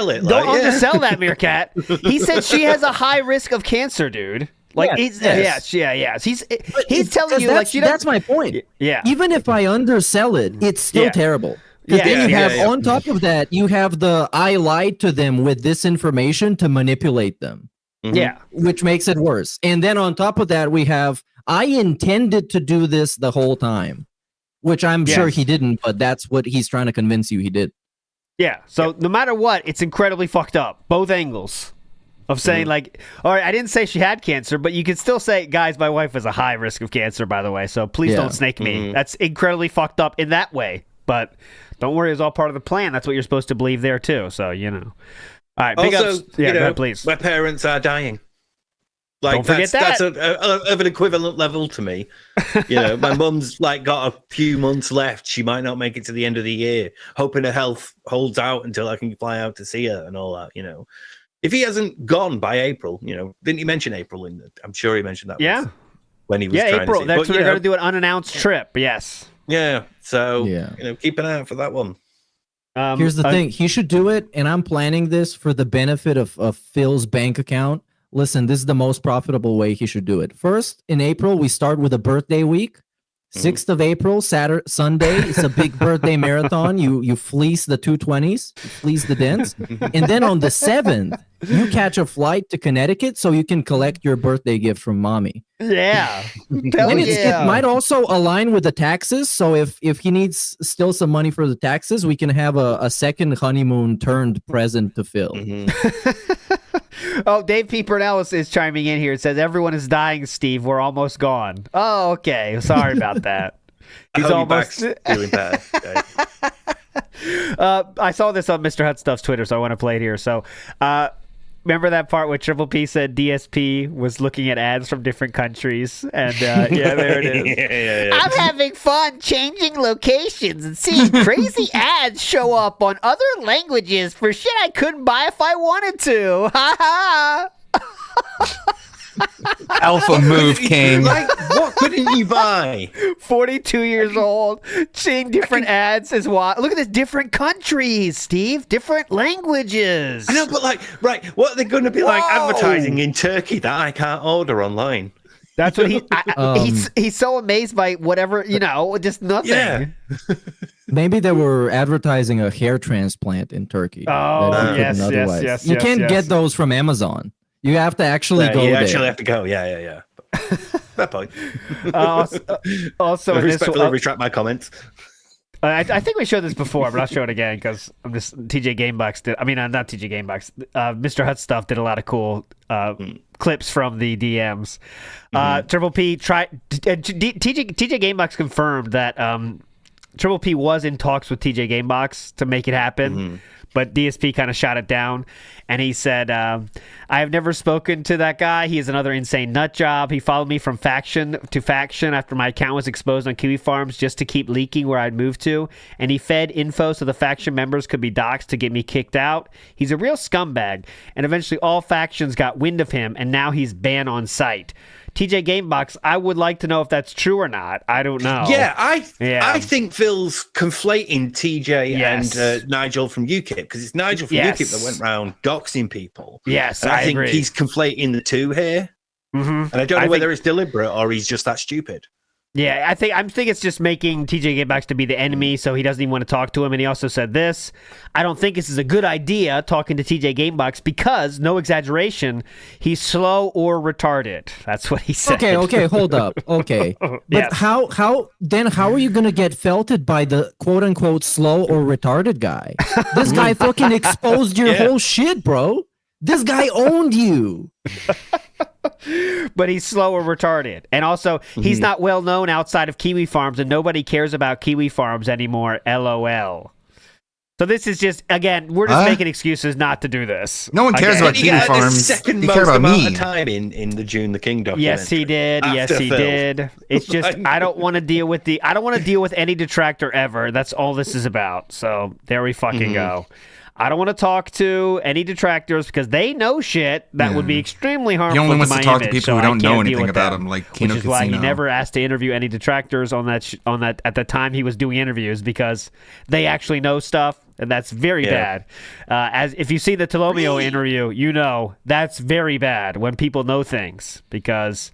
it. Don't undersell that, Meerkat. He said she has a high risk of cancer, dude. Like, He's telling you, like, that's my point. Yeah. Even if I undersell it, it's still terrible. Because then you have, on top of that, you have the I lied to them with this information to manipulate them. Mm-hmm. Yeah. Which makes it worse. And then on top of that, we have, I intended to do this the whole time. Which I'm sure he didn't, but that's what he's trying to convince you he did. Yeah, so no matter what, it's incredibly fucked up. Both angles of saying, like, all right, I didn't say she had cancer, but you can still say, guys, my wife has a high risk of cancer, by the way, so please don't snake me. That's incredibly fucked up in that way. But don't worry, it's all part of the plan. That's what you're supposed to believe there, too. So, you know. All right, big also, ups. Yeah, go ahead, please. My parents are dying. Like, don't forget that's of an equivalent level to me. You know, my mum's like got a few months left. She might not make it to the end of the year. Hoping her health holds out until I can fly out to see her and all that. You know, if he hasn't gone by April, you know, didn't he mention April? I'm sure he mentioned that. Yeah, when he was trying April. To see. That's when they're going to do an unannounced trip. Yes. Yeah. So you know, keep an eye out for that one. Here's the thing: he should do it, and I'm planning this for the benefit of Phil's bank account. Listen, this is the most profitable way he should do it. First, in April, we start with a birthday week. 6th of April, Sunday, it's a big birthday marathon. You fleece the 220s, you fleece the dents. And then on the 7th, you catch a flight to Connecticut so you can collect your birthday gift from mommy. Yeah. And it might also align with the taxes. So if he needs still some money for the taxes, we can have a second honeymoon turned present to Phil. Oh, Dave P. Purnell is chiming in here. It says, everyone is dying, Steve. We're almost gone. Oh, okay. Sorry about that. He's almost feeling bad. I saw this on Mr. Hut Stuff's Twitter, so I want to play it here. So, remember that part where Triple P said DSP was looking at ads from different countries? And yeah, there it is. Yeah. I'm having fun changing locations and seeing crazy ads show up on other languages for shit I couldn't buy if I wanted to. Ha ha. Alpha move, King. Like, what couldn't you buy? 42 years old, seeing different ads as well. Look at this, different countries, Steve, different languages. I know, but like, right, what are they going to be like advertising in Turkey that I can't order online? That's what he's so amazed by whatever, you know, just nothing. Yeah. Maybe they were advertising a hair transplant in Turkey. Oh, yes. You can't get those from Amazon. You have to actually go there. You actually have to go. Yeah. Fair point. Also, respectfully retract my comments. I think we showed this before, but I'll show it again because I'm just TJ Gamebox did. I mean, not TJ Gamebox. Mr. Hut Stuff did a lot of cool clips from the DMs. Triple P tried. TJ Gamebox confirmed that Triple P was in talks with TJ Gamebox to make it happen. But DSP kind of shot it down, and he said, I have never spoken to that guy. He is another insane nut job. He followed me from faction to faction after my account was exposed on Kiwi Farms just to keep leaking where I'd moved to, and he fed info so the faction members could be doxxed to get me kicked out. He's a real scumbag, and eventually all factions got wind of him, and now he's banned on site. TJ Gamebox, I would like to know if that's true or not. I don't know. Yeah, I think Phil's conflating TJ and Nigel from UKIP, because it's Nigel from UKIP that went around doxing people. Yes, and I think agree. He's conflating the two here. And I don't know whether it's deliberate or he's just that stupid. Yeah, I think it's just making TJ Gamebox to be the enemy, so he doesn't even want to talk to him. And he also said this: I don't think this is a good idea talking to TJ Gamebox because, no exaggeration, he's slow or retarded. That's what he said. Okay, hold up. Okay, but how are you gonna get felted by the quote unquote slow or retarded guy? This guy fucking exposed your whole shit, bro. This guy owned you. But he's slow or retarded. And also, he's not well known outside of Kiwi Farms, and nobody cares about Kiwi Farms anymore. LOL. So this is just, again, we're just making excuses not to do this. No one cares about TV farms. He cared about me. Of time in the June the King documentary. Yes, he did. Yes, he did. It's just I don't want to deal with any detractor ever. That's all this is about. So there we fucking go. I don't want to talk to any detractors because they know shit that would be extremely harmful to my image. He only wants to talk to people who don't know anything about him, like Kino Casino. Which is why he never asked to interview any detractors on that at the time he was doing interviews, because they actually know stuff, and that's very bad. As if you see the Tolomeo interview, you know that's very bad when people know things, because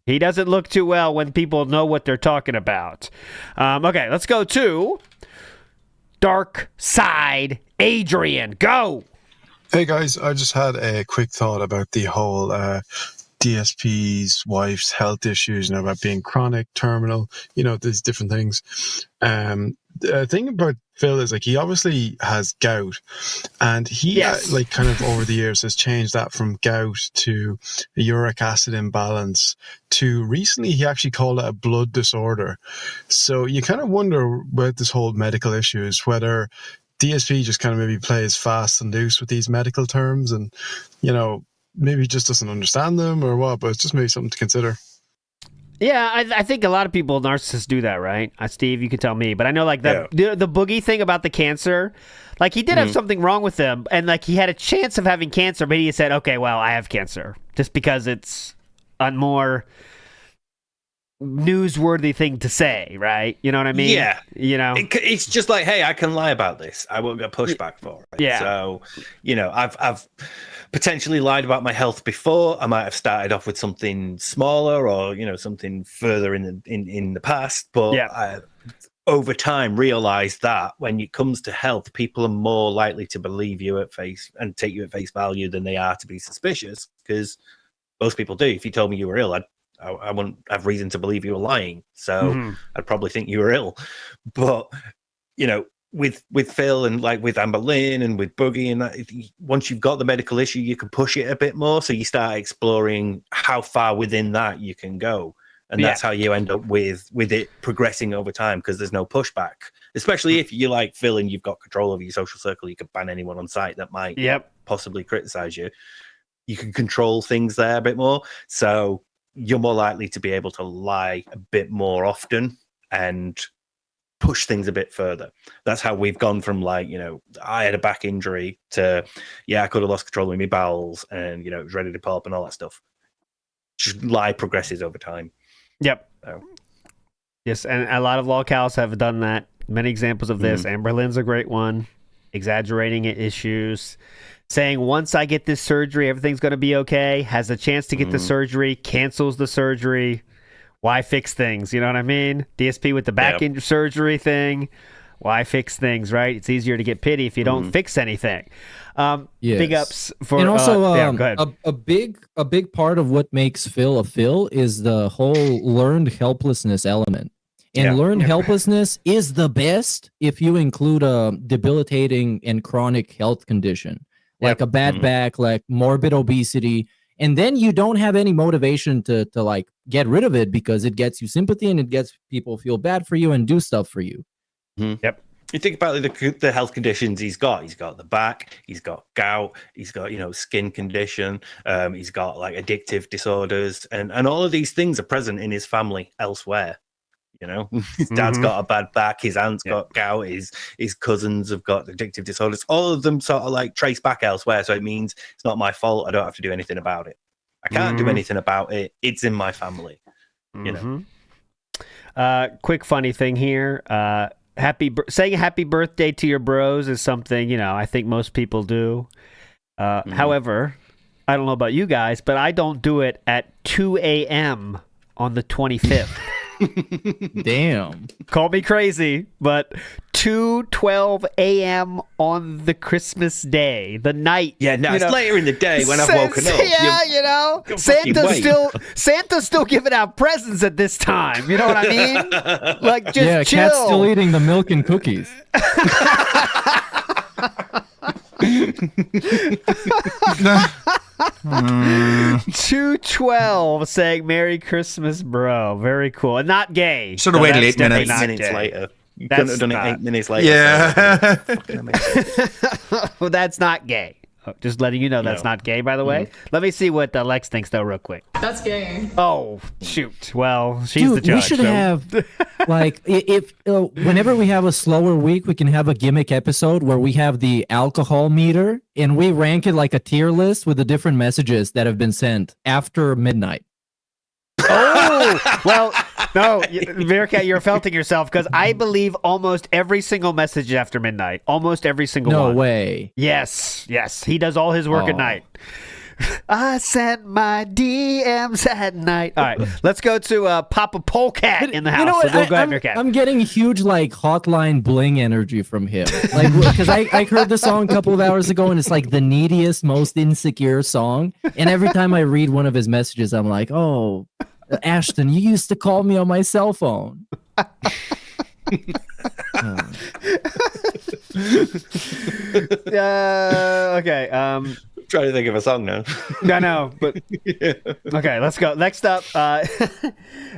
he doesn't look too well when people know what they're talking about. Okay, let's go to Dark Side Adrian. Go. Hey guys, I just had a quick thought about the whole DSP's wife's health issues, about being chronic, terminal, there's different things. The thing about Phil is he obviously has gout, and he kind of over the years has changed that from gout to a uric acid imbalance to recently he actually called it a blood disorder. So you kind of wonder about this whole medical issues, whether DSP just kind of maybe plays fast and loose with these medical terms and, maybe just doesn't understand them or what, but it's just maybe something to consider. Yeah, I think a lot of people, narcissists, do that, right? Steve, you can tell me. But I know, the Boogie thing about the cancer, he did have something wrong with him, and, he had a chance of having cancer, but he said, okay, well, I have cancer, just because it's a more newsworthy thing to say, right? You know what I mean? Yeah. It's just hey, I can lie about this. I won't get pushback for it. Yeah. So, I've potentially lied about my health before. I might have started off with something smaller or, something further in the past. But I, over time, realized that when it comes to health, people are more likely to believe you at face and take you at face value than they are to be suspicious, because most people do. If you told me you were ill, I wouldn't have reason to believe you were lying. So I'd probably think you were ill. But, with Phil and with Amber Lynn and with Boogie and that, once you've got the medical issue, you can push it a bit more. So you start exploring how far within that you can go. And that's how you end up with it progressing over time, because there's no pushback. Especially if you like Phil and you've got control over your social circle, you can ban anyone on site that might possibly criticize you. You can control things there a bit more. So you're more likely to be able to lie a bit more often and push things a bit further. That's how we've gone from I had a back injury to, I could have lost control of my bowels and, it was ready to pop and all that stuff. Just lie progresses over time. Yep. So. Yes, and a lot of locals have done that. Many examples of this. Amber Lynn's a great one. Exaggerating issues. Saying, once I get this surgery, everything's going to be okay. Has a chance to get the surgery. Cancels the surgery. Why fix things? You know what I mean? DSP with the back injury surgery thing. Why fix things, right? It's easier to get pity if you don't fix anything. Big ups for... And also, go ahead. a big part of what makes Phil a Phil is the whole learned helplessness element. And learned helplessness is the best if you include a debilitating and chronic health condition, like a bad back, like morbid obesity. And then you don't have any motivation to get rid of it, because it gets you sympathy and it gets people feel bad for you and do stuff for you. Yep. You think about the health conditions he's got. He's got the back. He's got gout. He's got skin condition. He's got addictive disorders, and all of these things are present in his family elsewhere. His dad's got a bad back. His aunt's got gout. His cousins have got addictive disorders. All of them sort of trace back elsewhere. So it means it's not my fault. I don't have to do anything about it. I can't do anything about it. It's in my family. Quick funny thing here. Saying happy birthday to your bros is something, I think most people do. However, I don't know about you guys, but I don't do it at 2 a.m. on the 25th. Damn. Call me crazy, but 2:12 a.m. on the Christmas day, the night. Yeah, no, it's later in the day when I've woken up. Yeah, Santa's still giving out presents at this time. You know what I mean? Just chill. Cat's still eating the milk and cookies. 2:12 saying Merry Christmas, bro. Very cool. And not gay. Should have waited 8 minutes. Later. You couldn't have done it 8 minutes later. Yeah. Well, that's not gay. Just letting you know that's not gay, by the way. Let me see what Lex thinks, though, real quick. That's gay. Oh, shoot. Well, she's the judge. We should have, like, if whenever we have a slower week, we can have a gimmick episode where we have the alcohol meter and we rank it like a tier list with the different messages that have been sent after midnight. Oh, well, no, Meerkat, you're felting yourself because I believe almost every single message after midnight. Almost every single one. No way. Yes. He does all his work at night. I sent my DMs at night. All right, let's go to Papa Polecat in the house. You know what? So go ahead, Meerkat. I'm getting huge like hotline bling energy from him. Like because I heard the song a couple of hours ago and it's like the neediest, most insecure song. And every time I read one of his messages, I'm like, oh, Ashton, you used to call me on my cell phone. Okay. Trying to think of a song now. I know, but okay, let's go. Next up,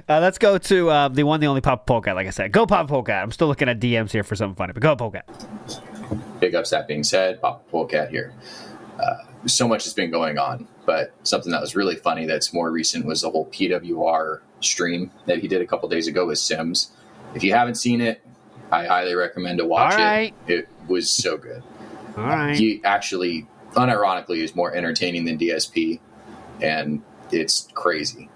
let's go to the one, the only Papa Polecat. Like I said, go Papa Polecat. I'm still looking at DMs here for something funny, but go Polecat. Big ups. That being said, Papa Polecat here. So much has been going on, but something that was really funny that's more recent was the whole PWR stream that he did a couple days ago with Sims. If you haven't seen it, I highly recommend to watch it. It was so good. All right. He actually, unironically, is more entertaining than DSP, and it's crazy.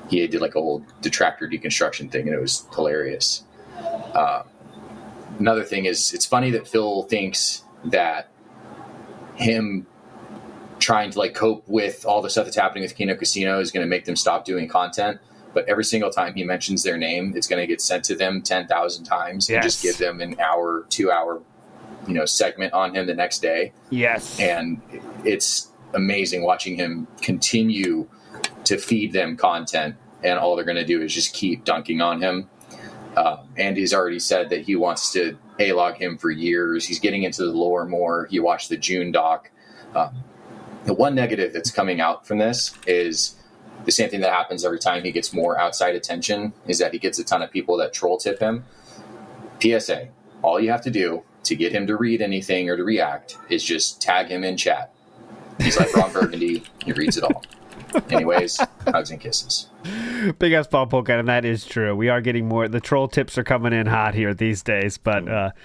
He did like a whole detractor deconstruction thing, and it was hilarious. Another thing is, it's funny that Phil thinks that him trying to like cope with all the stuff that's happening with Kino Casino is going to make them stop doing content. But every single time he mentions their name, it's going to get sent to them 10,000 times and just give them an hour, 2 hour, segment on him the next day. Yes. And it's amazing watching him continue to feed them content, and all they're going to do is just keep dunking on him. Andy's already said that he wants to A-log him for years. He's getting into the lore more. He watched the June doc. The one negative that's coming out from this is the same thing that happens every time he gets more outside attention, is that he gets a ton of people that troll tip him. PSA, all you have to do to get him to read anything or to react is just tag him in chat. He's like Ron Burgundy. He reads it all. Anyways, hugs and kisses. Big ass Papa Polecat, and that is true. We are getting more. The troll tips are coming in hot here these days, but it's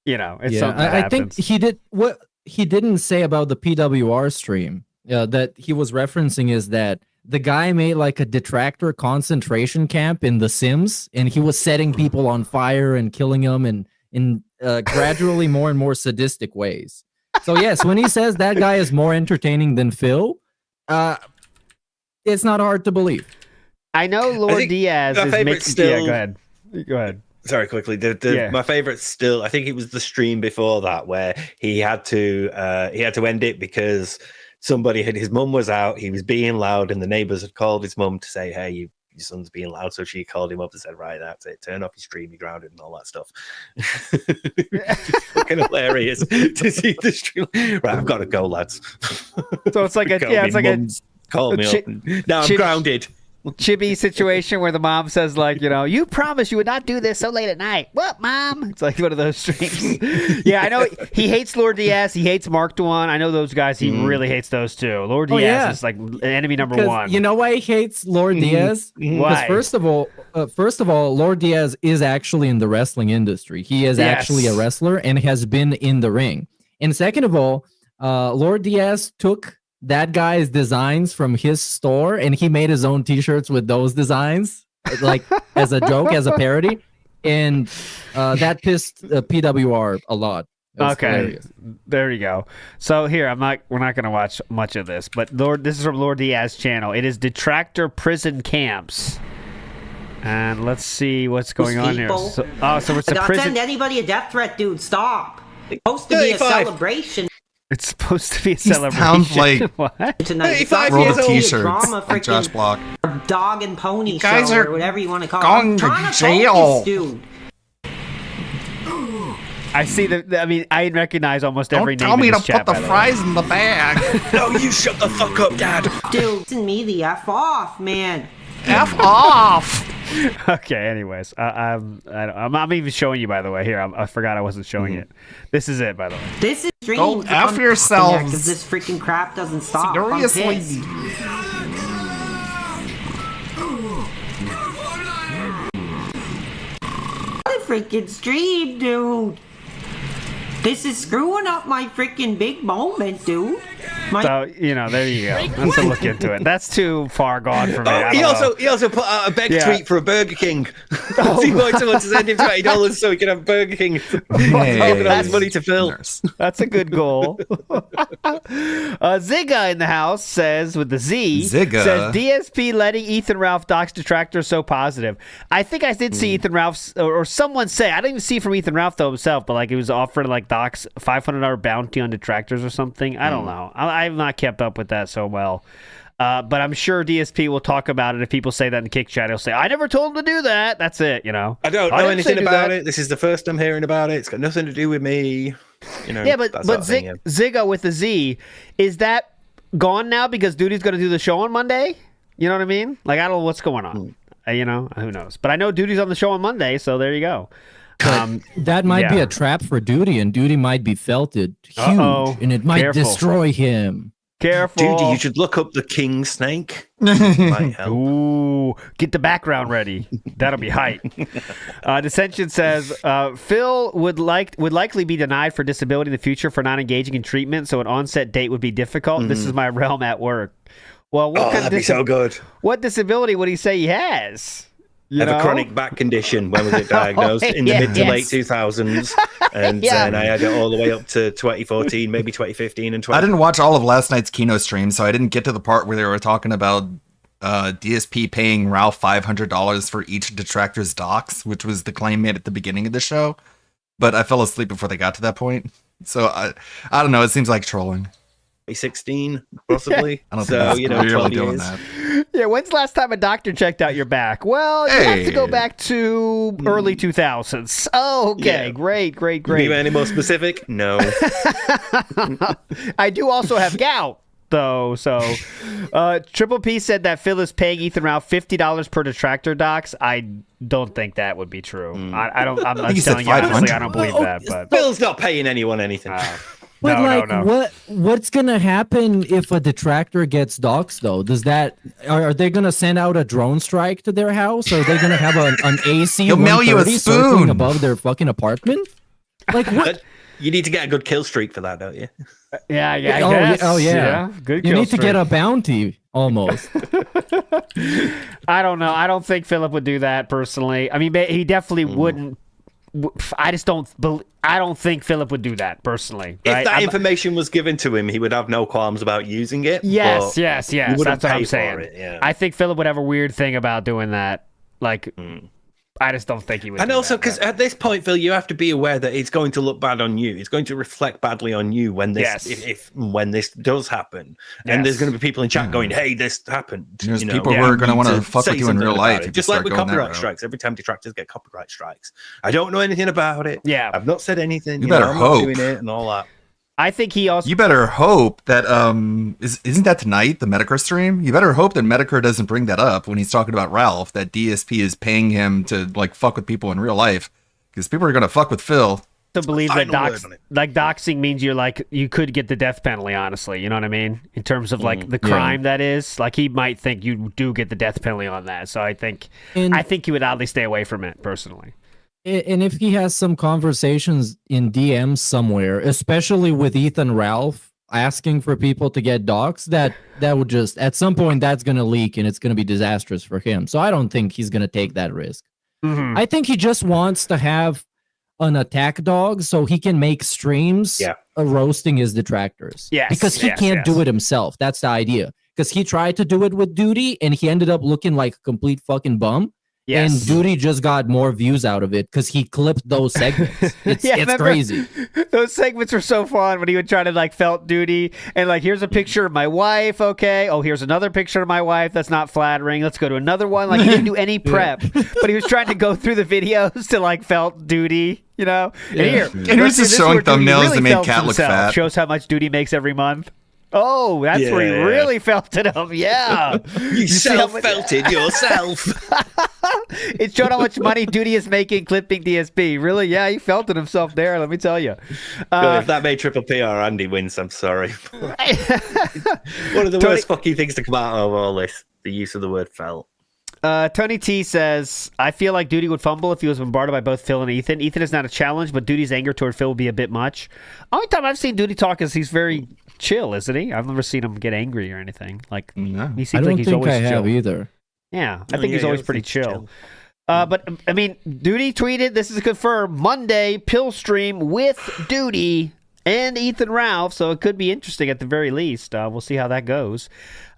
something that happens. I think what he didn't say about the PWR stream that he was referencing is that the guy made like a detractor concentration camp in The Sims, and he was setting people on fire and killing them in gradually more and more sadistic ways. So yes, when he says that guy is more entertaining than Phil, it's not hard to believe. I know Lord Diaz is making... Still... Yeah, go ahead. Sorry, quickly. My favorite still, I think it was the stream before that where he had to end it because his mum was out, he was being loud, and the neighbors had called his mum to say, hey, your son's being loud. So she called him up and said, right, that's it. Turn off your stream, you're grounded, and all that stuff. It's fucking hilarious to see the stream. Right, I've got to go, lads. So it's like call me up. Now I'm grounded. Chibi situation where the mom says like, you promised you would not do this so late at night. What, mom? It's like one of those streams. Yeah, I know he hates Lord Diaz. He hates Mark Dwan. I know those guys. He really hates those two. Lord Diaz is like enemy number one. You know why he hates Lord Diaz? Why? First of all, Lord Diaz is actually in the wrestling industry. He is actually a wrestler and has been in the ring. And second of all, Lord Diaz took that guy's designs from his store and he made his own t-shirts with those designs, like as a joke, as a parody, and that pissed PWR a lot. Okay, hilarious. There you go. So here, we're not going to watch much of this, but this is from Lord Diaz's channel. It is Detractor Prison Camps, and let's see what's going on here. So it's a prison. Send anybody a death threat, dude. Stop. It's supposed to be a celebration. It's supposed to be a celebration. Sounds like what? 35 years old. T-shirts like Josh Block. Dog and pony guys show are or whatever you want to call it. Going to jail. Dude. I see I recognize almost every name. Don't tell me in to this chat, put the fries in the bag. No, you shut the fuck up, Dad. Dude, send me the F off, man. F off. Okay. Anyways, I'm even showing you. By the way, here I forgot I wasn't showing it. This is it. By the way, this is strange. Go after yourselves. Because this freaking crap doesn't stop. Seriously. What a freaking stream, dude. This is screwing up my freaking big moment, dude. So, there you go. Let's look into it. That's too far gone for me. He also put out a beg tweet for a Burger King. He wanted someone to send him $20 so he can have Burger King. Giving all his money to Phil. That's a good goal. Zigga in the house says, with the Z, says DSP letting Ethan Ralph dox detractors so positive. I think I did see Ethan Ralph's, or someone say, I didn't even see from Ethan Ralph though himself, but like he was offering like dox $500 bounty on detractors or something. I don't know. I've not kept up with that so well. But I'm sure DSP will talk about it. If people say that in the Kick Chat, he'll say, I never told him to do that. That's it, I don't know anything about it. This is the first I'm hearing about it. It's got nothing to do with me. Yeah, but Zigga with the Z, is that gone now because Duty's going to do the show on Monday? You know what I mean? Like, I don't know what's going on. Who knows? But I know Duty's on the show on Monday, so there you go. That might be a trap for Duty, and Duty might be felted huge, and it might destroy him. Careful. Duty, you should look up the king snake. Might help. Ooh, get the background ready. That'll be hype. Dissension says Phil would likely be denied for disability in the future for not engaging in treatment, so an onset date would be difficult. This is my realm at work. Well, that'd be so good. What disability would he say he has? Have a chronic back condition. When was it diagnosed? In the mid to late 2000s. And then I had it all the way up to 2014, maybe 2015 and 20. I didn't watch all of last night's Kino stream, so I didn't get to the part where they were talking about DSP paying Ralph $500 for each detractor's docs, which was the claim made at the beginning of the show. But I fell asleep before they got to that point. So I don't know. It seems like trolling. 2016, possibly. I don't think that's really doing that. Yeah, when's the last time a doctor checked out your back? Well, you have to go back to early 2000s. Oh, okay. Yeah. Great. Be any more specific? No. I do also have gout, though. So, Triple P said that Phil is paying Ethan Ralph $50 per detractor docs. I don't think that would be true. I don't. I'm telling you honestly, I don't believe that. But Phil's not paying anyone anything. But what's gonna happen if a detractor gets doxxed though? Are they gonna send out a drone strike to their house? Or are they gonna have an AC? He'll mail you a spoon above their fucking apartment. Like what? You need to get a good kill streak for that, don't you? Yeah, I guess. Oh yeah. Good. You need to get a bounty almost. I don't know. I don't think Philip would do that personally. I mean, he definitely wouldn't. I don't think Philip would do that personally. Right? If that information was given to him, he would have no qualms about using it. Yes. That's what I'm saying. Yeah. I think Philip would have a weird thing about doing that. Like, I just don't think he would. And also, because at this point, Phil, you have to be aware that it's going to look bad on you. It's going to reflect badly on you when this, when this does happen. And there's going to be people in chat going, "Hey, this happened." There's people who are going to want to fuck with you in real life. Just like with copyright strikes. Every time detractors get copyright strikes, I don't know anything about it. Yeah, I've not said anything. You better hope. I'm not doing it and all that. I think he also. You better hope that isn't that tonight the Medicare stream? You better hope that Medicare doesn't bring that up when he's talking about Ralph. That DSP is paying him to like fuck with people in real life because people are gonna fuck with Phil. To believe that doxing means you could get the death penalty. Honestly, you know what I mean? In terms of like the crime that is, like he might think you do get the death penalty on that. So I think he would oddly stay away from it personally. And if he has some conversations in DMs somewhere, especially with Ethan Ralph asking for people to get doxxed, that would just, at some point, that's going to leak and it's going to be disastrous for him. So I don't think he's going to take that risk. Mm-hmm. I think he just wants to have an attack dog so he can make streams roasting his detractors. Yes, because he can't do it himself. That's the idea. Because he tried to do it with Duty and he ended up looking like a complete fucking bum. Yes. And Duty just got more views out of it because he clipped those segments. It's crazy. Those segments were so fun when he would try to like felt Duty and like, here's a picture of my wife. Okay. Oh, here's another picture of my wife. That's not flattering. Let's go to another one. Like he didn't do any prep, but he was trying to go through the videos to like felt Duty, you know? And here. And he was just showing thumbnails that made Cat look fat. Shows how much Duty makes every month. Oh, that's where you really felt it up. Yeah. You felt it yourself. It showed how much money Duty is making clipping DSP. Really? Yeah, he felt it himself there, let me tell you. If that made Triple P or Andy wins, I'm sorry. One of the worst fucking things to come out of all this, the use of the word felt. Tony T says, I feel like Duty would fumble if he was bombarded by both Phil and Ethan. Ethan is not a challenge, but Duty's anger toward Phil would be a bit much. Only time I've seen Duty talk is he's very chill, isn't he? I've never seen him get angry or anything. Like, he seems like he's always chill. I don't think I have either. Yeah, I think he's always pretty chill. But, I mean, Duty tweeted, this is confirmed, Monday, Pill stream with Duty and Ethan Ralph, so it could be interesting at the very least. We'll see how that goes.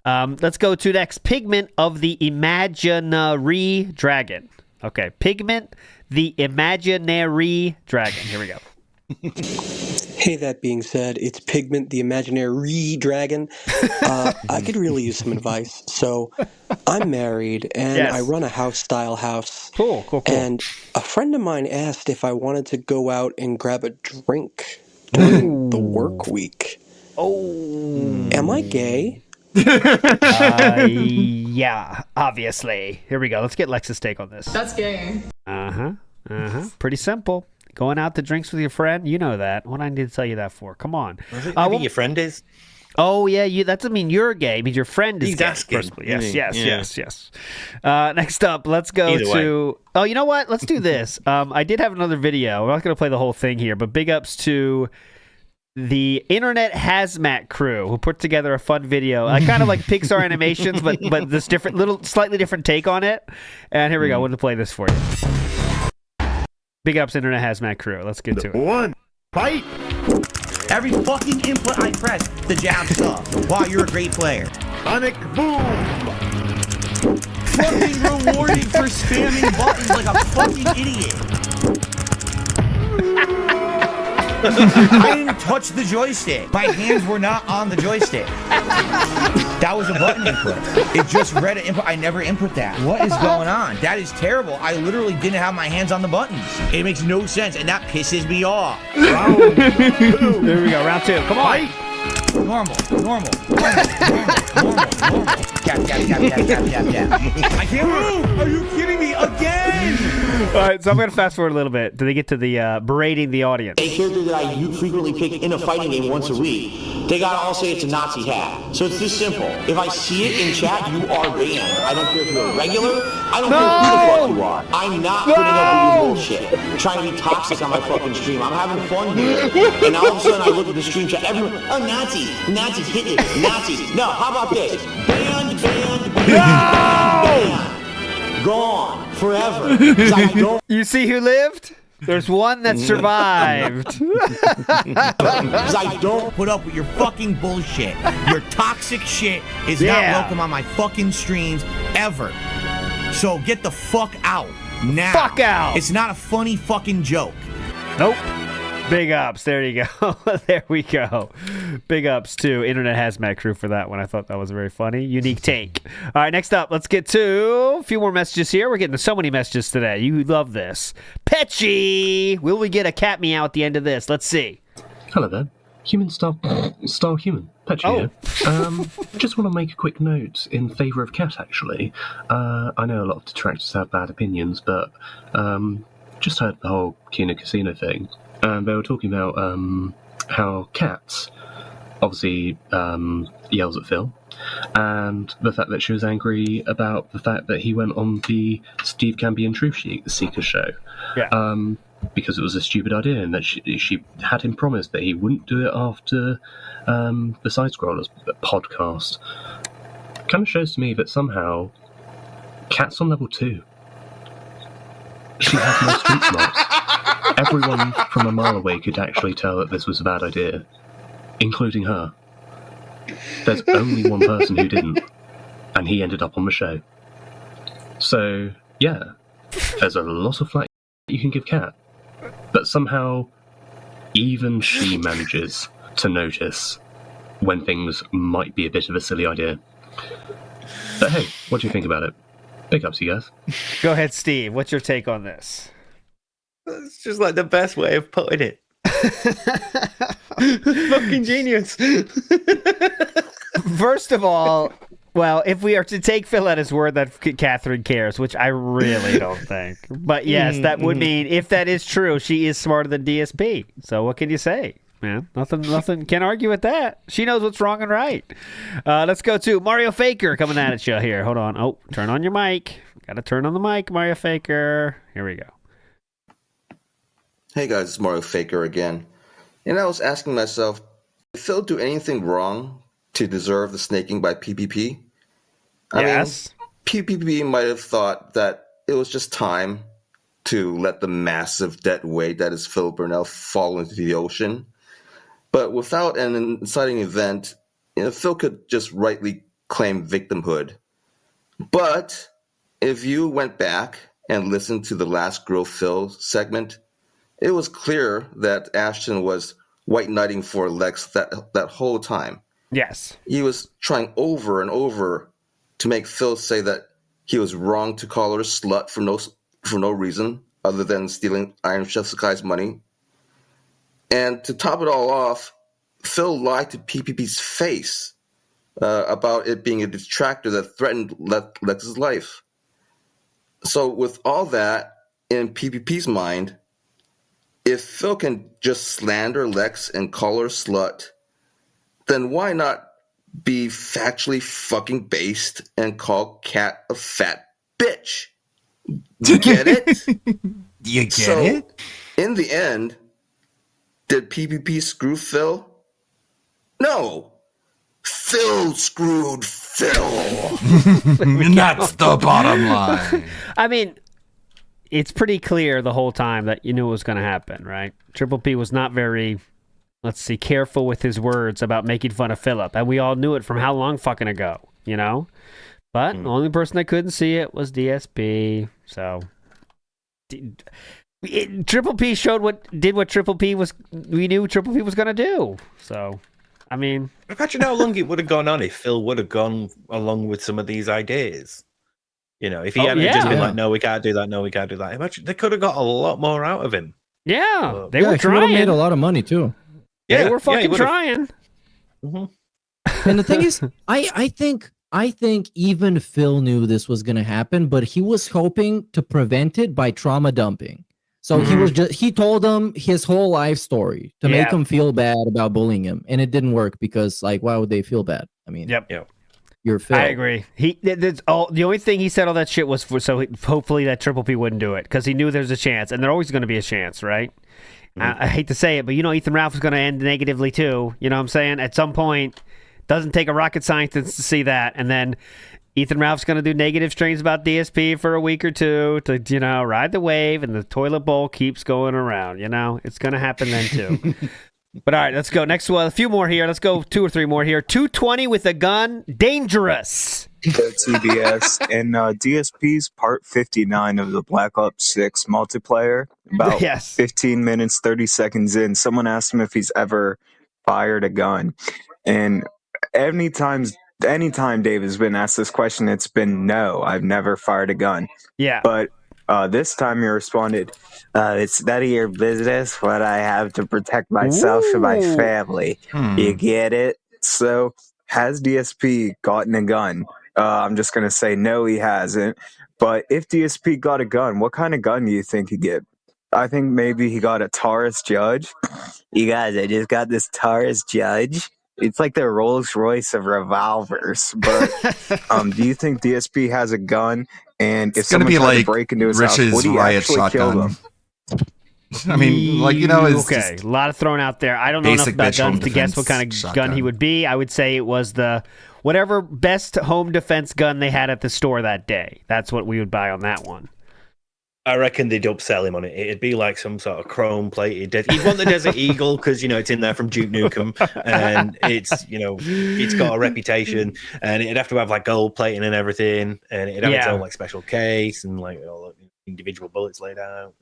Let's go to next. Pigment of the Imaginary Dragon. Okay, Pigment, the Imaginary Dragon. Here we go. Hey, that being said, it's Pigment, the Imaginary Dragon. I could really use some advice. So, I'm married, and I run a house-style house. Cool. And a friend of mine asked if I wanted to go out and grab a drink during the work week. Oh. Am I gay? Yeah, obviously. Here we go. Let's get Lex's take on this. That's gay. Pretty simple. Going out to drinks with your friend, you know that. What do I need to tell you that for? Come on. I think your friend is. Oh, yeah, that doesn't mean you're gay. It means your friend is He's gay. asking. Yes. Next up, let's go to... Oh, you know what? Let's do this. I did have another video. I'm not going to play the whole thing here, but big ups to the Internet Hazmat crew who put together a fun video. I kind of like Pixar animations, but this slightly different take on it. And here we go. I wanted to play this for you. Big ups Internet Hazmat crew. Let's get to it. One, fight! Every fucking input I press, the jab sucks. Wow, you're a great player. Sonic boom! Fucking rewarding for spamming buttons like a fucking idiot. I didn't touch the joystick. My hands were not on the joystick. That was a button input. It just read an input. I never input that. What is going on? That is terrible. I literally didn't have my hands on the buttons. It makes no sense, and that pisses me off. Round 2. There we go. Round 2. Come on. Normal. Tap. I can't move. Are you kidding me again? All right, so I'm going to fast forward a little bit. Do they get to the berating the audience? A character that I frequently pick in a fighting game once a week, they gotta all say it's a Nazi hat. So it's this simple. If I see it in chat, you are banned. I don't care if you're a regular. I don't care who the fuck you are. I'm not putting up with your bullshit. Trying to be toxic on my fucking stream. I'm having fun here. And all of a sudden I look at the stream chat, everyone, oh, Nazis, Hitler, Nazis. No, how about this? Banned. Gone forever. You see who lived? There's one that survived. Because I don't put up with your fucking bullshit. Your toxic shit is not welcome on my fucking streams ever. So get the fuck out now. Fuck out. It's not a funny fucking joke. Nope. Big ups. There you go. There we go. Big ups to Internet Hazmat crew for that one. I thought that was very funny. Unique take. All right, next up, let's get to a few more messages here. We're getting to so many messages today. You love this. Petchy! Will we get a cat meow at the end of this? Let's see. Hello there. Human style human. Petchy here. Just want to make a quick note in favour of cat, actually. I know a lot of detractors have bad opinions, but just heard the whole Kino Casino thing. And they were talking about how Cats obviously yells at Phil, and the fact that she was angry about the fact that he went on the Steve Cambion Truth Seeker show. Yeah. Because it was a stupid idea, and that she had him promise that he wouldn't do it after the Side Scrollers podcast. Kind of shows to me that somehow Cat's on level 2. She has more street smarts. Everyone from a mile away could actually tell that this was a bad idea, including her. There's only one person who didn't, and he ended up on the show. So, yeah, there's a lot of flack you can give Cat, but somehow even she manages to notice when things might be a bit of a silly idea. But hey, what do you think about it? Big ups, you guys. Go ahead, Steve. What's your take on this? It's just like the best way of putting it. Fucking genius. First of all, well, if we are to take Phil at his word that Catherine cares, which I really don't think. But yes, that would mean, if that is true, she is smarter than DSP. So what can you say, man? Nothing can argue with that. She knows what's wrong and right. Let's go to Mario Faker coming at you here. Hold on. Oh, turn on your mic. Got to turn on the mic, Mario Faker. Here we go. Hey guys, it's Mario Faker again. And I was asking myself, did Phil do anything wrong to deserve the snaking by PPP? Yes. I mean, PPP might have thought that it was just time to let the massive debt weight that is Phil Burnell fall into the ocean. But without an inciting event, Phil could just rightly claim victimhood. But if you went back and listened to the last Grill Phil segment, it was clear that Ashton was white knighting for Lex that whole time. Yes. He was trying over and over to make Phil say that he was wrong to call her a slut for no reason other than stealing Iron Chef Sakai's money. And to top it all off, Phil lied to PPP's face about it being a distractor that threatened Lex's life. So with all that in PPP's mind, if Phil can just slander Lex and call her a slut, then why not be factually fucking based and call Kat a fat bitch? You get it? You get it? In the end, did PPP screw Phil? No. Phil screwed Phil. And that's the bottom line. I mean, it's pretty clear the whole time that you knew it was going to happen, right? Triple P was not very, careful with his words about making fun of Philip. And we all knew it from how long fucking ago, But the only person that couldn't see it was DSP. So Triple P showed what Triple P was, we knew Triple P was going to do. So, I mean. Imagine how long it would have gone on if Phil would have gone along with some of these ideas. If he hadn't just been like, no, we can't do that, no, we can't do that. Imagine they could have got a lot more out of him. Yeah, they were trying. He would have made a lot of money too. Yeah, they were fucking trying. Mm-hmm. And the thing is, I think even Phil knew this was going to happen, but he was hoping to prevent it by trauma dumping. So he told them his whole life story to make him feel bad about bullying him, and it didn't work because, why would they feel bad? I mean, you're Phil. I agree. The only thing he said all that shit was hopefully that Triple P wouldn't do it because he knew there's a chance, and there's always going to be a chance, right? I hate to say it, but Ethan Ralph is going to end negatively too. You know what I'm saying? At some point, doesn't take a rocket scientist to see that, and then Ethan Ralph's going to do negative streams about DSP for a week or two to ride the wave, and the toilet bowl keeps going around. It's going to happen then too. But all right, let's go. Next one, a few more here. Let's go 2 or 3 more here. 220 with a gun, dangerous. TBS and DSP's part 59 of the Black Ops 6 multiplayer. About 15 minutes, 30 seconds in, someone asked him if he's ever fired a gun. And anytime Dave has been asked this question, it's been no, I've never fired a gun. Yeah. But this time he responded, it's none of your business what I have to protect myself and my family. You get it? So has DSP gotten a gun? I'm just going to say no, he hasn't. But if DSP got a gun, what kind of gun do you think he get? I think maybe he got a Taurus Judge. You guys, I just got this Taurus Judge. It's like the Rolls Royce of revolvers. But do you think DSP has a gun? And if someone tried to break into his house, would he actually kill them? I mean, it's okay. A lot of thrown out there. I don't know enough about guns to guess what kind of gun he would be. I would say it was the whatever best home defense gun they had at the store that day. That's what we would buy on that one. I reckon they'd upsell him on it. It'd be like some sort of chrome plated. He'd want the Desert Eagle because it's in there from Duke Nukem, and it's got a reputation, and it'd have to have gold plating and everything, and it'd have its own special case and all individual bullets laid out.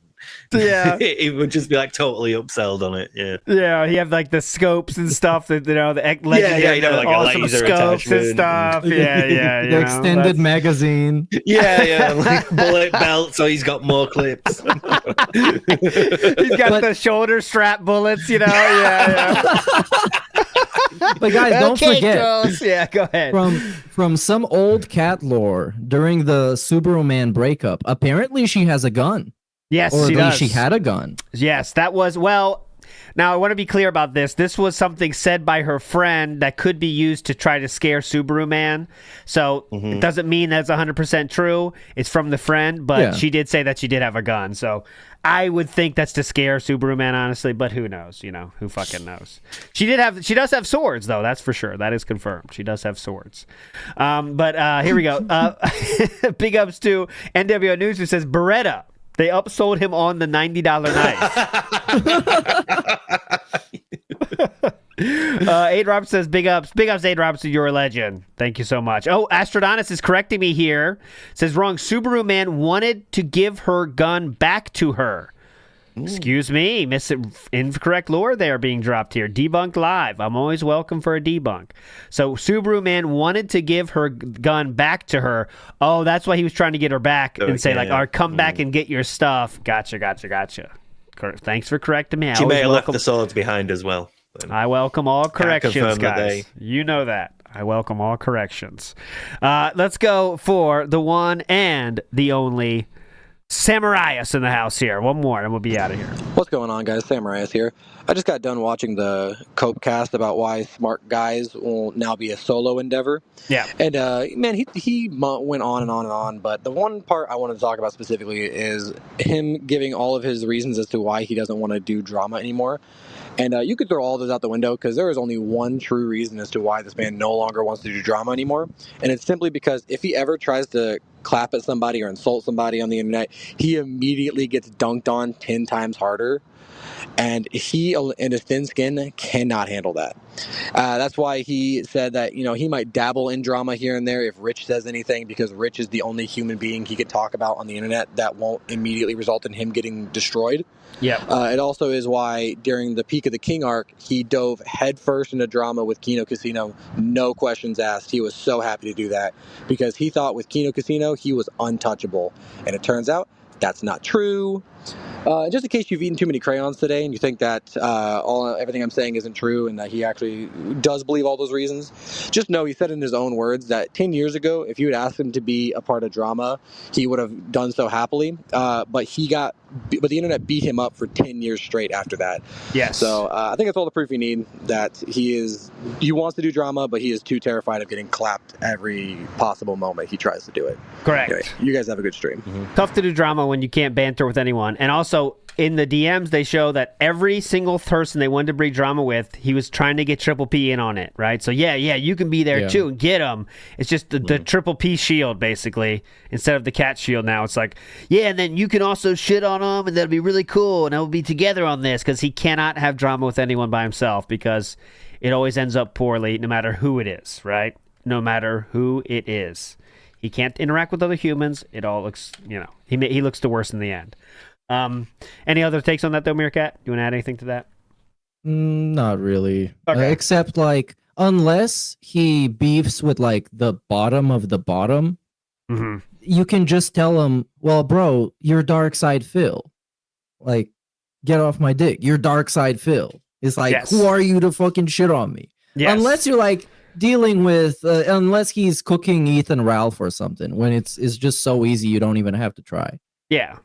Yeah. He would just be like totally upselled on it. Yeah. Yeah, he had like the scopes and stuff that, the he'd have like awesome a laser scopes and attachment. stuff. Yeah. The extended magazine. Yeah, like bullet belt, so he's got more clips. He's got the shoulder strap bullets, Yeah. But guys, don't forget. Girls. Yeah, go ahead. From some old cat lore during the Subaru Man breakup, apparently she has a gun. Yes, or at she least does. she had a gun. Yes, that was Now, I want to be clear about this. This was something said by her friend that could be used to try to scare Subaru Man. So it doesn't mean that's 100% true. It's from the friend, but she did say that she did have a gun. So I would think that's to scare Subaru Man, honestly, but who knows? Who fucking knows? She does have swords, though. That's for sure. That is confirmed. She does have swords. But here we go. Big ups to NWO News, who says Beretta. They upsold him on the $90 knife. Aid Roberts says, big ups, Aid Roberts, you're a legend. Thank you so much. Oh, Astrodonis is correcting me here. Says wrong. Subaru Man wanted to give her gun back to her. Excuse me, incorrect lore there being dropped here. Debunked live. I'm always welcome for a debunk. So Subaru Man wanted to give her gun back to her. Oh, that's why he was trying to get her back and say come back and get your stuff. Gotcha. Thanks for correcting me. She may have left the swords behind as well. I welcome all corrections, guys. that You know that. I welcome all corrections. Let's go for the one and the only Samarias in the house here. One more, and we'll be out of here. What's going on, guys? Samarias here. I just got done watching the Cope cast about why smart guys will now be a solo endeavor. Yeah. And, man, he went on and on and on, but the one part I want to talk about specifically is him giving all of his reasons as to why he doesn't want to do drama anymore. And you could throw all this out the window because there is only one true reason as to why this man no longer wants to do drama anymore. And it's simply because if he ever tries to clap at somebody or insult somebody on the internet, he immediately gets dunked on 10 times harder. And he, in his thin skin, cannot handle that. That's why he said that, he might dabble in drama here and there if Rich says anything, because Rich is the only human being he could talk about on the internet that won't immediately result in him getting destroyed. Yeah. It also is why during the Peak of the King arc, he dove headfirst into drama with Kino Casino, no questions asked. He was so happy to do that because he thought with Kino Casino, he was untouchable. And it turns out that's not true. Just in case you've eaten too many crayons today and you think that everything I'm saying isn't true and that he actually does believe all those reasons, just know he said in his own words that 10 years ago, if you had asked him to be a part of drama, he would have done so happily. But the internet beat him up for 10 years straight after that. Yes. So I think that's all the proof you need that he wants to do drama, but he is too terrified of getting clapped every possible moment he tries to do it. Correct. Anyway, you guys have a good stream. Tough to do drama when you can't banter with anyone. And also, in the DMs, they show that every single person they wanted to bring drama with, he was trying to get Triple P in on it, right? So, yeah, you can be there too and get him. It's just the Triple P shield, basically, instead of the cat shield now. It's like, yeah, and then you can also shit on him, and that'll be really cool, and we'll be together on this, because he cannot have drama with anyone by himself, because it always ends up poorly, no matter who it is, right? No matter who it is. He can't interact with other humans. It all looks, he looks the worst in the end. Any other takes on that though, Meerkat? You want to add anything to that? Not really. Okay. Except unless he beefs with the bottom of the bottom, you can just tell him, well, bro, you're dark side Phil. Get off my dick. You're dark side Phil. It's who are you to fucking shit on me? Yes. Unless you're dealing with, unless he's cooking Ethan Ralph or something, when it's just so easy you don't even have to try. Yeah.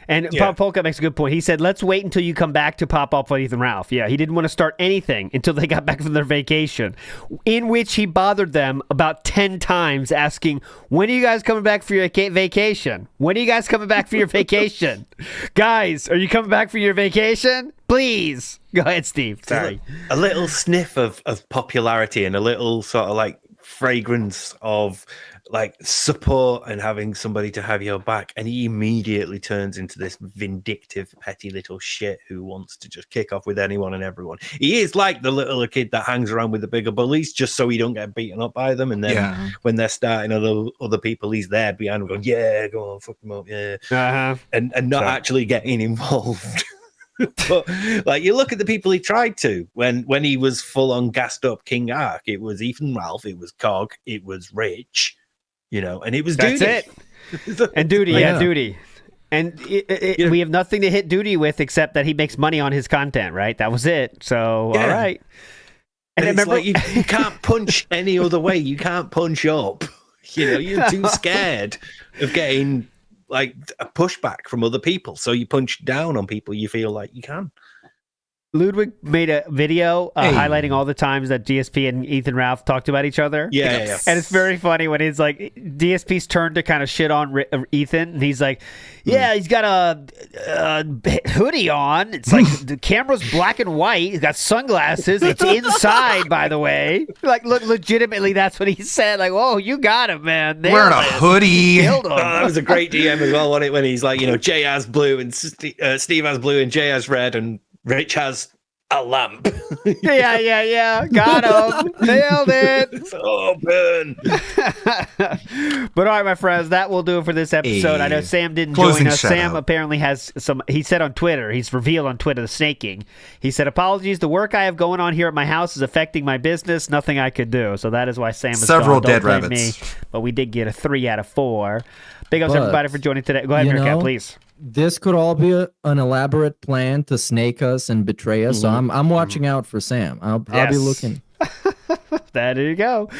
And Pop Polka makes a good point. He said, let's wait until you come back to pop up with Ethan Ralph. Yeah, he didn't want to start anything until they got back from their vacation, in which he bothered them about 10 times asking, when are you guys coming back for your vacation? When are you guys coming back for your vacation? Guys, are you coming back for your vacation? Please. Go ahead, Steve. Sorry. A little sniff of popularity and a little sort of fragrance of like support and having somebody to have your back, and he immediately turns into this vindictive, petty little shit who wants to just kick off with anyone and everyone. He is like the little kid that hangs around with the bigger bullies just so he don't get beaten up by them, and then when they're starting other people, he's there behind them going, yeah, go on, fuck them up, and not actually getting involved. But like, you look at the people he tried to when he was full on gassed up King Ark. It was Ethan Ralph, it was Cog, it was Rich, and it was That's Duty. It. And Duty, Duty. And we have nothing to hit Duty with except that he makes money on his content, right? That was it. So, all right. And remember, like you can't punch any other way. You can't punch up. You're too scared of getting like a pushback from other people. So you punch down on people you feel like you can. Ludwig made a video highlighting all the times that DSP and Ethan Ralph talked about each other. Yeah. And it's very funny when it's like DSP's turn to kind of shit on Ethan, and he's like, yeah, he's got a hoodie on. It's like the camera's black and white. He's got sunglasses. It's inside, by the way. Like, look, legitimately, that's what he said. Like, whoa, you got him, man. Wearing a hoodie. That was a great DM as well, wasn't it? When he's like, Jay has blue and Steve has blue and Jay has red and Rich has a lamp. Yeah. Got him. Nailed it. It's open. But all right, my friends, that will do it for this episode. I know Sam didn't join us. Sam apparently has he said on Twitter, he's revealed on Twitter, the snaking. He said, apologies, the work I have going on here at my house is affecting my business. Nothing I could do. So that is why Sam is several gone. dead rabbits. Me, but we did get a 3 out of 4. Big ups everybody for joining today. Go ahead, Meerkat, please. This could all be an elaborate plan to snake us and betray us. So I'm watching out for Sam. I'll be looking. There you go.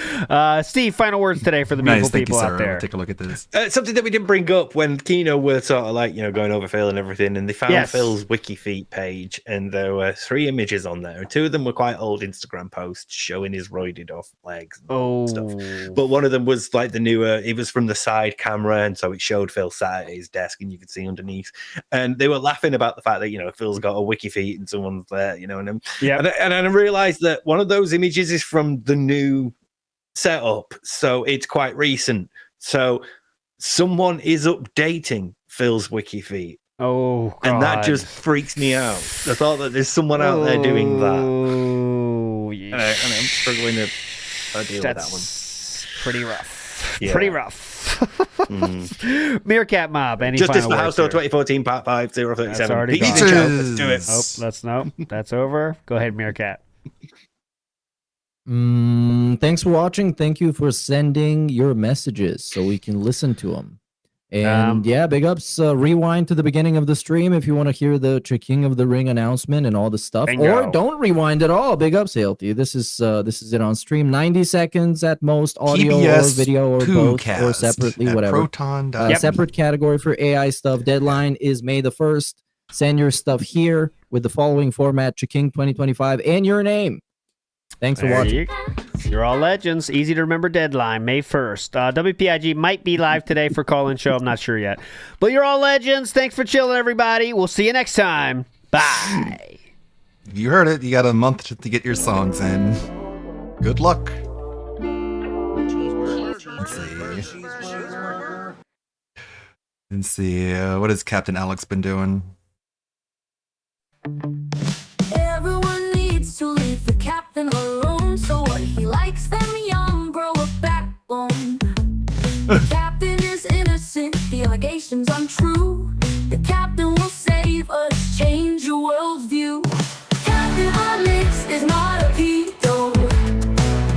Steve, final words today for the beautiful people out there. Take a look at this. Something that we didn't bring up when Kino were sort of like, going over Phil and everything, and they found Phil's WikiFeet page, and there were 3 images on there. 2 of them were quite old Instagram posts showing his roided off legs and stuff. But one of them was like the newer, it was from the side camera, and so it showed Phil sat at his desk and you could see underneath. And they were laughing about the fact that, Phil's got a WikiFeet and someone's there, and I realized that one of those images is from the new setup, so it's quite recent. So someone is updating Phil's WikiFeet. Oh, God. And that just freaks me out. The thought that there's someone out there doing that. And I'm struggling to deal with that one. Pretty rough. Yeah. Pretty rough. Meerkat Mob, any Justice final for words House here? 2014 Part 5 037. That's already gone. Let's do it. That's over. Go ahead, Meerkat. Thanks for watching. Thank you for sending your messages so we can listen to them. And big ups. Rewind to the beginning of the stream if you want to hear the King of the Ring announcement and all the stuff. Or don't rewind at all. Big ups, Halty. This is it on stream. 90 seconds at most, audio PBS or video or both, cast or separately, at whatever. Proton. Separate category for AI stuff. Deadline is May the 1st. Send your stuff here with the following format: King 2025 and your name. Thanks for watching. You're all legends. Easy to remember deadline, May 1st. WPIG might be live today for call-in show. I'm not sure yet. But you're all legends. Thanks for chilling, everybody. We'll see you next time. Bye. You heard it. You got a month to get your songs in. Good luck. Let's see. What has Captain Alex been doing? Everyone needs to leave the captain alone. So what he likes them young, grow a backbone. The captain is innocent, the allegations untrue. The captain will save us, change your worldview. Captain Alex is not a pedo.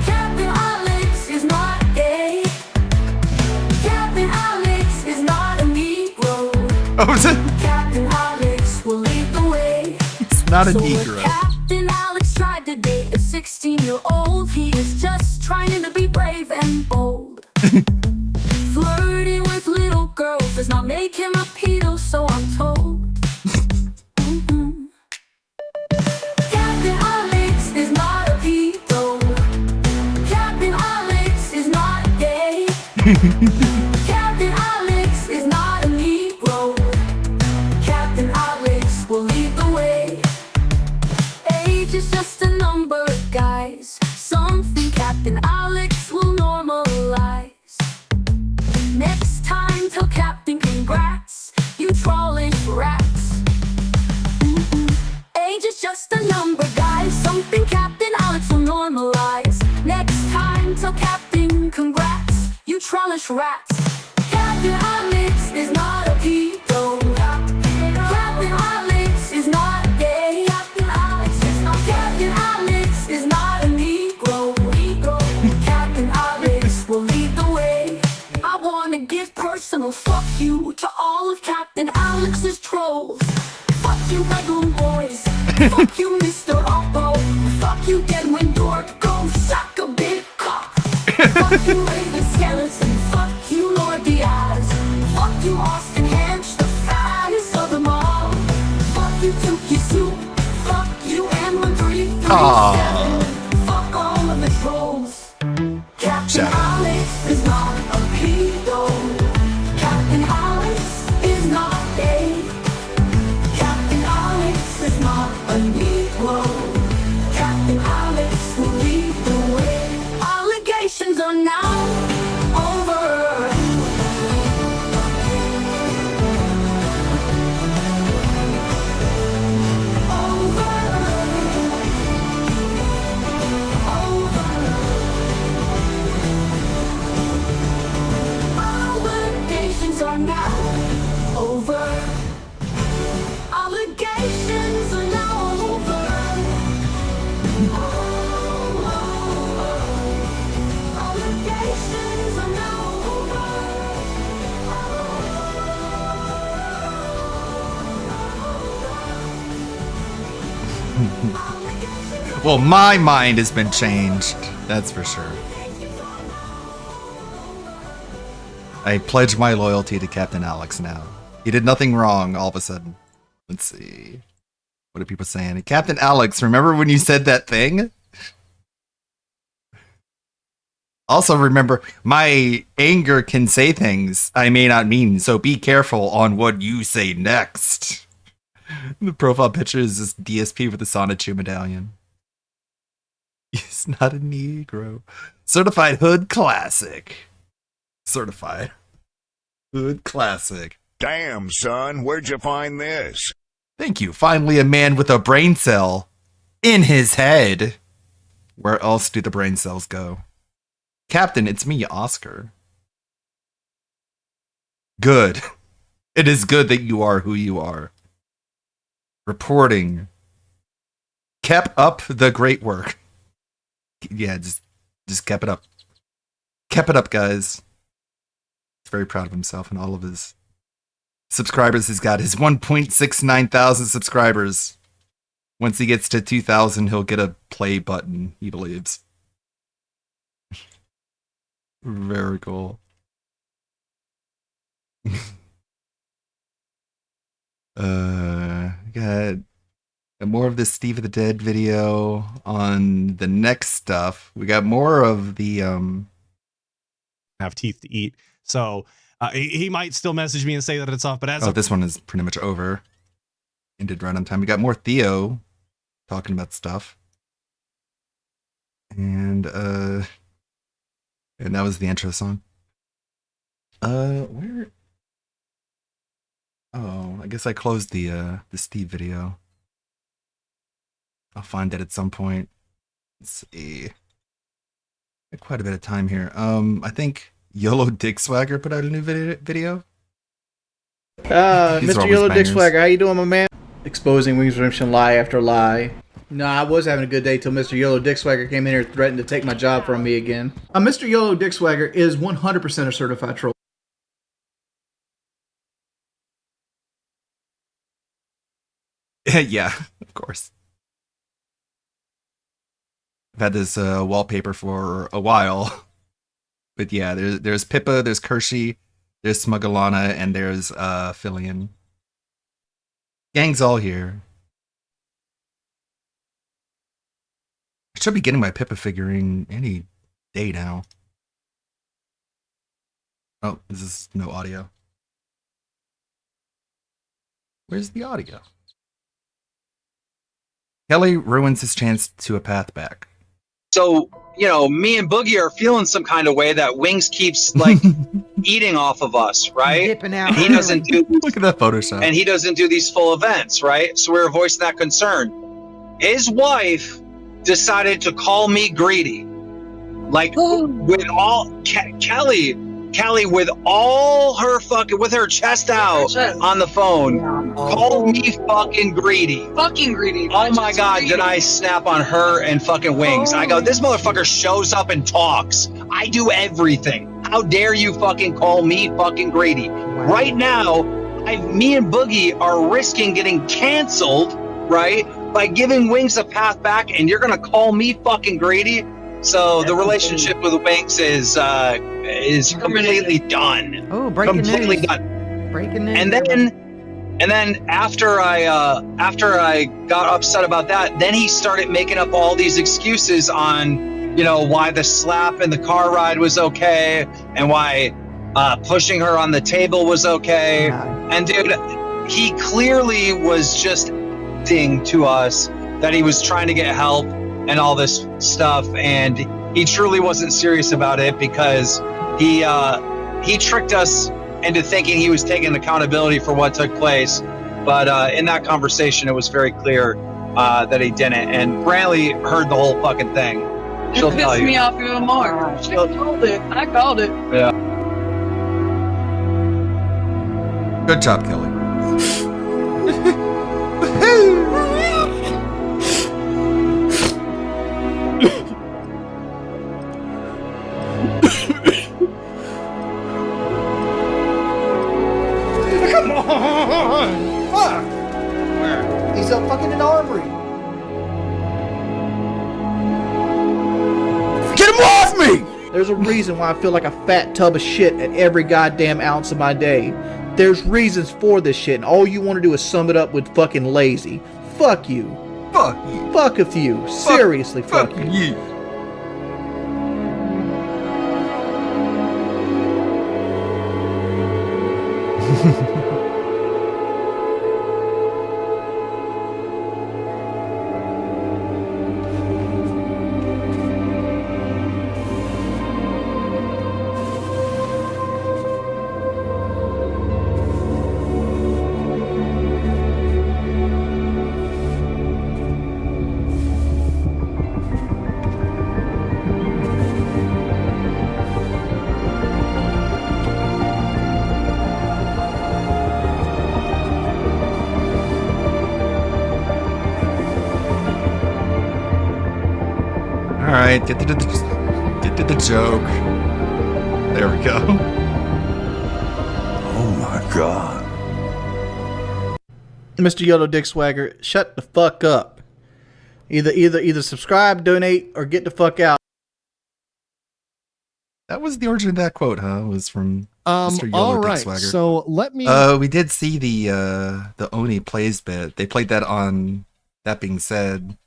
Captain Alex is not gay. Captain Alex is not a Negro. Captain Alex will lead the way. Not a So Negro. if Captain Alex tried to date a 16-year-old, he is just trying to be brave and bold. Flirting with little girls does not make him a pedo, so I'm told. Captain Alex is not a pedo. Captain Alex is not gay. Captain Alex is not a Negro. Captain Alex will lead the way. Age is just a number, guys. Something Captain Alex will normalize. just a number, guys. Something Captain Alex will normalize. Next time, tell Captain congrats. You trollish rats. Captain Alex is not a pedo. Captain Alex is not gay. Captain Alex is not. Captain Alex is not a Negro. Captain Alex will lead the way. I wanna give personal fuck you to all of Captain Alex's trolls. Fuck you, Bedroom Boys. Fuck you, Mr. Oppo. Fuck you, Deadwind Dork. Go suck a big cock. Fuck you, Raven Skeleton. Fuck you, Lord Diaz. Fuck you, Austin Hench, the fattest of them all. Fuck you, Tukey Soup. Fuck you, Emma 337. Fuck all of the trolls. Captain Alex is not a pedo. Captain Alex is not gay. Captain Alex is not a Negro. Captain Alex will lead the way. Allegations are now over. Allegations are now over. Allegations are now over. Allegations are now Well, my mind has been changed. That's for sure. I pledge my loyalty to Captain Alex now. He did nothing wrong all of a sudden. Let's see. What are people saying? Captain Alex, remember when you said that thing? Also remember, my anger can say things I may not mean, so be careful on what you say next. The profile picture is this DSP with the Sonichu medallion. He's not a Negro. Certified Hood Classic. Certified Hood Classic. Damn, son, where'd you find this? Thank you. Finally, a man with a brain cell in his head. Where else do the brain cells go? Captain, it's me, Oscar. Good. It is good that you are who you are. Reporting. Kept up the great work. Yeah, just kept it up. Kept it up, guys. He's very proud of himself and all of his subscribers. He's got his 1.69 thousand subscribers. Once he gets to 2,000, he'll get a play button, he believes. Very cool. Got more of this Steve of the Dead video on the next stuff. We got more of the have teeth to eat. So he might still message me and say that it's off, but this one is pretty much over. Ended right on time. We got more Theo talking about stuff. And that was the intro song. Where? Oh, I guess I closed the Steve video. I'll find it at some point. Let's see. Got quite a bit of time here. I think YOLO Dick Swagger put out a new video. Mr. YOLO Dick Swagger, how you doing, my man? Exposing Wings Redemption lie after lie. No, I was having a good day till Mr. YOLO Dick Swagger came in here and threatened to take my job from me again. Mr. YOLO Dick Swagger is 100% a certified troll. Yeah, of course. I've had this wallpaper for a while. But yeah, there's Pippa, there's Kershey, there's Smuggalana, and there's Fillion. Gang's all here. I should be getting my Pippa figurine any day now. Oh, this is no audio. Where's the audio? Kelly ruins his chance to a path back. So, you know, me and Boogie are feeling some kind of way that Wings keeps like eating off of us, right? Dipping out. And he doesn't do Look at that Photoshop. And he doesn't do these full events, right? So we're voicing that concern. his wife decided to call me greedy. Like, with all, Kelly, with all her fucking, with her chest out on the phone, called me fucking greedy. Fucking greedy. Oh my God, did I snap on her and fucking Wings. I go, this motherfucker shows up and talks. I do everything. How dare you fucking call me fucking greedy? Right now, me and Boogie are risking getting canceled, right? By giving Wings a path back, and you're gonna call me fucking greedy? So the relationship with Wings is completely done. Oh, breaking completely news. done. Breaking news. And then after I got upset about that, then he started making up all these excuses on, you know, why the slap in the car ride was okay and why pushing her on the table was okay. And dude, he clearly was just ding to us that he was trying to get help and all this stuff, and he truly wasn't serious about it because he tricked us into thinking he was taking accountability for what took place. But in that conversation, it was very clear that he didn't. And Brantley heard the whole fucking thing. She'll It tell pissed you. me off even more. She called it. I called it. Yeah. Good job, Kelly. Come on! Fuck! He's up fucking in the armory. Get him off me! There's a reason why I feel like a fat tub of shit at every goddamn ounce of my day. There's reasons for this shit, and all you want to do is sum it up with fucking lazy. Fuck you. Fuck you. Fuck with you. Seriously, fuck you. Alright, get to the joke. There we go. Oh my God. Mr. Yellow Dick Swagger, shut the fuck up. Either subscribe, donate, or get the fuck out. That was the origin of that quote, huh? It was from Mr. Yellow all Dick right, Swagger. so let me. We did see the Oni Plays bit. They played that on That Being Said.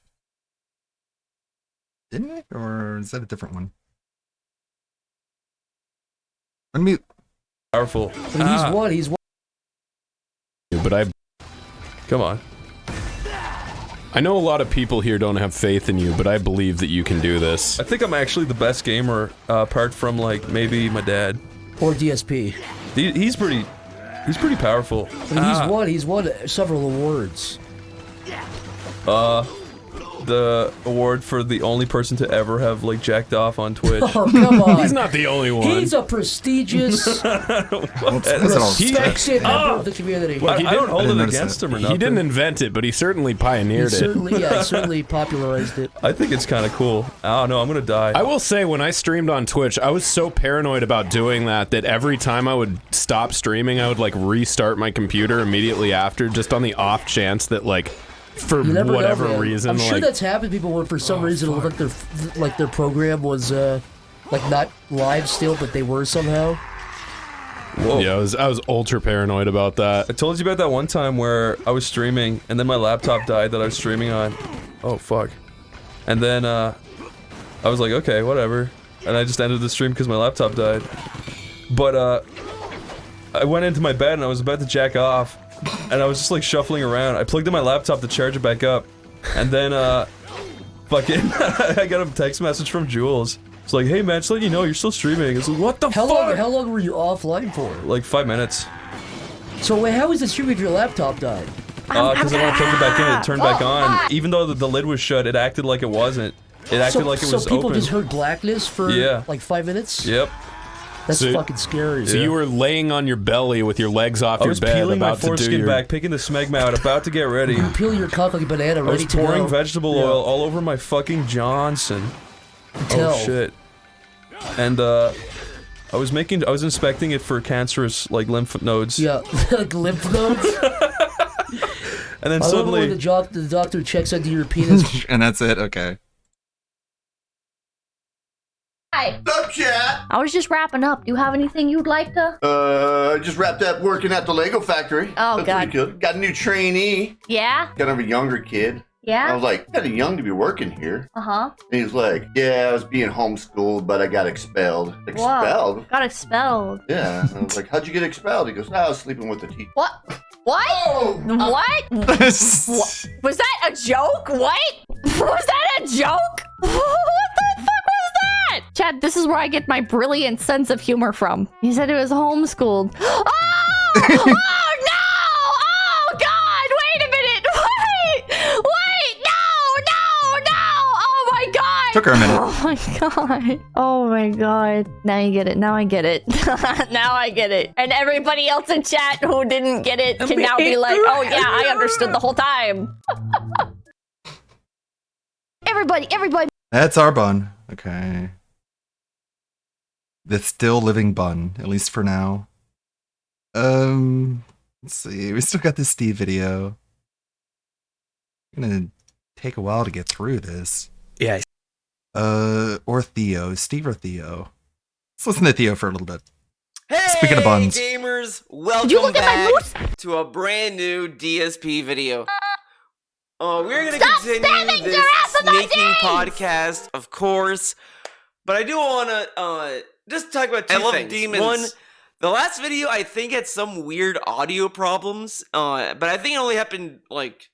Didn't it? Or is that a different one? Unmute. Powerful. But he's what? He's what? But I. Come on. I know a lot of people here don't have faith in you, but I believe that you can do this. I think I'm actually the best gamer, apart from like maybe my dad. Or DSP. He's pretty powerful. But he's won several awards. The award for the only person to ever have like jacked off on Twitch. Oh, come on. He's not the only one. He's a prestigious, respected member of the community. Look, I don't hold it against him or nothing. He didn't invent it, but he certainly pioneered He certainly popularized it. I think it's kind of cool. I don't know, I'm gonna die. I will say, when I streamed on Twitch, I was so paranoid about doing that every time I would stop streaming, I would like restart my computer immediately after, just on the off chance that like, for whatever reason, I'm sure like, that's happened to people where for some reason it looked like their program was like not live still, but they were somehow. Whoa. Yeah, I was ultra paranoid about that. I told you about that one time where I was streaming and then my laptop died that I was streaming on. Oh fuck. And then I was like, okay, whatever. And I just ended the stream because my laptop died. But I went into my bed and I was about to jack off. And I was just like shuffling around. I plugged in my laptop to charge it back up. And then fucking I got a text message from Jules. It's like, hey man, just let you know you're still streaming. It's like, what the fuck? How long were you offline for? Like 5 minutes. So wait, how was the stream if your laptop died? Because when I plugged it back in, it turned back on. Even though the lid was shut, it acted like it wasn't. It acted like it was So people open. just heard Blacklist for like 5 minutes? Yep. That's fucking scary. So you were laying on your belly with your legs off your bed, peeling my about to do foreskin your... back, picking the smegma out, about to get ready. You peel your cock like a banana, I was ready to go. pouring vegetable oil all over my fucking Johnson. Tell. Oh shit. And I was inspecting it for cancerous like lymph nodes. Yeah, like lymph nodes. And then I suddenly love when the doctor checks under your penis. And that's it. Okay. Hi. What's up, chat? I was just wrapping up. Do you have anything you'd like to? I just wrapped up working at the Lego factory. Oh, That's God. pretty good. Got a new trainee. Yeah? Kind of a younger kid. Yeah? I was like, kind of young to be working here. Uh-huh. And he's like, yeah, I was being homeschooled, but I got expelled. Expelled? Whoa. Got expelled. Yeah. And I was like, how'd you get expelled? He goes, I was sleeping with the teacher. What? What? What? Was that a joke? What? Was that a joke? What the fuck was that? Chad, this is where I get my brilliant sense of humor from. He said it was homeschooled. Oh! Oh no! Oh God! Wait a minute! Wait! No! Oh my God! Took her a minute. Oh my God! Oh my God! Now you get it. Now I get it. Now I get it. And everybody else in chat who didn't get it can now be like, "Oh yeah, I understood the whole time." Everybody! That's our bun. Okay. The still living bun, at least for now. Let's see. We still got this Steve video. Gonna take a while to get through this. Yeah. Or Theo. Steve or Theo? Let's listen to Theo for a little bit. Hey, Speaking of buns. gamers, welcome Did you look at my back to a brand new DSP video. We're gonna Stop continue spamming this your ass with those sneaking names! podcast, of course, but I do wanna just talk about two things. Demons. One, the last video I think had some weird audio problems, but I think it only happened like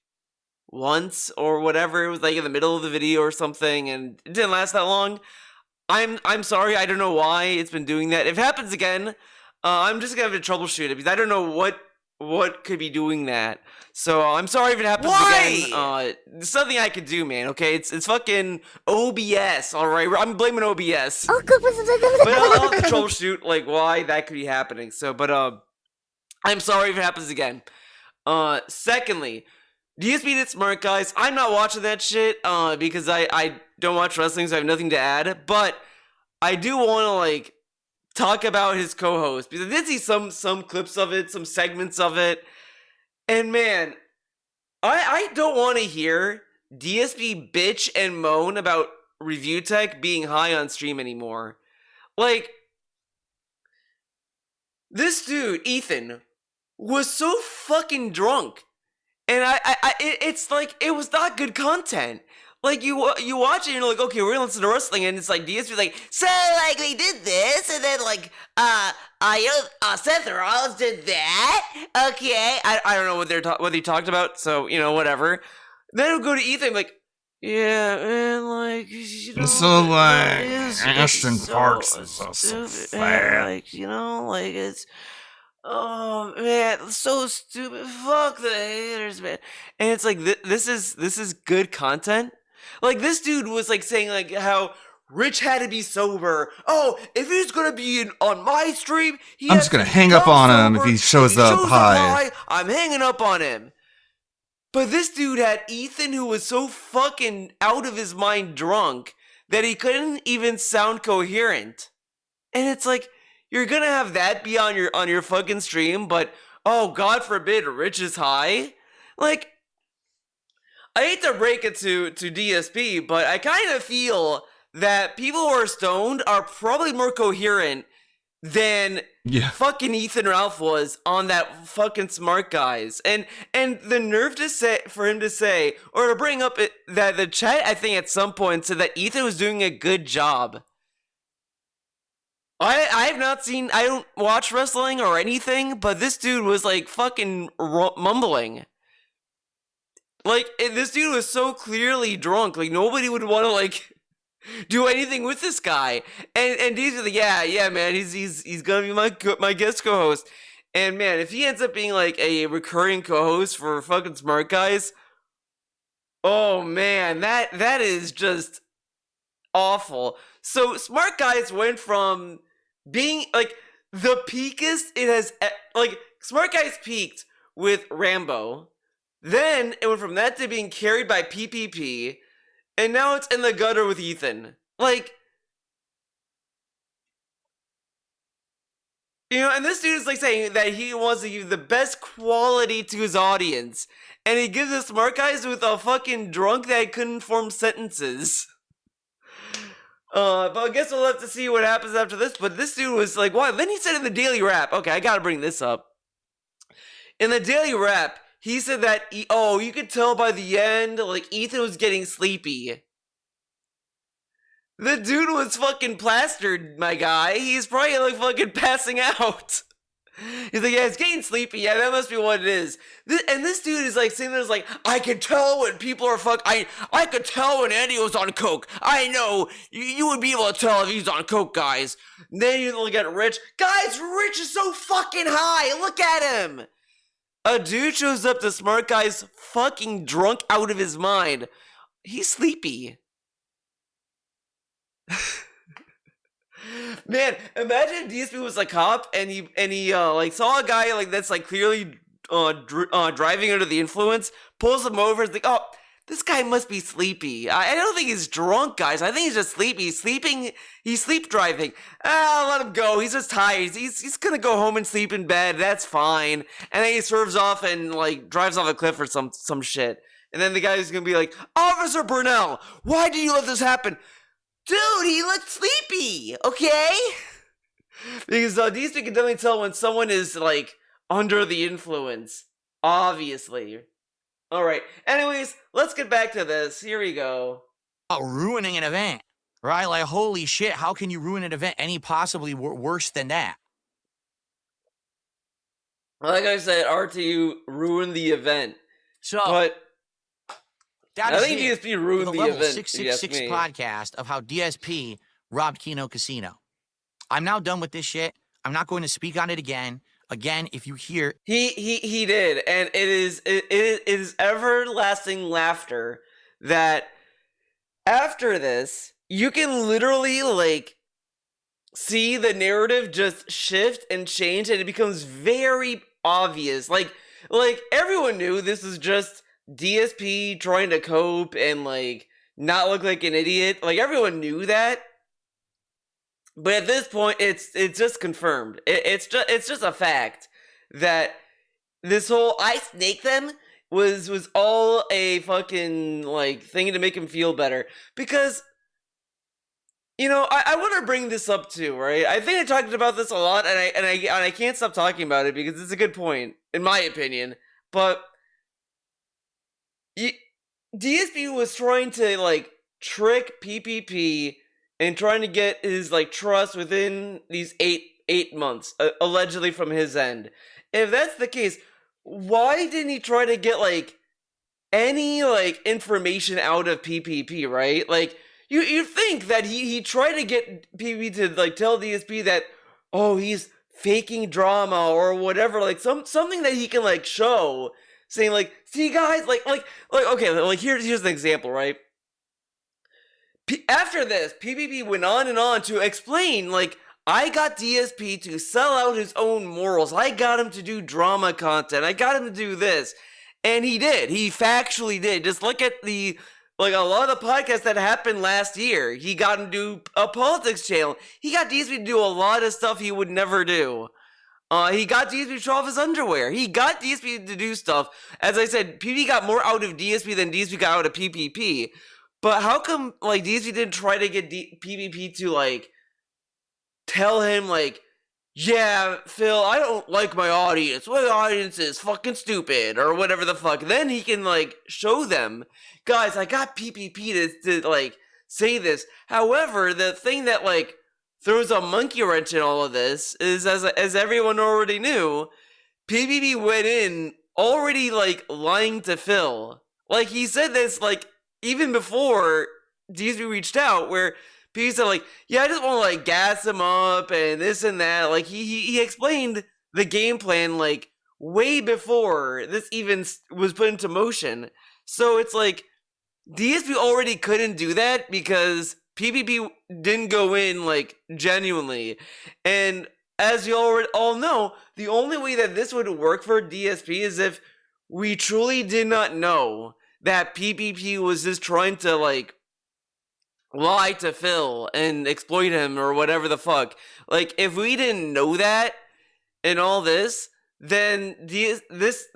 once or whatever. It was like in the middle of the video or something, and it didn't last that long. I'm sorry, I don't know why it's been doing that. If it happens again, I'm just gonna have to troubleshoot it because I don't know what could be doing that. So I'm sorry if it happens again. There's nothing I could do, man. Okay, it's fucking OBS. All right, I'm blaming OBS. Oh, good. But I'll have to troubleshoot like why that could be happening. So, but I'm sorry if it happens again. Secondly, DSP Did Smart, guys. I'm not watching that shit because I don't watch wrestling, so I have nothing to add. But I do want to like talk about his co-host because I did see some clips of it, some segments of it, and man, I don't want to hear DSP bitch and moan about Review Tech being high on stream anymore. Like, this dude, Ethan, was so fucking drunk. And it's like, it was not good content. Like, you watch it and you're like, okay, we're gonna listen to wrestling, and it's like, DSP's like, so, like, we did this, and then, like, Seth Rollins did that, okay, I don't know what they talked about, so, you know, whatever. Then it'll go to Ethan, like, yeah, man, like, you know, So, like, it's Ashton so Parks is so stupid, fat. like, you know, like, it's, oh man, it's so stupid. Fuck the haters, man. And it's like this is good content. Like, this dude was like saying like how Rich had to be sober. Oh, if he's gonna be on my stream, I'm just gonna hang up on him if he shows up high. I'm hanging up on him. But this dude had Ethan, who was so fucking out of his mind drunk that he couldn't even sound coherent. And it's like, you're gonna have that be on your fucking stream, but oh, God forbid Rich is high. Like, I hate to break it to DSP, but I kind of feel that people who are stoned are probably more coherent than fucking Ethan Ralph was on that fucking Smart Guys. And the nerve to say, for him to say, or to bring up that the chat, I think at some point said that Ethan was doing a good job. I have not seen, I don't watch wrestling or anything, but this dude was like fucking mumbling. Like, this dude was so clearly drunk, like nobody would want to like do anything with this guy. And these are the, yeah man, he's gonna be my guest co-host. And man, if he ends up being like a recurring co-host for fucking Smart Guys, oh man, that is just awful. So Smart Guys went from being like the peakest it has, like Smart Guys peaked with Rambo, then it went from that to being carried by PPP, and now it's in the gutter with Ethan. Like, you know, and this dude is like saying that he wants to give the best quality to his audience, and he gives us Smart Guys with a fucking drunk that couldn't form sentences. But I guess we'll have to see what happens after this. But this dude was like, what? Then he said in the Daily Rap, okay, I gotta bring this up. In the Daily Rap, he said that, you could tell by the end, like, Ethan was getting sleepy. The dude was fucking plastered, my guy. He's probably, like, fucking passing out. He's like, yeah, it's getting sleepy. Yeah, that must be what it is. And this dude is like sitting there, like, I could tell when people are I could tell when Andy was on coke. I know. You would be able to tell if he's on coke, guys. And then you look at Rich. Guys, Rich is so fucking high. Look at him. A dude shows up to Smart Guys fucking drunk out of his mind. He's sleepy. Man, imagine DSP was a cop and he like saw a guy like that's like clearly driving under the influence, pulls him over, is like, oh, this guy must be sleepy. I don't think he's drunk, guys. I think he's just sleepy. He's sleep driving. Let him go. He's just tired. He's gonna go home and sleep in bed. That's fine. And then he swerves off and like drives off a cliff or some shit. And then the guy's gonna be like, Officer Burnell, why did you let this happen? Dude, he looked sleepy, okay? Because DSP can definitely tell when someone is, like, under the influence. Obviously. Alright, anyways, let's get back to this. Here we go. Oh, ruining an event, right? Like, holy shit, how can you ruin an event any possibly worse than that? Like I said, RTU ruined the event. But I think DSP ruined the event. 666 podcast of how DSP robbed Keno Casino. I'm now done with this shit. I'm not going to speak on it again. Again, if you hear he did, and it is everlasting laughter that after this you can literally like see the narrative just shift and change, and it becomes very obvious. Like everyone knew this is just DSP trying to cope and like not look like an idiot. Like everyone knew that, but at this point, it's just confirmed. It's just a fact that this whole I snake them was all a fucking like thing to make him feel better. Because you know I want to bring this up too, right? I think I talked about this a lot, and I can't stop talking about it because it's a good point in my opinion, but. DSP was trying to like trick PPP and trying to get his like trust within these eight months, allegedly from his end. If that's the case, why didn't he try to get like any like information out of PPP? Right? Like you think that he tried to get PPP to like tell DSP that he's faking drama or whatever, like something that he can like show. Saying like, see guys, like okay, like here's an example, right? After this, PPP went on and on to explain, like, I got DSP to sell out his own morals. I got him to do drama content. I got him to do this, and he did. He factually did. Just look at a lot of the podcasts that happened last year. He got him to do a politics channel. He got DSP to do a lot of stuff he would never do. He got DSP to show off his underwear. He got DSP to do stuff. As I said, PPP got more out of DSP than DSP got out of PPP. But how come, like, DSP didn't try to get PPP to, like, tell him, like, yeah, Phil, I don't like my audience. My audience is fucking stupid, or whatever the fuck. Then he can, like, show them, guys, I got PPP to like, say this. However, the thing that, like, throws a monkey wrench in all of this is, as everyone already knew, PPP went in already, like, lying to Phil. Like, he said this, like, even before DSP reached out, where PPP said, like, yeah, I just want to, like, gas him up and this and that. Like, he explained the game plan like way before this even was put into motion. So it's like DSP already couldn't do that because PPP didn't go in like genuinely. And as you already all know, the only way that this would work for DSP is if we truly did not know that PPP was just trying to like lie to Phil and exploit him or whatever the fuck. Like if we didn't know that and all this, then this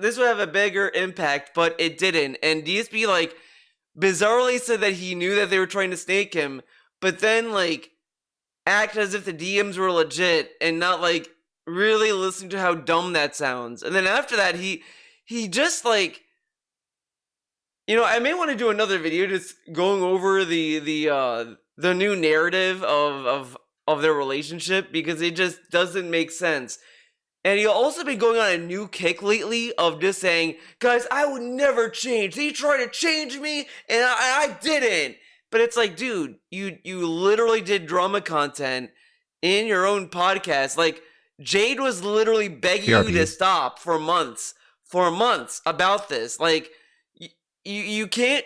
would have a bigger impact, but it didn't. And DSP like bizarrely said that he knew that they were trying to snake him, but then like act as if the DMs were legit and not like really listening to how dumb that sounds. And then after that he just like, you know, I may want to do another video just going over the new narrative of their relationship because it just doesn't make sense. And he'll also been going on a new kick lately of just saying, guys, I would never change. They tried to change me and I didn't. But it's like, dude, you literally did drama content in your own podcast. Like Jade was literally begging you to stop for months about this. Like you can't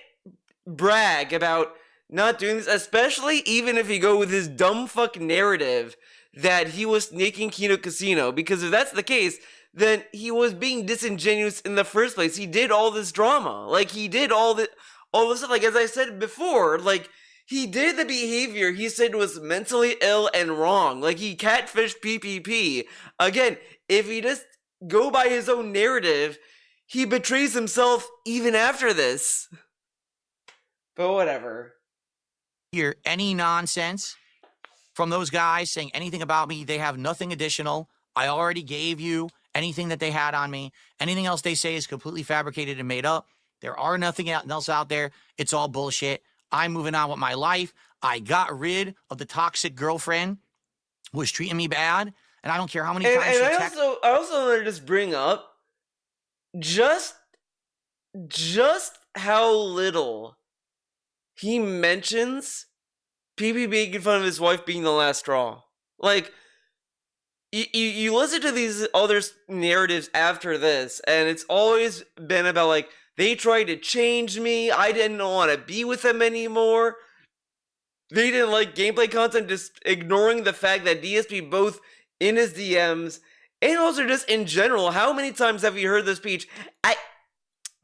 brag about not doing this, especially even if you go with his dumb fuck narrative that he was snaking Kino Casino, because if that's the case, then he was being disingenuous in the first place. He did all this drama. Like, he did all this stuff. Like, as I said before, like, he did the behavior he said was mentally ill and wrong. Like, he catfished PPP. Again, if he just go by his own narrative, he betrays himself even after this. But whatever. Hear any nonsense from those guys saying anything about me. They have nothing additional. I already gave you anything that they had on me. Anything else they say is completely fabricated and made up. There are nothing else out there. It's all bullshit. I'm moving on with my life. I got rid of the toxic girlfriend who was treating me bad, and I don't care how many times she texted. I also want to just bring up just how little he mentions PPP making fun of his wife being the last straw. Like, you listen to these other narratives after this, and it's always been about, like, they tried to change me, I didn't want to be with them anymore, they didn't like gameplay content, just ignoring the fact that DSP both in his DMs, and also just in general, how many times have you heard this speech?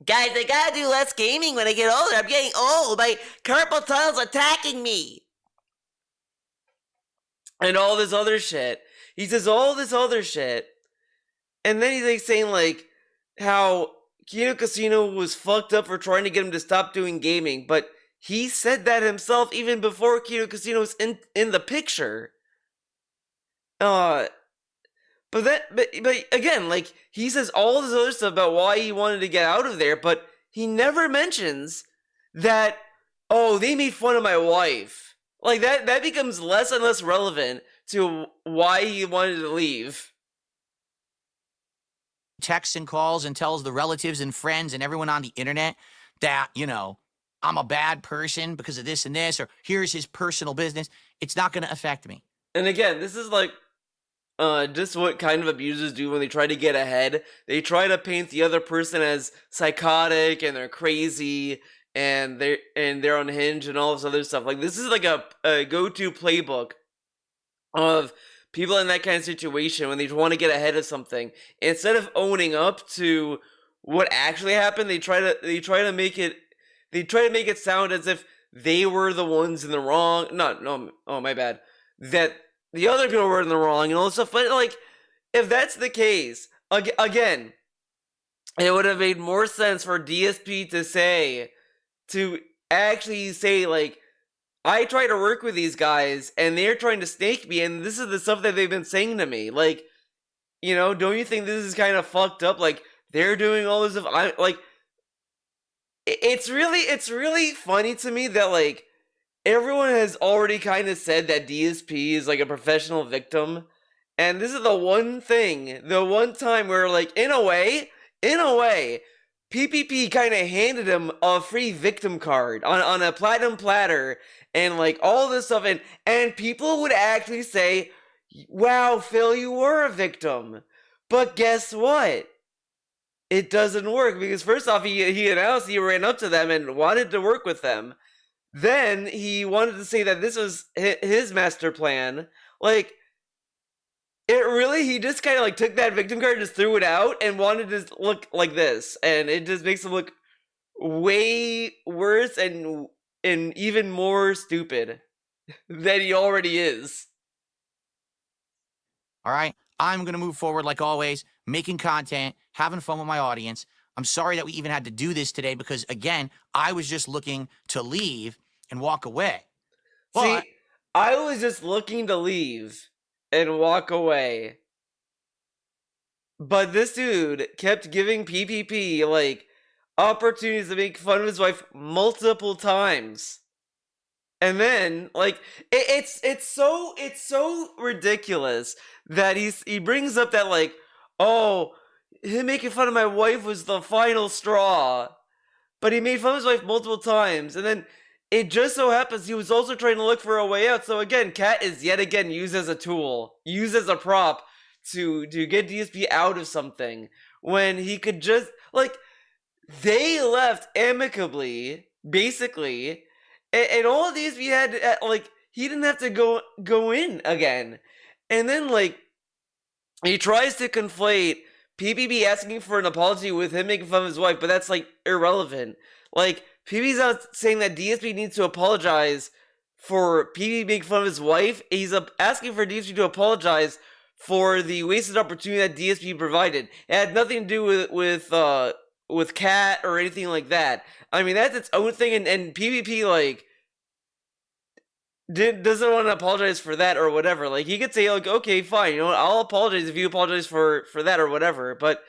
Guys, I gotta do less gaming when I get older, I'm getting old, my carpal tunnel's attacking me. And all this other shit. He says all this other shit. And then he's like saying like how Kino Casino was fucked up for trying to get him to stop doing gaming. But he said that himself even before Kino Casino was in the picture. But again, like he says all this other stuff about why he wanted to get out of there, but he never mentions that, oh, they made fun of my wife. Like, that becomes less and less relevant to why he wanted to leave. Texts and calls and tells the relatives and friends and everyone on the internet that, you know, I'm a bad person because of this and this, or here's his personal business. It's not going to affect me. And again, this is like just what kind of abusers do when they try to get ahead. They try to paint the other person as psychotic and they're crazy and they're unhinged and all this other stuff. Like, this is like a go-to playbook of people in that kind of situation when they want to get ahead of something. Instead of owning up to what actually happened, they try to make it sound as if they were the ones in the wrong. My bad. That the other people were in the wrong and all this stuff. But like, if that's the case, again, it would have made more sense for DSP to actually say, like, I try to work with these guys, and they're trying to snake me, and this is the stuff that they've been saying to me. Like, you know, don't you think this is kind of fucked up? Like, they're doing all this stuff. It's really funny to me that, like, everyone has already kind of said that DSP is, like, a professional victim, and this is the one time where, like, in a way, PPP kind of handed him a free victim card on a platinum platter and like all this stuff, and people would actually say, wow, Phil, you were a victim. But guess what? It doesn't work because first off, he announced he ran up to them and wanted to work with them. Then he wanted to say that this was his master plan. Like, he just kind of like took that victim card and just threw it out and wanted to look like this. And it just makes him look way worse and even more stupid than he already is. All right. I'm going to move forward like always, making content, having fun with my audience. I'm sorry that we even had to do this today because, again, I was just looking to leave and walk away. But see, I was just looking to leave and walk away. But this dude kept giving PPP, like, opportunities to make fun of his wife multiple times. And then, like, it's so ridiculous that he brings up that, like, oh, him making fun of my wife was the final straw. But he made fun of his wife multiple times, and then it just so happens he was also trying to look for a way out. So again, Cat is yet again used as a tool, used as a prop to get DSP out of something when he could just, like, they left amicably, basically, and all DSP had, like, he didn't have to go in again. And then, like, he tries to conflate PPP asking for an apology with him making fun of his wife, but that's, like, irrelevant. Like, PPP's out saying that DSP needs to apologize for PPP making fun of his wife. He's asking for DSP to apologize for the wasted opportunity that DSP provided. It had nothing to do with Cat or anything like that. I mean, that's its own thing, and PPP, like, doesn't want to apologize for that or whatever. Like, he could say, like, okay, fine, you know what, I'll apologize if you apologize for that or whatever, but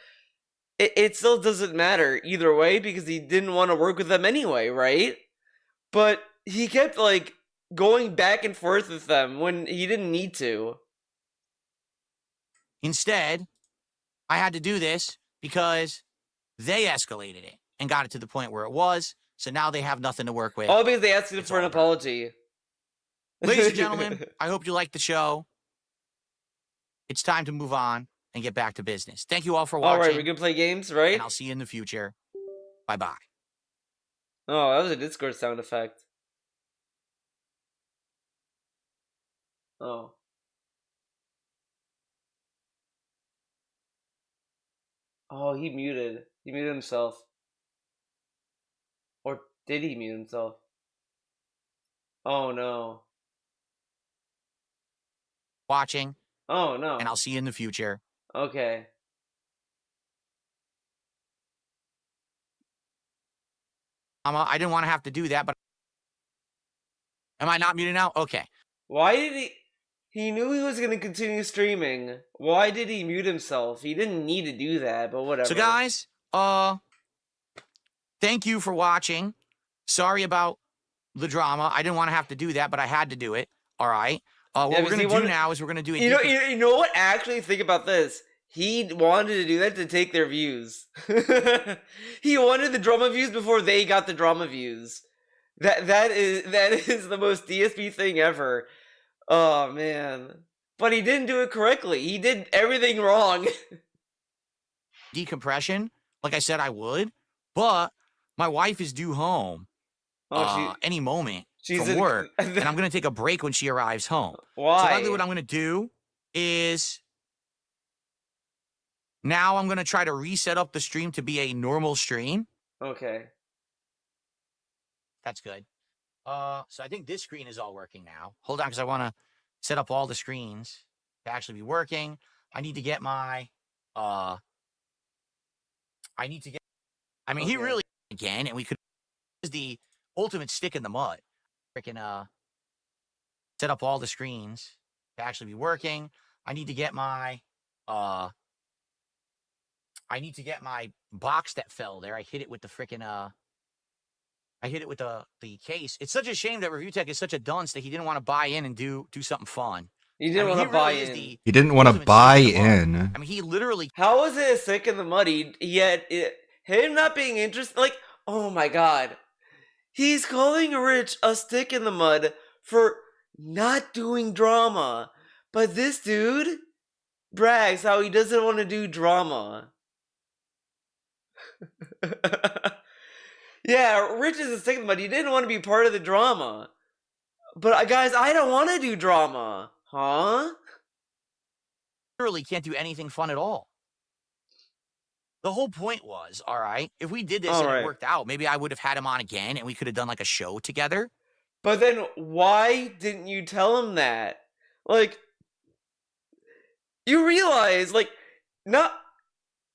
it still doesn't matter either way because he didn't want to work with them anyway, right? But he kept, like, going back and forth with them when he didn't need to. instead, I had to do this because they escalated it and got it to the point where it was. So now they have nothing to work with. All because they asked you for an apology. Ladies and gentlemen, I hope you liked the show. It's time to move on and get back to business. Thank you all for watching. All right, we can play games, right? And I'll see you in the future. Bye-bye. Oh, that was a Discord sound effect. Oh. Oh, he muted. He muted himself. Or did he mute himself? Oh, no. Watching. Oh, no. And I'll see you in the future. Okay. I didn't want to have to do that, but... Am I not muted now? Okay. Why did he... He knew he was going to continue streaming. Why did he mute himself? He didn't need to do that, but whatever. So, guys, thank you for watching. Sorry about the drama. I didn't want to have to do that, but I had to do it. All right. What we're going to do now is we're going to do a... You know what? Actually, think about this. He wanted to do that to take their views. He wanted the drama views before they got the drama views. That is the most DSP thing ever. Oh, man. But he didn't do it correctly. He did everything wrong. Decompression, like I said I would, but my wife is due home any moment from work, and I'm going to take a break when she arrives home. Why? So likely what I'm going to do is now I'm going to try to reset up the stream to be a normal stream. Okay. That's good. So I think this screen is all working now. Hold on, because I want to set up all the screens to actually be working. I need to get my, I mean, he really, again, and we could, is the ultimate stick in the mud. Freaking, set up all the screens to actually be working. I need to get my, box that fell there. I hit it with the freaking, I hit it with the case. It's such a shame that Review Tech is such a dunce that he didn't want to buy in and do something fun. He didn't want to buy in. He didn't want to buy in. I mean, he literally... How was it a stick in the mud? He had him not being interested. Like, oh my god. He's calling Rich a stick in the mud for not doing drama. But this dude, brags how he doesn't want to do drama. Yeah, Rich is a sick, but he didn't want to be part of the drama. But guys, I don't want to do drama, huh? Literally can't do anything fun at all. The whole point was, all right, if we did this and it worked out, maybe I would have had him on again and we could have done like a show together. But then why didn't you tell him that? Like, you realize, like, not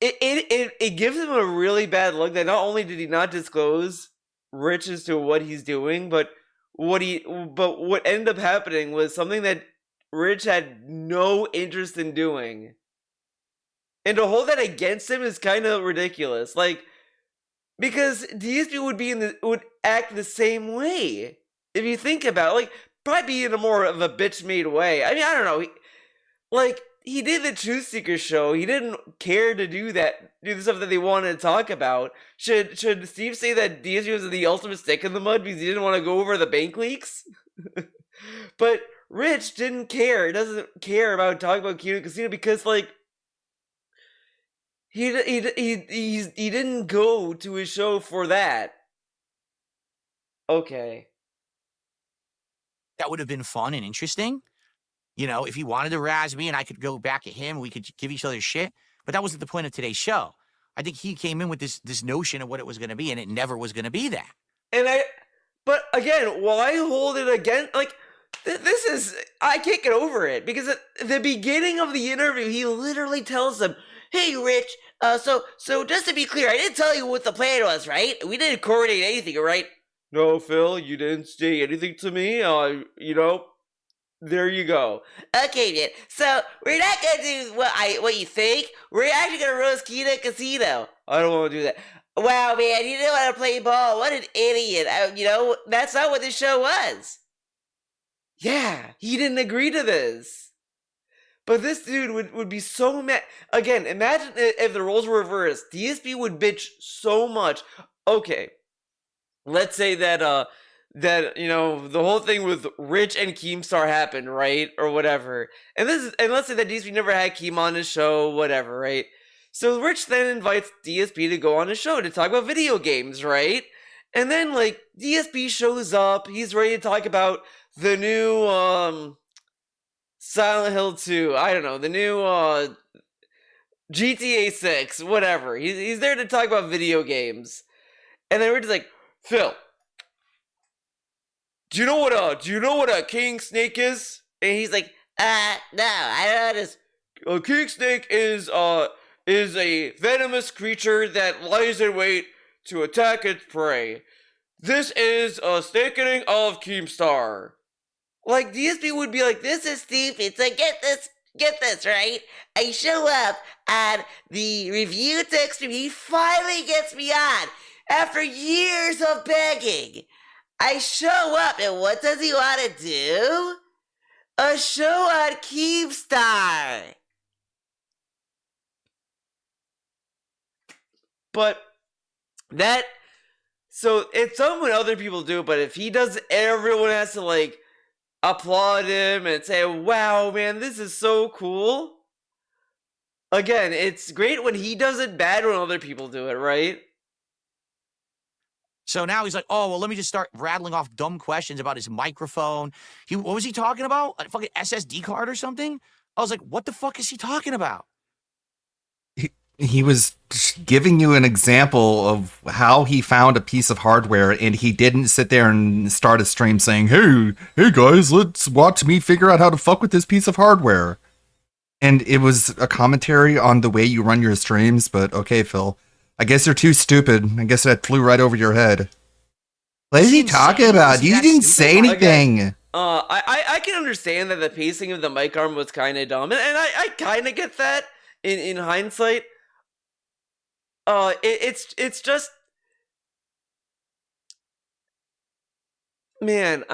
it gives him a really bad look that not only did he not disclose Rich as to what he's doing, but what ended up happening was something that Rich had no interest in doing. And to hold that against him is kind of ridiculous. Like, because DSP would act the same way. If you think about it, like, probably be in a more of a bitch-made way. I mean, I don't know. He did the Truth Seeker show. He didn't care to do the stuff that they wanted to talk about. Should Steve say that DSP was the ultimate stick in the mud because he didn't want to go over the bank leaks? But Rich didn't care. He doesn't care about talking about Kino Casino because, like, he didn't go to his show for that. Okay. That would have been fun and interesting. You know, if he wanted to razz me and I could go back at him, we could give each other shit. But that wasn't the point of today's show. I think he came in with this notion of what it was going to be, and it never was going to be that. But again, why hold it again? Like, this is, I can't get over it. Because at the beginning of the interview, he literally tells them, "Hey, Rich, so just to be clear, I didn't tell you what the plan was, right? We didn't coordinate anything, right?" "No, Phil, you didn't say anything to me. There you go." "Okay, man. So we're not gonna do what you think. We're actually gonna roast Kino Casino." "I don't want to do that." "Wow, man, you didn't want to play ball. What an idiot. That's not what this show was." Yeah, he didn't agree to this. But this dude would be so mad. Again, imagine if the roles were reversed. DSP would bitch so much. Okay, let's say that the whole thing with Rich and Keemstar happened, right, or whatever. And let's say that DSP never had Keem on his show, whatever, right? So Rich then invites DSP to go on his show to talk about video games, right? And then, like, DSP shows up. He's ready to talk about the new Silent Hill 2. I don't know, the new GTA 6, whatever. He's there to talk about video games. And then Rich is like, "Phil, do you know what a king snake is?" And he's like, "No, I don't know this." "A king snake is a venomous creature that lies in wait to attack its prey. This is a stakening of Keemstar." Like, DSP would be like, "This is stupid, so get this, right? I show up on the review text stream. He finally gets me on after years of begging. I show up, and what does he want to do? A show on Keemstar." But so it's something when other people do, but if he does, everyone has to, like, applaud him and say, "Wow, man, this is so cool." Again, it's great when he does it, bad when other people do it, right? So now he's like, "Oh, well, let me just start rattling off dumb questions about his microphone." What was he talking about? A fucking SSD card or something? I was like, what the fuck is he talking about? He was giving you an example of how he found a piece of hardware, and he didn't sit there and start a stream saying, hey guys, let's watch me figure out how to fuck with this piece of hardware. And it was a commentary on the way you run your streams, but okay, Phil, I guess you're too stupid. I guess that flew right over your head. What is he talking about? You didn't say anything. Okay. I can understand that the pacing of the mic arm was kind of dumb, and I kind of get that in hindsight. It's just, man,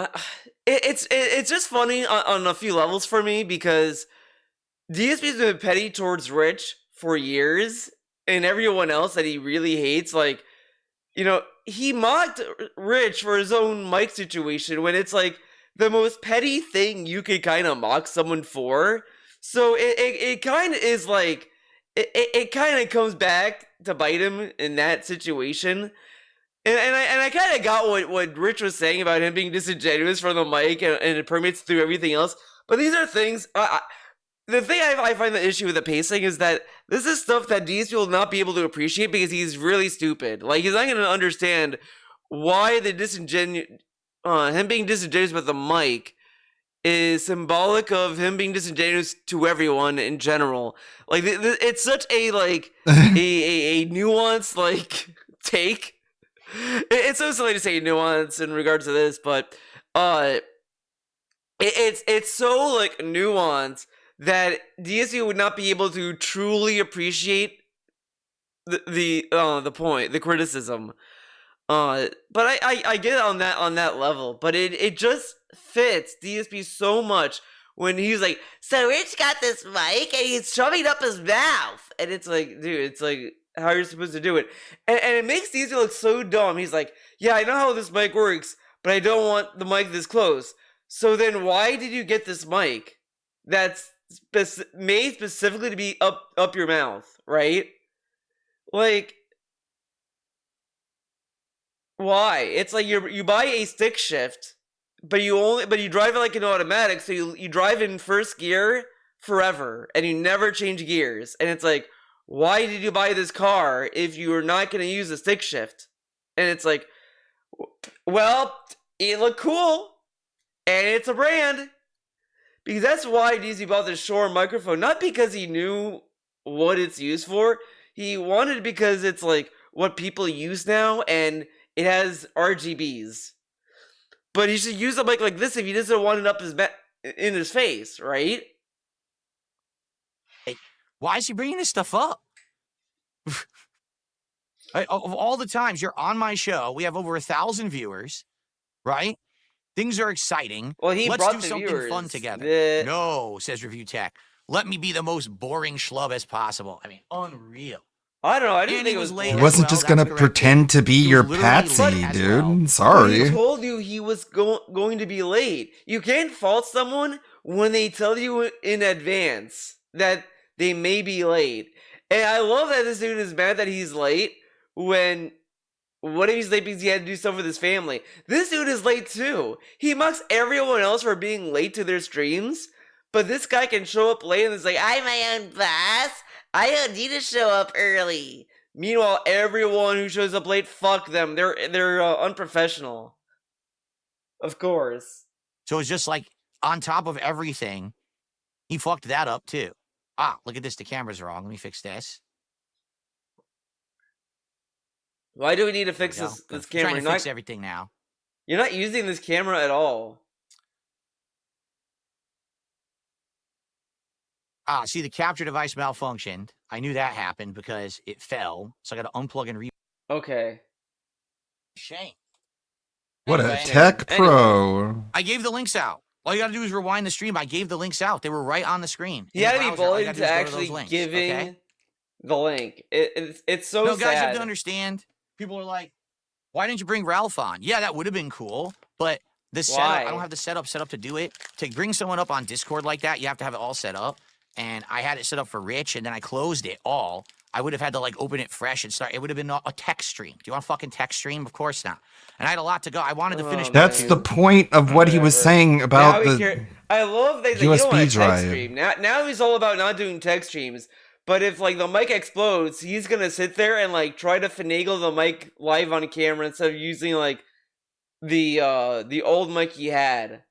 it's just funny on a few levels for me because DSP's been petty towards Rich for years, and everyone else that he really hates. Like, he mocked Rich for his own mic situation when it's like the most petty thing you could kind of mock someone for. So it kind of is like it kind of comes back to bite him in that situation. And I kind of got what Rich was saying about him being disingenuous from the mic and it permeates through everything else. But these are things. The thing I find the issue with the pacing is that this is stuff that DSP will not be able to appreciate because he's really stupid. Like, he's not going to understand why the him being disingenuous with the mic is symbolic of him being disingenuous to everyone in general. Like, it's such a like a nuanced like take. It's so silly to say nuance in regards to this, but it's so like nuanced that DSP would not be able to truly appreciate the point, the criticism. But I get it on that level, but it just fits DSP so much when he's like, so Rich got this mic and he's shoving it up his mouth, and it's like, dude, it's like how you're supposed to do it, and it makes DSP look so dumb. He's like, yeah, I know how this mic works, but I don't want the mic this close. So then why did you get this mic that's made specifically to be up your mouth, right? Like, why? It's like you buy a stick shift, but you drive it like an automatic, so you drive in first gear forever and you never change gears. And it's like, why did you buy this car if you are not going to use a stick shift? And it's like, well, it looked cool and it's a brand. Because that's why DSP bought the Shure microphone, not because he knew what it's used for. He wanted it because it's like what people use now and it has RGBs. But he should use a mic like this if he doesn't want it up in his face, right? Hey, why is he bringing this stuff up? Of all the times you're on my show, we have over 1,000 viewers, right? Things are exciting. Well, he Let's brought do the something viewers. fun together. No, says Review Tech. Let me be the most boring schlub as possible. I mean, unreal. I don't know. I didn't think it was late. He wasn't just gonna pretend to be your patsy, dude. Sorry. He told you he was going to be late. You can't fault someone when they tell you in advance that they may be late. And I love that this dude is mad that he's late when... What if he's late because he had to do stuff with his family? This dude is late too. He mocks everyone else for being late to their streams, but this guy can show up late and is like, I'm my own boss. I don't need to show up early. Meanwhile, everyone who shows up late, fuck them. They're unprofessional. Of course. So it's just like on top of everything, he fucked that up too. Ah, look at this. The camera's wrong. Let me fix this. Why do we need to fix this camera? I'm trying to fix everything now. You're not using this camera at all. Ah, see, the capture device malfunctioned. I knew that happened because it fell. So I got to unplug and Okay. Shame. What a tech pro. I gave the links out. All you got to do is rewind the stream. I gave the links out. They were right on the screen. He had to be bullied to actually giving the link. It's so sad. No, guys have to understand. People are like, why didn't you bring Ralph on? Yeah, that would have been cool. But the setup, I don't have the setup set up to do it. To bring someone up on Discord like that, you have to have it all set up. And I had it set up for Rich, and then I closed it all. I would have had to like open it fresh and start. It would have been a text stream. Do you want a fucking text stream? Of course not. And I had a lot to go. I wanted to finish. That's the point of what he was saying about the I love that USB drive. Stream. Now he's all about not doing text streams. But if like the mic explodes, he's gonna sit there and like try to finagle the mic live on camera instead of using like the old mic he had.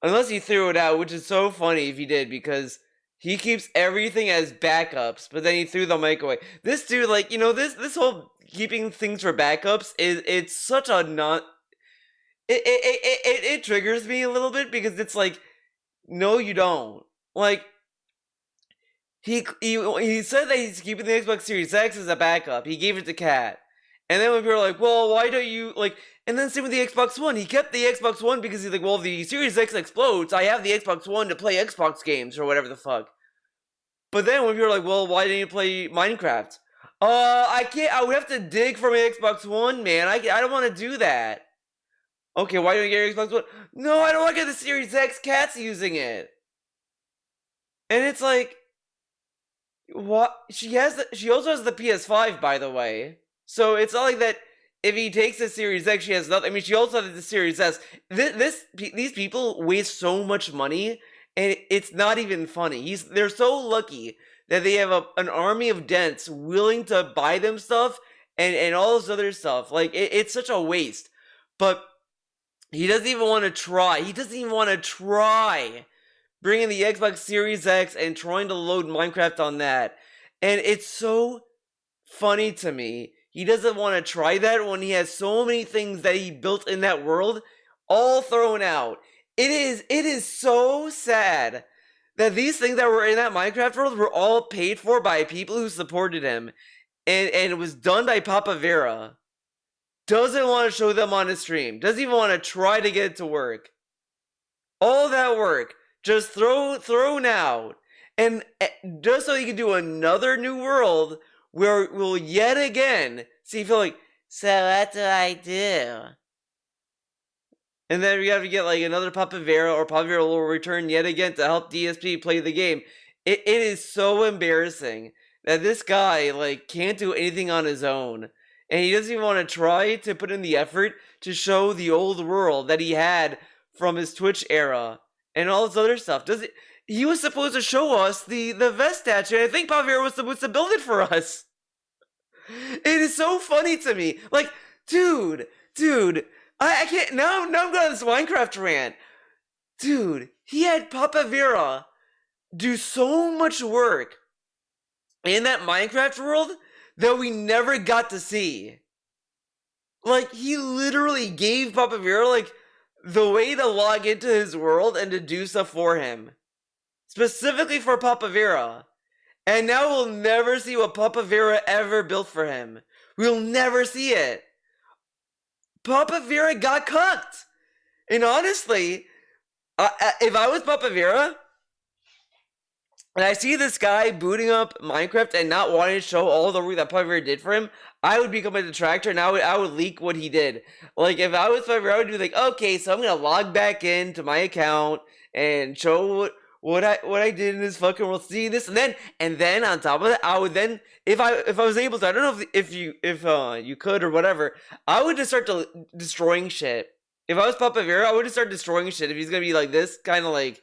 Unless he threw it out, which is so funny if he did, because he keeps everything as backups, but then he threw the mic away. This dude, like, this whole keeping things for backups it's such a not. It triggers me a little bit because it's like, no, you don't. Like, he said that he's keeping the Xbox Series X as a backup. He gave it to Kat. And then when people are like, well, why don't you, like, and then same with the Xbox One. He kept the Xbox One because he's like, well, if the Series X explodes, I have the Xbox One to play Xbox games or whatever the fuck. But then when people are like, well, why didn't you play Minecraft? I can't, I would have to dig for my Xbox One, man. I don't want to do that. Okay, why don't you get your Xbox One? No, I don't want to get the Series X. Cat's using it. And it's like, what? She also has the PS5, by the way. So it's not like that. If he takes the Series X, she has nothing. I mean, she also has the Series S. These people waste so much money, and it's not even funny. They're so lucky that they have an army of dents willing to buy them stuff and all this other stuff. Like, it's such a waste. But he doesn't even want to try. He doesn't even want to try bringing the Xbox Series X and trying to load Minecraft on that. And it's so funny to me. He doesn't want to try that when he has so many things that he built in that world all thrown out. It is so sad that these things that were in that Minecraft world were all paid for by people who supported him. And it was done by Papa Vera. Doesn't want to show them on his stream. Doesn't even want to try to get it to work. All that work just thrown out. And just so he can do another new world where we'll yet again see feel like, so what do I do? And then we have to get like another Papa Vera, or Papa Vera will return yet again to help DSP play the game. It is so embarrassing that this guy like can't do anything on his own. And he doesn't even want to try to put in the effort to show the old world that he had from his Twitch era and all this other stuff. He was supposed to show us the vest statue, and I think Papa Vera was supposed to build it for us. It is so funny to me. Like, dude, I can't, now I'm going on this Minecraft rant. Dude, he had Papa Vera do so much work in that Minecraft world that we never got to see. Like, he literally gave Papa Vera, like, the way to log into his world and to do stuff for him. Specifically for Papa Vera. And now we'll never see what Papa Vera ever built for him. We'll never see it. Papa Vera got cucked. And honestly, if I was Papa Vera, and I see this guy booting up Minecraft and not wanting to show all the work that Papa Vera did for him, I would become a detractor and I would leak what he did. Like, if I was Papa Vera, I would be like, okay, so I'm gonna log back into my account and show what I did in this fucking world, see this, and then on top of that, I would then, if I was able to, I don't know if you could or whatever, I would just start destroying shit. If I was Papa Vera, I would just start destroying shit. If he's gonna be like this, kind of like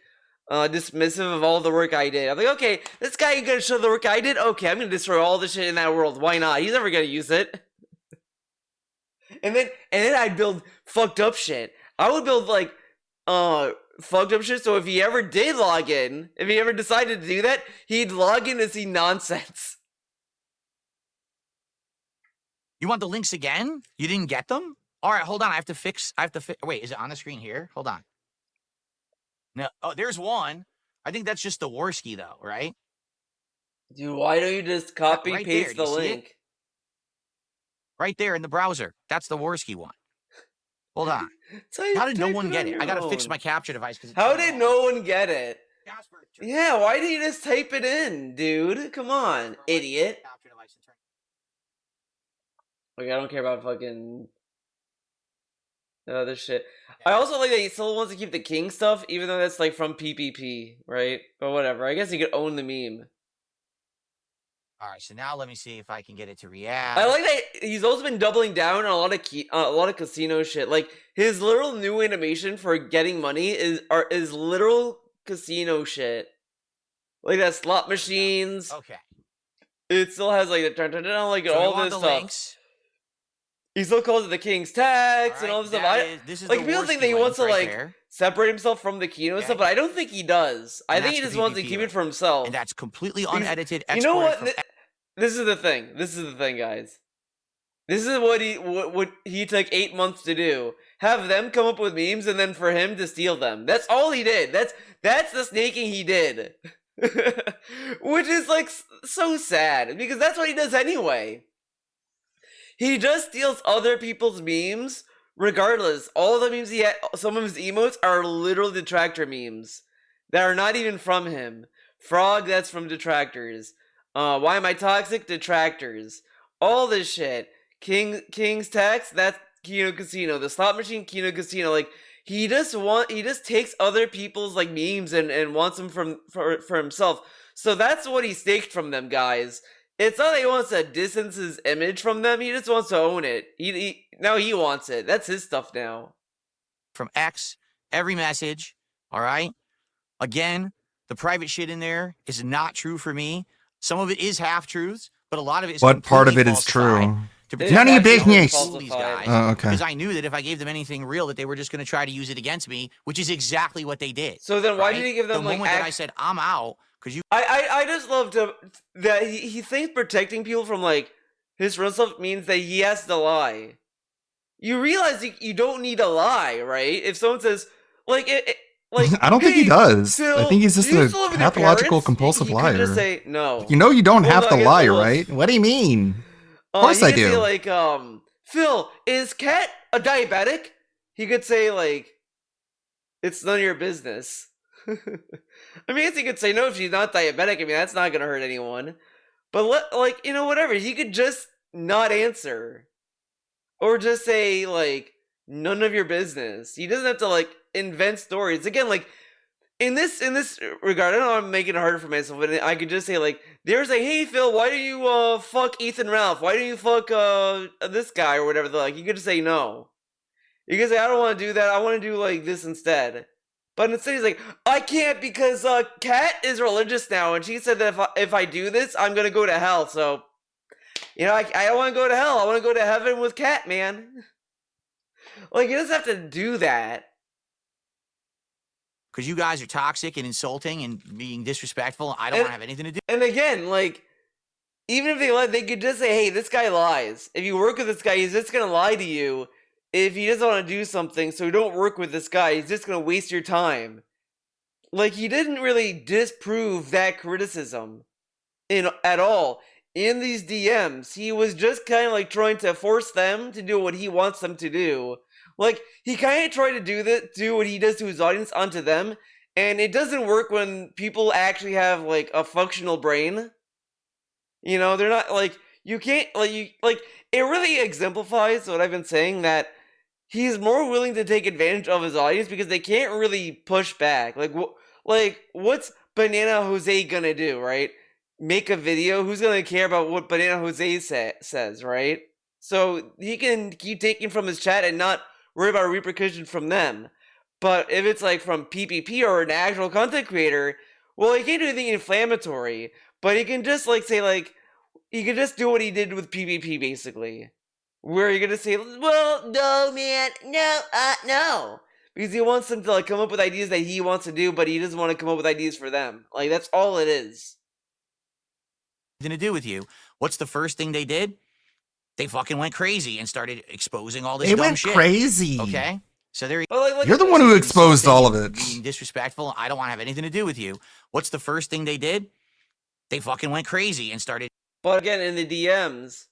dismissive of all the work I did, I'm like, okay, this guy ain't gonna show the work I did. Okay, I'm gonna destroy all the shit in that world. Why not? He's never gonna use it. and then I'd build fucked up shit. I would build like fucked up shit, so if he ever did log in, if he ever decided to do that, he'd log in to see nonsense. You want the links again? You didn't get them? All right, hold on. I have to fix. Wait, is it on the screen here? Hold on. No. Oh, there's one. I think that's just the Warski, though, right? Dude, why don't you just copy right paste there. the link? Right there in the browser. That's the Warski one. Hold on. How did no one get it? I gotta fix my capture device. How did no one get it? Yeah, why did you just type it in, dude? Come on, idiot. Like, I don't care about fucking this shit. I also like that he still wants to keep the king stuff, even though that's like from PPP, right? But whatever. I guess he could own the meme. All right, so now let me see if I can get it to react. I like that he's also been doubling down on a lot of casino shit. Like, his literal new animation for getting money is literal casino shit. Like that slot machines. Okay. It still has like like so all this stuff. Links. He still calls it the King's Tax and all this stuff. This is like, people think that he wants to like separate himself from the Kino stuff, but I don't think he does. I think he just wants to keep it for himself. And that's completely unedited. You know what? This is the thing. This is the thing, guys. This is what he took 8 months to do. Have them come up with memes and then for him to steal them. That's all he did. That's the snaking he did. Which is like so sad because that's what he does anyway. He just steals other people's memes regardless. All the memes he had, some of his emotes are literal detractor memes that are not even from him. Frog, that's from detractors. Why am I toxic? Detractors. All this shit. King's Tax, that's Kino Casino. The slot machine, Kino Casino. Like, he just takes other people's like memes and wants them for himself. So that's what he staked from them guys. It's not that he wants to distance his image from them. He just wants to own it. Now he wants it. That's his stuff now. From X, every message. All right. Again, the private shit in there is not true for me. Some of it is half truths, but a lot of it is. What part of it is true? None of your business. Oh, okay. Because I knew that if I gave them anything real, that they were just going to try to use it against me, which is exactly what they did. So then, why did he give them the moment that I said I'm out? Because you, I just love that he thinks protecting people from like his real stuff means that he has to lie. You realize you don't need to lie, right? If someone says like I don't think he does. Phil, I think he's just do you a still live with your pathological parents? compulsive He liar. could just say no. You know you don't Well, have no, to I guess lie, I will. right? What do you mean? Of course He I could do. say like, Phil, is Kat a diabetic? He could say like, it's none of your business. I mean, I guess he could say no if she's not diabetic. I mean, that's not gonna hurt anyone. But whatever. He could just not answer, or just say like, none of your business. He doesn't have to like invent stories. Again, like in this regard, I know I'm making it harder for myself, but I could just say like, there's like, hey Phil, why do you fuck Ethan Ralph? Why do you fuck this guy or whatever? Like, you could just say no. You could say I don't want to do that. I want to do like this instead. But instead he's like, I can't because Kat is religious now, and she said that if I do this, I'm gonna go to hell. So, I don't want to go to hell. I want to go to heaven with Kat, man. Like, he doesn't have to do that. because you guys are toxic and insulting and being disrespectful. I don't want to have anything to do. And again, like, even if they lie, they could just say, hey, this guy lies. If you work with this guy, he's just gonna lie to you if he doesn't want to do something, so don't work with this guy. He's just gonna waste your time. Like, he didn't really disprove that criticism at all in these DMs. He was just kind of like trying to force them to do what he wants them to do. Like, he kind of tried to do what he does to his audience onto them, and it doesn't work when people actually have like a functional brain. They're not like, you can't it really exemplifies what I've been saying, that he's more willing to take advantage of his audience because they can't really push back. Like what's Banana Jose gonna do, right? Make a video? Who's gonna care about what Banana Jose says, right? So he can keep taking from his chat and not worry about repercussions from them. But if it's like from PPP or an actual content creator, well, he can't do anything inflammatory, but he can just like say like, he can just do what he did with PPP basically. Where you're gonna say, well, no, man, no. Because he wants them to like come up with ideas that he wants to do, but he doesn't want to come up with ideas for them. Like, that's all it is. To do with you. What's the first thing they did? They fucking went crazy and started exposing all this They dumb went shit. crazy. Okay? So there You're the one who exposed all of it. being disrespectful. I don't want to have anything to do with you. What's the first thing they did? They fucking went crazy and started. But again, in the DMs,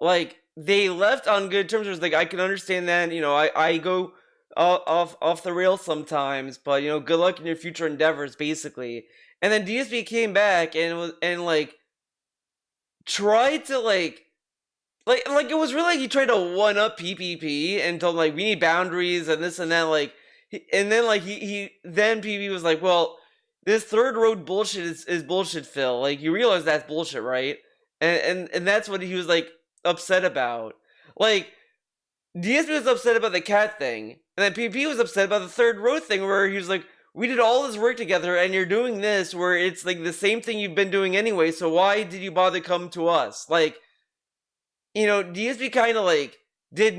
like, they left on good terms. It was like, I can understand that, I go off the rails sometimes, but good luck in your future endeavors, basically. And then DSP came back and tried to like it was really like he tried to one up PPP and told him like, we need boundaries and this and that, and then PPP was like, well, this third road bullshit is bullshit, Phil. Like, you realize that's bullshit, right? And that's what he was like upset about. Like, DSP was upset about the cat thing, and then PP was upset about the third road thing, where he was like, we did all this work together and you're doing this where it's like the same thing you've been doing anyway, so why did you bother come to us? Like, DSP kind of like did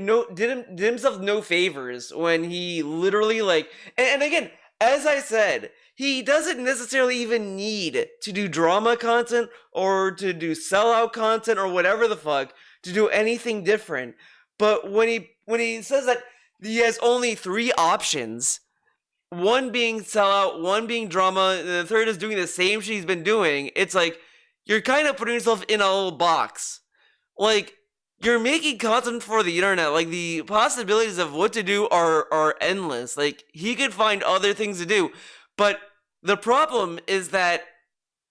himself no favors when he literally like, and again, as I said, he doesn't necessarily even need to do drama content or to do sellout content or whatever the fuck to do anything different. But when he says that he has only 3 options, one being sellout, one being drama, and the third is doing the same shit he's been doing, it's like, you're kind of putting yourself in a little box. Like, you're making content for the internet. Like, the possibilities of what to do are endless. Like, he could find other things to do. But the problem is that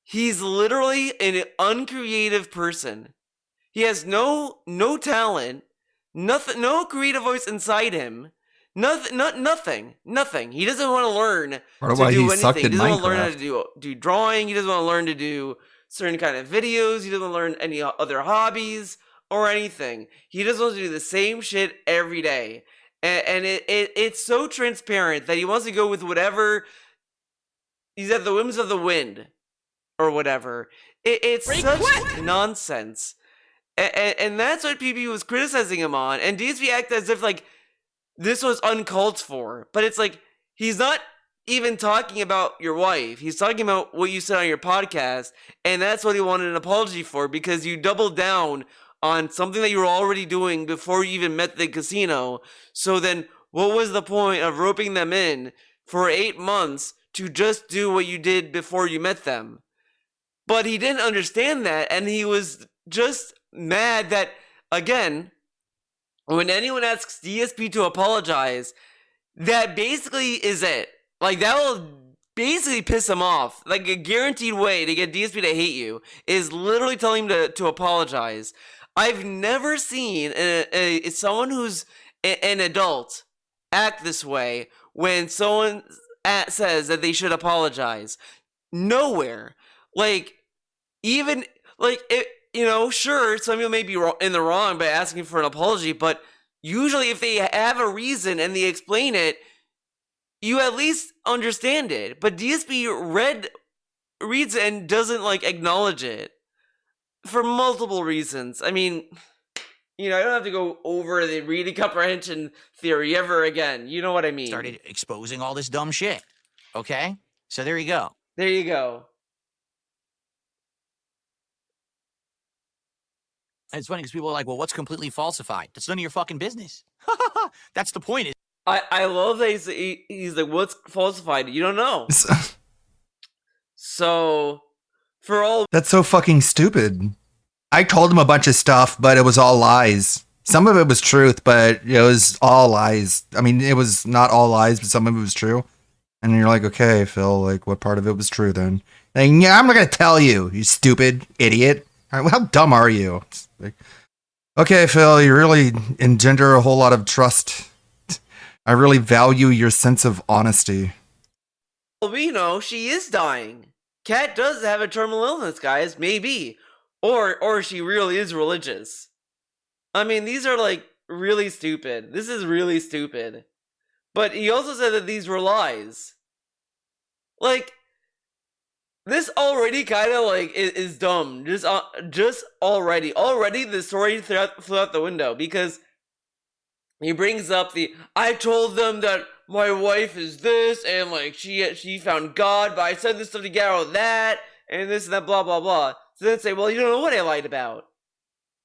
he's literally an uncreative person. He has no talent, nothing, no creative voice inside him, Nothing. He doesn't want to learn Part of to why do he anything. sucked He at doesn't want to learn how Minecraft. to do drawing. He doesn't want to learn to do certain kind of videos. He doesn't want to learn any other hobbies or anything. He just wants to do the same shit every day. And it's so transparent that he wants to go with whatever. He's at the whims of the wind or whatever. It's such nonsense. And that's what PB was criticizing him on. And DSP acted as if like this was uncalled for. But it's like he's not even talking about your wife. He's talking about what you said on your podcast. And that's what he wanted an apology for, because you doubled down on something that you were already doing before you even met the casino. So then what was the point of roping them in for 8 months to just do what you did before you met them? But he didn't understand that, and he was just mad that, again, when anyone asks DSP to apologize, that basically is it. Like, that will basically piss him off. Like, a guaranteed way to get DSP to hate you is literally telling him to apologize. I've never seen someone who's an adult act this way when someone says that they should apologize. Nowhere. Like, even, like, sure, some people may be in the wrong by asking for an apology, but usually if they have a reason and they explain it, you at least understand it. But DSP reads it and doesn't, like, acknowledge it for multiple reasons. I mean, I don't have to go over the reading comprehension theory ever again. You know what I mean? Started exposing all this dumb shit. Okay? So there you go. There you go. It's funny because people are like, well, what's completely falsified? That's none of your fucking business. That's the point. I love that he's like, what's falsified? You don't know. So, for all... That's so fucking stupid. I told him a bunch of stuff, but it was all lies. Some of it was truth, but it was all lies. I mean, it was not all lies, but some of it was true. And you're like, okay, Phil, like, what part of it was true then? Like, yeah, I'm not going to tell you, you stupid idiot. All right, well, how dumb are you? It's like, okay, Phil, you really engender a whole lot of trust. I really value your sense of honesty. Well, we know she is dying. Kat does have a terminal illness, guys. Maybe. Or she really is religious. I mean, these are, like, really stupid. This is really stupid. But he also said that these were lies. Like, this already kind of, like, is dumb. Just already. Already the story flew out the window, because he brings up I told them that my wife is this, and, like, she found God, but I said this stuff to get out of that, and this and that, blah, blah, blah. So then say, well, you don't know what I lied about.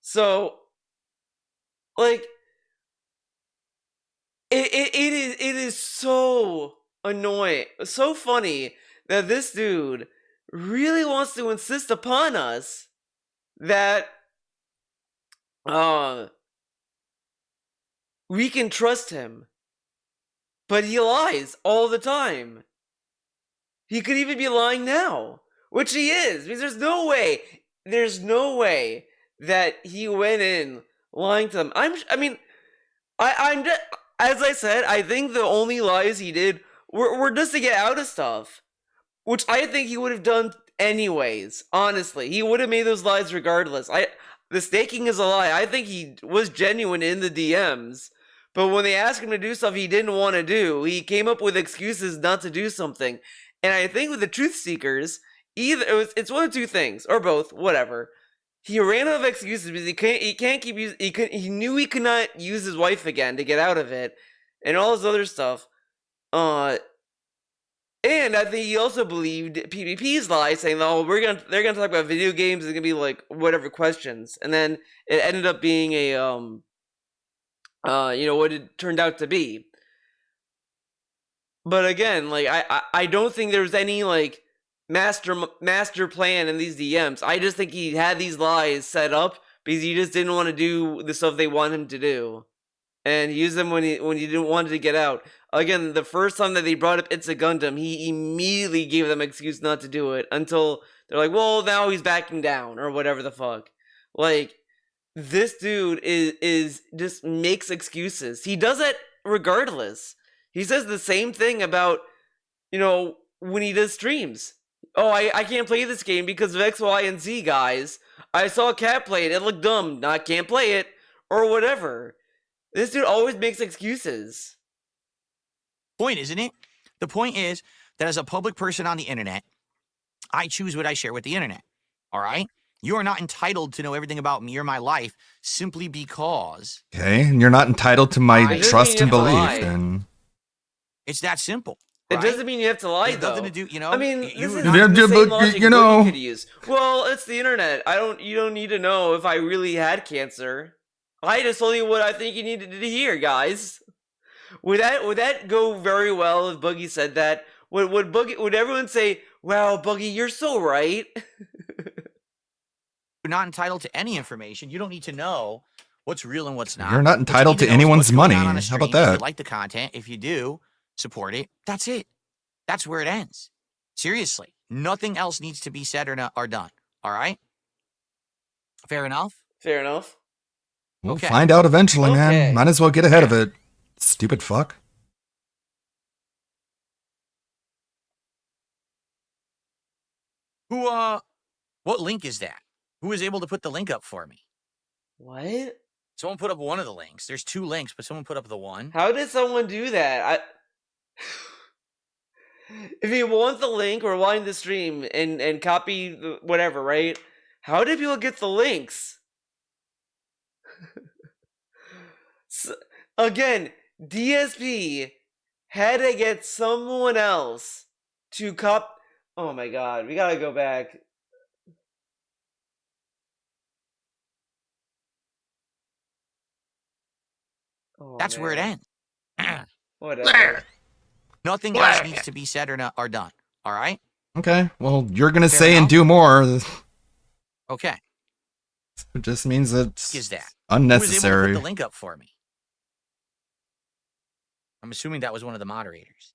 So, like, it is so annoying, so funny that this dude really wants to insist upon us that we can trust him. But he lies all the time. He could even be lying now, which he is, because there's no way that he went in lying to them. I'm just, as I said, I think the only lies he did were just to get out of stuff, which I think he would have done anyways. Honestly, he would have made those lies regardless. The staking is a lie. I think he was genuine in the DMs, but when they asked him to do stuff he didn't want to do, he came up with excuses not to do something. And I think with the truth seekers, it's one of two things, or both, whatever. He ran out of excuses because he knew he could not use his wife again to get out of it, and all this other stuff. And I think he also believed PvP's lie, saying, "Oh, they're gonna talk about video games. It's gonna be like whatever questions," and then it ended up being a what it turned out to be. But again, like I don't think there's any like master plan in these DMs. I just think he had these lies set up because he just didn't want to do the stuff they want him to do, and he used them when he didn't want to get out. Again, the first time that they brought up It's a Gundam, he immediately gave them an excuse not to do it until they're like, well, now he's backing down or whatever the fuck. Like, this dude is just makes excuses. He does it regardless. He says the same thing about, when he does streams. Oh, I can't play this game because of X, Y, and Z, guys. I saw a cat play it. It looked dumb. I can't play it. Or whatever. This dude always makes excuses. Point, isn't it? The point is that as a public person on the internet, I choose what I share with the internet. All right? You are not entitled to know everything about me or my life simply because... Okay, and you're not entitled to my trust and belief, then. It's that simple. It doesn't mean you have to lie, though. Nothing to do, I mean, this is Yeah, the same but, logic you know. Boogie could use. Well, it's the internet. You don't need to know if I really had cancer. I just told you what I think you needed to hear, guys. Would that go very well if Boogie said that? Would everyone say, "Wow, Boogie, you're so right"? You're not entitled to any information. You don't need to know what's real and what's not. You're not entitled to anyone's money. How about If that? you like the content, if you do, support it. That's it. That's where it ends. Seriously. Nothing else needs to be said or done. All right? Fair enough? Fair enough. We'll find out eventually, man. Might as well get ahead of it. Stupid fuck. What link is that? Who was able to put the link up for me? What? Someone put up one of the links. There's 2 links, but someone put up the one. How did someone do that? If you want the link, rewind the stream and copy whatever, right? How did people get the links? Again, DSP had to get someone else to Oh my god, we gotta go back. That's where it ends. Whatever. Nothing else needs to be said or done. All right? Okay, well, you're gonna Fair say enough? and do more. Okay. It just means it's Is that Who was able unnecessary. to put the link up for me? I'm assuming that was one of the moderators.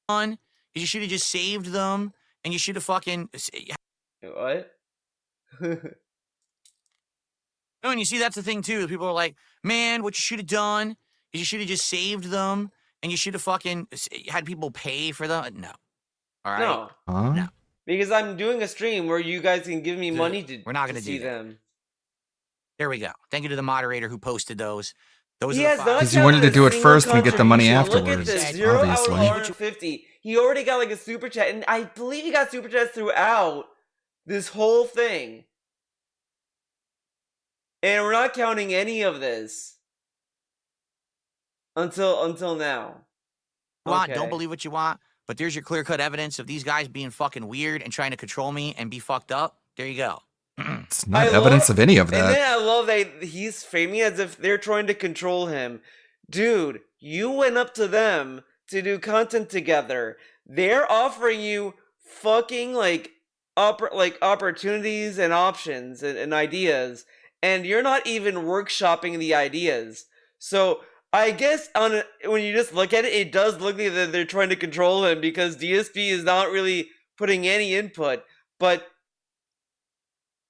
You should have just saved them, and you should have fucking... What? No, and you see, that's the thing, too. People are like, man, what you should have done is you should have just saved them, and you should have fucking had people pay for them. No. All right? No. No. Because I'm doing a stream where you guys can give me money to We're not going to see do that. them. There we go. Thank you to the moderator who posted those. Those He are has the not 'Cause you wanted to counted do a it first single and get the money contribution. Look at afterwards, this, 0 obviously. out of 150. He already got like a super chat, and I believe he got super chats throughout this whole thing. And we're not counting any of this until now. Don't believe what you want, but there's your clear-cut evidence of these guys being fucking weird and trying to control me and be fucked up. There you go. It's not evidence of any of And that. then I love that he's framing it as if they're trying to control him. Dude, you went up to them to do content together. They're offering you fucking opportunities and options and ideas, and you're not even workshopping the ideas. So I guess when you just look at it, it does look like that they're trying to control him because DSP is not really putting any input, but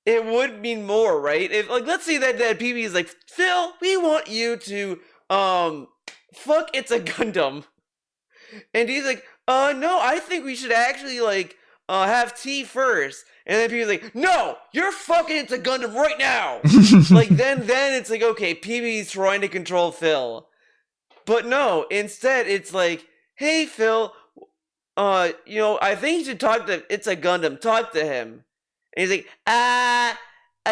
it would mean more, right? If let's say that PB is like, Phil, we want you to fuck It's a Gundam. And he's like, no, I think we should actually have tea first. And then PB's like, no, you're fucking It's a Gundam right now. Then it's like, okay, PB's trying to control Phil. But no, instead it's like, hey Phil, I think you should talk to It's a Gundam. Talk to him. And he's like,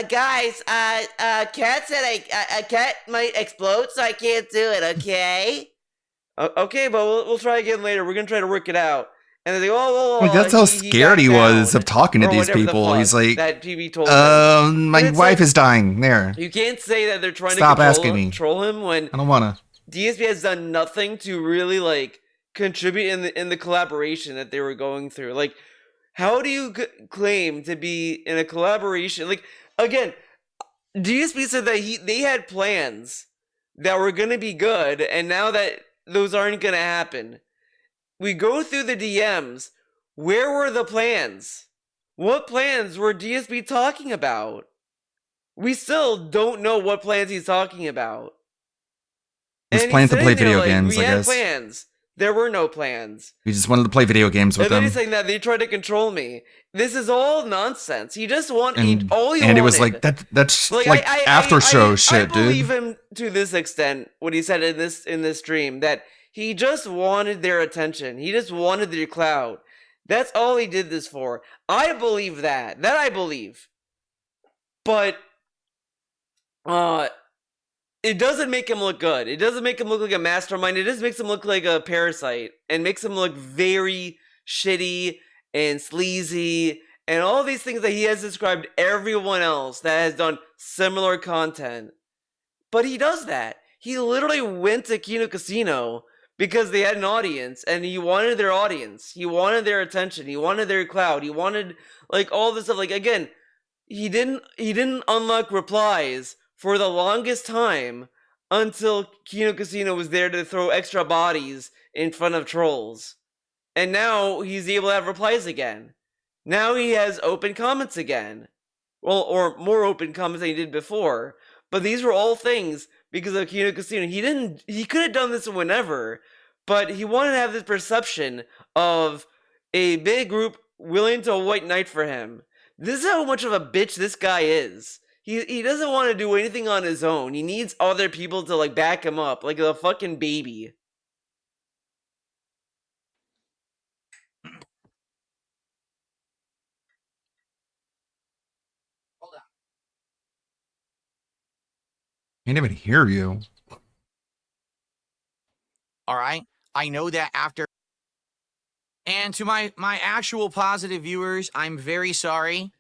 guys, Cat said a cat might explode, so I can't do it, okay? Okay, but we'll try again later. We're gonna try to work it out. And they're like, That's how scared he was of talking to these people. He's like, that PB told him. my wife is dying. There. You can't say that they're trying Stop to asking me. control him when I don't wanna. DSP has done nothing to really contribute in the collaboration that they were going through. How do you claim to be in a collaboration? Again, DSP said that they had plans that were going to be good, and now that those aren't going to happen. We go through the DMs. Where were the plans? What plans were DSP talking about? We still don't know what plans he's talking about. He's And planning to saying play there, video like, games, we I had guess. plans. There were no plans. He just wanted to play video games with And then them. he's saying that they tried to control me. This is all nonsense. He just And all he Andy wanted. was like, that's like after show shit, I believe dude. him to this extent when he said in this stream that he just wanted their attention. He just wanted their clout. That's all he did this for. I believe that. That I believe. But it doesn't make him look good. It doesn't make him look like a mastermind. It just makes him look like a parasite and makes him look very shitty and sleazy and all these things that he has described everyone else that has done similar content. But he does that. He literally went to Kino Casino because they had an audience and he wanted their audience. He wanted their attention. He wanted their clout. He wanted like all this stuff. Like again, he didn't unlock replies for the longest time until Kino Casino was there to throw extra bodies in front of trolls. And now he's able to have replies again. Now he has open comments again. Well, or more open comments than he did before. But these were all things because of Kino Casino. He could have done this whenever, but he wanted to have this perception of a big group willing to white knight for him. This is how much of a bitch this guy is. He doesn't want to do anything on his own. He needs other people to like back him up, like a fucking baby. Can't even hear you. All right. I know that after. And to my actual positive viewers, I'm very sorry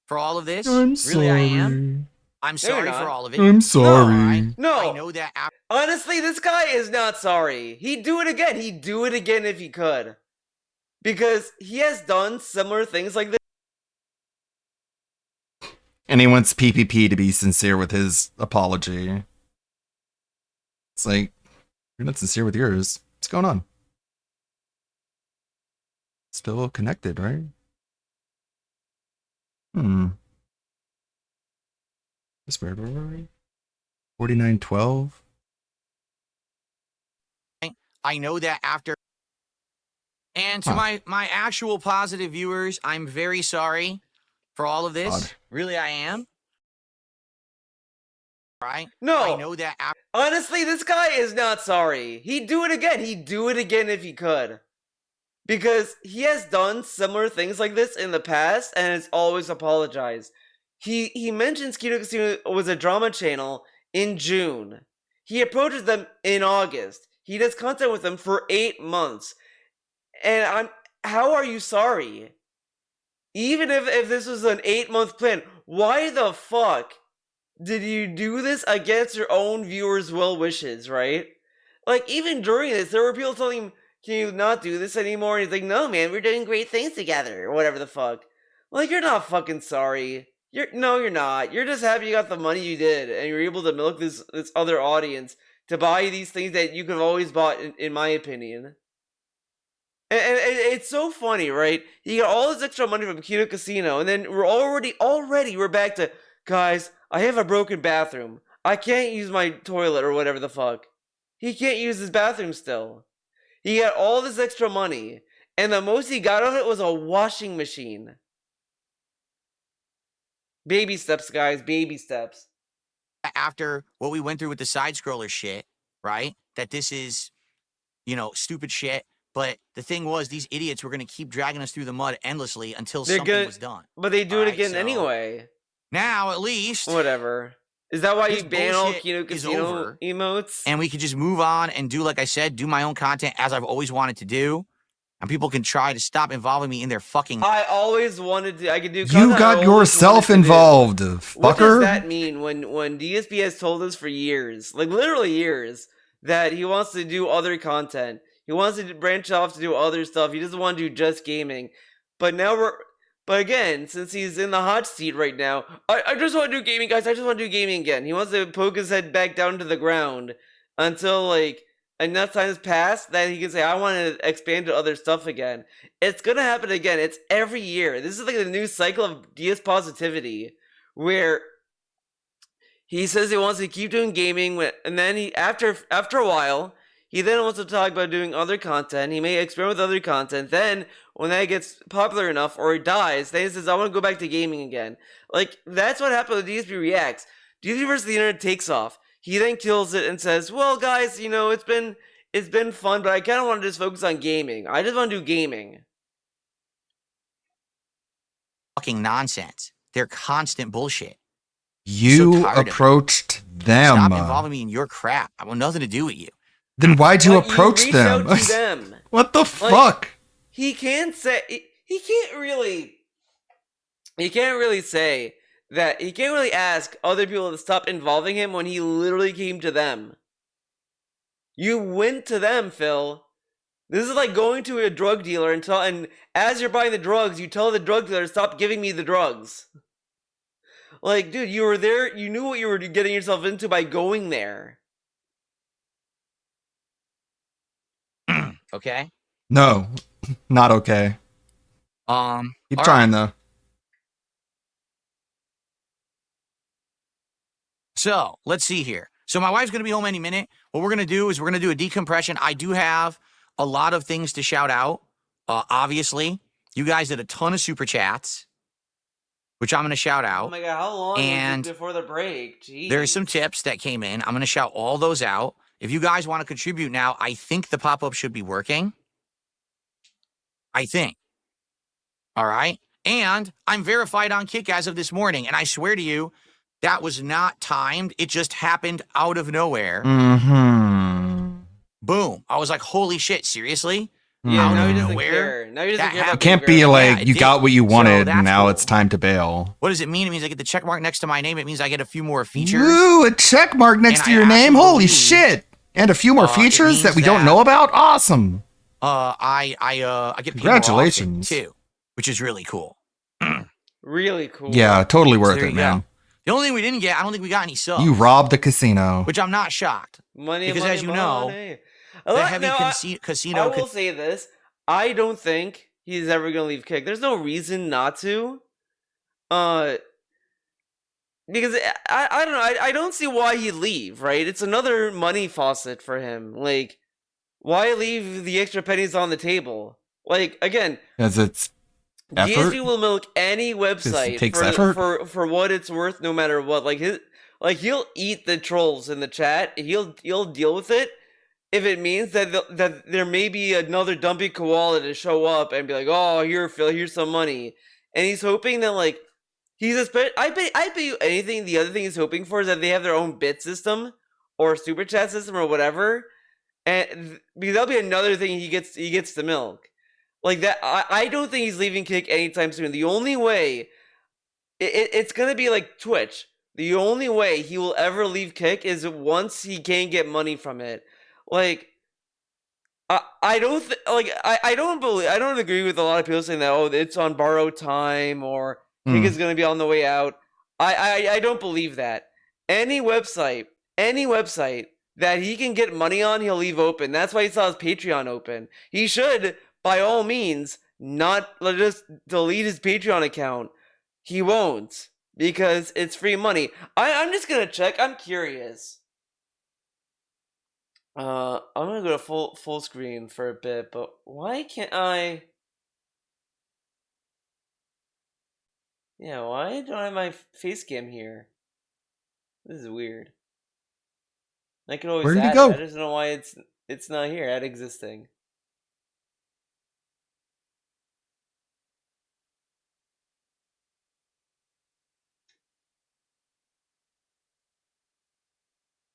for all of this. I'm Really, I sorry. am. I'm No, you're sorry not. for all of it. I'm sorry. No. I know that. Honestly, this guy is not sorry. He'd do it again. He'd do it again if he could. Because he has done similar things like this. And he wants PPP to be sincere with his apology. It's like, you're not sincere with yours. What's going on? Still connected, right? That's weird. 4912. I know that after. And to my actual positive viewers, I'm very sorry for all of this. Odd. Really, I am. Right? No. I know that. Honestly, this guy is not sorry. He'd do it again. He'd do it again if he could. Because he has done similar things like this in the past and has always apologized. He mentions Kino Casino was a drama channel in June. He approaches them in August. He does content with them for 8 months. And how are you sorry? Even if this was an 8-month plan, why the fuck did you do this against your own viewers' well wishes, right? Like, even during this, there were people telling him, can you not do this anymore? And he's like, no, man, we're doing great things together, or whatever the fuck. Like, you're not fucking sorry. No, you're not. You're just happy you got the money you did, and you're able to milk this other audience to buy these things that you could have always bought, in my opinion. And it's so funny, right? You got all this extra money from Kino Casino, and then we're already we're back to, guys, I have a broken bathroom. I can't use my toilet or whatever the fuck. He can't use his bathroom still. He got all this extra money, and the most he got of it was a washing machine. Baby steps, guys, baby steps. After what we went through with the side scroller shit, right? That this is, stupid shit. But the thing was, these idiots were going to keep dragging us through the mud endlessly until something was done. But they do it again anyway. Now, at least. Whatever. Is that why you ban all Kino is Casino over, emotes? And we could just move on and do, like I said, do my own content as I've always wanted to do. And people can try to stop involving me in their fucking. I always wanted to. I could do. You content I got always yourself wanted to do. involved, What does fucker. that mean when DSP has told us for years, like literally years, that he wants to do other content? He wants to branch off to do other stuff. He doesn't want to do just gaming. But now But again, since he's in the hot seat right now, I just want to do gaming, guys. I just want to do gaming again. He wants to poke his head back down to the ground until, like, enough time has passed that he can say, I want to expand to other stuff again. It's going to happen again. It's every year. This is like a new cycle of DS positivity where he says he wants to keep doing gaming, and then after a while, he then wants to talk about doing other content. He may experiment with other content. Then, when that gets popular enough or he dies, then he says, I want to go back to gaming again. Like, that's what happened with DSP Reacts. DSP versus the Internet takes off. He then kills it and says, well, guys, it's been fun, but I kind of want to just focus on gaming. I just want to do gaming. Fucking nonsense. They're constant bullshit. You approached them. Stop involving me in your crap. I want nothing to do with you. Then why'd you approach reach them? out to them. What the fuck? He can't really say that. He can't really ask other people to stop involving him when he literally came to them. You went to them, Phil. This is like going to a drug dealer and as you're buying the drugs, you tell the drug dealer to stop giving me the drugs. Like, dude, you were there. You knew what you were getting yourself into by going there. Okay? No, not okay. Keep all trying, right. though. So, let's see here. So, my wife's going to be home any minute. What we're going to do is we're going to do a decompression. I do have a lot of things to shout out. Obviously, you guys did a ton of super chats, which I'm going to shout out. Oh my god, how long was it before the break? Jeez. There's some tips that came in. I'm going to shout all those out. If you guys want to contribute now, I think the pop-up should be working. I think. All right? And I'm verified on Kick as of this morning, and I swear to you, that was not timed. It just happened out of nowhere. Mm-hmm. Boom. I was like, holy shit, seriously? Yeah, Out now he of doesn't nowhere? care. Now he doesn't care about It can't being be verified. like you got what you wanted that's and now cool. it's time to bail. What does it mean? It means I get the check mark next to my name. It means I get a few more features. Ooh, a check mark next And to I your name. actually Holy believe, shit! And a few more features that means we don't that- know about. Awesome. I get paid more often, Congratulations. too, which is really cool. Really cool. Yeah, totally worth there it, you man. go. The only thing we didn't get, I don't think we got any subs. You robbed the casino. Which I'm not shocked. Money, because money, as you know, money. the heavy Now, casino. I will say this: I don't think he's ever gonna leave Kick. There's no reason not to. Because I don't know. I don't see why he'd leave. Right? It's another money faucet for him. Like, why leave the extra pennies on the table? Like, again, Because it's effort. DSP will milk any website takes effort. for what it's worth, no matter what. He'll eat the trolls in the chat. He'll deal with it if it means that there may be another dumpy koala to show up and be like, oh, here, Phil, here's some money, and he's hoping that I bet you anything. The other thing he's hoping for is that they have their own bit system or super chat system or whatever, and because that'll be another thing he gets to milk. Like that, I don't think he's leaving Kick anytime soon. The only way, it's gonna be like Twitch. The only way he will ever leave Kick is once he can get money from it. Like, I don't agree with a lot of people saying that it's on borrowed time or Kick is gonna be on the way out. I don't believe that. Any website that he can get money on, he'll leave open. That's why he saw his Patreon open. He should, by all means, not just delete his Patreon account. He won't, because it's free money. I'm just gonna check. I'm curious. I'm gonna go to full screen for a bit, but why can't I? Yeah, why don't I have my face cam here? This is weird. I can always Where did it add go? I just don't know why it's not here. Add existing.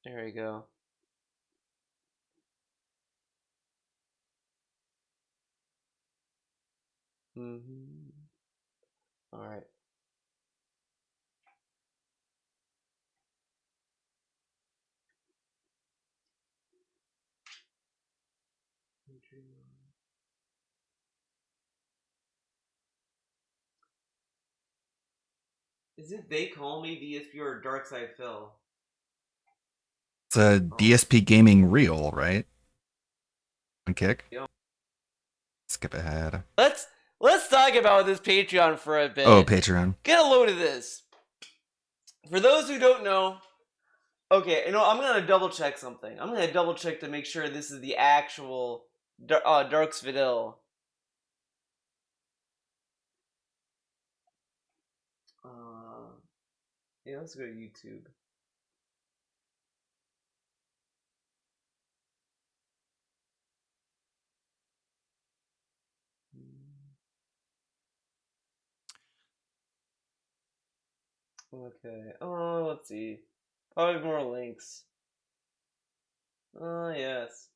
There we go. All right. Is it they call me DSP or Darkside Phil? It's a DSP Gaming Reel, right? On Kick? Yeah. Skip ahead. Let's talk about this Patreon for a bit. Oh, Patreon. Get a load of this. For those who don't know, Okay, you know, I'm gonna double check something. I'm gonna double check to make sure this is the actual Darks Vidal. Yeah, let's go to YouTube. Okay. Oh, let's see. Probably more links. Oh, yes.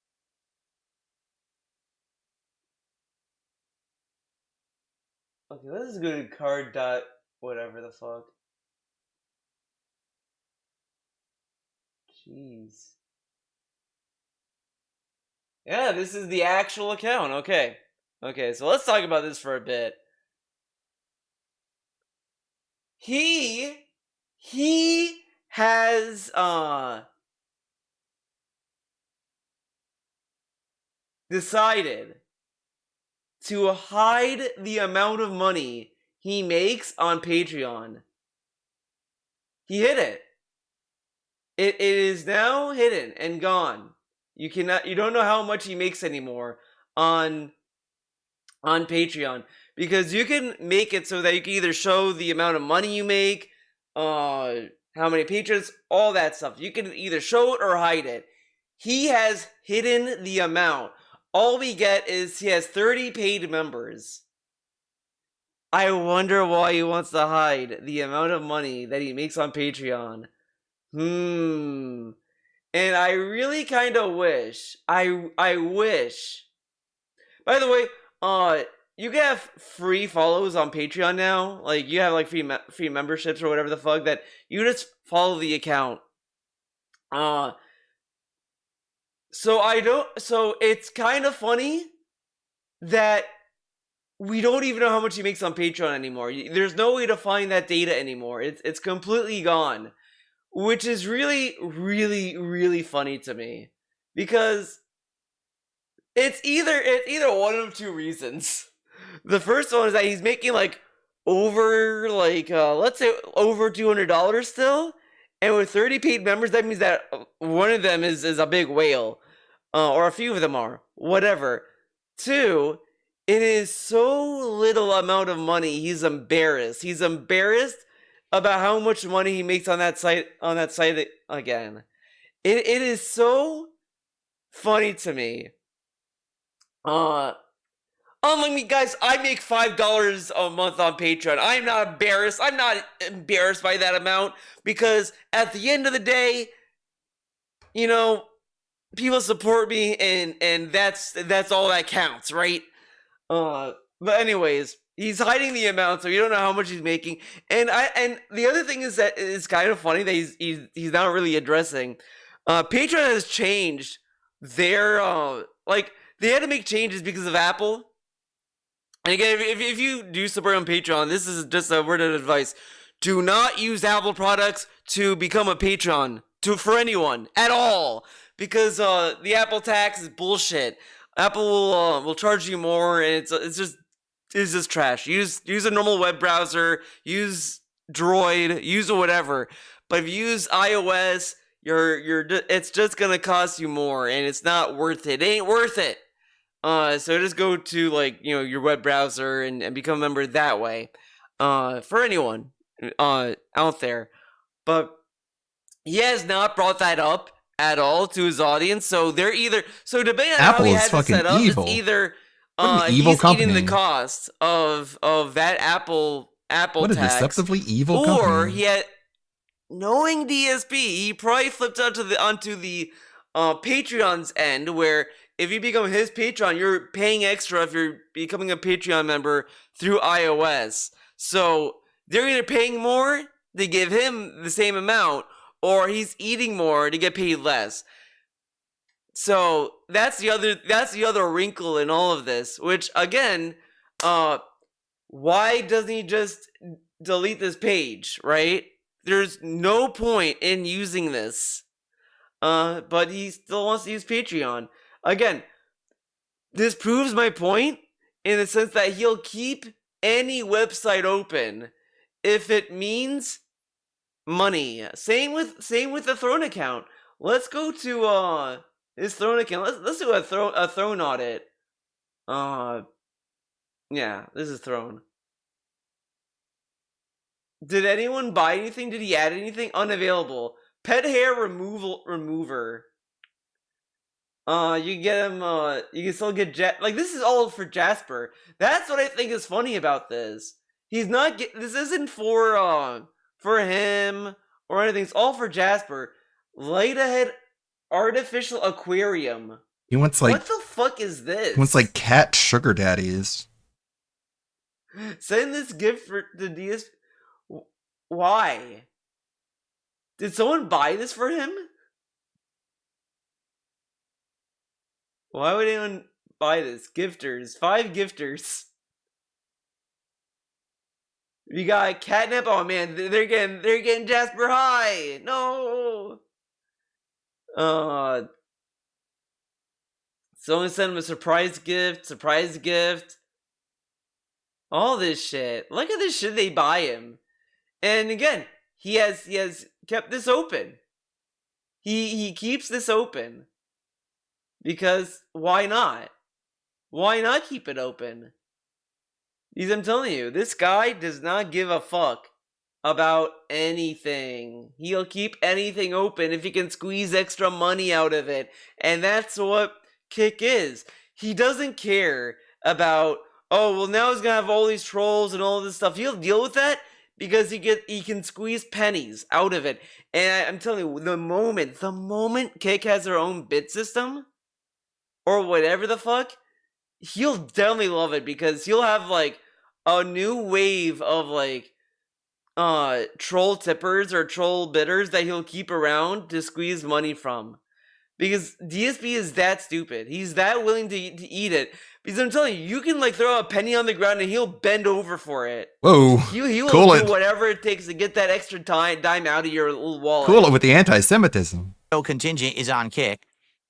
Okay, let's go to card dot whatever the fuck. Jeez. Yeah, this is the actual account. Okay. Okay, so let's talk about this for a bit. He has decided to hide the amount of money he makes on Patreon. He hid it. It is now hidden and gone. You don't know how much he makes anymore on Patreon, because you can make it so that you can either show the amount of money you make, how many patrons, all that stuff. You can either show it or hide it. He has hidden the amount. All we get is he has 30 paid members. I wonder why he wants to hide the amount of money that he makes on Patreon. And I really kind of wish. I wish. By the way, you can have free follows on Patreon now. Like, you have like free memberships or whatever the fuck that you just follow the account. So it's kind of funny that we don't even know how much he makes on Patreon anymore. There's no way to find that data anymore. It's completely gone, which is really, really, really funny to me, because it's either one of two reasons. The first one is that he's making like over let's say over $200 still, and with 30 paid members, that means that one of them is a big whale, or a few of them are, whatever. Two, it is so little amount of money. He's embarrassed. He's embarrassed about how much money he makes on that site. Again, it is so funny to me. Unlike me, guys, I make $5 a month on Patreon. I'm not embarrassed. I'm not embarrassed by that amount, because at the end of the day, you know, people support me, and that's all that counts, right? But anyways, he's hiding the amount, so you don't know how much he's making. And the other thing is that it's kind of funny that he's not really addressing. Patreon has changed their they had to make changes because of Apple. And again, if you do support on Patreon, this is just a word of advice: do not use Apple products to become a patron for anyone at all, because the Apple tax is bullshit. Apple will charge you more, and it's just trash. Use a normal web browser, use Droid, use whatever. But if you use iOS, it's just gonna cost you more, and it's not worth it. It ain't worth it. So just go to your web browser and become a member that way. For anyone out there. But he has not brought that up at all to his audience. So they're depending on how he has it set up, evil. it's either evil he's company. eating the cost of that Apple What a tax, deceptively evil or company. he had, knowing DSP, he probably flipped onto the Patreon's end, where if you become his Patreon, you're paying extra if you're becoming a Patreon member through iOS. So they're either paying more to give him the same amount, or he's eating more to get paid less. So that's the other wrinkle in all of this. Which again, why doesn't he just delete this page, right? There's no point in using this. But he still wants to use Patreon. Again, this proves my point in the sense that he'll keep any website open if it means money. Same with the Throne account. Let's go to his Throne account. Let's do a Throne audit. Yeah, this is Throne. Did anyone buy anything? Did he add anything? Unavailable. Pet hair remover. You get him. You can still get like this is all for Jasper. That's what I think is funny about this. He's not this isn't for him or anything. It's all for Jasper. Light ahead artificial aquarium. He wants like what the fuck is this? He wants like cat sugar daddies. Send this gift for the DS. Why? Did someone buy this for him? Why would anyone buy this? Gifters. 5 gifters. We got catnip. Oh man, they're getting Jasper high. No. Someone sent him a surprise gift. All this shit. Look at this shit they buy him. And again, he has kept this open. He keeps this open. Because why not? Why not keep it open? Because I'm telling you, this guy does not give a fuck about anything. He'll keep anything open if he can squeeze extra money out of it. And that's what Kick is. He doesn't care about, oh, well, now he's gonna have all these trolls and all this stuff. He'll deal with that because he can squeeze pennies out of it. And I'm telling you, the moment Kick has their own bid system, or whatever the fuck, he'll definitely love it because he'll have like a new wave of like troll tippers or troll bidders that he'll keep around to squeeze money from. Because DSP is that stupid. He's that willing to eat it. Because I'm telling you, you can like throw a penny on the ground and he'll bend over for it. Whoa. He will cool do whatever it takes to get that extra dime out of your little wallet. Cool it with the anti-Semitism. Contingent is on Kick.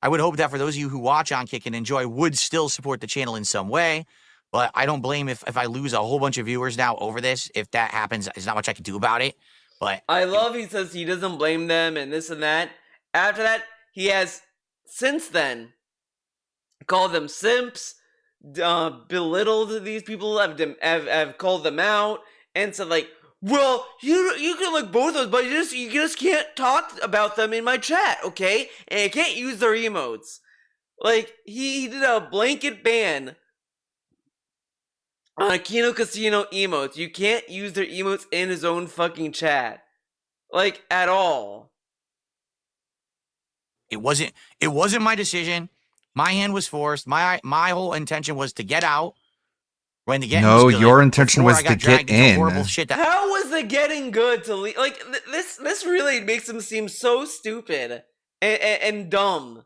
I would hope that for those of you who watch on Kick and enjoy would still support the channel in some way. But I don't blame if I lose a whole bunch of viewers now over this. If that happens, there's not much I can do about it. But I love he says he doesn't blame them and this and that. After that, he has since then called them simps, belittled these people, have called them out, and said like, well, you can like both of those, but you just can't talk about them in my chat, okay? And you can't use their emotes. Like, he did a blanket ban on Kino Casino emotes. You can't use their emotes in his own fucking chat. Like, at all. It wasn't my decision. My hand was forced. My whole intention was to get out. When the getting no, was good, your intention was to get in. How was the getting good to leave? Like this really makes him seem so stupid and dumb.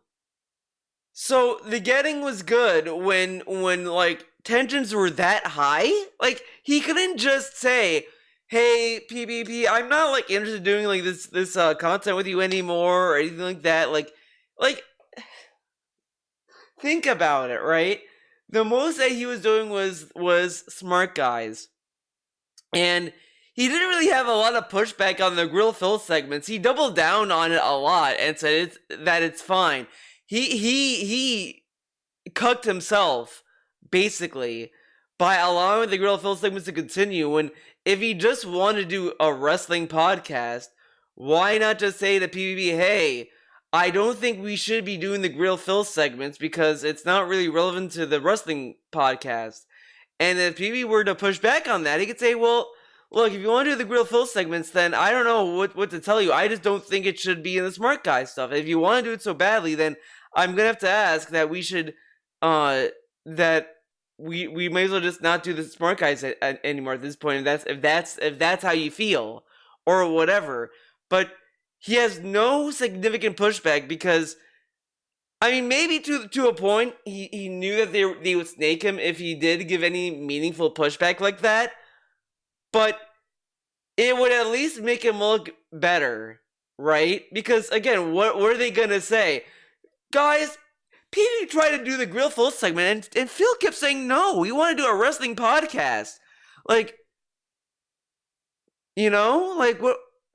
So the getting was good when like tensions were that high. Like he couldn't just say, "Hey PvP, I'm not like interested in doing like this content with you anymore" or anything like that. Like think about it, right? The most that he was doing was Smart Guys. And he didn't really have a lot of pushback on the Grill Phil segments. He doubled down on it a lot and said it's fine. He cucked himself, basically, by allowing the Grill Phil segments to continue when if he just wanted to do a wrestling podcast, why not just say to PvP, hey, I don't think we should be doing the Grill Phil segments because it's not really relevant to the wrestling podcast. And if PB were to push back on that, he could say, well, look, if you want to do the Grill Phil segments, then I don't know what to tell you. I just don't think it should be in the Smart Guy stuff. If you want to do it so badly, then I'm going to have to ask that we should, that we may as well just not do the Smart Guys anymore at this point. If that's how you feel or whatever. But he has no significant pushback because, I mean, maybe to a point, he knew that they would snake him if he did give any meaningful pushback like that. But it would at least make him look better, right? Because, again, what are they going to say? Guys, PB tried to do the Grill Phil segment, and Phil kept saying, no, we want to do a wrestling podcast. Like, you know? Like,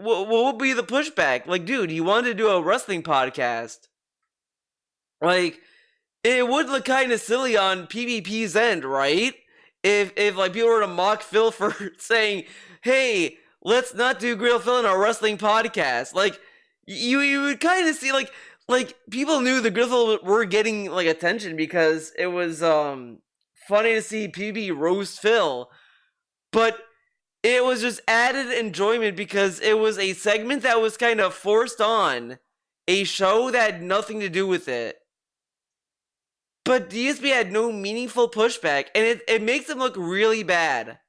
what would be the pushback? Like, dude, you wanted to do a wrestling podcast. Like, it would look kind of silly on PvP's end, right? If like people were to mock Phil for saying, "Hey, let's not do Grill Phil in our wrestling podcast." Like, you would kind of see like people knew the Grill Phil were getting like attention because it was funny to see PB roast Phil, but it was just added enjoyment because it was a segment that was kind of forced on a show that had nothing to do with it. But DSP had no meaningful pushback, and it makes him look really bad.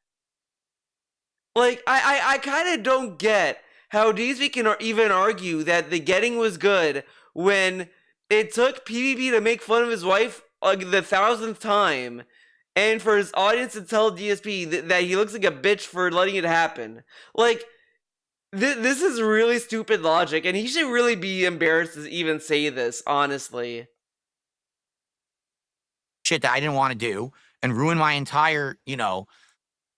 Like, I kind of don't get how DSP can even argue that the getting was good when it took PvP to make fun of his wife like the 1,000th time, and for his audience to tell DSP that he looks like a bitch for letting it happen. Like, this is really stupid logic, and he should really be embarrassed to even say this, honestly. Shit that I didn't want to do and ruin my entire,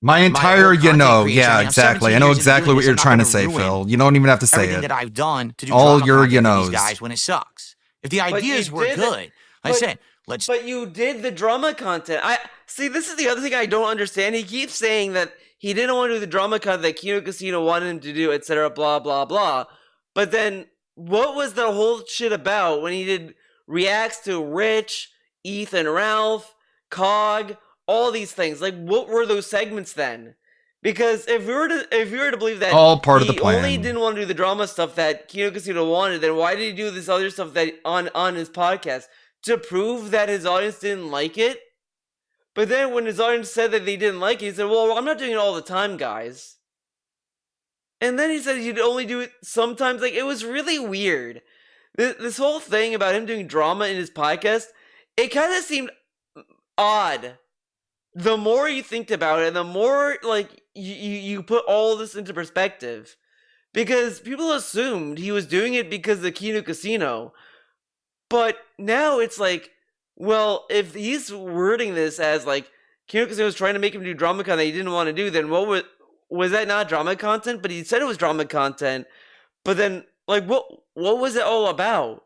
My entire, whole content creation. yeah, I mean, I'm exactly. 17 I know years into exactly doing what this. you're I'm not trying to gonna say, ruin Phil. You don't even have to say everything it. that I've done to do All drama your content for knows. these guys when it sucks. If the But ideas you were did- good, I but- said, let's. But you did the drama content. I see. This is the other thing I don't understand. He keeps saying that he didn't want to do the drama content that Kino Casino wanted him to do, etc. Blah blah blah. But then, what was the whole shit about when he did reacts to Rich, Ethan, Ralph, Cog, all these things? Like, what were those segments then? Because if we were to believe that All part of the he plan. only didn't want to do the drama stuff that Kino Casino wanted, then why did he do this other stuff that on his podcast? To prove that his audience didn't like it? But then when his audience said that they didn't like it, he said, well, I'm not doing it all the time, guys. And then he said he'd only do it sometimes. Like, it was really weird. This whole thing about him doing drama in his podcast, it kind of seemed odd. The more you think about it, and the more, like, you put all this into perspective. Because people assumed he was doing it because of the Kino Casino. But now it's like, well, if he's wording this as like Kino Casino was trying to make him do drama content that he didn't want to do, then what was that not drama content? But he said it was drama content. But then, like, what was it all about?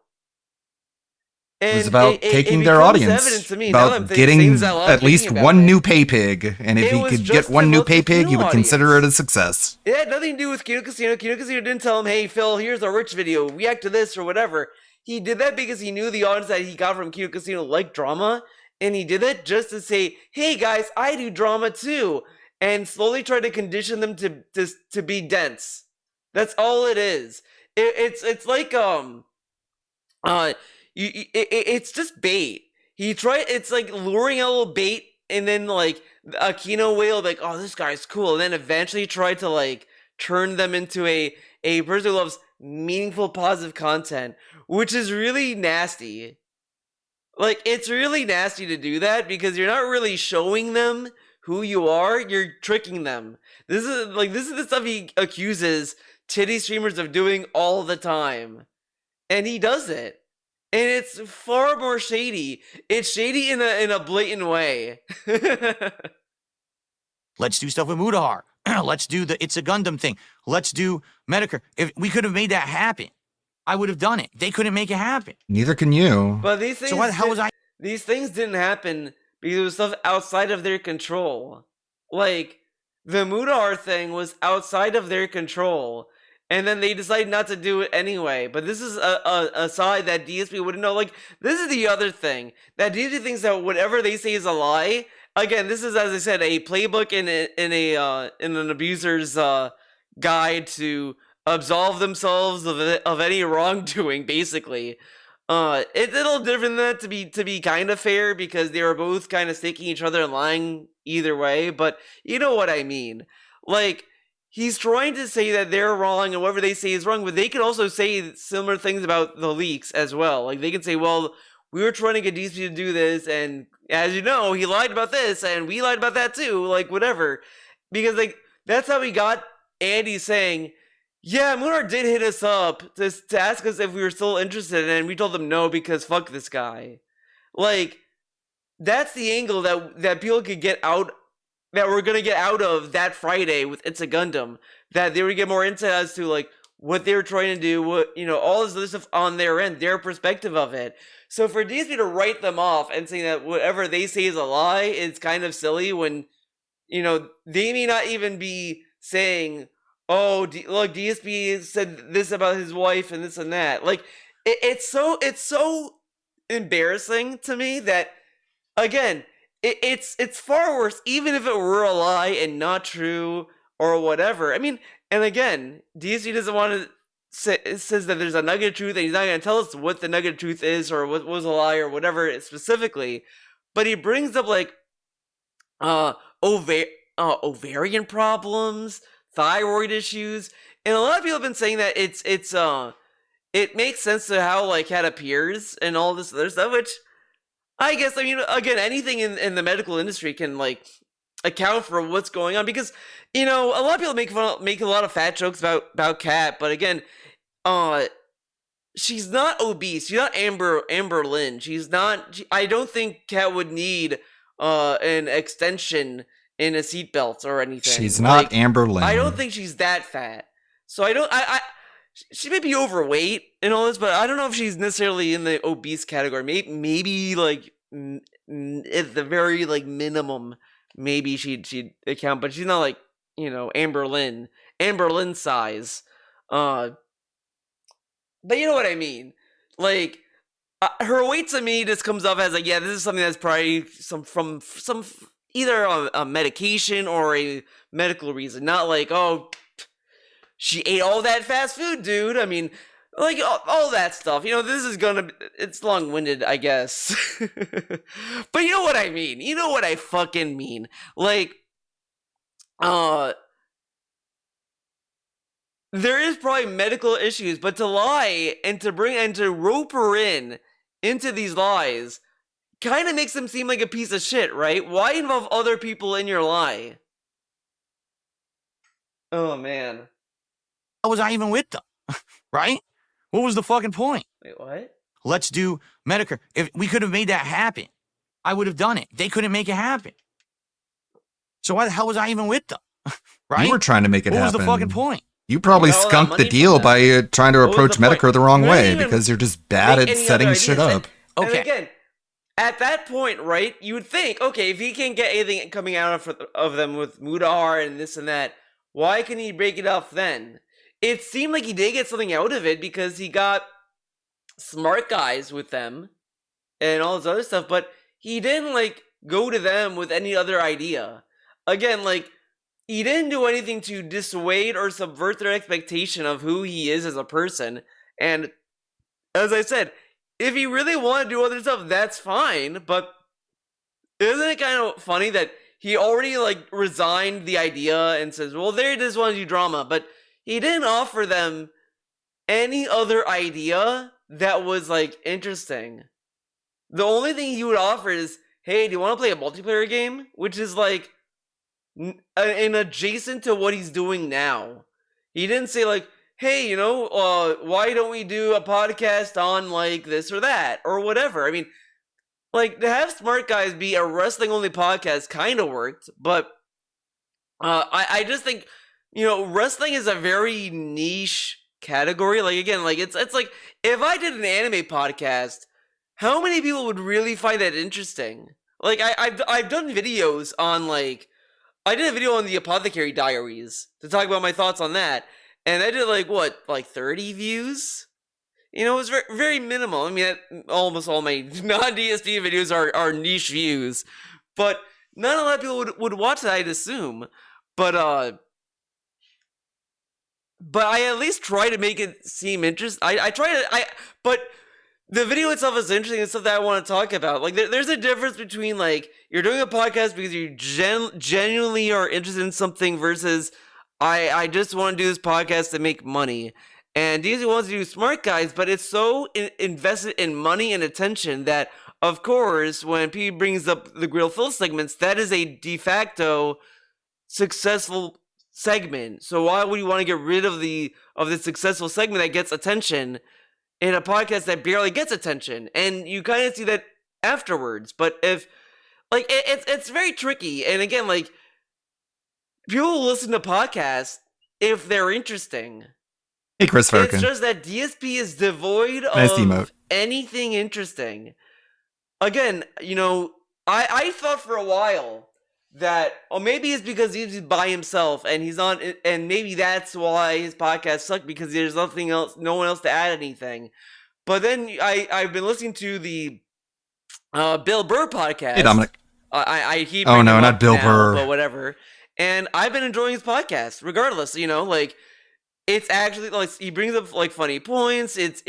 It was about taking their audience, to me, now that I'm about saying getting this out loud, at least thinking about one it. new pay pig, and if It he was could just get one to new look pay at pig, new he would consider it a success. It had nothing to do with Kino Casino. Kino Casino didn't tell him, hey, Phil, here's a Rich video, react to this or whatever. He did that because he knew the audience that he got from Kino Casino liked drama, and he did that just to say, hey guys, I do drama too, and slowly try to condition them to be dense. That's all it is. It's like it's just bait. It's like luring a little bait, and then like a Kino whale, like, oh, this guy's cool, and then eventually try to like turn them into a person who loves meaningful, positive content, which is really nasty. Like, it's really nasty to do that because you're not really showing them who you are. You're tricking them. This is the stuff he accuses titty streamers of doing all the time, and he does it. And it's far more shady. It's shady in a blatant way. Let's do stuff with Mudahar. Let's do the It's a Gundam thing. Let's do Medicare. If we could have made that happen, I would have done it. They couldn't make it happen. Neither can you. But these things, So why the hell was I? These things didn't happen because it was stuff outside of their control. Like, the Mudahar thing was outside of their control. And then they decided not to do it anyway. But this is a side that DSP wouldn't know. Like, this is the other thing. That DSP thinks that whatever they say is a lie. Again, this is, as I said, a playbook in an abuser's guide to absolve themselves of any wrongdoing, basically. It's a little different than that, to be kind of fair, because they were both kind of sticking each other and lying either way. But you know what I mean. Like, he's trying to say that they're wrong and whatever they say is wrong, but they could also say similar things about the leaks as well. Like, they could say, well, we were trying to get DSP to do this, and as you know, he lied about this, and we lied about that too, like, whatever. Because, like, that's how we got Andy saying, yeah, Moonar did hit us up to ask us if we were still interested, and we told them no because fuck this guy. Like, that's the angle that people could get out, that we're gonna get out of that Friday with It's a Gundam, that they would get more insight as to, like, what they were trying to do, what, you know, all this other stuff on their end, their perspective of it. So for DSP to write them off and saying that whatever they say is a lie, it's kind of silly when, you know, they may not even be saying, oh, look, DSP said this about his wife and this and that. Like, it's so embarrassing to me that, again, it's far worse, even if it were a lie and not true or whatever. I mean, and again, DSP doesn't want to say, it says that there's a nugget of truth and he's not going to tell us what the nugget of truth is or what was a lie or whatever specifically. But he brings up like ovarian problems, thyroid issues, and a lot of people have been saying that it makes sense to how like Kat appears and all this other stuff, which I guess, I mean, again, anything in the medical industry can like account for what's going on, because, you know, a lot of people make a lot of fat jokes about Kat, but again, she's not obese. She's not Amber Lynn. She's not. I don't think Kat would need an extension in a seatbelt or anything. She's not Amber Lynn. I don't think she's that fat. So I don't. She may be overweight and all this, but I don't know if she's necessarily in the obese category. Maybe like at the very like minimum, maybe she'd account, but she's not like, you know, Amber Lynn size. But you know what I mean? Like, her weight to me just comes off as like, yeah, this is something that's probably from either a medication or a medical reason. Not like, oh, she ate all that fast food, dude. I mean, like, all that stuff. You know, this is it's long-winded, I guess. But you know what I mean. You know what I fucking mean. Like, there is probably medical issues, but to lie and to rope her into these lies kind of makes them seem like a piece of shit, right? Why involve other people in your lie? Oh, man. How was I even with them? Right? What was the fucking point? Wait, what? Let's do Medicare. If we could have made that happen, I would have done it. They couldn't make it happen. So why the hell was I even with them? Right? You were trying to make it happen. What was the fucking point? You probably skunked the deal by trying to approach Medicare the wrong way because you're just bad at setting shit up. And again, at that point, right, you would think, okay, if he can't get anything coming out of them with Mudahar and this and that, why can he break it off then? It seemed like he did get something out of it because he got smart guys with them and all this other stuff, but he didn't, like, go to them with any other idea. Again, like, he didn't do anything to dissuade or subvert their expectation of who he is as a person. And as I said, if he really wanted to do other stuff, that's fine. But isn't it kind of funny that he already like resigned the idea and says, well, they just want to do drama, but he didn't offer them any other idea that was like interesting. The only thing he would offer is, hey, do you want to play a multiplayer game? Which is like and adjacent to what he's doing now. He didn't say like, hey, you know, why don't we do a podcast on like this or that or whatever. I mean, like, to have smart guys be a wrestling only podcast kind of worked, but I just think, you know, wrestling is a very niche category. Like, again, like it's like if I did an anime podcast, how many people would really find that interesting? Like, I've done videos on like, I did a video on the Apothecary Diaries to talk about my thoughts on that, and I did like 30 views. You know, it was very, very minimal. I mean, almost all my non-DSD videos are niche views, but not a lot of people would watch that, I'd assume. But I at least try to make it seem interesting. But the video itself is interesting and stuff that I want to talk about. Like, there's a difference between, like, you're doing a podcast because you genuinely are interested in something versus I just want to do this podcast to make money. And DSD wants to do Smart Guys, but it's so invested in money and attention that, of course, when P brings up the Grill Phil segments, that is a de facto successful segment. So why would you want to get rid of the successful segment that gets attention in a podcast that barely gets attention? And you kind of see that afterwards. But if, like, it's very tricky. And again, like, people listen to podcasts if they're interesting. Hey, Chris It's Farkin. just that DSP is devoid Nice of emote. anything interesting. Again, you know, I thought for a while that, or maybe it's because he's by himself and he's on, and maybe that's why his podcast sucked, because there's nothing else, no one else to add anything. But then I've been listening to the Bill Burr podcast. Hey, Dominic. I keep Oh, bringing no, him not up Bill now, Burr. but whatever. And I've been enjoying his podcast, regardless. You know, like, it's actually like he brings up like funny points. It's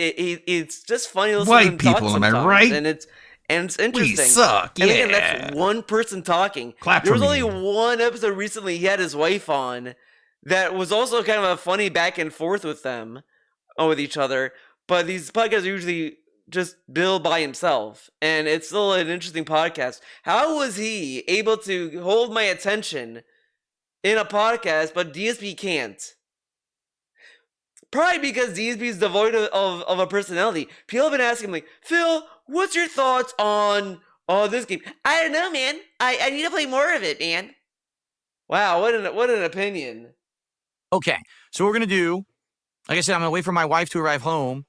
just funny to listen to him White people, talk am I sometimes, right? and it's interesting. We suck, And again, yeah. that's one person talking. Clap there for was me. only one episode recently he had his wife on that was also kind of a funny back and forth with them, with each other. But these podcasts are usually just Bill by himself, and it's still an interesting podcast. How was he able to hold my attention in a podcast, but DSP can't? Probably because DSP is devoid of a personality. People have been asking him, like, Phil, what's your thoughts on this game? I don't know, man. I need to play more of it, man. Wow, what an opinion. Okay, so what we're gonna do, like I said, I'm gonna wait for my wife to arrive home,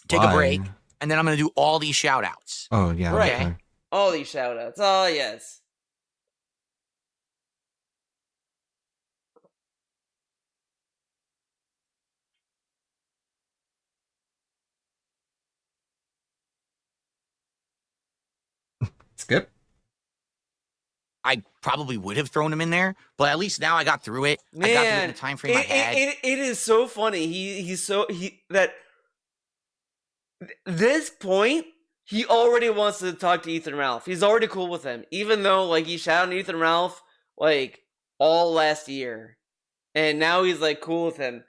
take Why? a break, and then I'm gonna do all these shout outs. Oh, yeah. Right. Okay. All these shout outs. Oh, yes. Skip. I probably would have thrown him in there, but at least now I got through it. I got through it in Man, the time frame I had. it is so funny. This point, he already wants to talk to Ethan Ralph. He's already cool with him, even though like he shouted at Ethan Ralph like all last year, and now he's like cool with him.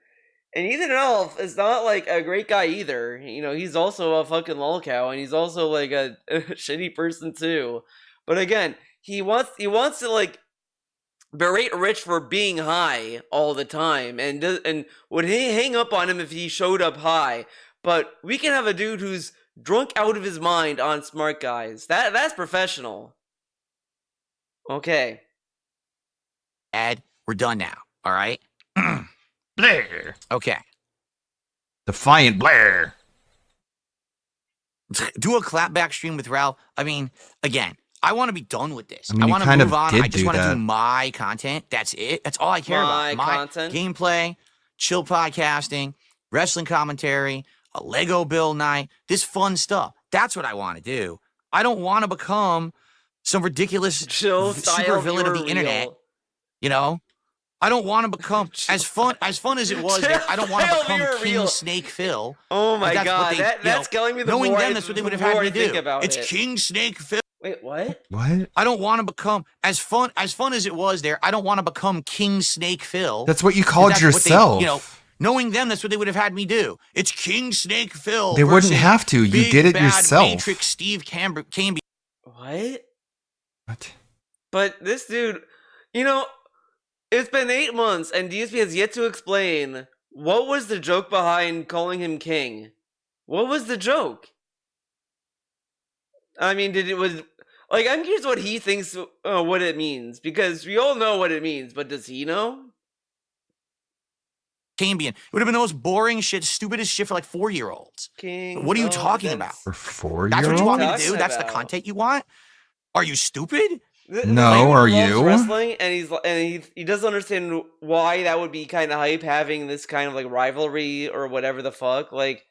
And Ethan Ralph is not like a great guy either. You know, he's also a fucking lolcow, and he's also like a shitty person too. But again, he wants to like berate Rich for being high all the time, and would hang up on him if he showed up high. But we can have a dude who's drunk out of his mind on Smart Guys. That's professional. Okay. Ed, we're done now. All right. Blair. Okay. Defiant Blair. Do a clapback stream with Ralph. I mean, again, I want to be done with this. I mean, I you want to kind move of on. did I just do want to that. do my content. That's it. That's all I care My about. My content. gameplay, chill podcasting, wrestling commentary, a Lego build night, this fun stuff. That's what I want to do. I don't want to become some ridiculous Chill super style villain of the viewer internet. reel. You know? I don't want to become as fun as it was. Chill I don't want to style become viewer King reel. Snake Phil. Oh my If that's what god, they- you that's know, killing me. knowing more them, that's what they would have had more me I think do. about It's it. King Snake Phil. Wait, what? What? I don't want to become as fun as it was there. I don't want to become King Snake Phil. That's what you If called that's what they- yourself. you know, knowing them, that's what they would have had me do. It's King Snake Phil. They wouldn't versus have to. You big did it bad yourself. Matrix Steve Camby. What? What? But this dude, you know, it's been 8 months and DSP has yet to explain what was the joke behind calling him king. What was the joke? I mean, I'm curious what he thinks what it means, because we all know what it means, but does he know? Cambian. It would have been the most boring shit, stupidest shit for like 4-year-olds. King. What are you oh, talking that's- about? For 4-year-olds? That's what you want me to Talking do? That's the about. content you want? Are you stupid? The No, guy are loves you? Wrestling, and he doesn't understand why that would be kind of hype, having this kind of like rivalry or whatever the fuck. Like,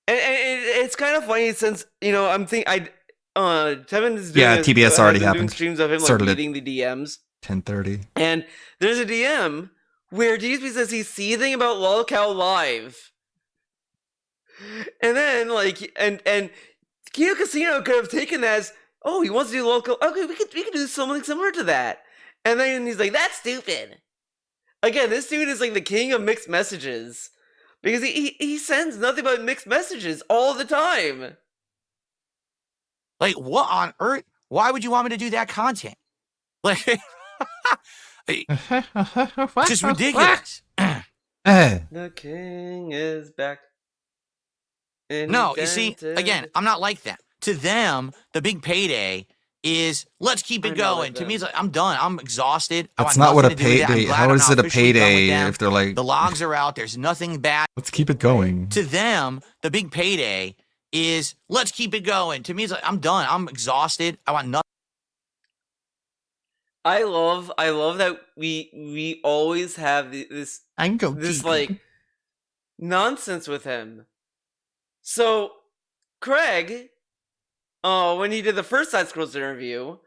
and it's kind of funny since I'm thinking Tevin is doing TBS already has been doing happened. streams of him like Started at reading the DMs, 10:30. and there's a DM where DSP says he's seething about LOLCOW Live, and then and Kino Casino could have taken that as, oh, he wants to do LOLCOW. Okay, we could do something similar to that. And then he's like, that's stupid. Again, this dude is like the king of mixed messages, because he sends nothing but mixed messages all the time. Like, what on earth? Why would you want me to do that content? Like, just ridiculous. The king is back. No, you see, again, I'm not like them. To them, the big payday is let's keep it going. To me, it's like I'm done. I'm exhausted. I That's want not what a nothing to do with it. I'm payday. glad How I'm is now it a officially done with payday them. if they're like, the logs are out? There's nothing bad. let's keep it going? To them, the big payday is let's keep it going. To me, it's like I'm done. I'm exhausted. I want nothing. I love that we always have this like nonsense with him. So Craig, when he did the first Side Scrolls interview,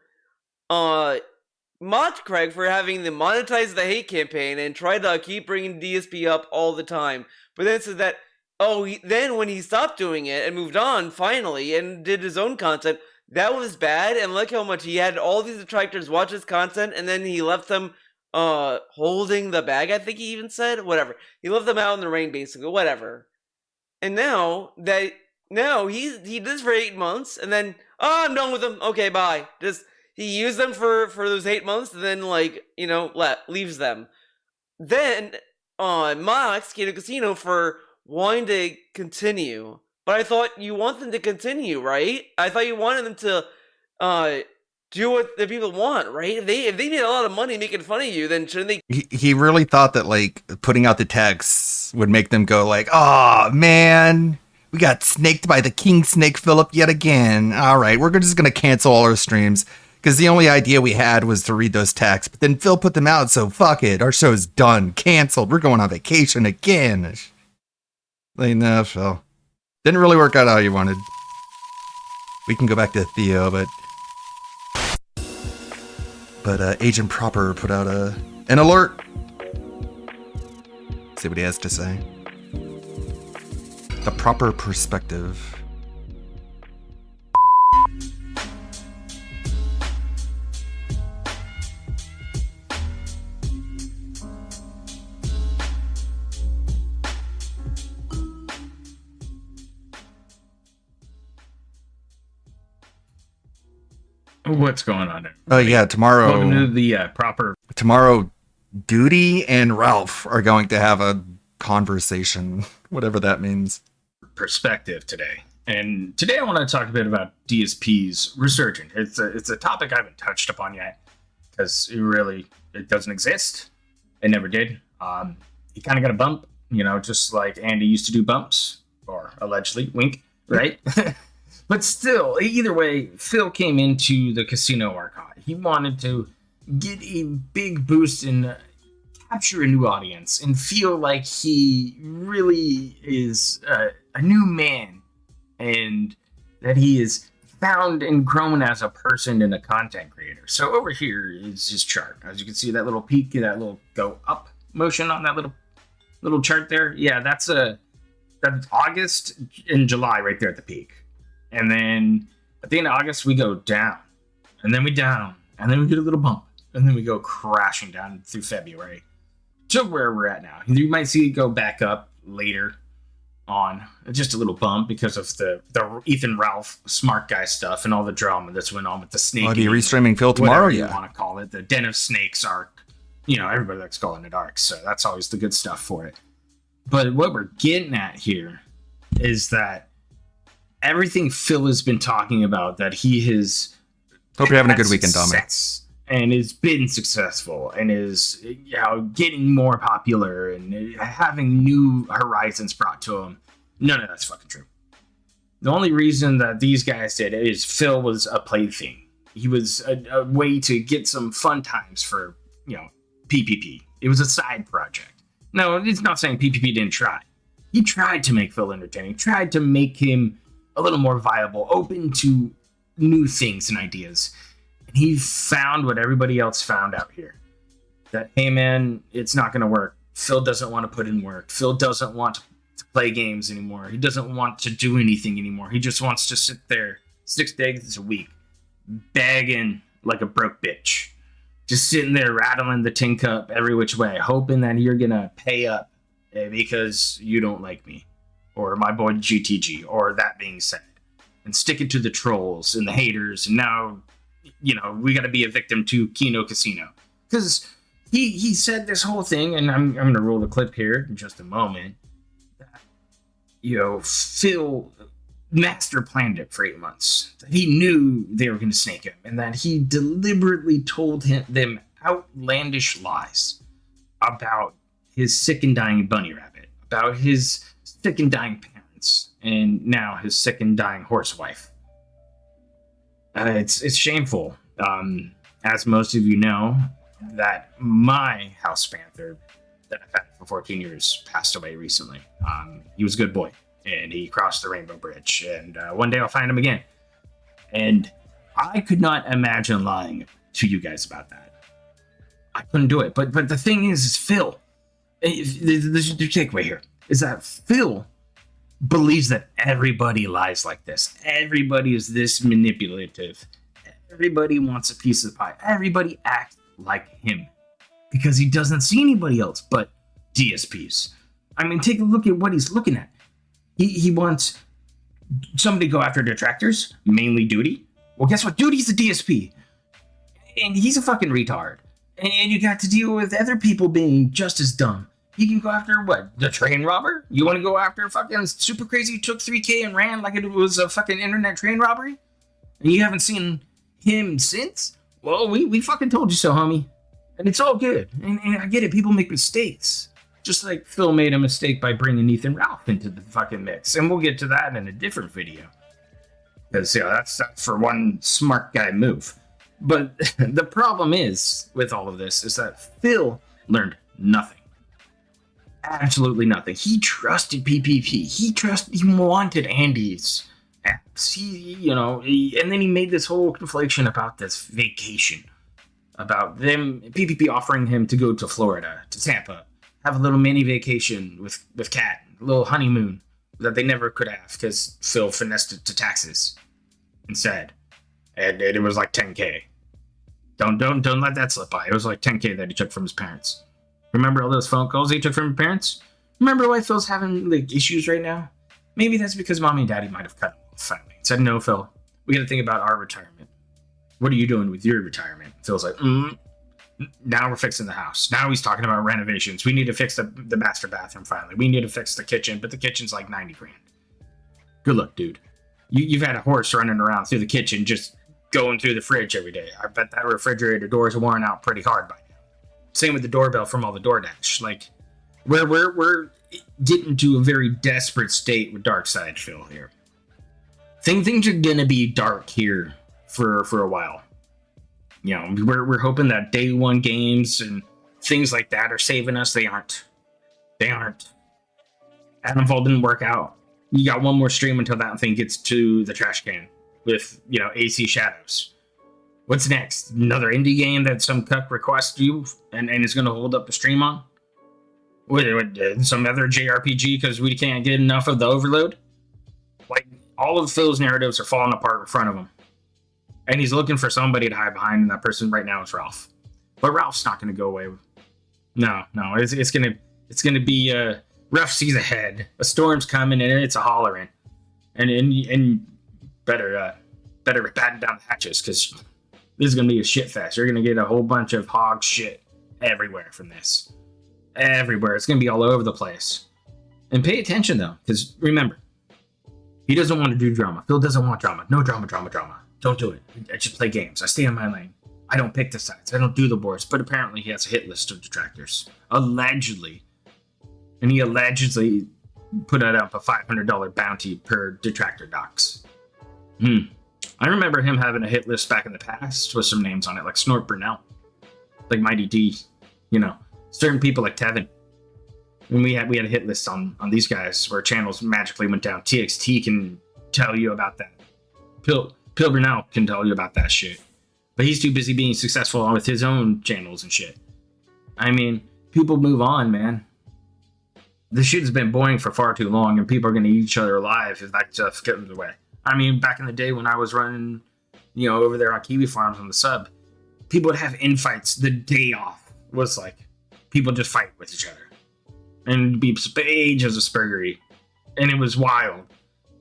mocked Craig for having to monetize the hate campaign and tried to keep bringing DSP up all the time. But then said that then when he stopped doing it and moved on finally and did his own content, that was bad. And look how much he had all these detractors watch his content, and then he left them holding the bag. I think he even said whatever. He left them out in the rain, basically. Whatever. And now he did this for 8 months, and then I'm done with them. Okay, bye. He used them for those 8 months, and then leaves them. Then mocks Kino Casino for wanting to continue. But I thought you want them to continue, right? I thought you wanted them to do what the people want, right? If they made a lot of money making fun of you, then shouldn't they? He really thought that like putting out the texts would make them go like, "Oh man, we got snaked by the King Snake Phillip yet again. All right, we're just gonna cancel all our streams because the only idea we had was to read those texts. But then Phil put them out, so fuck it. Our show's done, canceled. We're going on vacation again." Like, no, Phil. Didn't really work out how you wanted. We can go back to Theo, but Agent Proper put out an alert. See what he has to say. The proper perspective. What's going on there? Oh yeah, tomorrow. Welcome to the proper. Tomorrow, Duty and Ralph are going to have a conversation, whatever that means. Perspective today, and today I want to talk a bit about DSP's resurgence. It's a topic I haven't touched upon yet because it doesn't exist. It never did. He kind of got a bump, just like Andy used to do bumps, or allegedly, wink, right? But still, either way, Phil came into the casino archive. He wanted to get a big boost and capture a new audience and feel like he really is a new man and that he is found and grown as a person and a content creator. So over here is his chart. As you can see, that little peak, that little go up motion on that little chart there. Yeah, that's August and July right there at the peak. And then at the end of August, we go down, and then we down, and then we get a little bump, and then we go crashing down through February to where we're at now. You might see it go back up later on, just a little bump because of the Ethan Ralph smart guy stuff and all the drama that's went on with the snake. I'll be restreaming Phil tomorrow, you want to call it, the Den of Snakes arc. Everybody likes calling it arc, so that's always the good stuff for it. But what we're getting at here is that everything Phil has been talking about, that he has. Hope you're having a good weekend, Dominic. And has been successful and is getting more popular and having new horizons brought to him. None of that's fucking true. The only reason that these guys did it is Phil was a plaything. He was a way to get some fun times for, PPP. It was a side project. No, it's not saying PPP didn't try. He tried to make Phil entertaining, tried to make him a little more viable, open to new things and ideas. And he found what everybody else found out here. That, hey man, it's not going to work. Phil doesn't want to put in work. Phil doesn't want to play games anymore. He doesn't want to do anything anymore. He just wants to sit there 6 days a week, begging like a broke bitch. Just sitting there rattling the tin cup every which way, hoping that you're going to pay up because you don't like me. Or my boy GTG, or that being said, and stick it to the trolls and the haters. And now, we got to be a victim to Kino Casino. Because he said this whole thing, and I'm going to roll the clip here in just a moment. That, Phil master planned it for 8 months. That he knew they were going to snake him, and that he deliberately told them outlandish lies about his sick and dying bunny rabbit, about his sick and dying parents, and now his sick and dying horse wife. It's shameful. As most of you know, that my house panther that I've had for 14 years passed away recently. He was a good boy, and he crossed the Rainbow Bridge, and one day I'll find him again. And I could not imagine lying to you guys about that. I couldn't do it. But the thing is Phil, the takeaway here is that Phil believes that everybody lies like this. Everybody is this manipulative. Everybody wants a piece of the pie. Everybody acts like him because he doesn't see anybody else but DSPs. I mean, take a look at what he's looking at. He wants somebody to go after detractors, mainly Duty. Well, guess what? Duty's a DSP. And he's a fucking retard. And you got to deal with other people being just as dumb. You can go after what? The train robber? You want to go after fucking super crazy who took 3K and ran like it was a fucking internet train robbery? And you haven't seen him since? Well, we fucking told you so, homie. And it's all good. And I get it. People make mistakes. Just like Phil made a mistake by bringing Ethan Ralph into the fucking mix. And we'll get to that in a different video. Because, that's for one smart guy move. But the problem is, with all of this, is that Phil learned nothing. Absolutely nothing. He trusted PPP. He wanted Andy's apps. And then he made this whole conflation about this vacation. About them, PPP offering him to go to Florida, to Tampa, have a little mini vacation with Kat, a little honeymoon that they never could have because Phil finessed it to taxes instead. And it was like 10K. Don't let that slip by. It was like 10K that he took from his parents. Remember all those phone calls he took from his parents? Remember why Phil's having issues right now? Maybe that's because mommy and daddy might have cut him off finally. Said, no, Phil, we got to think about our retirement. What are you doing with your retirement? Phil's like, now we're fixing the house. Now he's talking about renovations. We need to fix the master bathroom finally. We need to fix the kitchen, but the kitchen's like 90 grand. Good luck, dude. You've had a horse running around through the kitchen just going through the fridge every day. I bet that refrigerator door is worn out pretty hard by now. Same with the doorbell from all the DoorDash. Like, we're getting to a very desperate state with Darkseid Phil here. Things are gonna be dark here for a while. We're hoping that day one games and things like that are saving us. They aren't. Adamfall didn't work out. You got one more stream until that thing gets to the trash can with, AC Shadows. What's next? Another indie game that some cuck requests you and is going to hold up the stream on? What, some other JRPG because we can't get enough of the overload? Like, all of Phil's narratives are falling apart in front of him. And he's looking for somebody to hide behind, and that person right now is Ralph. But Ralph's not going to go away. No, it's gonna be rough seas ahead. A storm's coming, and it's a hollering. And better batten down the hatches, because this is gonna be a shit fest. You're gonna get a whole bunch of hog shit everywhere from this. Everywhere. It's gonna be all over the place. And pay attention though, because remember, he doesn't want to do drama. Phil doesn't want drama. No drama. Don't do it. I just play games. I stay in my lane. I don't pick the sides. I don't do the boards. But apparently he has a hit list of detractors. Allegedly. And he allegedly put up a $500 bounty per detractor docs. I remember him having a hit list back in the past with some names on it, like Snort Brunel, like Mighty D, certain people like Tevin. And we had a hit list on these guys where channels magically went down. TXT can tell you about that. Pil Brunel can tell you about that shit. But he's too busy being successful with his own channels and shit. I mean, people move on, man. This shit's been boring for far too long, and people are going to eat each other alive if that stuff gets away. I mean, back in the day when I was running, over there on Kiwi Farms on the sub, people would have infights the day off. It was like, people just fight with each other. And it'd be ages of spurgery. And it was wild.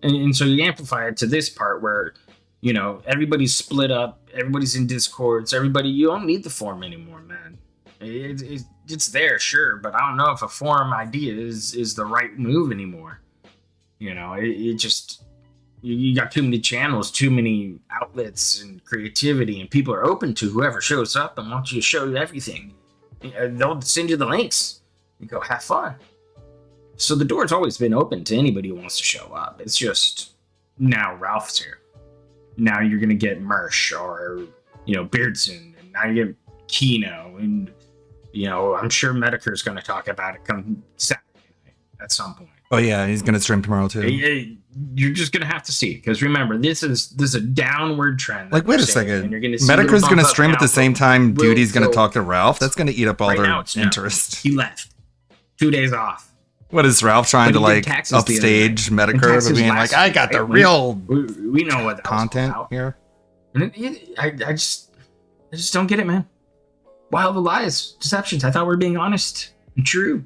And so you amplify it to this part where, everybody's split up, everybody's in Discords, you don't need the forum anymore, man. It's there, sure, but I don't know if a forum idea is the right move anymore. It just, You got too many channels, too many outlets and creativity, and people are open to whoever shows up and wants you to show you everything. They'll send you the links. You go have fun. So the door's always been open to anybody who wants to show up. It's just now Ralph's here. Now you're gonna get Mersh or Beardson, and now you get Kino, and I'm sure Medicare's gonna talk about it come Saturday night at some point. Oh yeah, he's gonna stream tomorrow too. You're just gonna have to see, because remember, this is a downward trend. Like, wait a second. Medicare's gonna stream at the same time Duty's gonna talk to Ralph. That's gonna eat up all their interest. He left 2 days off. What is Ralph trying to like upstage Medicare by being like, I got the real we know what content here? And I just don't get it, man. Why all the lies, deceptions? I thought we were being honest and true.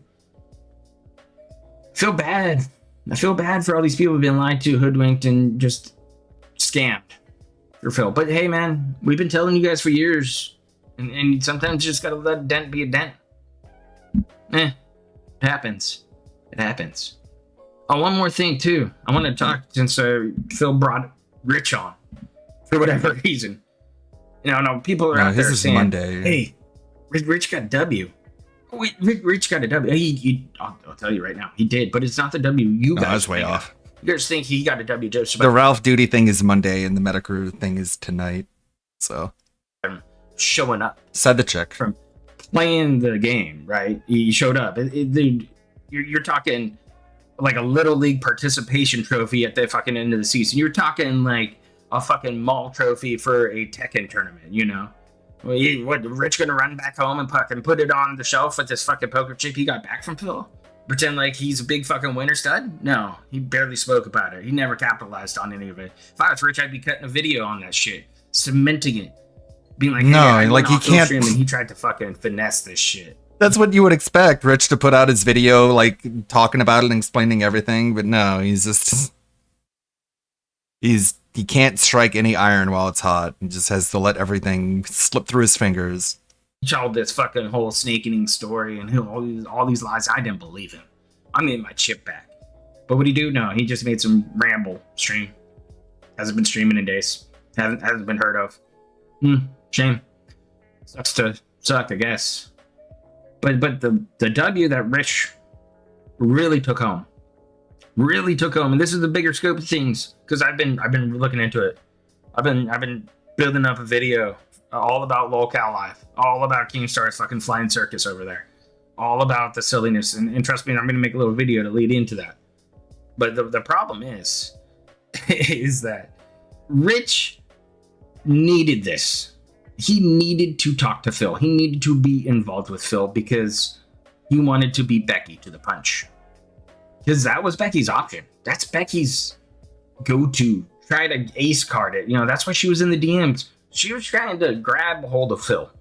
I feel bad for all these people who've been lied to, hoodwinked, and just scammed for Phil. But hey, man, we've been telling you guys for years, and sometimes you just gotta let a dent be a dent. It happens. It happens. Oh, one more thing too. I want to talk, since Phil brought Rich on for whatever reason. No, people are out there saying, Monday. "Hey, Rich got a W." Wait, Rich got a W. I'll tell you right now, he did, but it's not the W you guys. I was way off. You guys think he got a W just about the Ralph Duty thing is Monday, and the Medicare thing is tonight. So showing up. Said the chick from playing the game, right? He showed up. You're talking like a little league participation trophy at the fucking end of the season. You're talking like a fucking mall trophy for a Tekken tournament, What, Rich gonna run back home and fucking put it on the shelf with this fucking poker chip he got back from Phil? Pretend like he's a big fucking winner stud? No, he barely spoke about it. He never capitalized on any of it. If I was Rich, I'd be cutting a video on that shit, cementing it, being like, no, like he can't. And he tried to fucking finesse this shit. That's what you would expect, Rich, to put out his video, like talking about it and explaining everything. But no, he can't strike any iron while it's hot. He just has to let everything slip through his fingers. He told this fucking whole snake eating story and all these lies. I didn't believe him. I made my chip back. But what he do? No, he just made some ramble stream. Hasn't been streaming in days. Hasn't been heard of. Shame. Sucks to suck, I guess. But the W that Rich really took home, and this is the bigger scope of things, because I've been looking into it. I've been building up a video all about Locale Live, all about Keemstar's fucking flying circus over there, all about the silliness, and trust me, I'm gonna make a little video to lead into that. But the problem is that Rich needed this. He needed to talk to Phil. He needed to be involved with Phil because he wanted to beat Becky to the punch. Because that was Becky's option. That's Becky's go-to. Try to ace card it. That's why she was in the DMs. She was trying to grab a hold of Phil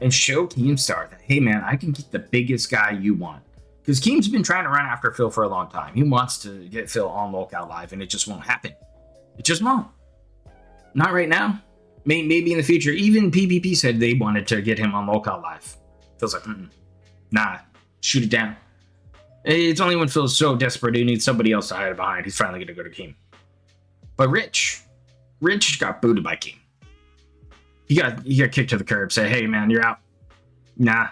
and show Keemstar that, hey man, I can get the biggest guy you want. Because Keem's been trying to run after Phil for a long time. He wants to get Phil on Locale Live, and it just won't happen. It just won't. Not right now. Maybe in the future. Even PvP said they wanted to get him on Locale Live. Phil's like, nah, shoot it down. It's only when Phil's so desperate he needs somebody else to hide behind, he's finally going to go to Keem. But Rich got booted by Keem. He got kicked to the curb, say, hey man, you're out. Nah.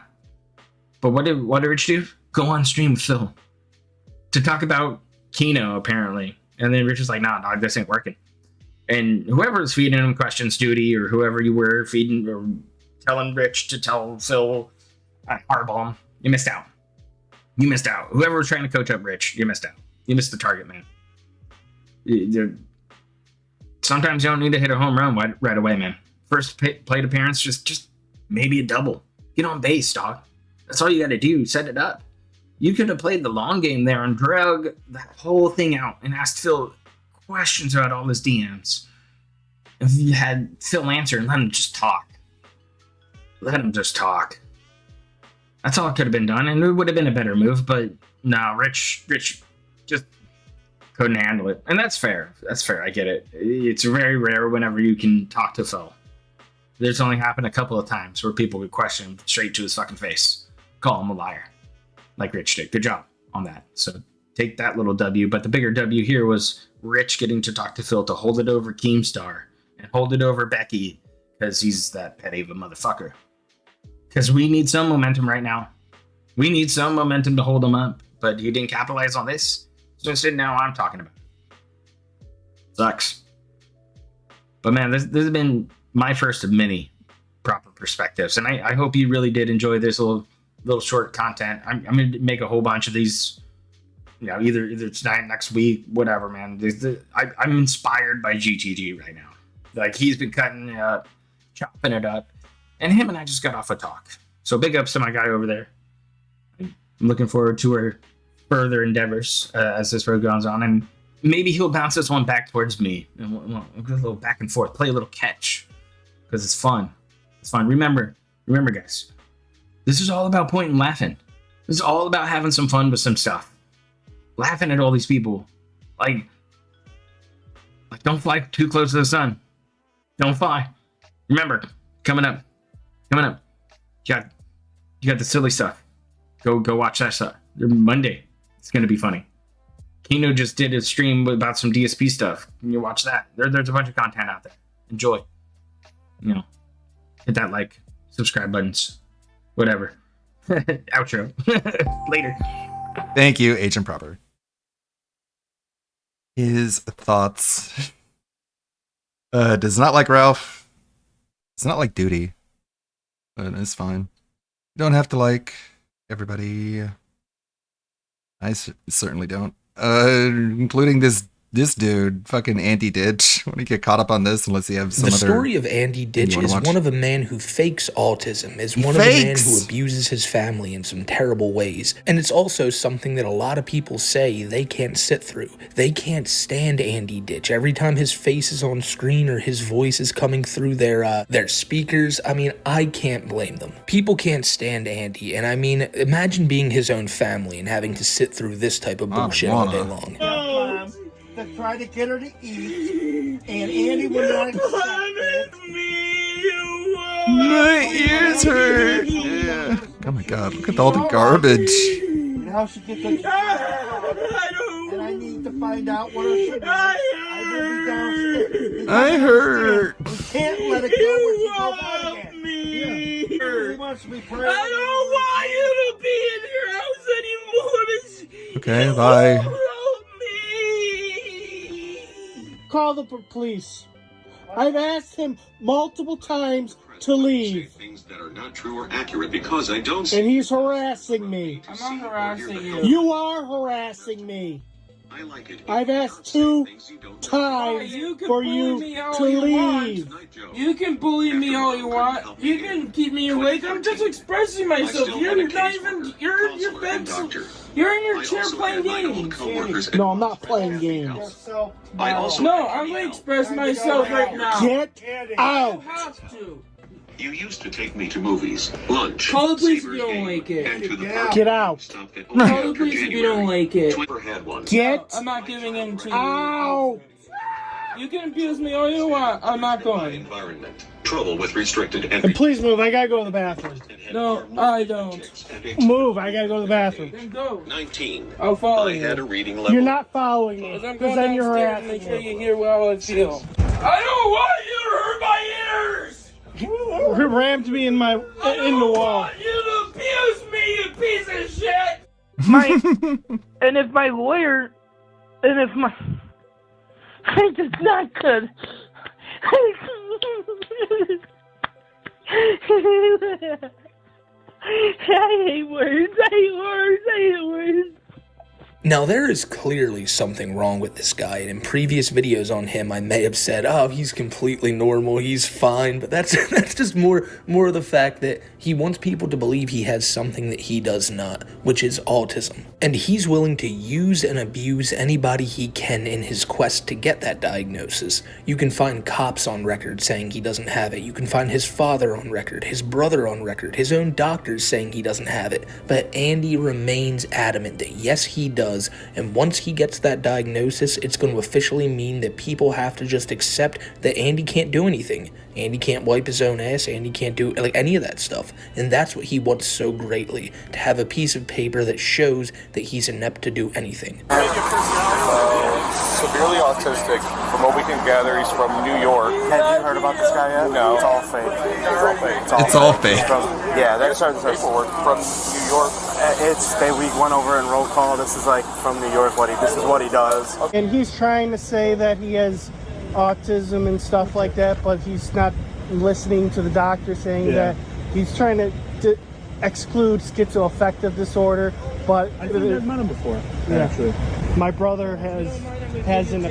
But what did Rich do? Go on stream with Phil to talk about Kino, apparently. And then Rich was like, nah, this ain't working. And whoever's feeding him questions, Duty, or whoever you were feeding or telling Rich to tell Phil hardball him, you missed out. You missed out. Whoever was trying to coach up Rich, you missed out. You missed the target, man. Sometimes you don't need to hit a home run right away, man. First plate appearance, just maybe a double. Get on base, dog. That's all you got to do. Set it up. You could have played the long game there and drug that whole thing out and asked Phil questions about all his DMs. If you had Phil answer and let him just talk. That's all it could have been done, and it would have been a better move, but no, Rich just couldn't handle it. And that's fair. I get it. It's very rare whenever you can talk to Phil. There's only happened a couple of times where people would question him straight to his fucking face. Call him a liar. Like Rich did. Good job on that. So take that little W. But the bigger W here was Rich getting to talk to Phil to hold it over Keemstar and hold it over Becky because he's that petty of a motherfucker. Because we need some momentum right now. We need some momentum to hold him up, but he didn't capitalize on this. So instead, now I'm talking about it. Sucks. But man, this has been my first of many proper perspectives, and I hope you really did enjoy this little short content. I'm going to make a whole bunch of these. You know, either tonight, next week, whatever, man. I'm inspired by GTG right now. Like, he's been cutting it up, chopping it up, and him and I just got off a talk. So big ups to my guy over there. I'm looking forward to her further endeavors as this road goes on, and maybe he'll bounce this one back towards me, and we'll go a little back and forth, play a little catch, because it's fun. It's fun. Remember, guys, this is all about pointing and laughing. This is all about having some fun with some stuff. Laughing at all these people. Like don't fly too close to the sun. Don't fly. Remember, coming up. You got the silly stuff. Go watch that stuff. Monday. It's gonna be funny. Kino just did a stream about some DSP stuff. You watch that. There's a bunch of content out there. Enjoy. You know, hit that like, subscribe buttons, whatever. Outro. Later. Thank you, Agent Proper. His thoughts. Does not like Ralph. Does not like Duty. But it's fine. You don't have to like everybody. I certainly don't. Including this dude, fucking Andy Ditch. When you get caught up on this, unless you have some The other... story of Andy Ditch is one of a man who fakes autism, is one of a man who abuses his family in some terrible ways. And it's also something that a lot of people say they can't sit through. They can't stand Andy Ditch. Every time his face is on screen or his voice is coming through their speakers, I mean, I can't blame them. People can't stand Andy, and I mean, imagine being his own family and having to sit through this type of bullshit all day long. To try to get her to eat, and Andy would not accept it. My ears hurt. Yeah. Oh my god, look at all the garbage. And how she gets the and I need to find out what her sugar is. I will be downstairs. I hurt. We can't let it go when she goes out again. He wants to be praying. I don't want you to be in your house anymore. Okay, bye. Call the police. I've asked him multiple times to leave. Things that are not true or accurate because I don't. And he's harassing me. I'm not harassing you. You are harassing me. I like it. I've asked 2 times for you to leave. You can bully me all you want. You can keep me awake. I'm just expressing myself. You're not even. You're in your bed. You're in your chair playing games. No, I'm not playing games. No, I'm going to express myself right now. Get out. You have to. You used to take me to movies, lunch. Call the police if you don't like it. Get out. Call the police if you don't like it. Get I'm not giving in to you. out. You can abuse me all you want. I'm not going. Trouble with restricted And please move. I gotta go to the bathroom. No, I don't. Move. I gotta go to the bathroom. Then go. 19. I'll follow I you. had a reading level. You're not following me. Because I'm Because going then you're downstairs to harassing make sure me. you hear how I feel. I don't want you to hurt my ears. Rammed me in the wall. I want you to abuse me, you piece of shit. And if my lawyer, I just not good. I hate words. I hate words. Now, there is clearly something wrong with this guy, and in previous videos on him, I may have said, oh, he's completely normal, he's fine, but that's just more of the fact that he wants people to believe he has something that he does not, which is autism. And he's willing to use and abuse anybody he can in his quest to get that diagnosis. You can find cops on record saying he doesn't have it. You can find his father on record, his brother on record, his own doctors saying he doesn't have it. But Andy remains adamant that yes, he does. does, and once he gets that diagnosis, it's going to officially mean that people have to just accept that Andy can't do anything. Andy can't wipe his own ass, Andy can't do like any of that stuff, and that's what he wants so greatly, to have a piece of paper that shows that he's inept to do anything. Severely autistic. From what we can gather, he's from New York. Have you heard about this guy yet? No. It's all fake. It's all fake. It's all fake. Yeah, that's the paperwork from New York. We went over in roll call. This is like from New York. This is what he does. And he's trying to say that he has autism and stuff like that, but he's not listening to the doctor saying that he's trying to exclude schizoaffective disorder. But I think I've met him before, actually. My brother has in the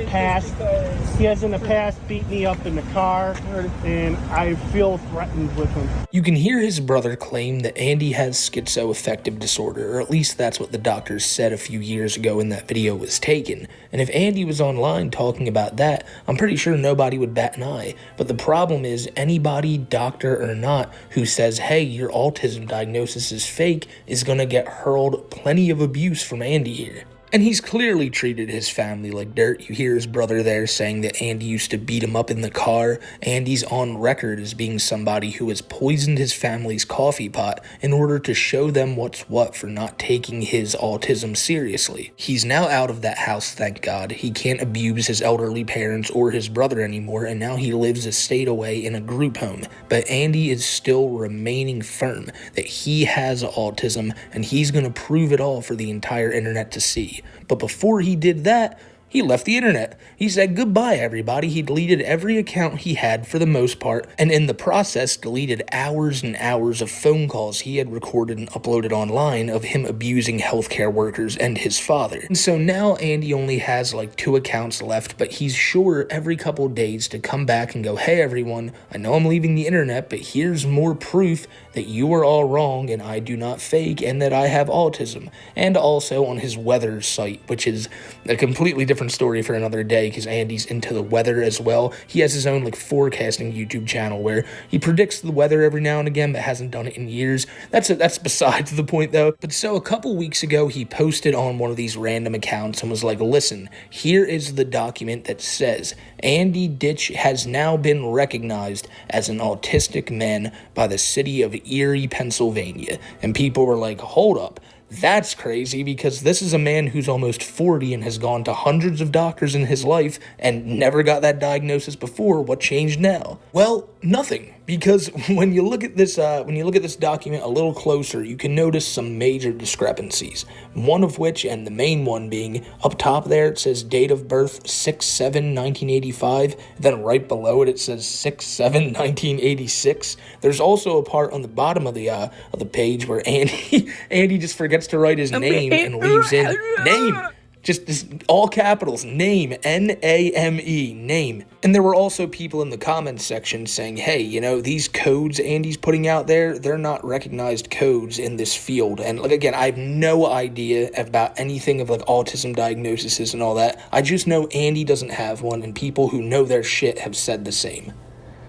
past beat me up in the car, and I feel threatened with him. You can hear his brother claim that Andy has schizoaffective disorder, or at least that's what the doctors said a few years ago when that video was taken. And if Andy was online talking about that, I'm pretty sure nobody would bat an eye. But the problem is, anybody, doctor or not, who says, hey, your autism diagnosis is fake, is gonna get hurled plenty of abuse from Andy here. And he's clearly treated his family like dirt. You hear his brother there saying that Andy used to beat him up in the car. Andy's on record as being somebody who has poisoned his family's coffee pot in order to show them what's what for not taking his autism seriously. He's now out of that house, thank God. He can't abuse his elderly parents or his brother anymore, and now he lives a state away in a group home. But Andy is still remaining firm that he has autism, and he's going to prove it all for the entire internet to see. But before he did that, he left the internet. He said goodbye, everybody. He deleted every account he had for the most part, and in the process deleted hours and hours of phone calls he had recorded and uploaded online of him abusing healthcare workers and his father. And so now Andy only has like 2 accounts left, but he's sure every couple days to come back and go, hey everyone, I know I'm leaving the internet, but here's more proof that you are all wrong and I do not fake and that I have autism. And also on his weather site, which is a completely different story for another day because Andy's into the weather as well. He has his own like forecasting YouTube channel where he predicts the weather every now and again but hasn't done it in years. That's besides the point though. But so a couple weeks ago he posted on one of these random accounts and was like, listen, here is the document that says Andy Ditch has now been recognized as an autistic man by the city of Erie, Pennsylvania. And people were like, hold up. That's crazy because this is a man who's almost 40 and has gone to hundreds of doctors in his life and never got that diagnosis before. What changed now? Well, nothing. Because when you look at this document a little closer, you can notice some major discrepancies. One of which, and the main one being, up top there it says date of birth 6/7/1985. Then right below it says 6/7/1986. There's also a part on the bottom of the page where Andy just forgets to write his name and leaves in name. Just all capitals, name, N-A-M-E, name. And there were also people in the comments section saying, hey, you know, these codes Andy's putting out there, they're not recognized codes in this field. And like, again, I have no idea about anything of like autism diagnoses and all that. I just know Andy doesn't have one, and people who know their shit have said the same.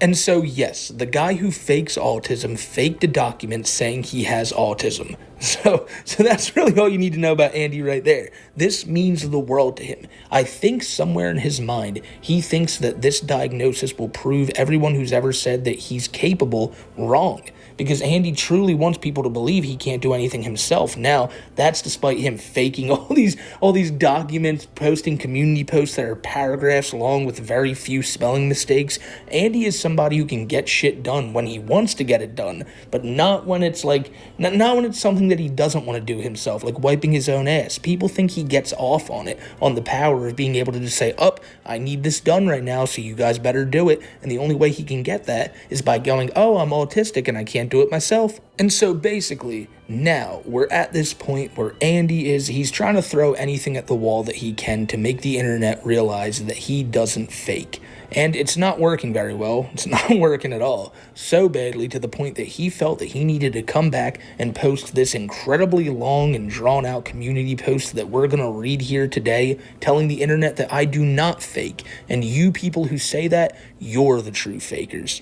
And so, yes, the guy who fakes autism faked a document saying he has autism. So that's really all you need to know about Andy right there. This means the world to him. I think somewhere in his mind, he thinks that this diagnosis will prove everyone who's ever said that he's capable wrong. Because Andy truly wants people to believe he can't do anything himself. Now, that's despite him faking all these documents, posting community posts that are paragraphs long with very few spelling mistakes. Andy is somebody who can get shit done when he wants to get it done, but not when it's like, not when it's something that he doesn't want to do himself, like wiping his own ass. People think he gets off on it, on the power of being able to just say, I need this done right now, so you guys better do it. And the only way he can get that is by going, I'm autistic and I can't do it myself. And so basically, now we're at this point where Andy he's trying to throw anything at the wall that he can to make the internet realize that he doesn't fake. And it's not working very well. It's not working at all. So badly to the point that he felt that he needed to come back and post this incredibly long and drawn out community post that we're going to read here today, telling the internet that I do not fake. And you people who say that, you're the true fakers.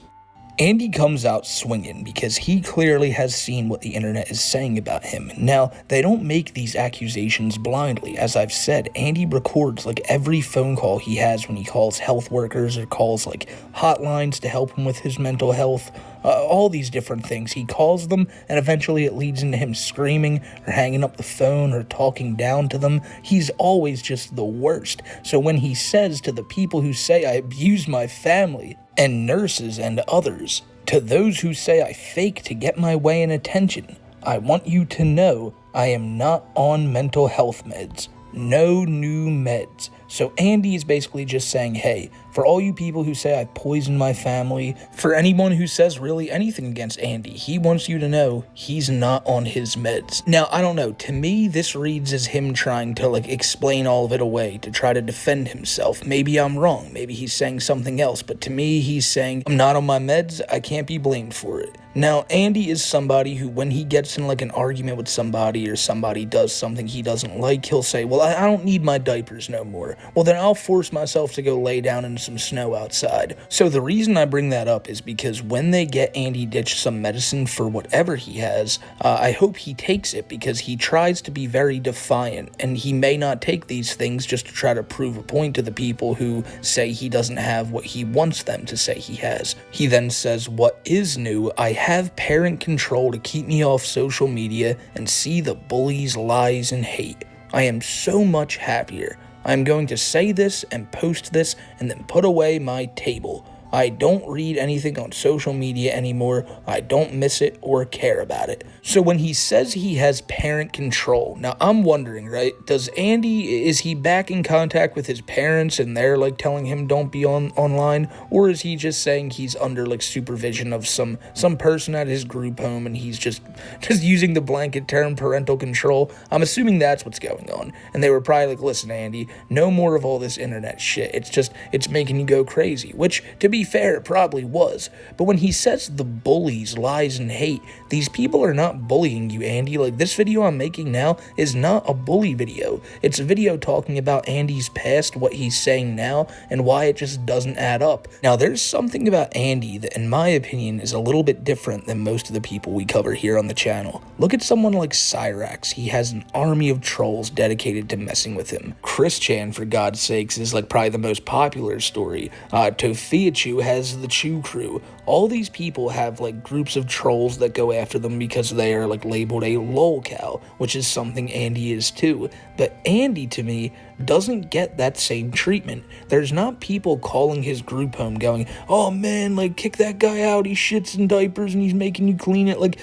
Andy comes out swinging because he clearly has seen what the internet is saying about him. Now, they don't make these accusations blindly. As I've said, Andy records like every phone call he has when he calls health workers or calls like hotlines to help him with his mental health. All these different things. He calls them, and eventually it leads into him screaming or hanging up the phone or talking down to them. He's always just the worst. So when he says to the people who say I abuse my family, and nurses and others, to those who say I fake to get my way and attention, I want you to know I am not on mental health meds. No new meds. So Andy is basically just saying, hey, for all you people who say I poisoned my family, for anyone who says really anything against Andy, he wants you to know he's not on his meds. Now, I don't know, to me, this reads as him trying to like explain all of it away, to try to defend himself. Maybe I'm wrong, maybe he's saying something else, but to me, he's saying, I'm not on my meds, I can't be blamed for it. Now, Andy is somebody who, when he gets in like an argument with somebody or somebody does something he doesn't like, he'll say, well, I don't need my diapers no more. Well, then I'll force myself to go lay down in some snow outside. So the reason I bring that up is because when they get Andy Ditch some medicine for whatever he has, I hope he takes it because he tries to be very defiant, and he may not take these things just to try to prove a point to the people who say he doesn't have what he wants them to say he has. He then says, what is new? I have parent control to keep me off social media and see the bullies, lies, and hate. I am so much happier. I'm going to say this and post this and then put away my table. I don't read anything on social media anymore. I don't miss it or care about it. So when he says he has parent control, now I'm wondering, right? Does Andy, is he back in contact with his parents and they're like telling him don't be online? Or is he just saying he's under like supervision of some person at his group home and he's just using the blanket term parental control? I'm assuming that's what's going on. And they were probably like, listen, Andy, no more of all this internet shit. It's making you go crazy, which to be fair, it probably was. But when he says the bullies, lies, and hate, these people are not bullying you, Andy. Like, this video I'm making now is not a bully video. It's a video talking about Andy's past, what he's saying now, and why it just doesn't add up. Now, there's something about Andy that, in my opinion, is a little bit different than most of the people we cover here on the channel. Look at someone like Cyrax. He has an army of trolls dedicated to messing with him. Chris Chan, for God's sakes, is like probably the most popular story. Tofiachu has the Chew Crew. All these people have like groups of trolls that go after them because they are like labeled a lolcow, which is something Andy is too. But Andy, to me, doesn't get that same treatment. There's not people calling his group home going, oh man, like kick that guy out, he shits in diapers and he's making you clean it. Like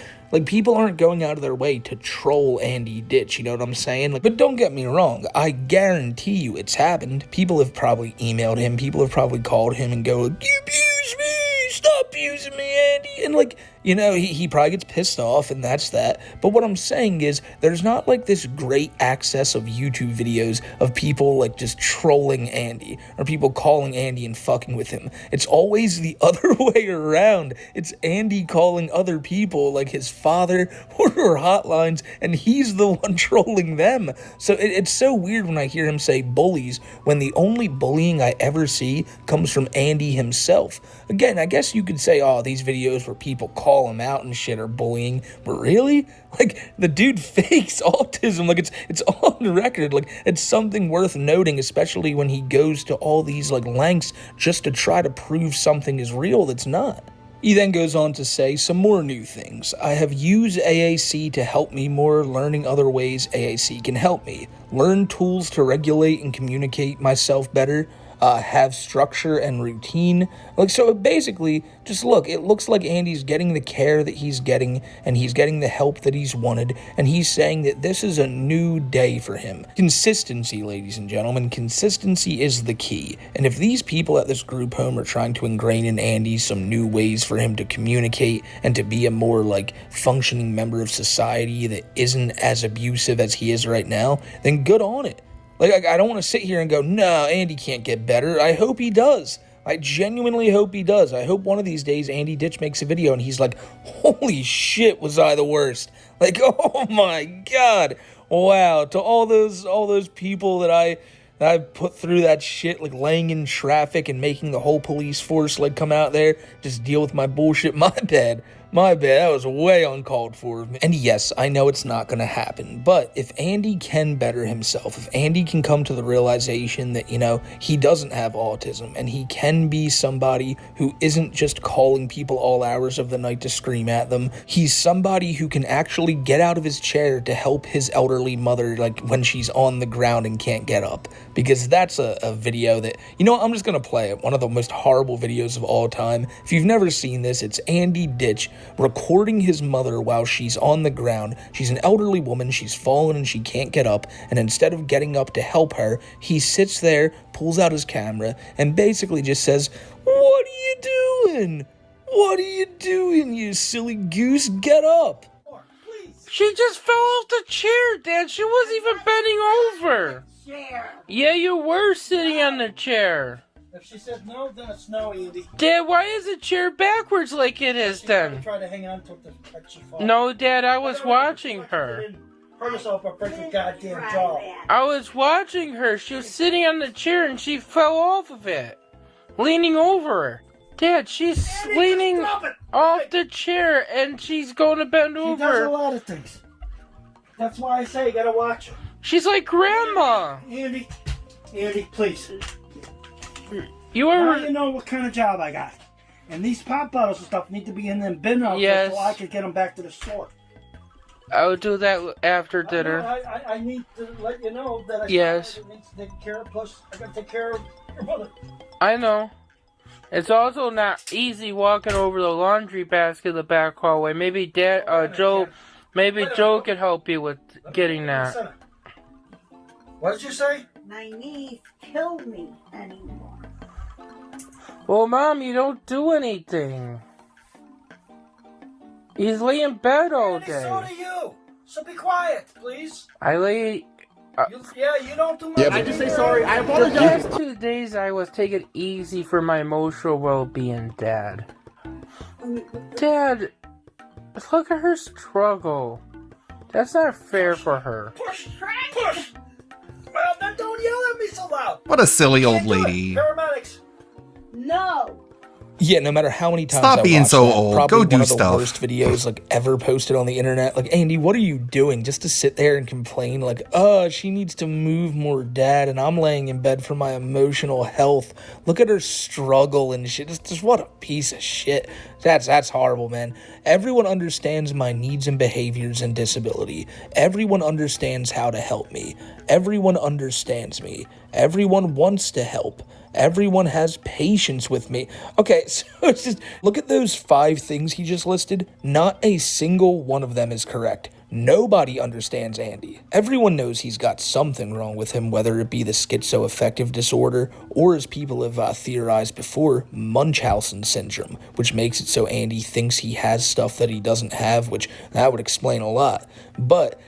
people aren't going out of their way to troll Andy Ditch, you know what I'm saying? But don't get me wrong, I guarantee you it's happened. People have probably emailed him, people have probably called him and go, you abuse me, stop abusing me, Andy. And like, you know, he probably gets pissed off and that's that. But what I'm saying is there's not like this great access of YouTube videos of people like just trolling Andy or people calling Andy and fucking with him. It's always the other way around. It's Andy calling other people like his father or hotlines and he's the one trolling them. So it's so weird when I hear him say bullies when the only bullying I ever see comes from Andy himself. Again, I guess you could say, oh, these videos where people call him out and shit are bullying, but really? Like, the dude fakes autism, like, it's on the record, like, it's something worth noting, especially when he goes to all these, like, lengths just to try to prove something is real that's not. He then goes on to say some more new things. I have used AAC to help me more, learning other ways AAC can help me. Learn tools to regulate and communicate myself better. Have structure and routine. Like, so basically, just look, it looks like Andy's getting the care that he's getting, and he's getting the help that he's wanted, and he's saying that this is a new day for him. Consistency, ladies and gentlemen, consistency is the key. And if these people at this group home are trying to ingrain in Andy some new ways for him to communicate and to be a more, like, functioning member of society that isn't as abusive as he is right now, then good on it. Like, I don't want to sit here and go, no, Andy can't get better. I hope he does. I genuinely hope he does. I hope one of these days Andy Ditch makes a video and he's like, holy shit, was I the worst? Like, oh my God. Wow. To all those people that that I put through that shit, like laying in traffic and making the whole police force like come out there, just deal with my bullshit. My bad. That was way uncalled for of me. And yes, I know it's not gonna happen, but if Andy can better himself, if Andy can come to the realization that, he doesn't have autism and he can be somebody who isn't just calling people all hours of the night to scream at them, he's somebody who can actually get out of his chair to help his elderly mother, like when she's on the ground and can't get up. Because that's a video that, I'm just gonna play it. One of the most horrible videos of all time. If you've never seen this, it's Andy Ditch recording his mother while she's on the ground. She's an elderly woman, she's fallen and she can't get up, and instead of getting up to help her, he sits there, pulls out his camera, and basically just says, "What are you doing? What are you doing, you silly goose? Get up." She just fell off the chair, Dad. She wasn't even bending over. Yeah, you were sitting on the chair. If she says no, then it's no, Andy. Dad, why is the chair backwards like it is then? Try to hang on to it to she falls. No, Dad, I was watching her. Hurt herself or break her goddamn jaw. I was watching her. She was sitting on the chair and she fell off of it. Leaning over her. Dad, she's leaning off the chair and she's going to bend over. She does a lot of things. That's why I say you gotta watch her. She's like Grandma. Andy, please. You now you know what kind of job I got. And these pop bottles and stuff need to be in them bin out Yes. so I can get them back to the store. I will do that after dinner. I need to let you know that I Yes. need to take care of. Plus, I gotta take care of your mother. I know. It's also not easy walking over the laundry basket in the back hallway. Maybe Joe could help you with getting that. What did you say? My knees kill me anymore. Well, Mom, you don't do anything. He's laying in bed all day. So do you. So be quiet, please. I lay. You don't do much. Yeah, I just say sorry. I The apologize. past 2 days, I was taking it easy for my emotional well-being, Dad. Dad, look at her struggle. That's not fair for her. Push. Well, then don't yell at me so loud. What a silly old lady. Paramedics. No. Yeah, no matter how many times Stop I being watch so that, old. probably Go do one of the stuff. worst videos like ever posted on the internet. Like, Andy, what are you doing just to sit there and complain? Like, she needs to move more, Dad, and I'm laying in bed for my emotional health. Look at her struggle and shit. Just what a piece of shit. That's horrible, man. Everyone understands my needs and behaviors and disability. Everyone understands how to help me. Everyone understands me. Everyone wants to help. Everyone has patience with me. Okay, so it's just, look at those 5 things he just listed. Not a single one of them is correct. Nobody understands Andy. Everyone knows he's got something wrong with him, whether it be the schizoaffective disorder, or as people have theorized before, Munchausen syndrome, which makes it so Andy thinks he has stuff that he doesn't have, which that would explain a lot. But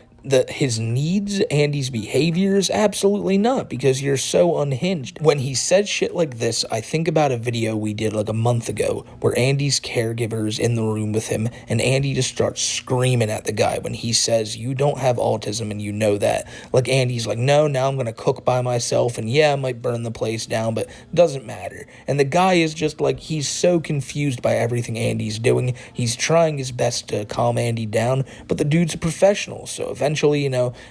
his needs, Andy's behaviors, absolutely not, because you're so unhinged. When he said shit like this, I think about a video we did like a month ago where Andy's caregiver is in the room with him and Andy just starts screaming at the guy when he says, "You don't have autism and you know that." Like, Andy's like, "No, now I'm gonna cook by myself and yeah, I might burn the place down, but it doesn't matter." And the guy is just like, he's so confused by everything Andy's doing. He's trying his best to calm Andy down, but the dude's a professional, so eventually,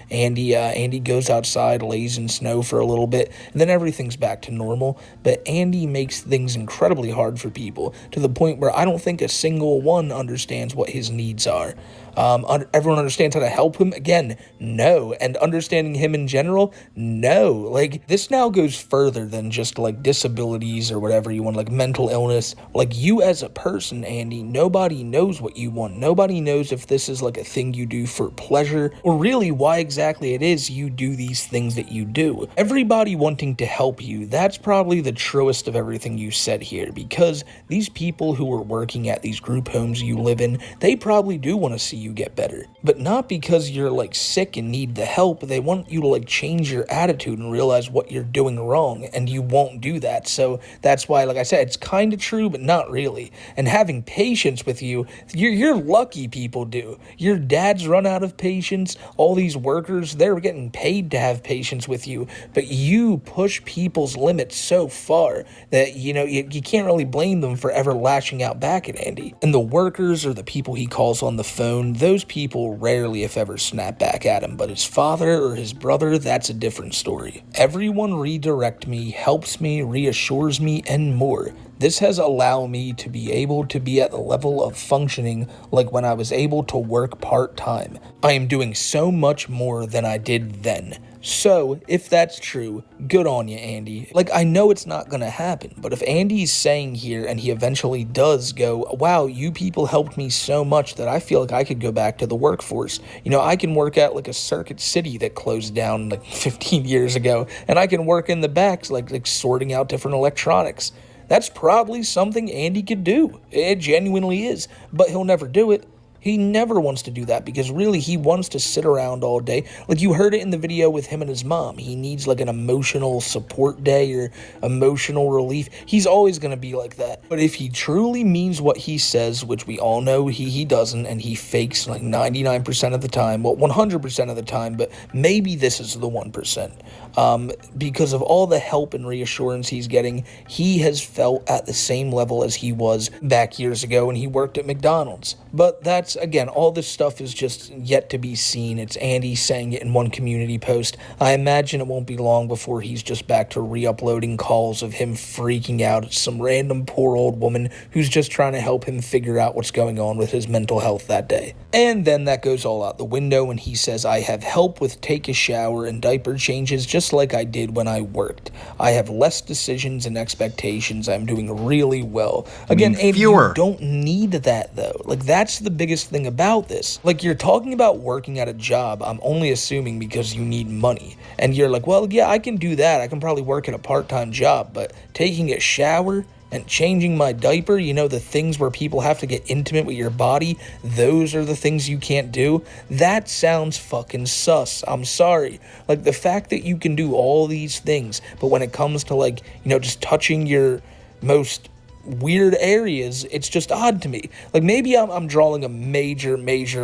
Andy goes outside, lays in snow for a little bit, and then everything's back to normal. But Andy makes things incredibly hard for people, to the point where I don't think a single one understands what his needs are. Everyone understands how to help him? Again, no. And understanding him in general? No. Like, this now goes further than just, like, disabilities or whatever you want, like mental illness. Like, you as a person, Andy, nobody knows what you want. Nobody knows if this is, like, a thing you do for pleasure, or really why exactly it is you do these things that you do. Everybody wanting to help you, that's probably the truest of everything you said here, because these people who are working at these group homes you live in, they probably do want to see you get better. But not because you're like sick and need the help. They want you to like change your attitude and realize what you're doing wrong, and you won't do that. So that's why, like I said, it's kind of true, but not really. And having patience with you, you're lucky people do. Your dads run out of patience. All these workers, they're getting paid to have patience with you, but you push people's limits so far that, you know, you can't really blame them for ever lashing out back at Andy. And the workers or the people he calls on the phone, those people rarely, if ever, snap back at him. But his father or his brother, that's a different story. Everyone redirect me, helps me, reassures me, and more. This has allowed me to be able to be at the level of functioning like when I was able to work part-time. I am doing so much more than I did then. So, if that's true, good on you, Andy. Like, I know it's not gonna happen, but if Andy's saying here and he eventually does go, wow, you people helped me so much that I feel like I could go back to the workforce. You know, I can work at like a Circuit City that closed down like 15 years ago, and I can work in the backs like sorting out different electronics. That's probably something Andy could do. It genuinely is, but he'll never do it. He never wants to do that because really he wants to sit around all day. Like you heard it in the video with him and his mom. He needs like an emotional support day or emotional relief. He's always going to be like that. But if he truly means what he says, which we all know he doesn't, and he fakes like 99% of the time, well, 100% of the time, but maybe this is the 1%. Because of all the help and reassurance he's getting, he has felt at the same level as he was back years ago when he worked at McDonald's. But that's, again, all this stuff is just yet to be seen. It's Andy saying it in one community post. I imagine it won't be long before he's just back to re-uploading calls of him freaking out at some random poor old woman who's just trying to help him figure out what's going on with his mental health that day. And then that goes all out the window when he says, I have help with take a shower and diaper changes just like I did when I worked. I have less decisions and expectations. I'm doing really well. Again, Andy, you don't need that though. Like that's the biggest thing about this. Like you're talking about working at a job, I'm only assuming because you need money. And you're like, well, yeah, I can do that. I can probably work at a part-time job, but taking a shower and changing my diaper, you know, the things where people have to get intimate with your body, those are the things you can't do. That sounds fucking sus. I'm sorry. Like the fact that you can do all these things, but when it comes to like, you know, just touching your most weird areas, it's just odd to me. Like maybe I'm drawing a major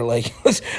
like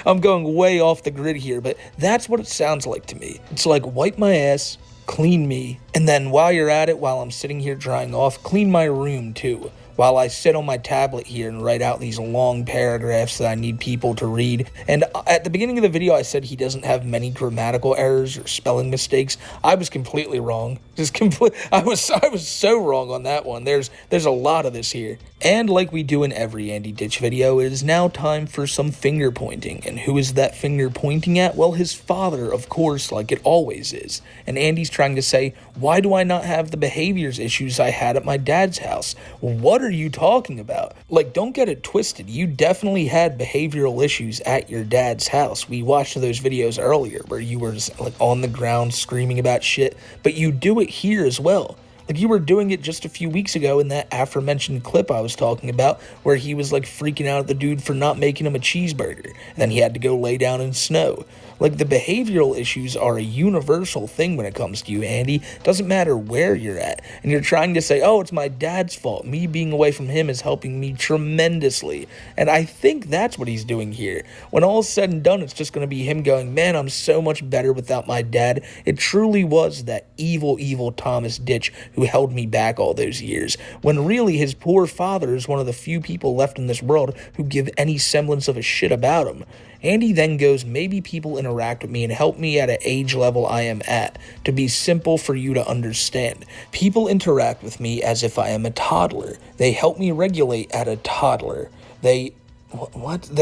I'm going way off the grid here, but that's what it sounds like to me. It's like wipe my ass, clean me, and then while you're at it, while I'm sitting here drying off, clean my room too. While I sit on my tablet here and write out these long paragraphs that I need people to read. And at the beginning of the video, I said he doesn't have many grammatical errors or spelling mistakes. I was completely wrong. I was so wrong on that one. There's a lot of this here. And like we do in every Andy Ditch video, it is now time for some finger pointing. And who is that finger pointing at? Well, his father, of course, like it always is. And Andy's trying to say, why do I not have the behaviors issues I had at my dad's house? What are you talking about? Like, don't get it twisted. You definitely had behavioral issues at your dad's house. We watched those videos earlier where you were like on the ground screaming about shit, but you do it here as well. Like you were doing it just a few weeks ago in that aforementioned clip I was talking about where he was like freaking out at the dude for not making him a cheeseburger. And then he had to go lay down in snow. Like the behavioral issues are a universal thing when it comes to you, Andy. Doesn't matter where you're at. And you're trying to say, oh, it's my dad's fault. Me being away from him is helping me tremendously. And I think that's what he's doing here. When all is said and done, it's just going to be him going, man, I'm so much better without my dad. It truly was that evil, evil Thomas Ditch who held me back all those years. When really his poor father is one of the few people left in this world who give any semblance of a shit about him. Andy then goes, maybe people interact with me and help me at an age level I am at, to be simple for you to understand. People interact with me as if I am a toddler. They help me regulate at a toddler. They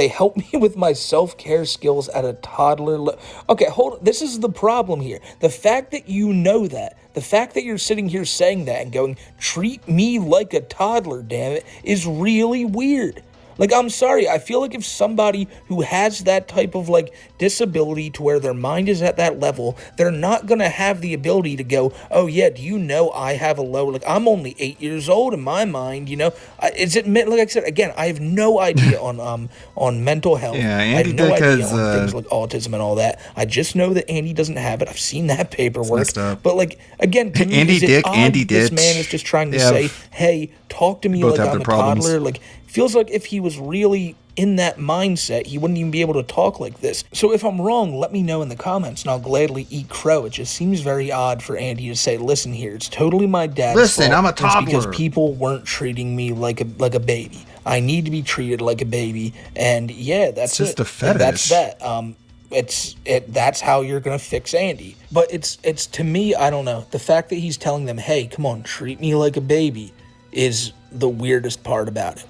help me with my self-care skills at a toddler. Okay, hold on. This is the problem here. The fact that you know that, the fact that you're sitting here saying that and going, treat me like a toddler, damn it, is really weird. Like, I'm sorry, I feel like if somebody who has that type of, like, disability to where their mind is at that level, they're not gonna have the ability to go, oh yeah, do you know I have a low, like, I'm only 8 years old in my mind, you know? Is it, like I said, again, I have no idea on mental health. Yeah, I Andy have no Dick idea has, on things like autism and all that. I just know that Andy doesn't have it. I've seen that paperwork. messed up. But, like, again, to me, Andy is it Dick, odd Andy this Ditch. man is just trying to Yeah. say, hey, talk to me Both like have I'm their a problems. toddler. Like, feels like if he was really in that mindset, he wouldn't even be able to talk like this. So if I'm wrong, let me know in the comments and I'll gladly eat crow. It just seems very odd for Andy to say, listen here, it's totally my dad's Listen, fault. I'm a It's because toddler." people weren't treating me like a baby. I need to be treated like a baby. And yeah, that's It's just it. a Like, that's fetish. that. That's how you're gonna fix Andy. But it's to me, I don't know. The fact that he's telling them, hey, come on, treat me like a baby, is the weirdest part about it.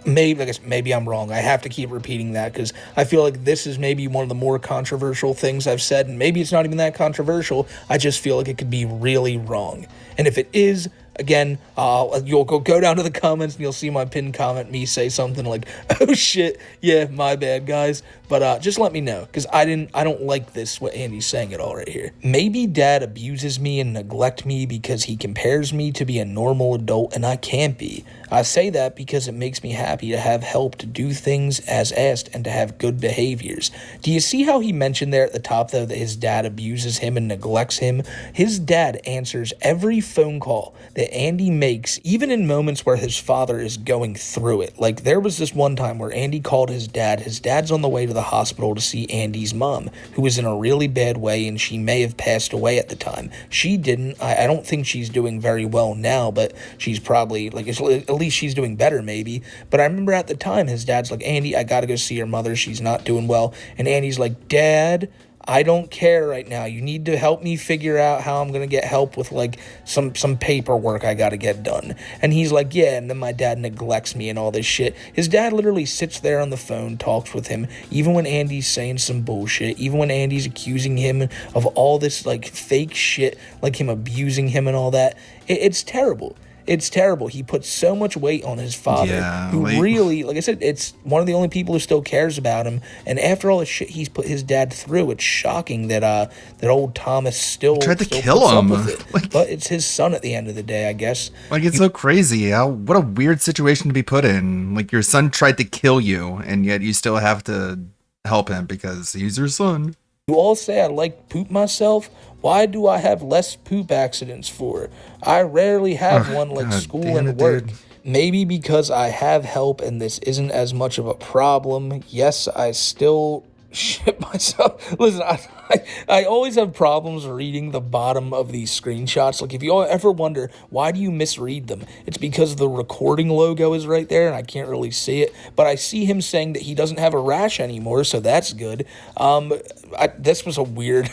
Maybe I'm wrong. I have to keep repeating that because I feel like this is maybe one of the more controversial things I've said, and maybe it's not even that controversial. I just feel like it could be really wrong. And if it is, again, you'll go down to the comments and you'll see my pinned comment, me say something like, oh shit, yeah, my bad, guys. But just let me know, because I don't like this, what Andy's saying at all right here. Maybe dad abuses me and neglect me because he compares me to be a normal adult and I can't be. I say that because it makes me happy to have help to do things as asked and to have good behaviors. Do you see how he mentioned there at the top, though, that his dad abuses him and neglects him? His dad answers every phone call that Andy makes, even in moments where his father is going through it. Like, there was this one time where Andy called his dad. His dad's on the way to the hospital to see Andy's mom, who was in a really bad way, and she may have passed away at the time. She didn't. I don't think she's doing very well now, but she's probably, like, at least she's doing better, maybe. But I remember at the time, his dad's like, Andy, I gotta go see your mother. She's not doing well. And Andy's like, Dad, I don't care right now. You need to help me figure out how I'm gonna get help with, like, some paperwork I gotta get done. And he's like, yeah, and then my dad neglects me and all this shit. His dad literally sits there on the phone, talks with him, even when Andy's saying some bullshit, even when Andy's accusing him of all this, like, fake shit, like him abusing him and all that. It's terrible. It's terrible. He puts so much weight on his father, who really, like I said, it's one of the only people who still cares about him. And after all the shit he's put his dad through, it's shocking that that old Thomas still tried to still kill puts him. up with it. But it's his son at the end of the day, I guess. Like, it's so crazy. What a weird situation to be put in. Like, your son tried to kill you, and yet you still have to help him because he's your son. You all say I like to poop myself. Why do I have less poop accidents for? I rarely have one like God school damn and it, work. dude. Maybe because I have help and this isn't as much of a problem. Yes, I still shit myself. Listen, I always have problems reading the bottom of these screenshots. Like, if you ever wonder, why do you misread them? It's because the recording logo is right there and I can't really see it. But I see him saying that he doesn't have a rash anymore, so that's good. This was a weird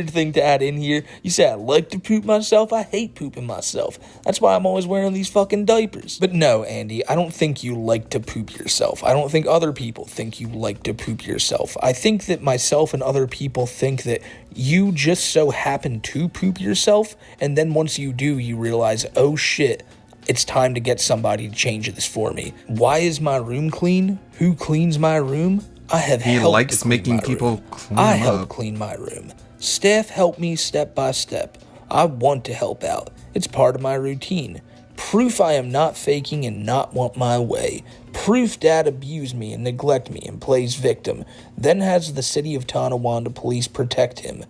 thing to add in here. You say I like to poop myself. I hate pooping myself. That's why I'm always wearing these fucking diapers. But no, Andy, I don't think you like to poop yourself. I don't think other people think you like to poop yourself. I think that myself and other people think that you just so happen to poop yourself, and then once you do, you realize, oh shit, it's time to get somebody to change this for me. Why is my room clean? Who cleans my room? I have He helped likes to clean making my people room. clean I them help up. clean my room. Staff help me step by step. I want to help out. It's part of my routine. Proof I am not faking and not want my way. Proof dad abused me and neglect me and plays victim. Then has the city of Tonawanda police protect him.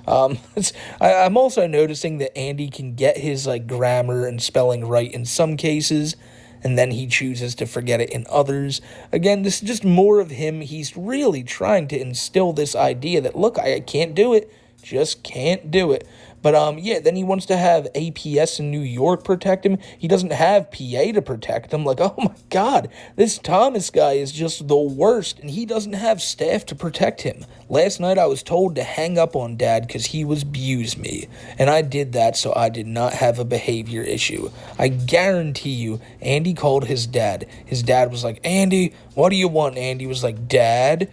I'm also noticing that Andy can get his grammar and spelling right in some cases, and then he chooses to forget it in others. Again, this is just more of him. He's really trying to instill this idea that, look, I can't do it. Just can't do it. But, yeah, then he wants to have APS in New York protect him. He doesn't have PA to protect him. Like, oh my God, this Thomas guy is just the worst, and he doesn't have staff to protect him. Last night I was told to hang up on Dad because he was abused me, and I did that so I did not have a behavior issue. I guarantee you, Andy called his dad. His dad was like, Andy, what do you want? Andy was like, Dad,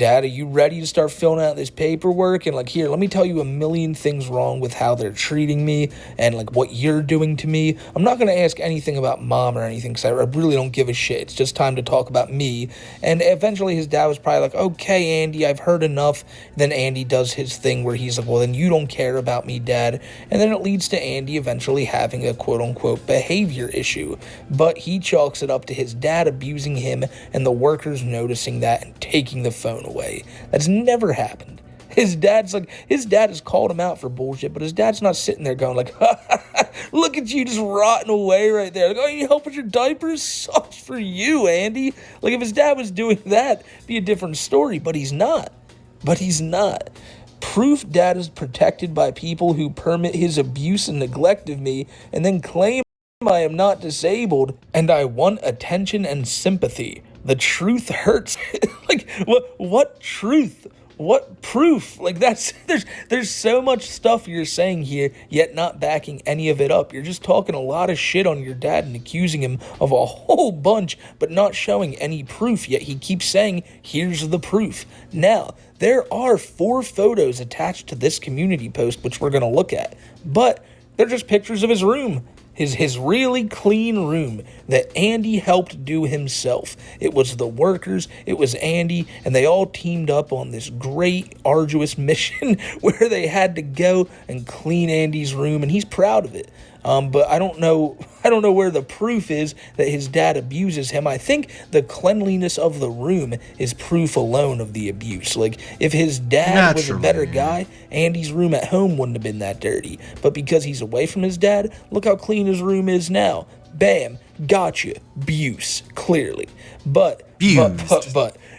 Dad, are you ready to start filling out this paperwork? And like, here, let me tell you a million things wrong with how they're treating me and like what you're doing to me. I'm not going to ask anything about Mom or anything because I really don't give a shit. It's just time to talk about me. And eventually his dad was probably like, okay, Andy, I've heard enough. Then Andy does his thing where he's like, well, then you don't care about me, Dad. And then it leads to Andy eventually having a quote-unquote behavior issue. But he chalks it up to his dad abusing him and the workers noticing that and taking the phone away. That's never happened. His dad has called him out for bullshit, but his dad's not sitting there going like, look at you just rotting away right there. Like, oh, you need help with your diapers? Sucks for you, Andy. Like, if his dad was doing that, it'd be a different story, but he's not. Proof Dad is protected by people who permit his abuse and neglect of me and then claim I am not disabled and I want attention and sympathy. The truth hurts. Like, what truth? What proof? Like, there's so much stuff you're saying here, yet not backing any of it up. You're just talking a lot of shit on your dad and accusing him of a whole bunch, but not showing any proof, yet he keeps saying, here's the proof. Now, there are 4 photos attached to this community post, which we're going to look at, but they're just pictures of his room. His really clean room that Andy helped do himself. It was the workers, it was Andy, and they all teamed up on this great, arduous mission where they had to go and clean Andy's room, and he's proud of it. But I don't know where the proof is that his dad abuses him. I think the cleanliness of the room is proof alone of the abuse. Like, if his dad was a better guy, Andy's room at home wouldn't have been that dirty. But because he's away from his dad, look how clean his room is now. Bam, gotcha, abuse, clearly. But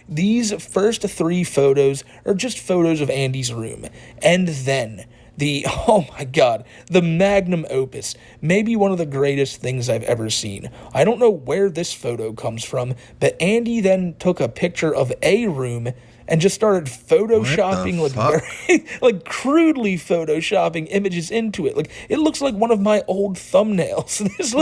these first 3 photos are just photos of Andy's room. And then oh my god, the magnum opus, maybe one of the greatest things I've ever seen. I don't know where this photo comes from, but Andy then took a picture of a room and just started photoshopping, like crudely photoshopping images into it. Like, it looks like one of my old thumbnails. This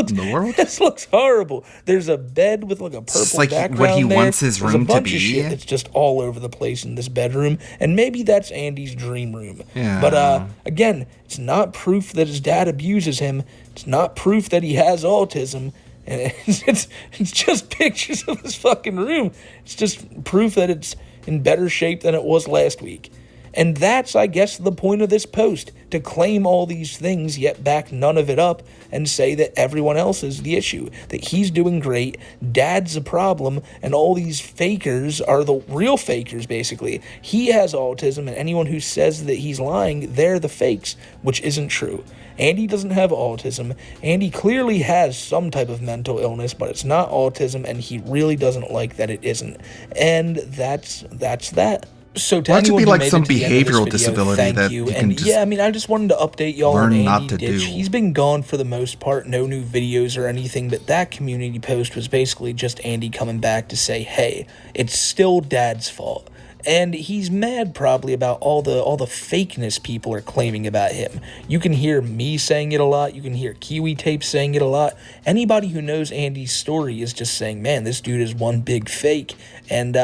looks horrible. There's a bed with like a purple background what he there. wants his room There's a to bunch be. Of shit that's just all over the place in this bedroom, and maybe that's Andy's dream room. Yeah. But again, it's not proof that his dad abuses him. It's not proof that he has autism. And it's just pictures of his fucking room. It's just proof that it's in better shape than it was last week. And that's, I guess, the point of this post, to claim all these things yet back none of it up and say that everyone else is the issue, that he's doing great, Dad's a problem, and all these fakers are the real fakers, basically. He has autism, and anyone who says that he's lying, they're the fakes, which isn't true. Andy doesn't have autism. Andy clearly has some type of mental illness, but it's not autism, and he really doesn't like that it isn't. And that's that. So to Why don't you anyone be who like made some it to the end of this behavioral video, disability thank that you. you can And just yeah, I mean, I just wanted to update y'all on learn not Andy to Ditch. do. He's been gone for the most part, no new videos or anything, but that community post was basically just Andy coming back to say, hey, it's still Dad's fault. And he's mad probably about all the fakeness people are claiming about him. You can hear me saying it a lot. You can hear Kiwi Tape saying it a lot. Anybody who knows Andy's story is just saying, man, this dude is one big fake. And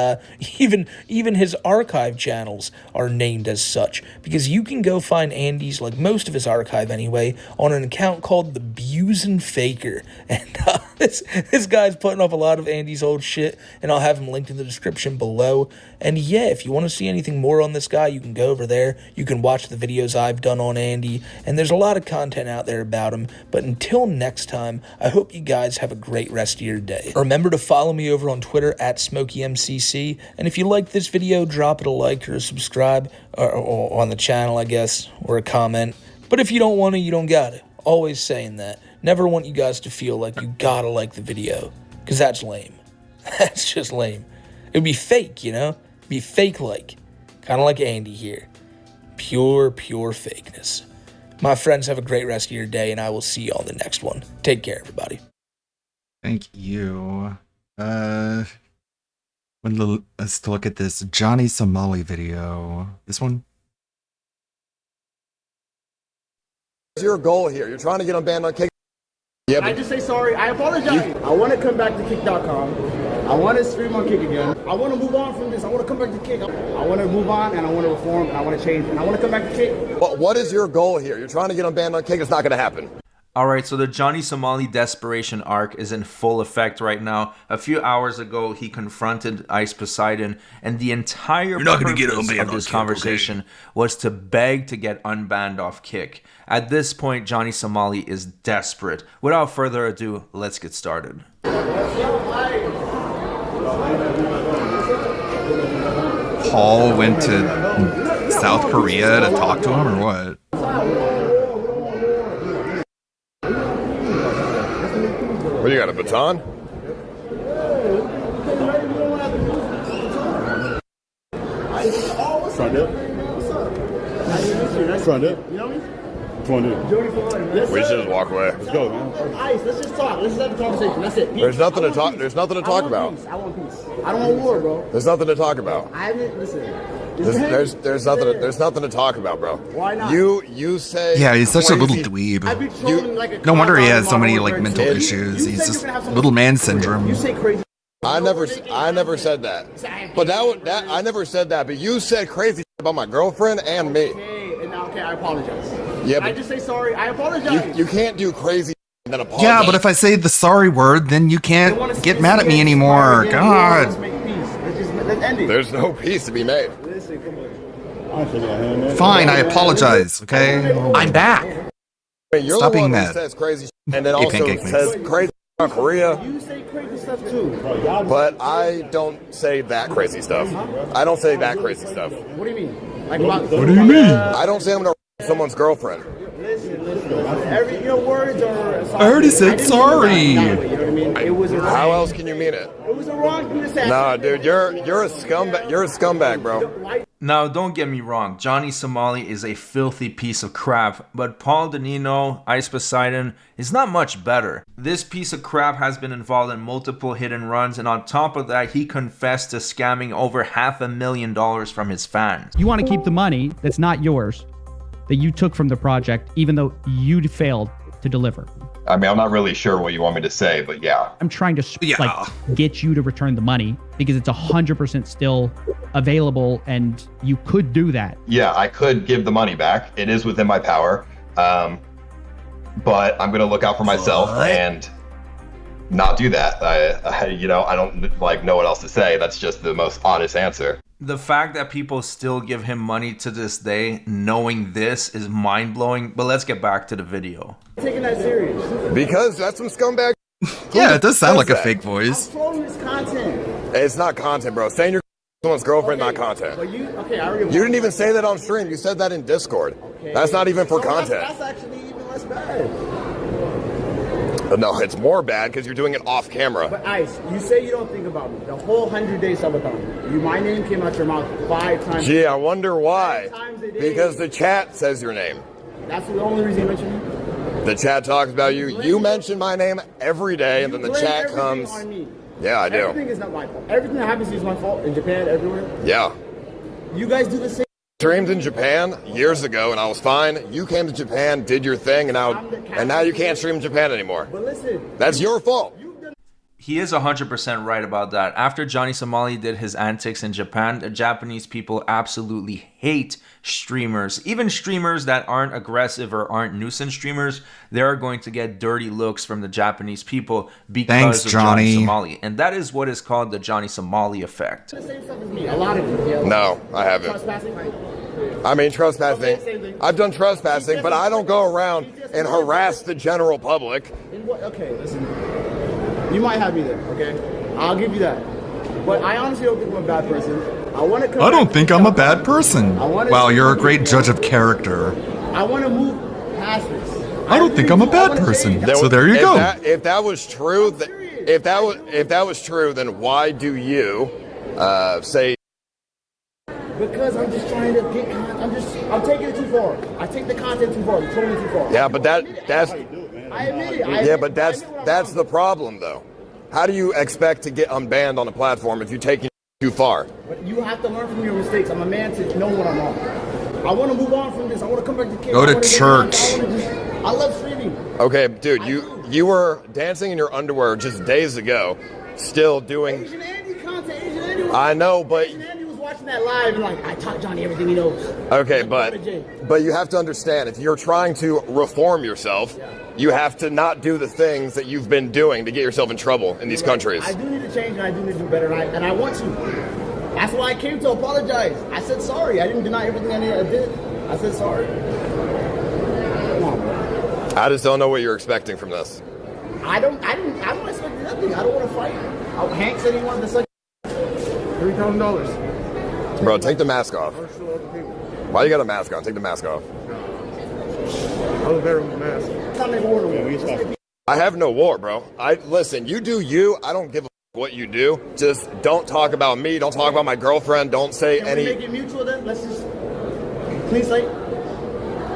even his archive channels are named as such, because you can go find Andy's, like most of his archive anyway, on an account called the Busen Faker. And this guy's putting up a lot of Andy's old shit, and I'll have him linked in the description below. And yeah, if you want to see anything more on this guy, you can go over there. You can watch the videos I've done on Andy, and there's a lot of content out there about him. But until next time, I hope you guys have a great rest of your day. Remember to follow me over on Twitter at SmokeyMCC, and if you like this video, drop it a like or a subscribe, or on the channel, I guess, or a comment. But if you don't want to, you don't got it. Always saying that. Never want you guys to feel like you gotta like the video, because that's lame. That's just lame. It would be fake, you know? Be fake-like. Kind of like Andy here. Pure fakeness. My friends, have a great rest of your day, and I will see you on the next one. Take care, everybody. Thank you. Let's look at this Johnny Somali video. This one? What's your goal here? You're trying to get them banned on Kick. Can I just say sorry? I apologize. I want to come back to Kick.com. I want to stream on Kick again. I want to move on from this. I want to come back to Kick. I want to move on, and I want to reform, and I want to change, and I want to come back to Kick. What is your goal here? You're trying to get unbanned on Kick. It's not going to happen. Alright, so the Johnny Somali desperation arc is in full effect right now. A few hours ago, he confronted Ice Poseidon, and the entire purpose of this conversation was to beg to get unbanned off Kick. At this point, Johnny Somali is desperate. Without further ado, let's get started. Paul went to South Korea to talk to him, or what? What, you got a baton? Front dip. Front dip. You know me? Front dip. Yes, We should just walk away. Let's go, man. Ice, let's just talk. Let's just have a conversation. That's it. Peace. There's nothing I to want talk. peace. There's nothing to I talk want about. peace. I want peace. I don't want war, bro. There's nothing to talk about. I haven't. Listen. There's nothing to talk about, bro. Why not? You say Yeah, he's such a little crazy- dweeb. I'd be trolling like a No wonder he cop has so on many Modern like mental Warfare 2. issues. You He's said just you're gonna have some- little man syndrome. You say crazy. I never said that. But I never said that. But you said crazy about my girlfriend and me. Okay, I apologize. Yeah, I but just say sorry. I apologize. you can't do crazy and then apologize. Yeah, but if I say the sorry word, then you can't get mad at me anymore. God. Let's make peace. Let's end it. There's no peace to be made. Listen, come on. Fine, I apologize. Okay. I'm back. I mean, you're Stop the being one mad. who says crazy and then You also pancake mix. says crazy about Korea. You say crazy stuff too. But I don't say that crazy stuff. I don't say that crazy stuff. What do you mean? Like about What do you mean? I don't say I'm gonna someone's girlfriend. Listen. Every words are. I already said sorry. You know what I mean? It was a How else can you mean it? It was a wrong thing to say. Nah, dude, you're a scumbag. You're a scumbag, bro. Now, don't get me wrong, Johnny Somali is a filthy piece of crap, but Paul Danino, Ice Poseidon, is not much better. This piece of crap has been involved in multiple hit and runs, and on top of that, he confessed to scamming over $500,000 from his fans. You want to keep the money that's not yours, that you took from the project, even though you failed to deliver. I mean, I'm not really sure what you want me to say, but yeah. I'm trying to like get you to return the money because it's 100% still available, and you could do that. Yeah, I could give the money back. It is within my power. But I'm going to look out for myself and not do that. I don't like know what else to say. That's just the most honest answer. The fact that people still give him money to this day, knowing this, is mind-blowing. But let's get back to the video. Taking that serious. Because that's some scumbag. Yeah, it does sound like a that? fake voice. I'm trolling this content. It's not content, bro. Saying you're someone's girlfriend, not content. But I already. You didn't even say that on stream. You said that in Discord. That's not even for content. That's actually even less bad. No, it's more bad because you're doing it off camera. But Ice, you say you don't think about me. The whole 100-day subathon. My name came out your mouth 5 times. Gee, I wonder why. Because the chat says your name. That's the only reason you mention me? The chat talks about you. You mention my name every day, and then the chat comes. On me. Yeah, I do. Everything is not my fault. Everything that happens is my fault in Japan, everywhere. Yeah. You guys do the same. Streamed in Japan years ago, and I was fine. You came to Japan, did your thing, and now you can't stream in Japan anymore. But listen, that's your fault. He is 100% right about that. After Johnny Somali did his antics in Japan, the Japanese people absolutely hate streamers. Even streamers that aren't aggressive or aren't nuisance streamers, they're going to get dirty looks from the Japanese people because Thanks, of Johnny Johnny. Somali. And that is what is called the Johnny Somali effect. The same stuff as me. A lot of you. No, I haven't. Trespassing? I mean, trespassing. I've done trespassing, but I don't go around and harass the general public. Okay, listen. You might have me there, okay? I'll give you that. But I honestly don't think I'm a bad person. I don't think I'm a bad person. Wow, you're a great judge of character. I want to move past this. I don't think I'm a bad person. So there you go. If that was true, if that was true, then why do you say? Because I'm just trying to get. I'm taking it too far. I take the content too far. You're totally too far. Yeah, but that's. I admit it. Yeah, but that's the problem, though. How do you expect to get unbanned on a platform if you take it too far? But you have to learn from your mistakes. I'm a man to know when I'm wrong. I want to move on from this. I want to come back to kids. Go to church. I love streaming. Okay, dude, you were dancing in your underwear just days ago, still doing. Asian Andy content. Asian Andy was, I know, but Asian Andy was watching that live and like, I taught Johnny everything he knows. okay, but you have to understand, if you're trying to reform yourself, you have to not do the things that you've been doing to get yourself in trouble in these countries. I do need to change and I do need to do better and I want to. That's why I came to apologize. I said sorry. I didn't deny everything I did. I said sorry. Come on, bro. I just don't know what you're expecting from this. I don't expect nothing. I don't want to fight. Hank said he wanted to suck $3,000. Bro, take the mask off. Why you got a mask on? Take the mask off. I was better with the mask. It's not make war no. I have no war, bro. Listen, you do you. I don't give a what you do. Just don't talk about me. Don't talk about my girlfriend. Don't say Can any. we make it mutual then? Let's just please like.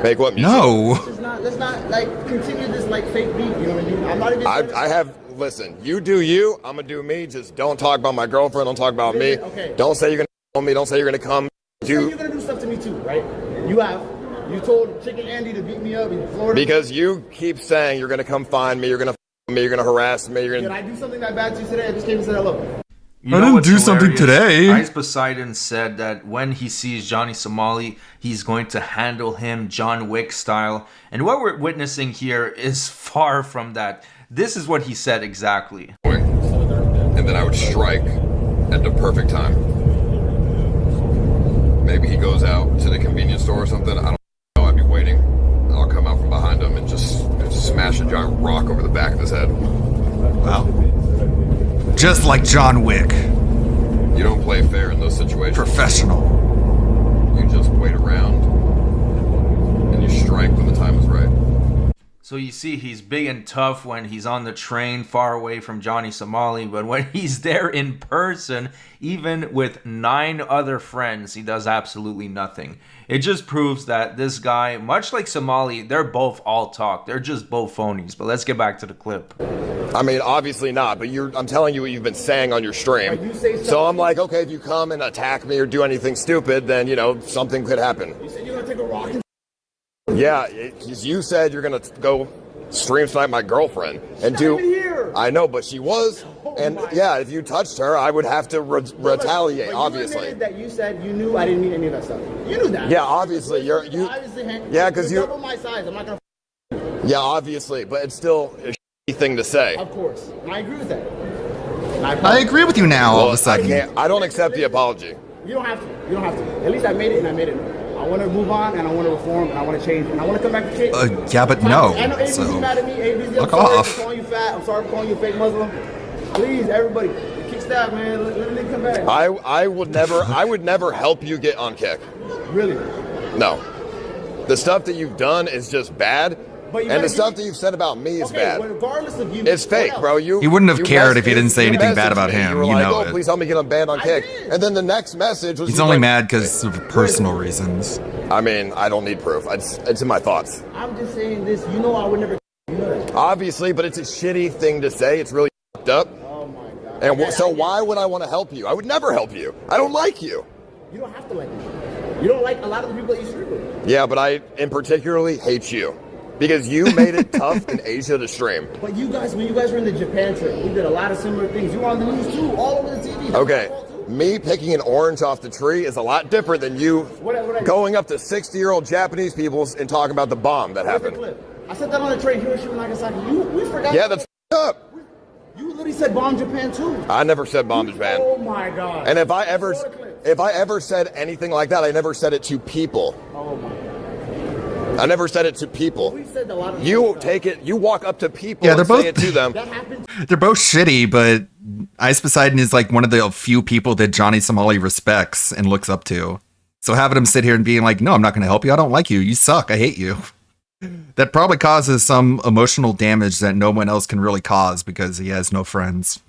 Make what mutual? No. Let's not like continue this like fake beef. You know what I mean? I'm not even. I have. Listen, you do you. I'm gonna do me. Just don't talk about my girlfriend. Don't talk about me. Okay. Don't say you're gonna on me. Don't say you're gonna come. You're gonna do stuff to me too, right? You told Chicken Andy to beat me up in Florida. Because you keep saying you're gonna come find me. You're gonna me. You're gonna harass me. You're Did gonna. I do something that bad to you today? I just came and said hello. You I know didn't what's do something hilarious? today. Ice Poseidon said that when he sees Johnny Somali, he's going to handle him John Wick style. And what we're witnessing here is far from that. This is what he said exactly. And then I would strike at the perfect time. Maybe he goes out to the convenience store or something. I don't know. I'd be waiting. And I'll come out from behind him and just smash a giant rock over the back of his head. Wow. Just like John Wick. You don't play fair in those situations. Professional. You just wait around and you strike when the time is right. So you see, he's big and tough when he's on the train far away from Johnny Somali, but when he's there in person, even with 9 other friends, he does absolutely nothing. It just proves that this guy, much like Somali, they're both all talk. They're just both phonies. But let's get back to the clip. I mean, obviously not, but I'm telling you what you've been saying on your stream. So I'm like, okay, if you come and attack me or do anything stupid, then, something could happen. You said you're gonna take a rock and Yeah, you said you're gonna go stream snipe my girlfriend and do. here. I know, but she was, and yeah, if you touched her, I would have to retaliate. But Obviously. You that you said you knew I didn't mean any of that stuff. You knew that. Yeah, obviously you. Obviously, Hank, Yeah, because you're you. double my size. I'm not gonna. Yeah, obviously, but it's still a shitty thing to say. Of course, I agree with that. I agree with you now. All of a I sudden. I don't accept the apology. You don't have to. You don't have to. At least I made it, and I made it. I want to move on, and I want to reform, and I want to change, and I want to come back to change. Yeah, but no. I know ABC's So mad at me. ABC's fuck I'm sorry off. for calling you fat. I'm sorry for calling you a fake Muslim. Please, everybody, kick stab, man. Let me come back. I would never help you get on Kick. Really? No. The stuff that you've done is just bad, But you and the gotta stuff that you've said about me is Okay, bad. well, regardless of you, It's fake, bro. He wouldn't have you cared if he messaged- didn't say you anything bad messaged about me. him. You were You like, know oh, it. please help me get him banned on Kick. And then the next message was He's you only like, mad because of personal reasons. I mean, I don't need proof. It's in my thoughts. I'm just saying this. You know I would never. You know that. Obviously, but it's a shitty thing to say. It's really fucked up. Oh my god. And so why would I want to help you? I would never help you. I don't like you. You don't have to like me. You don't like a lot of the people that you stream with. Yeah, but I, in particularly, hate you. Because you made it tough in Asia to stream. But you guys, when you guys were in the Japan trip, we did a lot of similar things. You were on the news too, all over the TV. Okay, me picking an orange off the tree is a lot different than you going up to 60-year-old Japanese people and talking about the bomb that happened. I said that on the train, Hiroshima, Nagasaki. We forgot. Yeah, that's up. You literally said bomb Japan too. I never said bomb Japan. Oh my god. And if I ever said anything like that, I never said it to people. Oh my god. I never said it to people. We said a lot of You take it. You walk up to people Yeah, and they're both- say it to them. That happened. They're both shitty, but Ice Poseidon is like one of the few people that Johnny Somali respects and looks up to. So having him sit here and being like, no, I'm not going to help you. I don't like you. You suck. I hate you. That probably causes some emotional damage that no one else can really cause because he has no friends.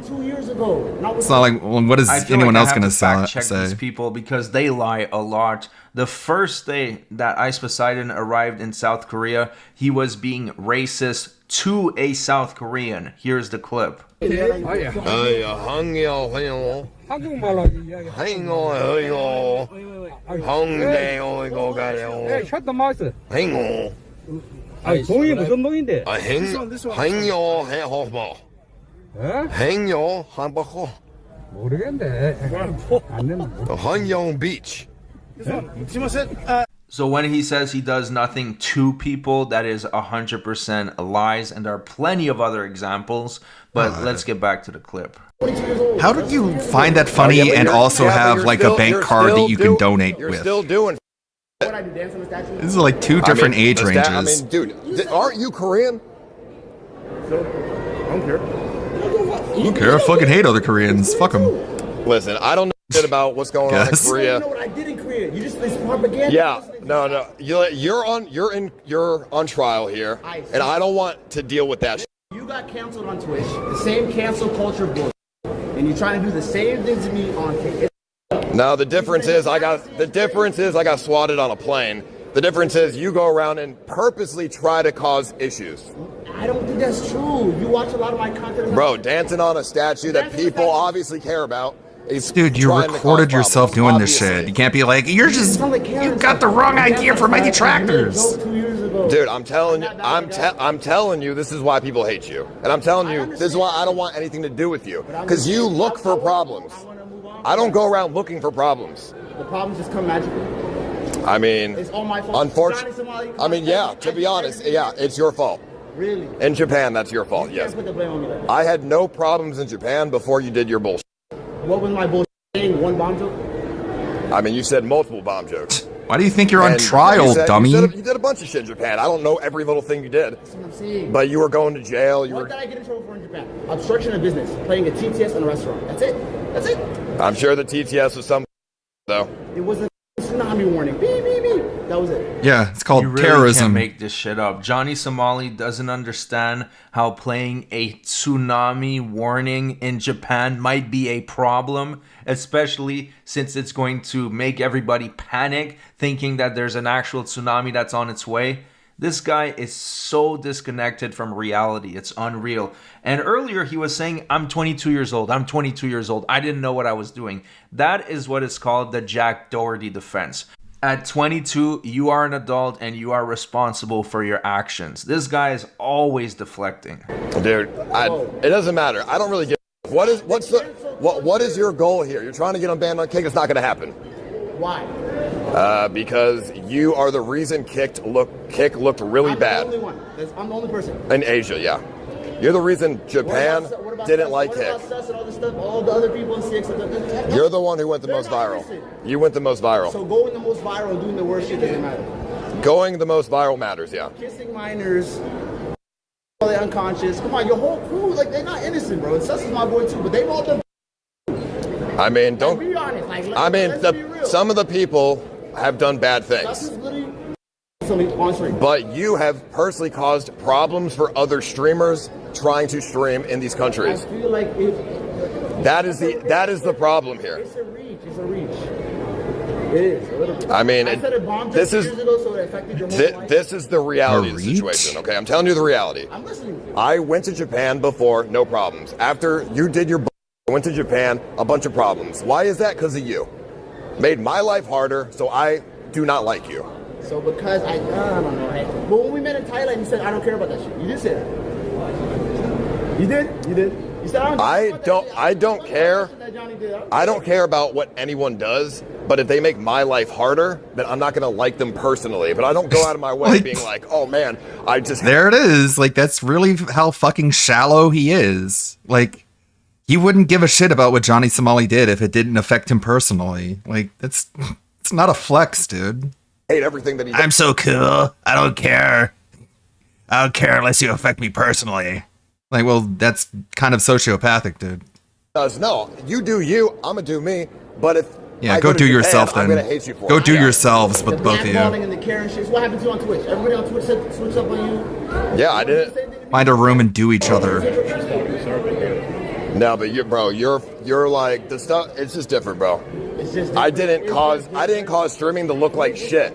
2 years ago. It's not like, well, what is I feel anyone like else I have going to to fact check say? these people because they lie a lot. The first day that Ice Poseidon arrived in South Korea, he was being racist to a South Korean. Here's the clip. 행여 한바코. 모르겠네. Hanyong Beach. So when he says he does nothing to people, that is 100% lies, and there are plenty of other examples. But let's get back to the clip. How did you find that funny and also have like a bank card that you can donate You're with? still doing. This is like two different age ranges. Dude, aren't you Korean? I don't care. I don't care. I fucking hate other Koreans. Fuck them. Listen, I don't know shit about what's going on in Yes. Korea. You know what I did in Korea? You just this propaganda. Yeah, no. You're on trial here, and I don't want to deal with that. You got canceled on Twitch. The same cancel culture bullshit, and you're trying to do the same thing to me on Twitch. No, the difference is I got swatted on a plane. The difference is you go around and purposely try to cause issues. I don't think that's true. You watch a lot of my content. Bro, dancing on a statue that people obviously care about. Dude, you recorded yourself doing this shit. You can't be like, you got the wrong idea for my detractors. Dude, I'm telling you, this is why people hate you. And I'm telling you, this is why I don't want anything to do with you. Because you look for problems. I don't go around looking for problems. The problems just come magically. I mean, It's all my fault. unfortunately, I mean, yeah, to be honest, yeah, it's your fault. Really? In Japan, that's your fault, yes. Put the blame on me like that. I had no problems in Japan before you did your bullshit. What was my bullshit? One bomb joke? I mean, you said multiple bomb jokes. Why do you think you're on And trial, dummy? You did a bunch of shit in Japan. I don't know every little thing you did. That's what I'm saying. But you were going to jail. What did I get in trouble for in Japan? Obstruction of business. Playing a TTS in a restaurant. That's it. That's it. I'm sure the TTS was some though. It was a tsunami warning. Beep, beep, beep. That was it. Yeah, it's called You really terrorism. can't make this shit up. Johnny Somali doesn't understand how playing a tsunami warning in Japan might be a problem, especially since it's going to make everybody panic, thinking that there's an actual tsunami that's on its way. This guy is so disconnected from reality. It's unreal. And earlier he was saying, I'm 22 years old. I'm 22 years old. I didn't know what I was doing. That is what is called the Jack Doherty defense. At 22, you are an adult and you are responsible for your actions. This guy is always deflecting. Dude, it doesn't matter. I don't really give. What is your goal here? You're trying to get on banned on Kick. It's not going to happen. Why? Because you are the reason Kick looked really bad. I'm the only one. I'm the only person. In Asia, yeah. You're the reason Japan didn't like Kick. All the other people in CX. You're the one who went the most viral. You went the most viral. So going the most viral and doing the worst shit doesn't matter. Going the most viral matters, yeah. Kissing minors, all the unconscious. Come on, your whole crew, like, they're not innocent, bro. And Sus is my boy too, but they've all done. I mean, don't. Be honest. Like, I mean, let's be real. some of the people have done bad Sus things. is literally something on stream. But you have personally caused problems for other streamers trying to stream in these countries. I feel like if That is the problem here. it's a reach, it's a reach. It is a little bit. I mean, I said a bomb this just is- years ago, so it affected your whole life. This is the reality of the reach? situation, okay? I'm telling you the reality. I'm listening to you. I went to Japan before, no problems. After you did your I went to Japan, a bunch of problems. Why is that? Because of you. Made my life harder, so I do not like you. So because I don't know. But when we met in Thailand, you said I don't care about that shit. You did say that. You did. You did. You said I don't care. I don't care about what anyone does. But if they make my life harder, then I'm not gonna like them personally. But I don't go out of my way Like- being like, oh man, I just There it is. Like, that's really how fucking shallow he is. Like, he wouldn't give a shit about what Johnny Somali did if it didn't affect him personally. Like, it's not a flex, dude. hate everything that he does. I'm so cool. I don't care. I don't care unless you affect me personally. Like, well, that's kind of sociopathic, dude. No, you do you. I'm gonna do me. But if Yeah, I go to do Japan, yourself I'm then. gonna hate you for Go it. do Yeah. yourselves, but The both of blackballing you. and the Karen shit. What happened to you on Twitch? Everybody on Twitch said switch up on you. Yeah, I didn't. Find a room and do each other. No, but you're like the stuff. It's just different, bro. It's just I didn't cause streaming to look like shit.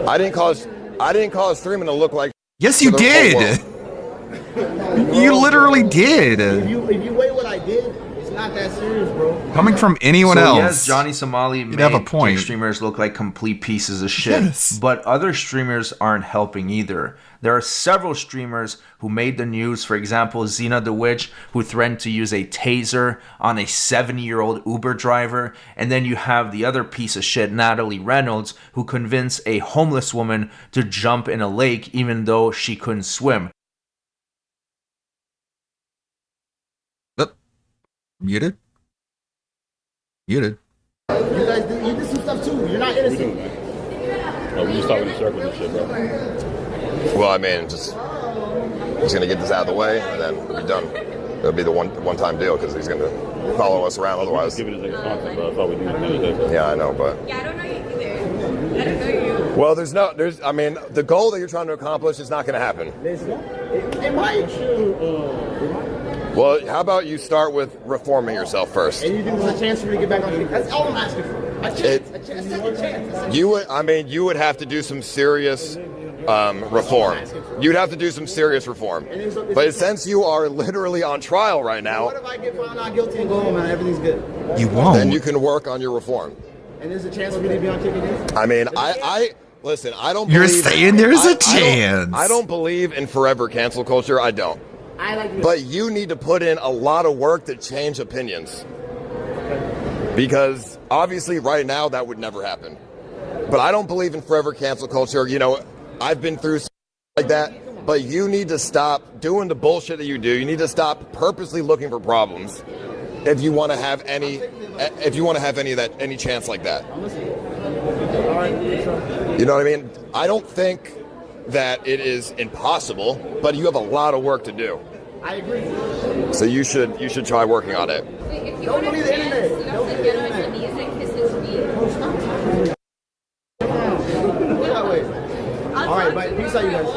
I didn't cause streaming to look like. Yes, for you the whole did. world. You literally did. If you weigh what I did, it's not that serious, bro. Coming from anyone So else, yes, Johnny Somali you'd made have a point. Kick streamers look like complete pieces of shit. Yes. But other streamers aren't helping either. There are several streamers who made the news. For example, Xena the Witch, who threatened to use a taser on a 70-year-old Uber driver. And then you have the other piece of shit, Natalie Reynolds, who convinced a homeless woman to jump in a lake even though she couldn't swim. Muted? Muted. You guys did, you did some stuff too. You're not innocent. We just talking in circles and shit, bro. Well, I mean, just he's gonna get this out of the way, and then we'll be done. It'll be the one-time deal because he's gonna follow us around otherwise. Give it as content, bro. That's all we do. Yeah, I know, but. Yeah, I don't know you either. I don't know you. Well, I mean, the goal that you're trying to accomplish is not gonna happen. It might. Well, how about you start with reforming yourself first? And you give us a chance for me to get back on the. That's all I'm asking for. A chance. A second chance. You would have to do some serious reform. You'd have to do some serious reform. But since you are literally on trial right now, What if I get found out guilty and go home and everything's good? You won't. Then you can work on your reform. And there's a chance for me to be on kick again? I mean, I listen. I don't. You're believe, saying there's a I don't- chance. I don't believe in forever cancel culture. I don't. But you need to put in a lot of work to change opinions. Because obviously right now that would never happen. But I don't believe in forever cancel culture. You know, I've been through like that. But you need to stop doing the bullshit that you do. You need to stop purposely looking for problems if you want to have any any chance like that. You know what I mean? I don't think that it is impossible, but you have a lot of work to do. I agree. So you should try working on it. If you want to do the internet, you have to get on your knees and kiss his feet. All right, but peace out, you guys.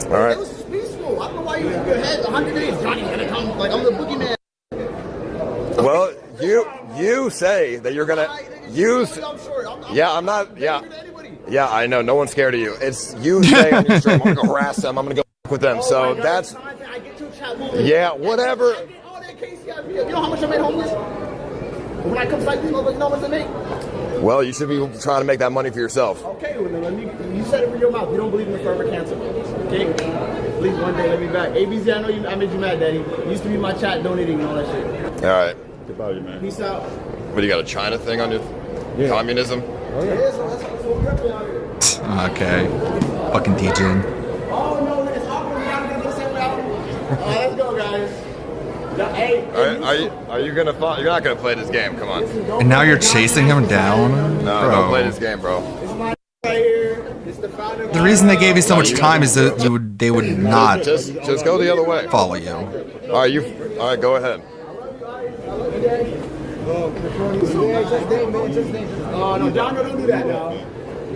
All right. It was peaceful. I don't know why you in your head 100 days. Johnny's gonna come. Like I'm the boogeyman. Well, you say that you're gonna use. Yeah, I'm not. Yeah, yeah, I know. No one's scared of you. It's you say on your stream, I'm gonna go harass them. I'm gonna go with them. So that's. Yeah, whatever. You know how much I made homeless? When I come fight these motherfuckers, you know how much I make? Well, you should be trying to make that money for yourself. Okay, well, then let me. You said it with your mouth. You don't believe in the forever cancel. Okay? Please one day let me back. ABZ, I know I made you mad, Daddy. You used to be in my chat donating and all that shit. All right. Goodbye, man. Peace out. What, you got a China thing on your communism? Oh, yeah. That's what we're up out here. Okay. Fucking teaching. Oh, no, it's awkward. We gotta go the same way out. Let's go, guys. Hey, Are you gonna? You're not gonna play this game. Come on. And now you're chasing him down? No, Bro. don't play this game, bro. The reason they gave you so much time is that they would not just go the other way. Follow you. All right, go ahead. Oh, no, John, don't do that, now.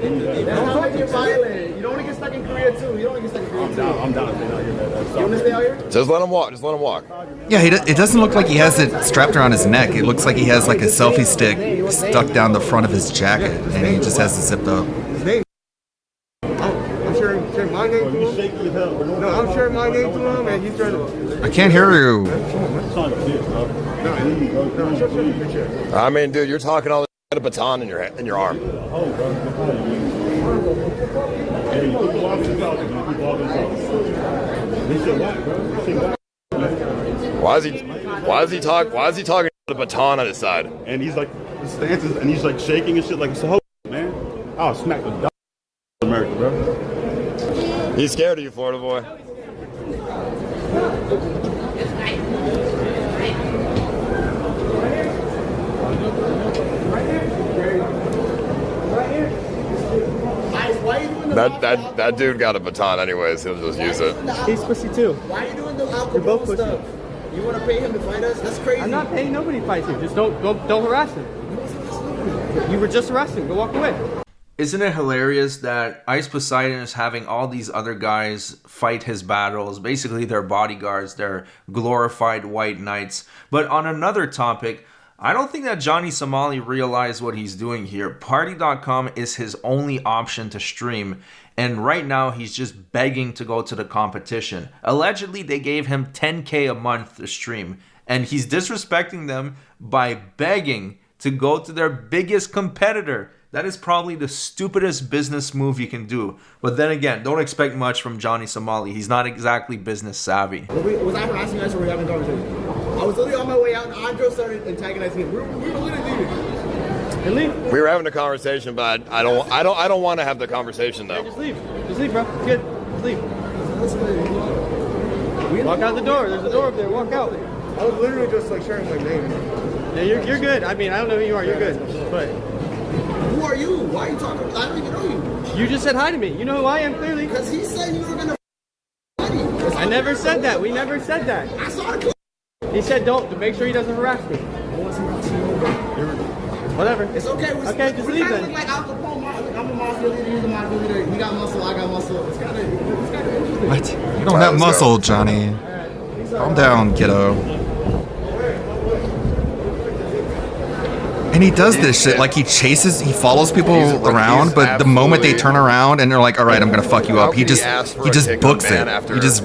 That's not making it violent. You don't want to get stuck in Korea, too. You don't want to get stuck in Korea, too. I'm down to stay out here, man. You want to stay out here? Just let him walk. Just let him walk. Yeah, it doesn't look like he has it strapped around his neck. It looks like he has like a selfie stick stuck down the front of his jacket, and he just has it zipped up. I'm sharing my name to him. No, I'm sharing my name to him, and he's trying to... I can't hear you. I mean, dude, you're talking all this a baton in your arm. Why is he talking with a baton on his side? And he's like, his stances, and he's like shaking and shit like, so man, I'll smack the dog America, bro. He's scared of you, Florida boy. That dude got a baton anyways. He'll just use it. He's pussy too. Why are you doing the You're alcohol both pussy. stuff? You want to pay him to fight us? That's crazy. I'm not paying nobody to fight you. Just don't harass him. You were just harassing. Go walk away. Isn't it hilarious that Ice Poseidon is having all these other guys fight his battles? Basically, they're bodyguards. They're glorified white knights. But on another topic, I don't think that Johnny Somali realized what he's doing here. Party.com is his only option to stream. And right now, he's just begging to go to the competition. Allegedly, they gave him $10K a month to stream. And he's disrespecting them by begging to go to their biggest competitor. That is probably the stupidest business move you can do. But then again, don't expect much from Johnny Somali. He's not exactly business savvy. Was I harassing you guys or were we having a conversation? I was literally on my way out and Andro started antagonizing him. We were looking at leaving. We were having a conversation, but I don't want to have the conversation though. Just leave. Just leave, bro. It's good. Just leave. Walk out the door. There's a door up there. Walk out. I was literally just like sharing my name. Yeah, you're good. I mean, I don't know who you are. You're good. But who are you? Why are you talking? I don't even know you. You just said hi to me. You know who I am clearly. Because he said you were gonna. I never said that. We never said that. I saw it. He said don't to make sure he doesn't harass me. Whatever. It's okay. Okay, just leave then. Like Al Capone. I'm a mafia leader. He's a mafia leader. He got muscle. I got muscle. It's kind of interesting. What? You don't have muscle, Johnny. Calm down, kiddo. And he does this shit, like he follows people around, but the moment they turn around and they're like, all right, I'm gonna fuck you up, he just books it. He just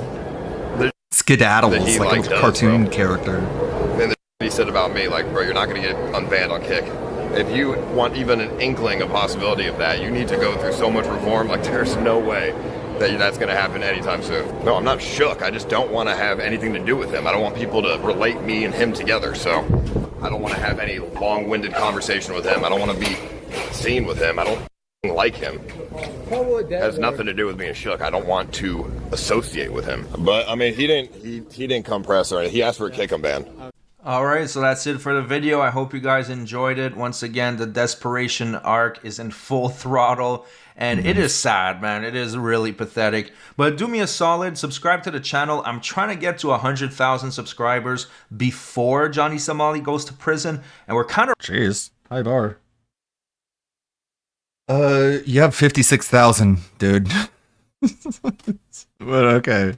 skedaddles like a cartoon character. And the he said about me, like, bro, you're not gonna get unbanned on Kick. If you want even an inkling of possibility of that, you need to go through so much reform, like there's no way that that's going to happen anytime soon. No, I'm not shook. I just don't want to have anything to do with him. I don't want people to relate me and him together. So I don't want to have any long-winded conversation with him. I don't want to be seen with him. I don't like him. It has nothing to do with being shook. I don't want to associate with him. But I mean, he didn't come press or anything. He asked for a kick him ban. Alright, so that's it for the video. I hope you guys enjoyed it. Once again, the desperation arc is in full throttle. And it is sad, man. It is really pathetic. But do me a solid, subscribe to the channel. I'm trying to get to 100,000 subscribers before Johnny Somali goes to prison. And we're kind of... Jeez, high bar. You have 56,000, dude. But okay.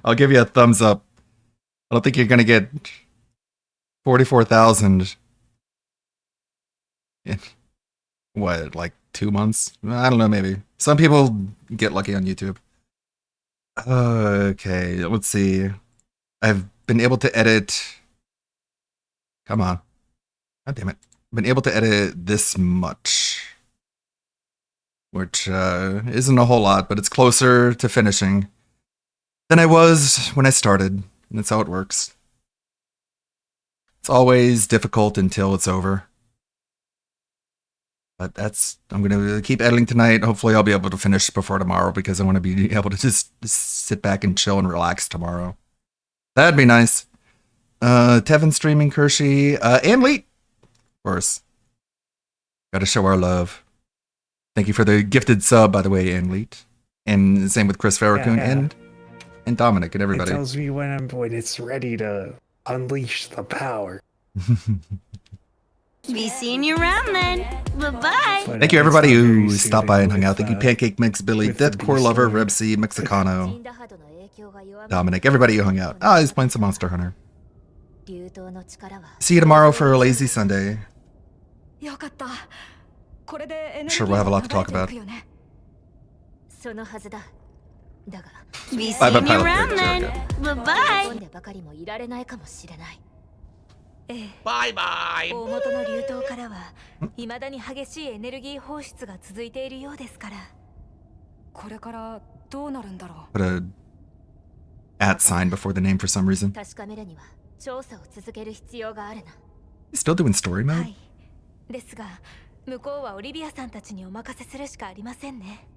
I'll give you a thumbs up. I don't think you're gonna get 44,000 in what, like 2 months? I don't know, maybe. Some people get lucky on YouTube. Okay, let's see. I've been able to edit. Come on. God damn it. I've been able to edit this much. Which isn't a whole lot, but it's closer to finishing than I was when I started. And that's how it works. It's always difficult until it's over. But I'm going to keep editing tonight. Hopefully I'll be able to finish before tomorrow because I want to be able to just sit back and chill and relax tomorrow. That'd be nice. Tevin streaming, Kershey, and Leet, of course. Gotta show our love. Thank you for the gifted sub, by the way, Ann Leet. And same with Chris Farrakhan and Dominic and everybody. It tells me when it's ready to unleash the power. Be seeing you around then. Bye-bye. Thank you everybody who stopped by and hung out. Thank you Pancake Mix, Billy, Deathcore Lover, Rebsy, Mexicano, Dominic, everybody who hung out. He's playing some Monster Hunter. See you tomorrow for a lazy Sunday. I'm sure we'll have a lot to talk about. Be seeing you around then. Bye-bye. Bye-bye. 大元の流動からは未だに激しいエネルギー放出が続いているようですから。これからどうなるんだろう。 Put a @ sign before the name for some reason. 確かめるには調査を続ける必要があるな。 Still doing story mode? ですが、向こうはオリビアさんたちにお任せするしかありませんね。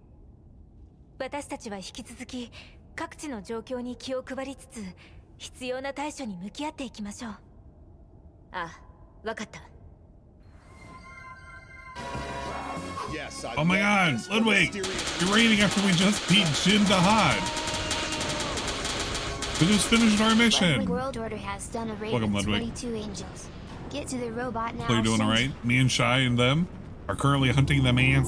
私たちは引き続き各地の状況に気を配りつつ、必要な対処に向き合っていきましょう。 わかった。 Oh my god, Ludwig! You're raiding after we just beat Jin Dahad! We just finished our mission! Welcome, Ludwig. Get to the robot now. Are you doing alright? Me and Shy and them are currently hunting the man.